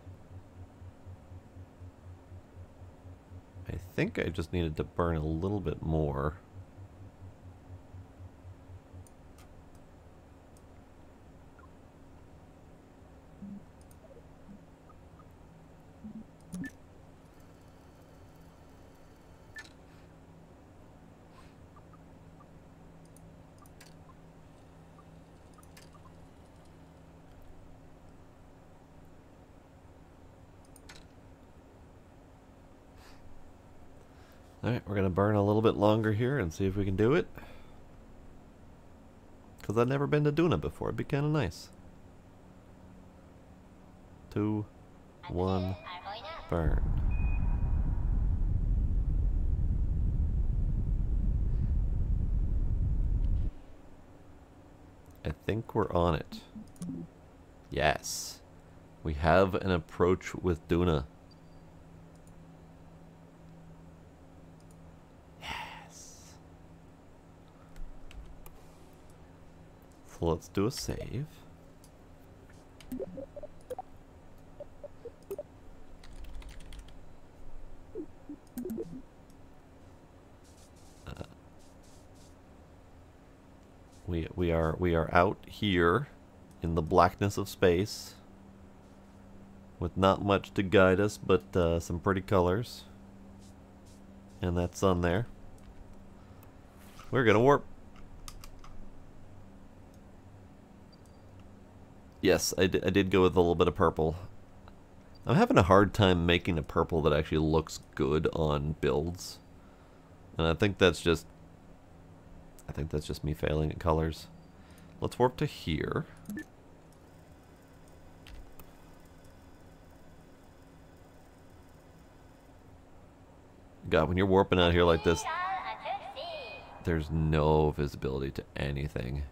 I think I just needed to burn a little bit more. Alright, we're going to burn a little bit longer here and see if we can do it. Because I've never been to Duna before. It'd be kind of nice. 2, 1, burn. I think we're on it. Yes. We have an approach with Duna. So let's do a save. We are out here in the blackness of space with not much to guide us, but some pretty colors, and that sun there. We're gonna warp. Yes, I did go with a little bit of purple. I'm having a hard time making a purple that actually looks good on builds. And I think that's just me failing at colors. Let's warp to here. God, when you're warping out here like this, there's no visibility to anything.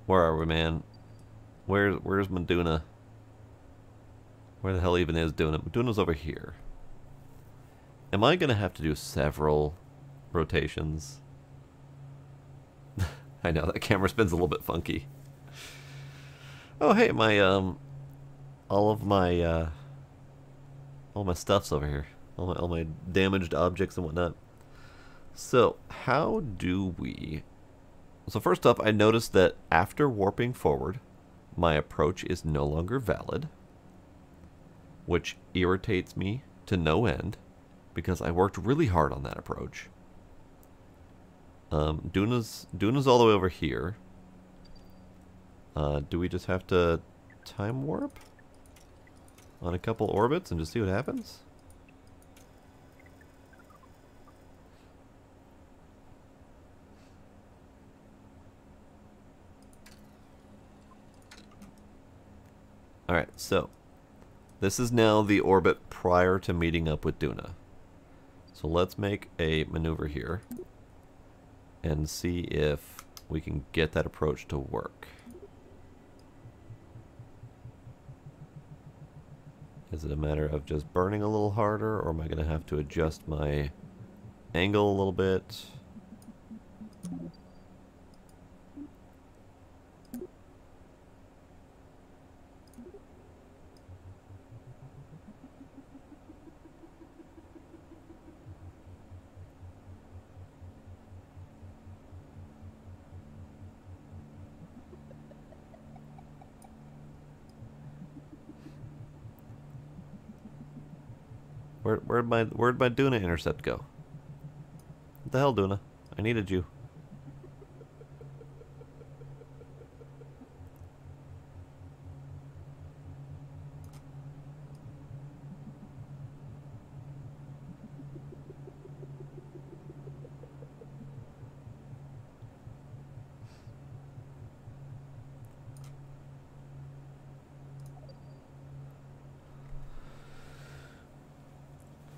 Where are we, man? Where's Meduna? Where the hell even is Duna? Meduna's over here. Am I gonna have to do several rotations? I know that camera spin's a little bit funky. Oh hey, my all my stuff's over here. All my damaged objects and whatnot. So how do we? So first up, I noticed that after warping forward, my approach is no longer valid, which irritates me to no end because I worked really hard on that approach. Duna's all the way over here. Do we just have to time warp on a couple orbits and just see what happens? Alright, so this is now the orbit prior to meeting up with Duna. So let's make a maneuver here and see if we can get that approach to work. Is it a matter of just burning a little harder, or am I going to have to adjust my angle a little bit? Where'd my Duna intercept go? What the hell, Duna? I needed you.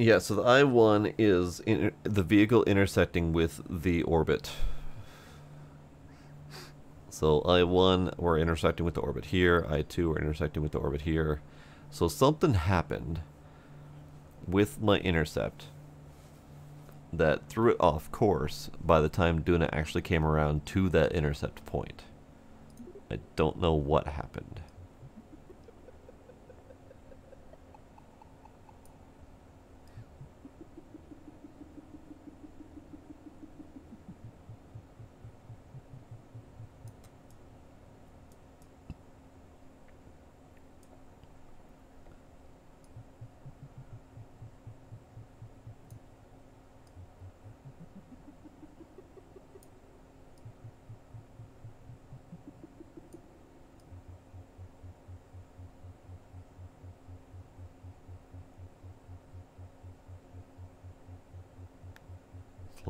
Yeah, so the I-1 is the vehicle intersecting with the orbit. So I-1, we're intersecting with the orbit here. I-2, we're intersecting with the orbit here. So something happened with my intercept that threw it off course by the time Duna actually came around to that intercept point. I don't know what happened.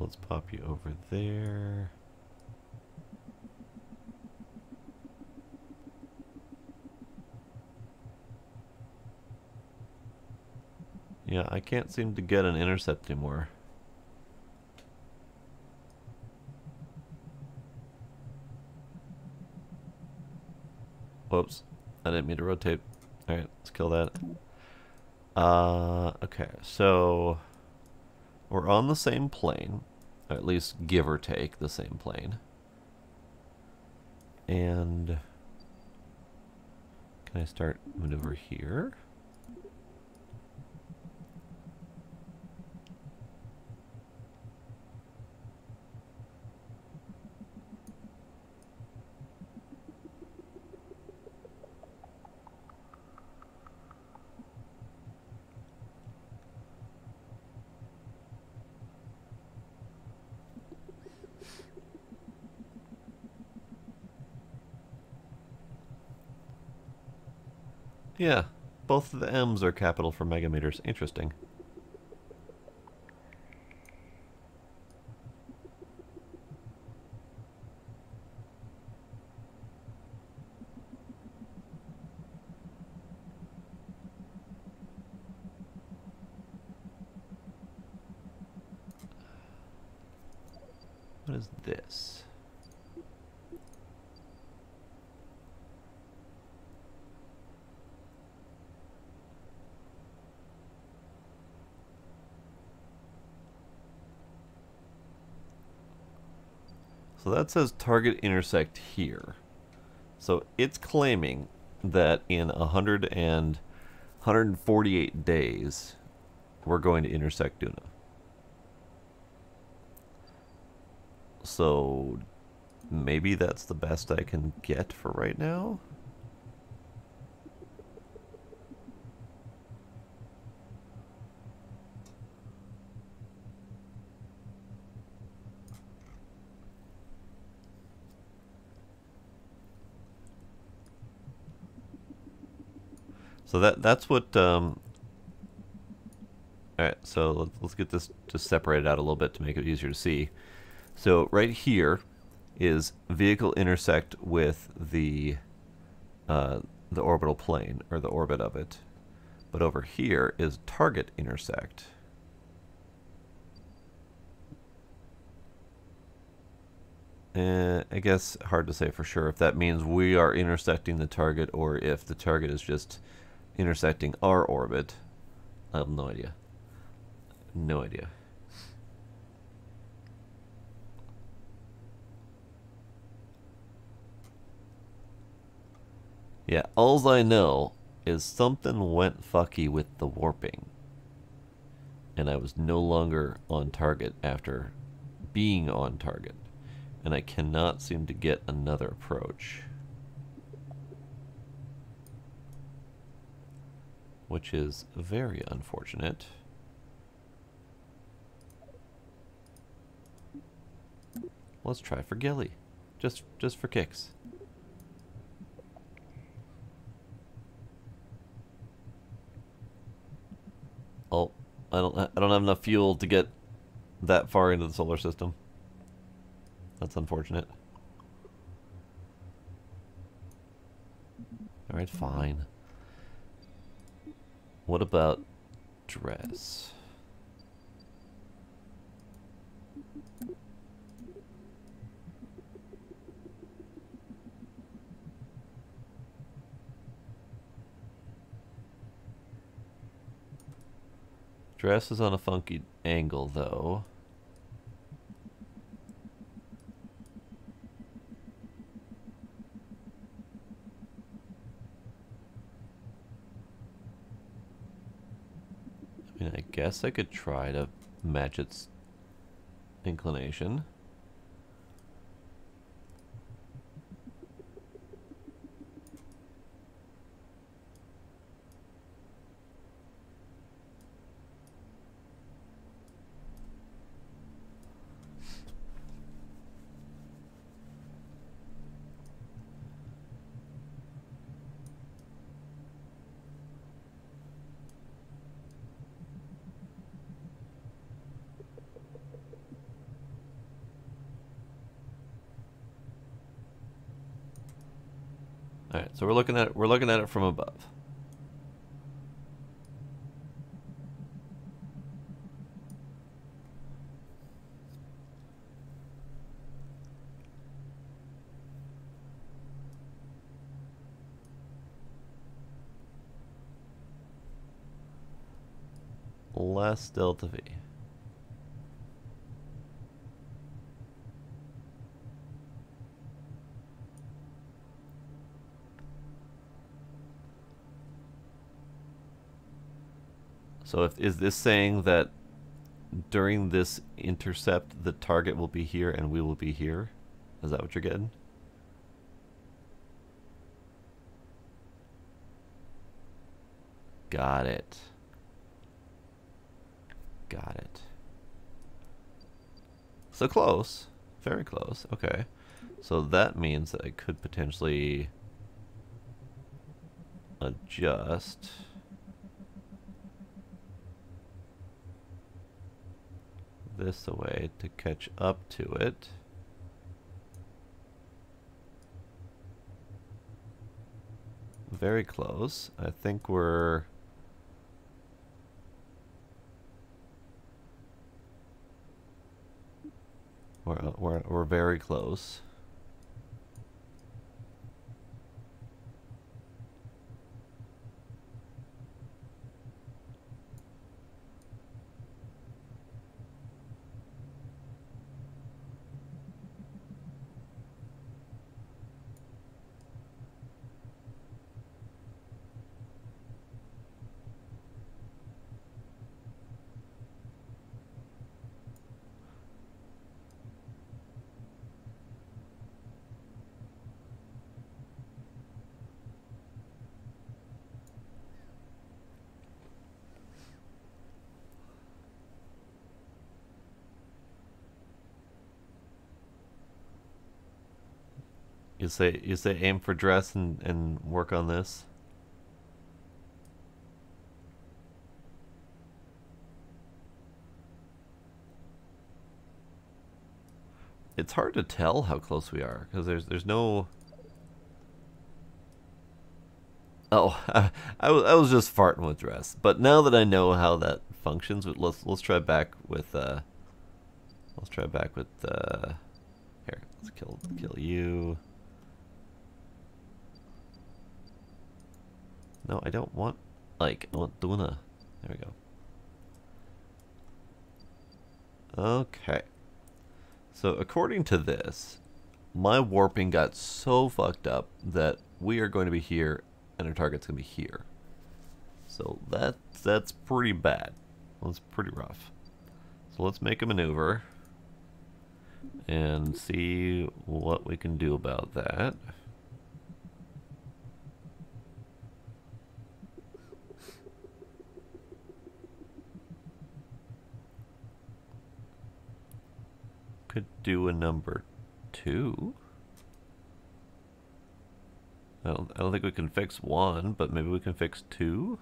Let's pop you over there. Yeah, I can't seem to get an intercept anymore. Whoops. I didn't mean to rotate. Alright, let's kill that. Okay, so we're on the same plane, or at least give or take the same plane. And can I start maneuver here? Yeah, both of the M's are capital for megameters. Interesting. What is this? So that says target intersect here. So it's claiming that in 148 days, we're going to intersect Duna. So maybe that's the best I can get for right now? So that's what. All right, so let's get this just separated out a little bit to make it easier to see. So right here is vehicle intersect with the orbital plane, or the orbit of it. But over here is target intersect. I guess hard to say for sure if that means we are intersecting the target or if the target is just intersecting our orbit. I have no idea. No idea. Yeah, alls I know is something went fucky with the warping. And I was no longer on target after being on target. And I cannot seem to get another approach. Which is very unfortunate. Let's try for Gilly. Just for kicks. Oh, I don't have enough fuel to get that far into the solar system. That's unfortunate. Alright, fine. What about dress? Dress is on a funky angle, though. I mean, I guess I could try to match its inclination. All right, so we're looking at it from above. Less delta V. So is this saying that during this intercept the target will be here and we will be here? Is that what you're getting? Got it. Got it. So close. Very close. Okay. So that means that I could potentially adjust this away to catch up to it. Very close. I think we're very close. You say aim for dress and work on this? It's hard to tell how close we are because there's no. Oh, I was just farting with dress, but now that I know how that functions, let's try back with here. Let's kill you. No, I don't want, I want Duna. There we go. Okay. So according to this, my warping got so fucked up that we are going to be here and our target's going to be here. So that's pretty bad. That's pretty rough. So let's make a maneuver and see what we can do about that. Could do a number 2. I don't think we can fix 1, but maybe we can fix 2.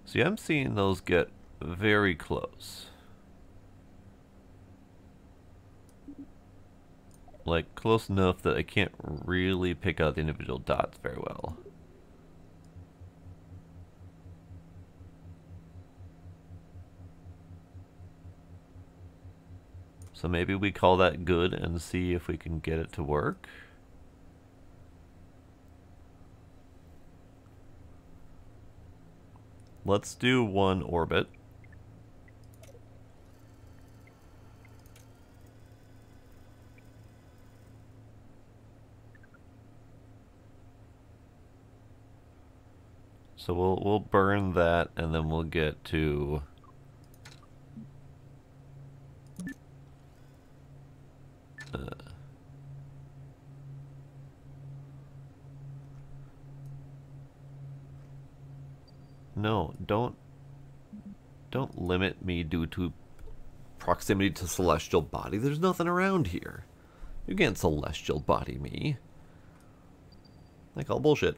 See, I'm seeing those get very close. Like, close enough that I can't really pick out the individual dots very well. So maybe we call that good and see if we can get it to work. Let's do 1 orbit. So we'll burn that, and then we'll get to no, don't limit me due to proximity to celestial body. There's nothing around here. You can't celestial body me. Like all bullshit.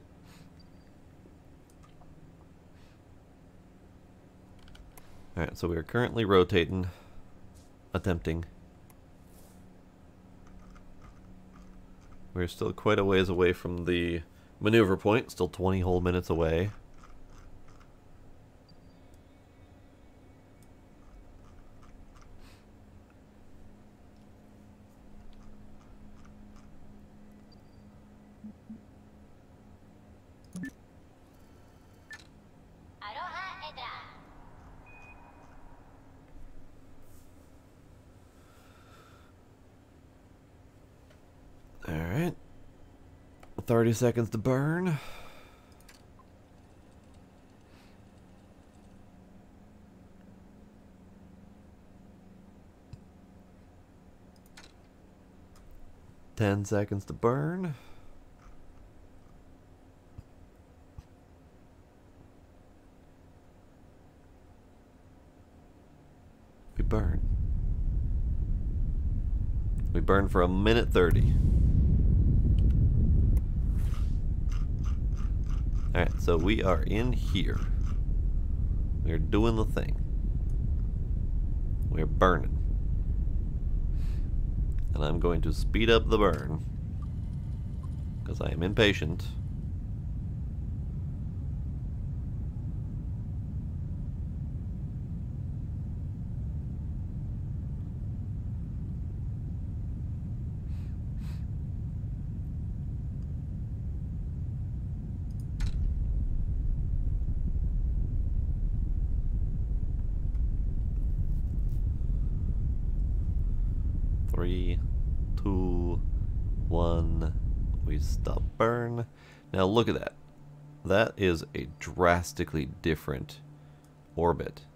Alright, so we are currently rotating, attempting. We're still quite a ways away from the maneuver point, still 20 whole minutes away. Alright. 30 seconds to burn. Ten seconds to burn. We burned for 1:30. Alright, so we are in here. We're doing the thing. We're burning. And I'm going to speed up the burn, because I am impatient. Three, 2, 1. We stop burn. Now look at that. That is a drastically different orbit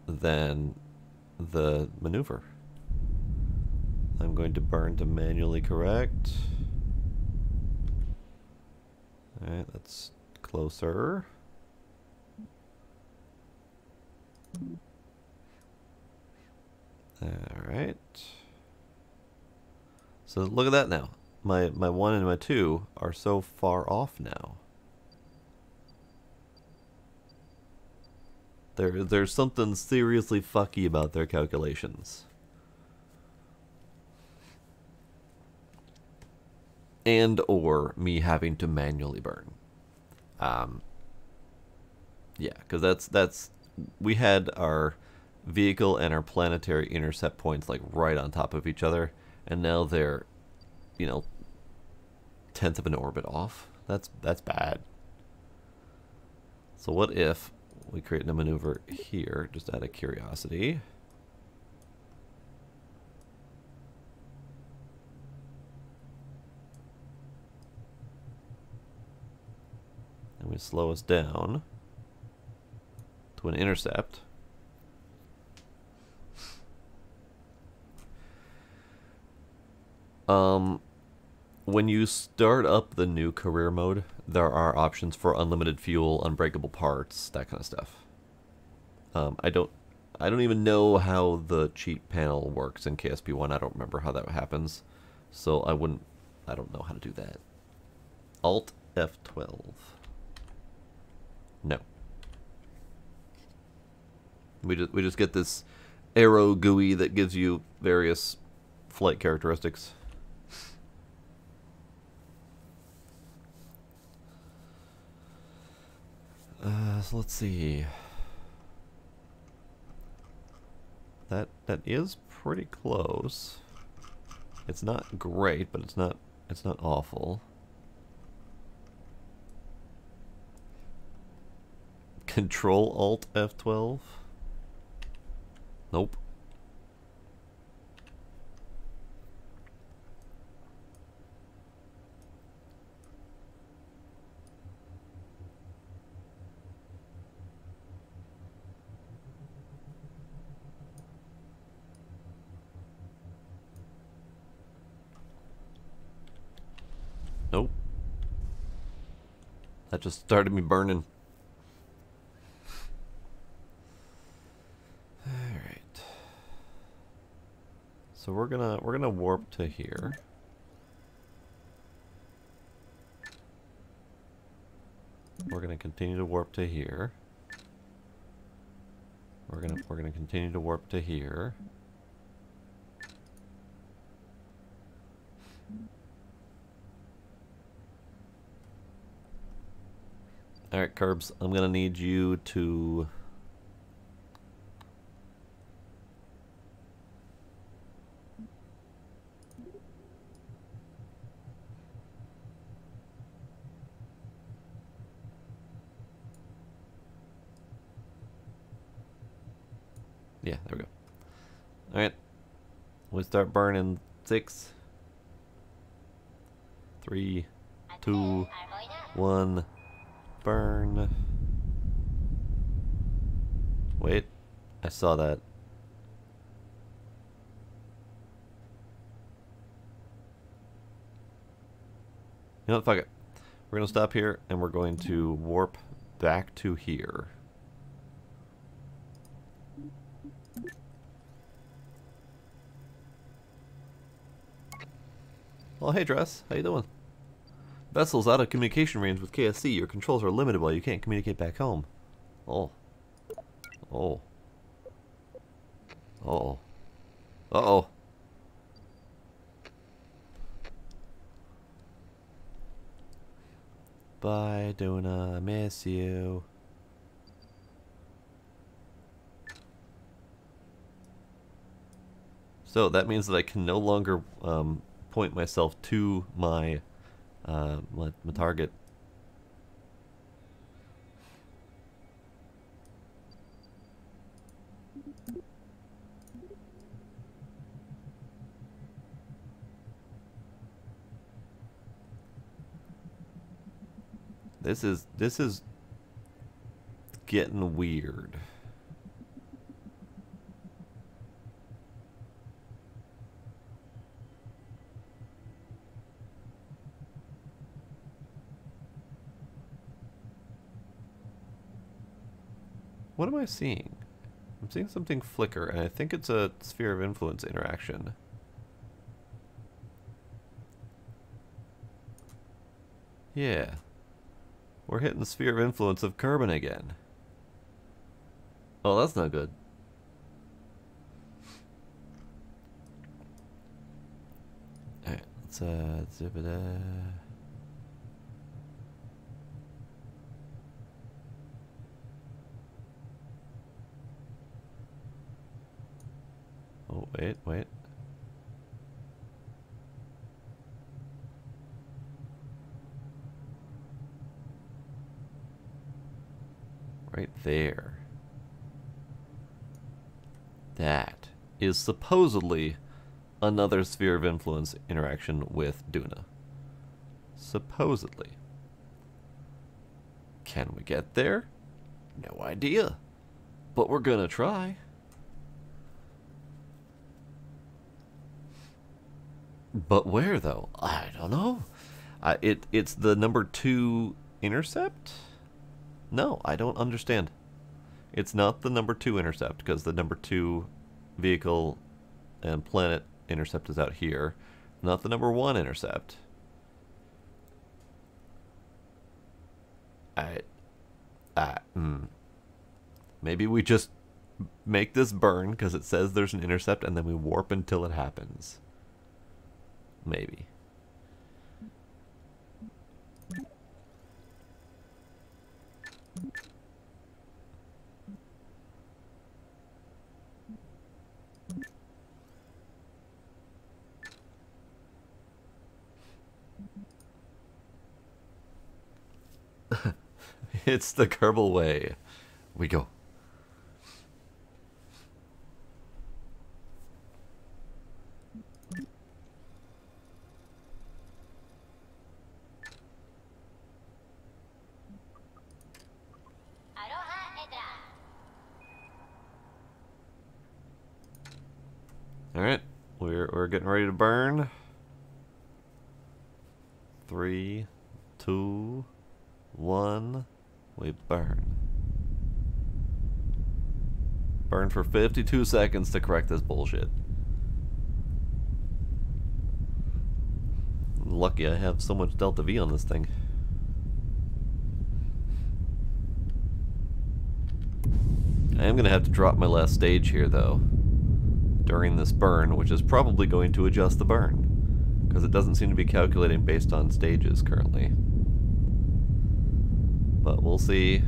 than the maneuver. I'm going to burn to manually correct. Alright, that's closer. Alright. So look at that now. My 1 and my 2 are so far off now. There's something seriously fucky about their calculations. And or me having to manually burn. Yeah, because that's we had our vehicle and our planetary intercept points like right on top of each other, and now they're, you know, 1/10 of an orbit off. That's bad. So what if we create a maneuver here, just out of curiosity? And we slow us down to an intercept. When you start up the new career mode, there are options for unlimited fuel, unbreakable parts, that kind of stuff. I don't even know how the cheat panel works in KSP1. I don't remember how that happens, so I don't know how to do that. Alt F12. No. We just get this arrow GUI that gives you various flight characteristics. So let's see. That is pretty close. It's not great, but it's not awful. Control Alt F12. Nope. Nope. That just started me burning. Alright. So we're gonna warp to here. We're gonna continue to warp to here. We're gonna continue to warp to here. Alright, Kerbs, I'm gonna need you to... Yeah, there we go. Alright. We start burning 6, 3, 2, 1... Burn. Wait, I saw that. You know what, fuck it. We're gonna stop here and we're going to warp back to here. Oh, hey, Dress. How you doing? Vessel's out of communication range with KSC. Your controls are limited while you can't communicate back home. Oh. Oh. Uh-oh. Uh-oh. Bye, Duna. I miss you. So that means that I can no longer point myself to my my target. This is getting weird. What am I seeing? I'm seeing something flicker, and I think it's a sphere of influence interaction. Yeah. We're hitting the sphere of influence of Kerbin again. Oh, that's not good. Alright, let's zip it. Oh, wait. Right there. That is supposedly another sphere of influence interaction with Duna. Supposedly. Can we get there? No idea. But we're gonna try. But where, though? I don't know. It's the number 2 intercept? No, I don't understand. It's not the number 2 intercept, because the number 2 vehicle and planet intercept is out here. Not the number 1 intercept. Maybe we just make this burn, because it says there's an intercept, and then we warp until it happens. Maybe. It's the Kerbal way. We go. Alright, we're getting ready to burn. 3, 2, 1, we burn. Burn for 52 seconds to correct this bullshit. Lucky I have so much Delta V on this thing. I am gonna have to drop my last stage here though during this burn, which is probably going to adjust the burn, because it doesn't seem to be calculating based on stages currently. But we'll see.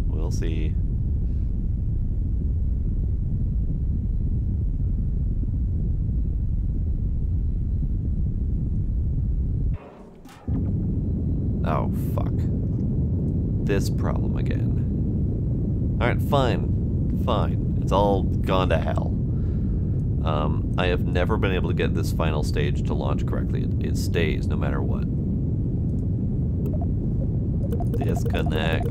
We'll see. Oh, fuck. This problem again. Alright, fine. Fine. It's all gone to hell. I have never been able to get this final stage to launch correctly. It stays no matter what. Disconnect.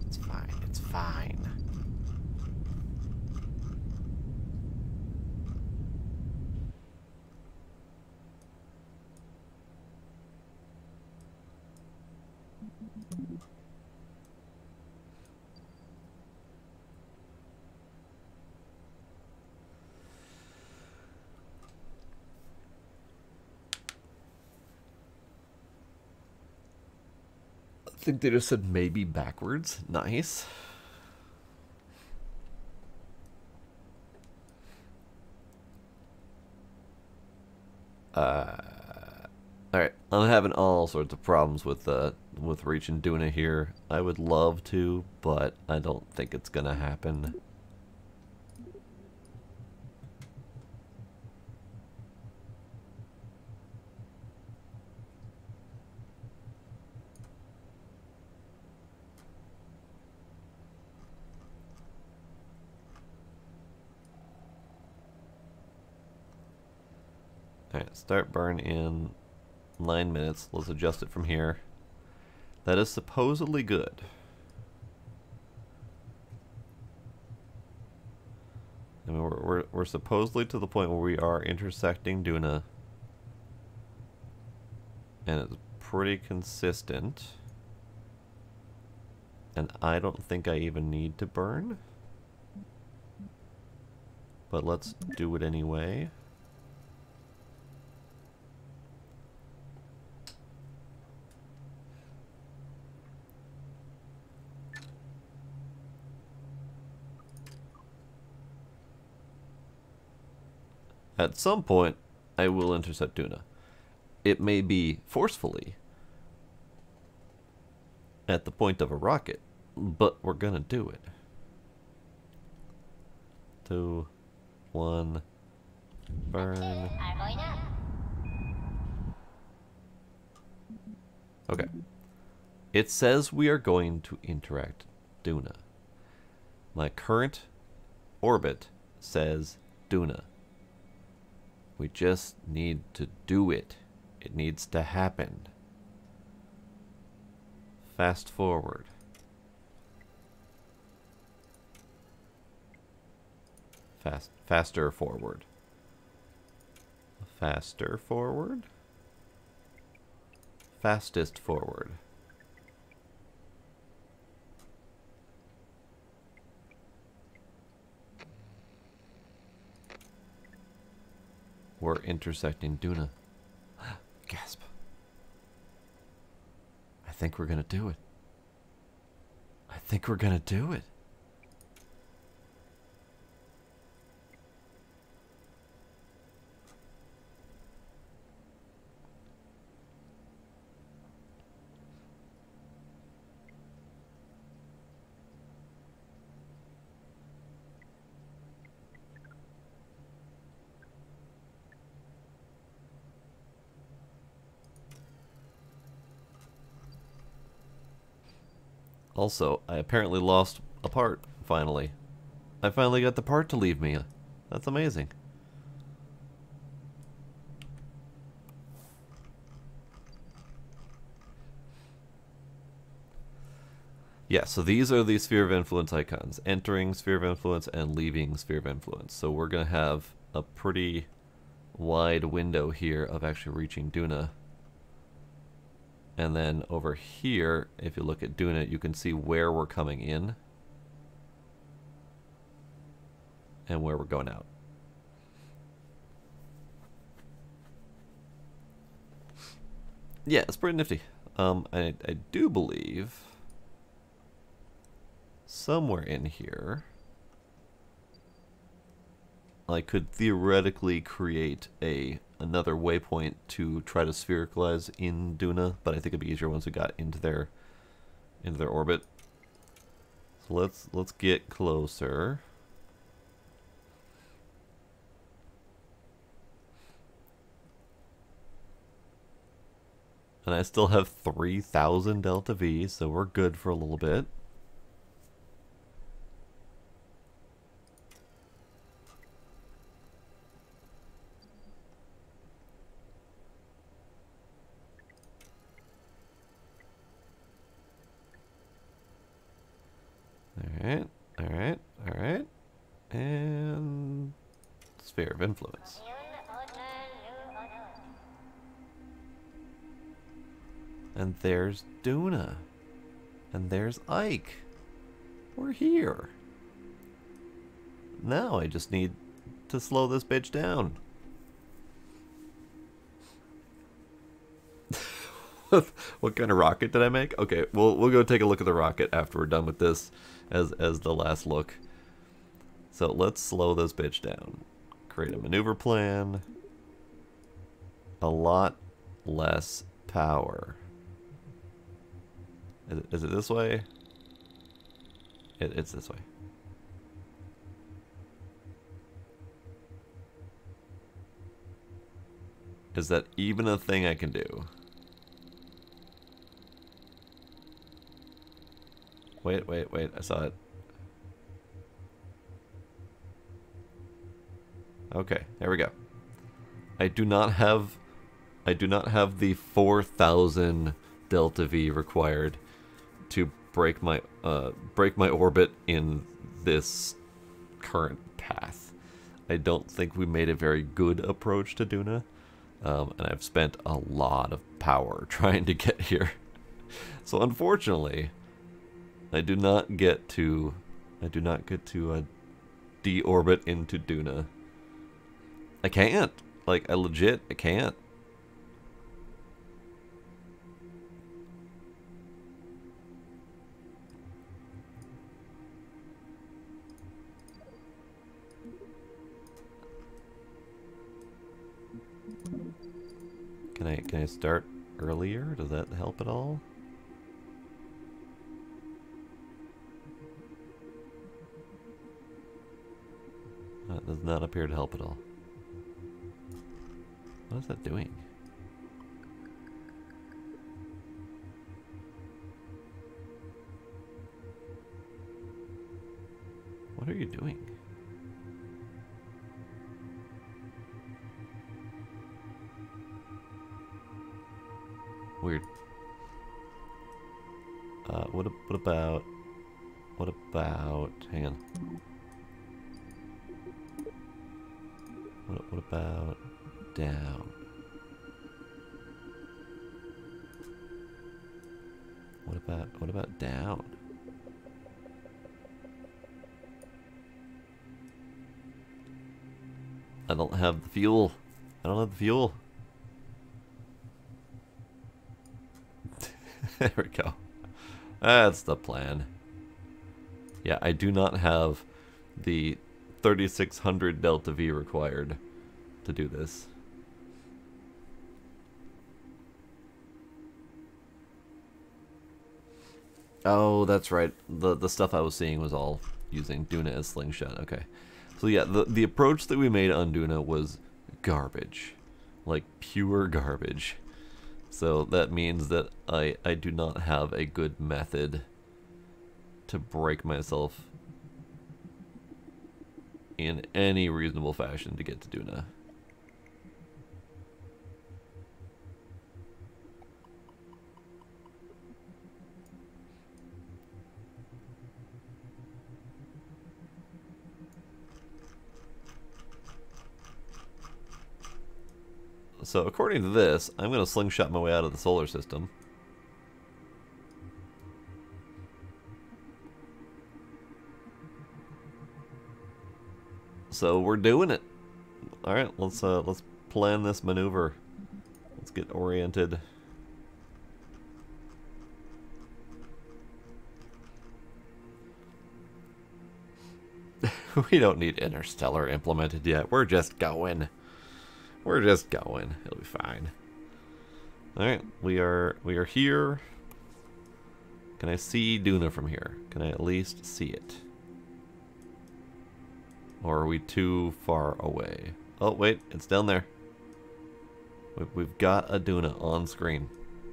It's fine. It's fine. think they just said maybe backwards. Nice. Alright, I'm having all sorts of problems with reaching Duna here. I would love to, but I don't think it's gonna happen. Alright, start burn in 9 minutes. Let's adjust it from here. That is supposedly good. I mean, we're supposedly to the point where we are intersecting Duna. And it's pretty consistent. And I don't think I even need to burn. But let's do it anyway. At some point, I will intercept Duna. It may be forcefully at the point of a rocket, but we're gonna do it. 2, 1, burn. Okay. It says we are going to interact Duna. My current orbit says Duna. We just need to do it. It needs to happen. Fast forward. Faster forward. Faster forward. Fastest forward. We're intersecting Duna. Gasp. I think we're gonna do it. I think we're gonna do it. Also, I apparently lost a part, finally. I finally got the part to leave me. That's amazing. Yeah, so these are the Sphere of Influence icons. Entering Sphere of Influence and leaving Sphere of Influence. So we're going to have a pretty wide window here of actually reaching Duna. And then over here, if you look at Duna, you can see where we're coming in and where we're going out. Yeah, it's pretty nifty. I do believe somewhere in here I could theoretically create another waypoint to try to sphericalize in Duna, but I think it'd be easier once we got into their orbit. So let's get closer. And I still have 3,000 delta V, so we're good for a little bit. Alright, alright, alright. And Sphere of Influence. And there's Duna. And there's Ike. We're here. Now I just need to slow this bitch down. What kind of rocket did I make? Okay, we'll go take a look at the rocket after we're done with this as the last look. So let's slow this bitch down. Create a maneuver plan. A lot less power. Is it this way? It's this way. Is that even a thing I can do? Wait, I saw it. Okay, there we go. I do not have the 4,000 delta V required to break my orbit in this current path. I don't think we made a very good approach to Duna, and I've spent a lot of power trying to get here. So unfortunately, I do not get to deorbit into Duna. I can't. Like, I can't. Can I start earlier? Does that help at all? That does not appear to help at all. What is that doing? What are you doing? Weird. What about, hang on. What about down? What about down? I don't have the fuel. I don't have the fuel. There we go. That's the plan. Yeah, I do not have the 3600 delta V required to do this. Oh, that's right. The stuff I was seeing was all using Duna as slingshot. Okay. So yeah, the approach that we made on Duna was garbage. Like pure garbage. So that means that I do not have a good method to break myself in any reasonable fashion to get to Duna. So according to this, I'm going to slingshot my way out of the solar system. So we're doing it. All right, let's plan this maneuver. Let's get oriented. We don't need interstellar implemented yet. We're just going. We're just going. It'll be fine. All right, we are here. Can I see Duna from here? Can I at least see it? Or are we too far away? Oh wait, it's down there. We've got a Duna on screen.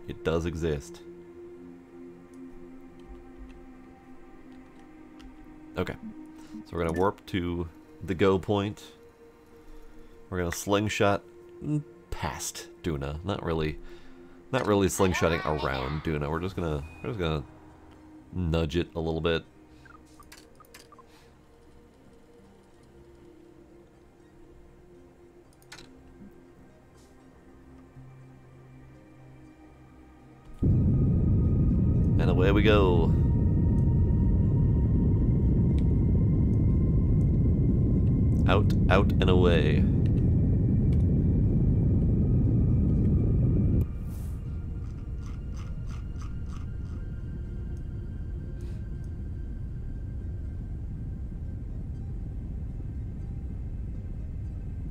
It does exist. Okay, so we're gonna warp to the go point. We're gonna slingshot past Duna. Not really slingshotting around Duna. We're just gonna nudge it a little bit. And away we go. Out and away.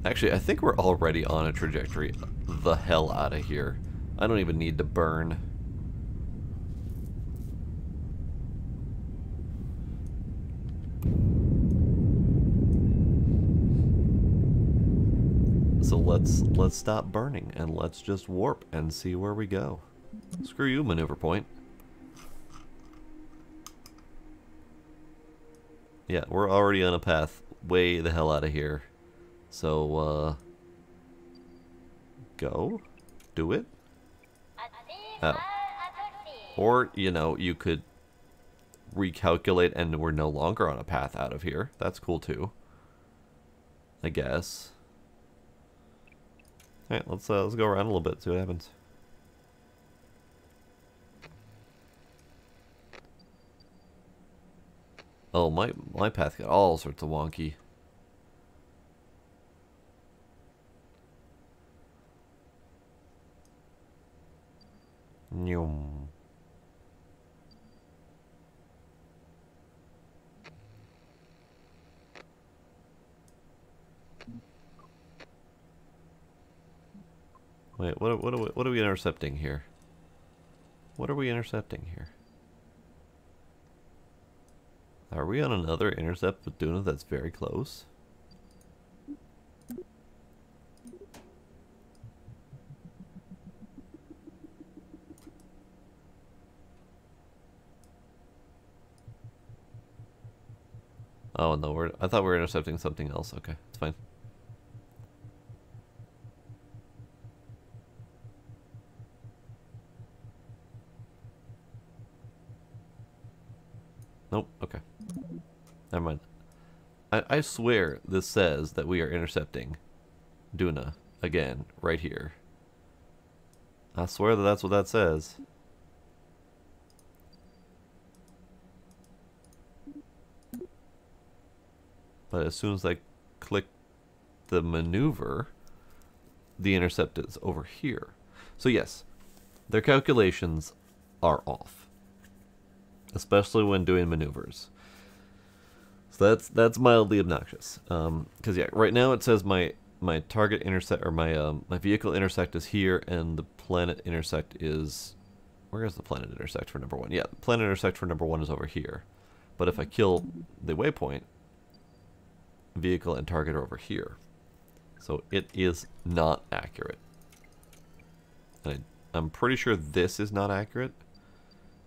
Actually, I think we're already on a trajectory the hell out of here. I don't even need to burn. So let's stop burning and let's just warp and see where we go. Screw you, maneuver point. Yeah, we're already on a path way the hell out of here. So, go. Do it. Oh. Or, you know, you could recalculate and we're no longer on a path out of here. That's cool too. I guess. Alright, let's go around a little bit, see what happens. Oh, my path got all sorts of wonky. Nyum. Wait, what are we intercepting here? What are we intercepting here? Are we on another intercept with Duna that's very close? Oh no, I thought we were intercepting something else. Okay, it's fine. Nope, okay. Never mind. I swear this says that we are intercepting Duna again, right here. I swear that that's what that says. But as soon as I click the maneuver, the intercept is over here. So yes, their calculations are off. Especially when doing maneuvers. So that's mildly obnoxious. Because yeah, right now it says my target intersect, or my vehicle intersect is here, and the planet intersect is... Where is the planet intersect for number 1? Yeah, the planet intersect for number 1 is over here. But if I kill the waypoint, vehicle and target are over here. So it is not accurate. And I'm pretty sure this is not accurate,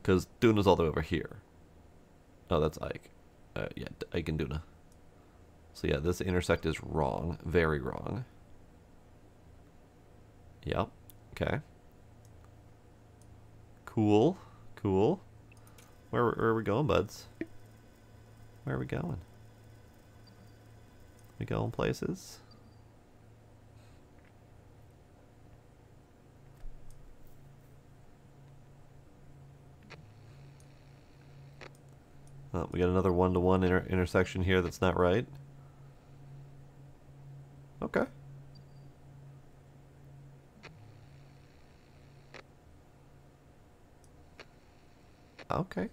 because Duna's all the way over here. Oh, that's Ike. Yeah, Ike and Duna. So yeah, this intersect is wrong. Very wrong. Yep. Okay. Cool. Cool. Where are we going, buds? Where are we going? We going places? Oh, we got another one-to-one intersection here that's not right. Okay. Okay.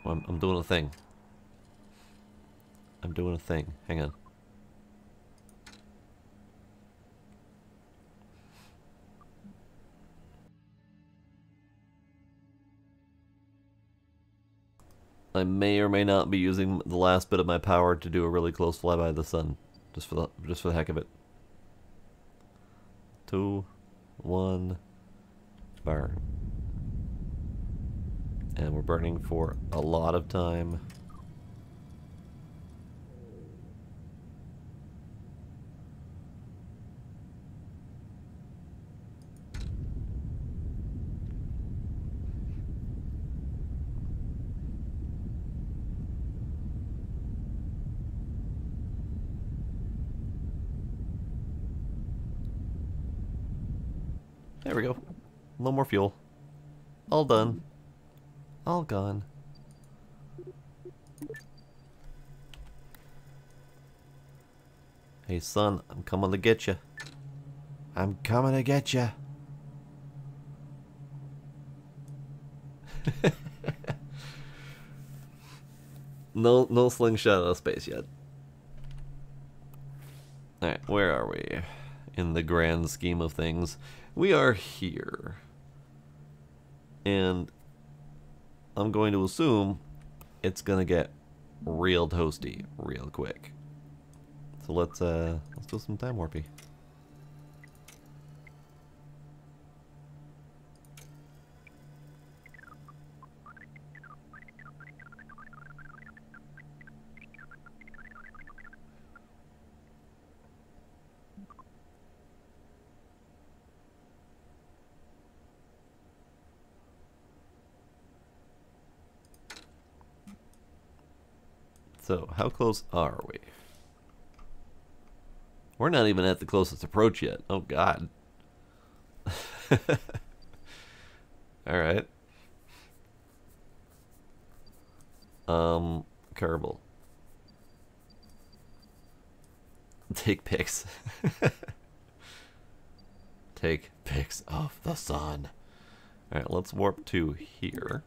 I'm doing a thing. I'm doing a thing. Hang on. I may or may not be using the last bit of my power to do a really close flyby of the sun, just for the heck of it. 2, 1, burn. And we're burning for a lot of time. There we go. No more fuel. All done. All gone. Hey son, I'm coming to get you. I'm coming to get you. No slingshot out of space yet. Alright, where are we? In the grand scheme of things. We are here. And I'm going to assume it's gonna get real toasty real quick. So let's do some time warpy. So, how close are we? We're not even at the closest approach yet. Oh, God. Alright. Kerbal. Take pics. Take pics of the sun. Alright, let's warp to here.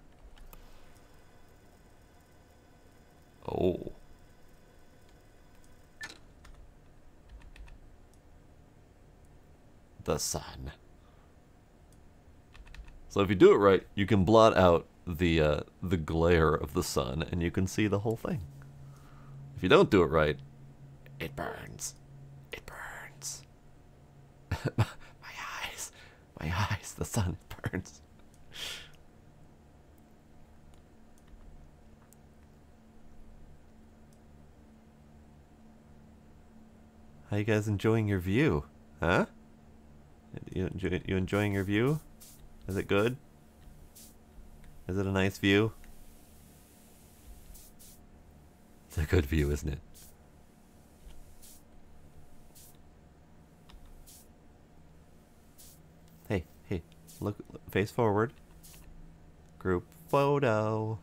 Oh. The sun. So if you do it right, you can blot out the glare of the sun and you can see the whole thing. If you don't do it right, it burns. It burns. My eyes, the sun burns. How you guys enjoying your view? Huh? You enjoying your view? Is it good? Is it a nice view? It's a good view, isn't it? Hey, look, face forward. Group photo.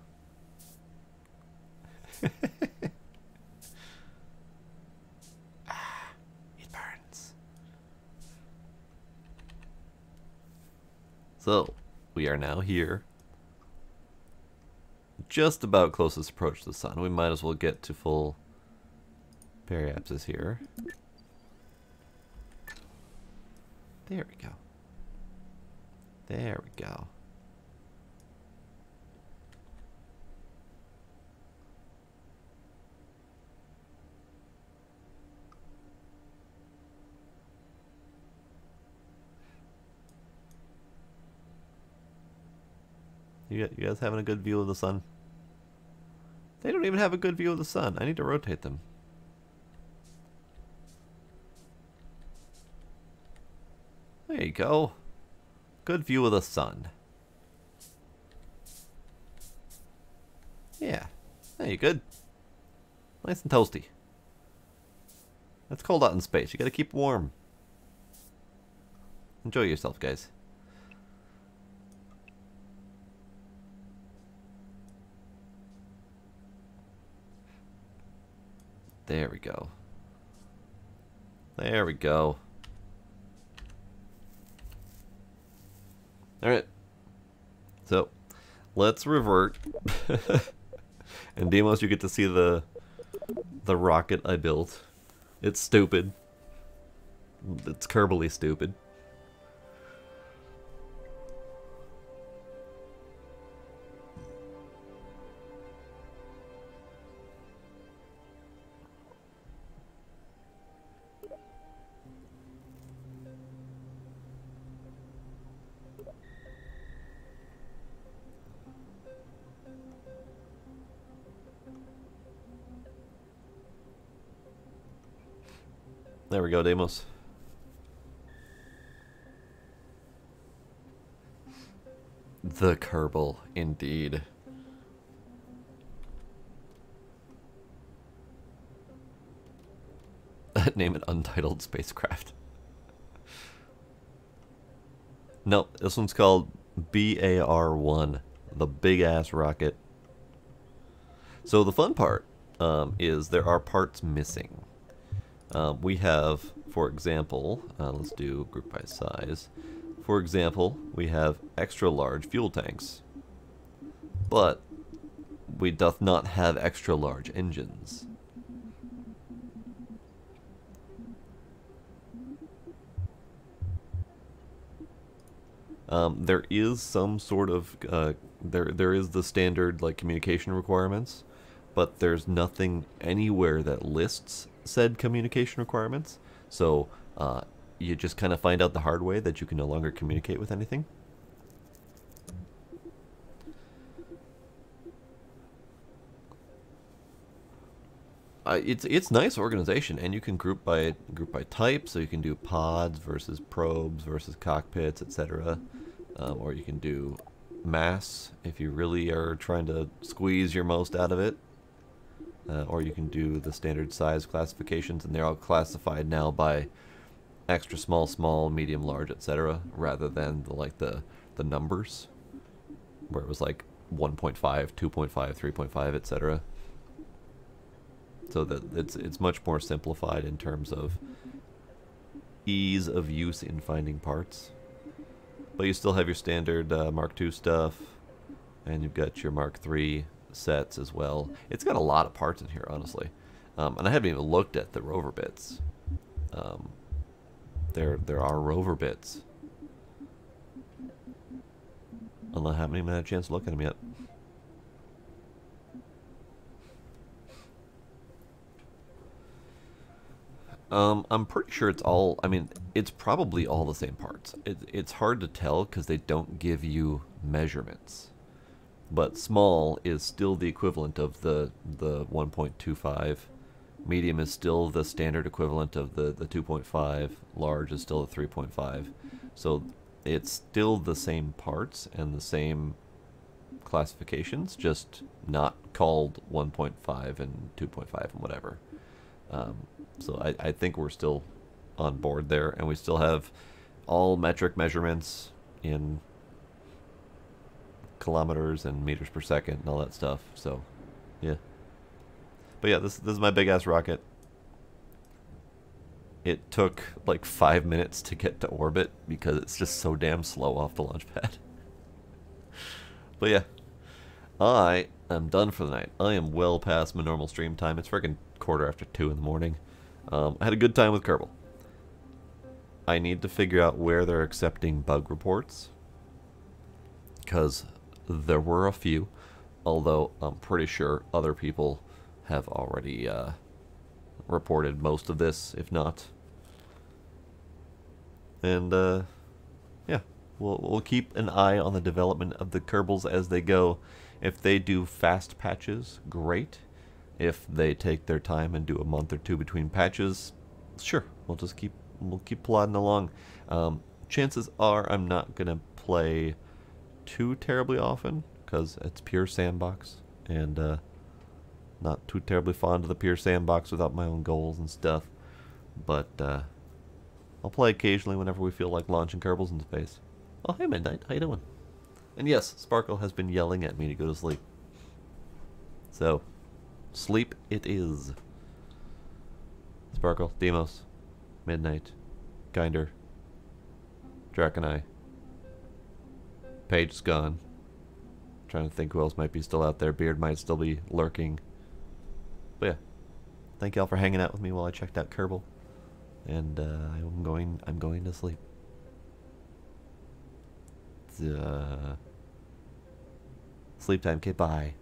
So, we are now here. Just about closest approach to the sun. We might as well get to full periapsis here. There we go. There we go. You guys having a good view of the sun? They don't even have a good view of the sun. I need to rotate them. There you go. Good view of the sun. Yeah. There you good. Nice and toasty. It's cold out in space. You gotta keep warm. Enjoy yourself, guys. There we go. There we go. Alright. So, let's revert. And Demos, you get to see the rocket I built. It's stupid. It's Kerbally stupid. There we go, Deimos. The Kerbal, indeed. Name it Untitled Spacecraft. Nope, this one's called BAR-1, the big-ass rocket. So the fun part is there are parts missing. We have, for example, let's do group by size. For example, we have extra large fuel tanks, but we doth not have extra large engines. There is some sort of there is the standard like communication requirements, but there's nothing anywhere that lists said communication requirements. So you just kind of find out the hard way that you can no longer communicate with anything. It's nice organization, and you can group by type, so you can do pods versus probes versus cockpits, etc. Or you can do mass if you really are trying to squeeze your most out of it. Or you can do the standard size classifications, and they're all classified now by extra small, small, medium, large, etc. Rather than the numbers, where it was like 1.5, 2.5, 3.5, etc. So that it's much more simplified in terms of ease of use in finding parts. But you still have your standard Mark II stuff, and you've got your Mark III sets as well. It's got a lot of parts in here, honestly. And I haven't even looked at the rover bits. There are rover bits. And I haven't even had a chance to look at them yet. I'm pretty sure it's all, I mean, it's probably all the same parts. It's hard to tell because they don't give you measurements. But small is still the equivalent of the 1.25. Medium is still the standard equivalent of the 2.5. Large is still the 3.5. So it's still the same parts and the same classifications, just not called 1.5 and 2.5 and whatever. So I think we're still on board there, and we still have all metric measurements in kilometers and meters per second and all that stuff. So yeah, but yeah, this is my big ass rocket. It took like 5 minutes to get to orbit because it's just so damn slow off the launch pad. But yeah, I am done for the night. I am well past my normal stream time. It's freaking 2:15 in the morning. I had a good time with Kerbal. I need to figure out where they're accepting bug reports, because there were a few, although I'm pretty sure other people have already reported most of this, if not. And yeah, we'll keep an eye on the development of the Kerbals as they go. If they do fast patches, great. If they take their time and do a month or two between patches, sure, we'll keep plodding along. Chances are I'm not gonna play too terribly often because it's pure sandbox, and not too terribly fond of the pure sandbox without my own goals and stuff. But I'll play occasionally whenever we feel like launching Kerbals into space. Oh, hey Midnight, how you doing? And yes, Sparkle has been yelling at me to go to sleep. So sleep it is. Sparkle, Demos, Midnight, Kinder, Draconeye. Paige's gone. Trying to think who else might be still out there. Beard might still be lurking. But yeah, thank y'all for hanging out with me while I checked out Kerbal. And I'm going to sleep. Sleep time. Okay, bye.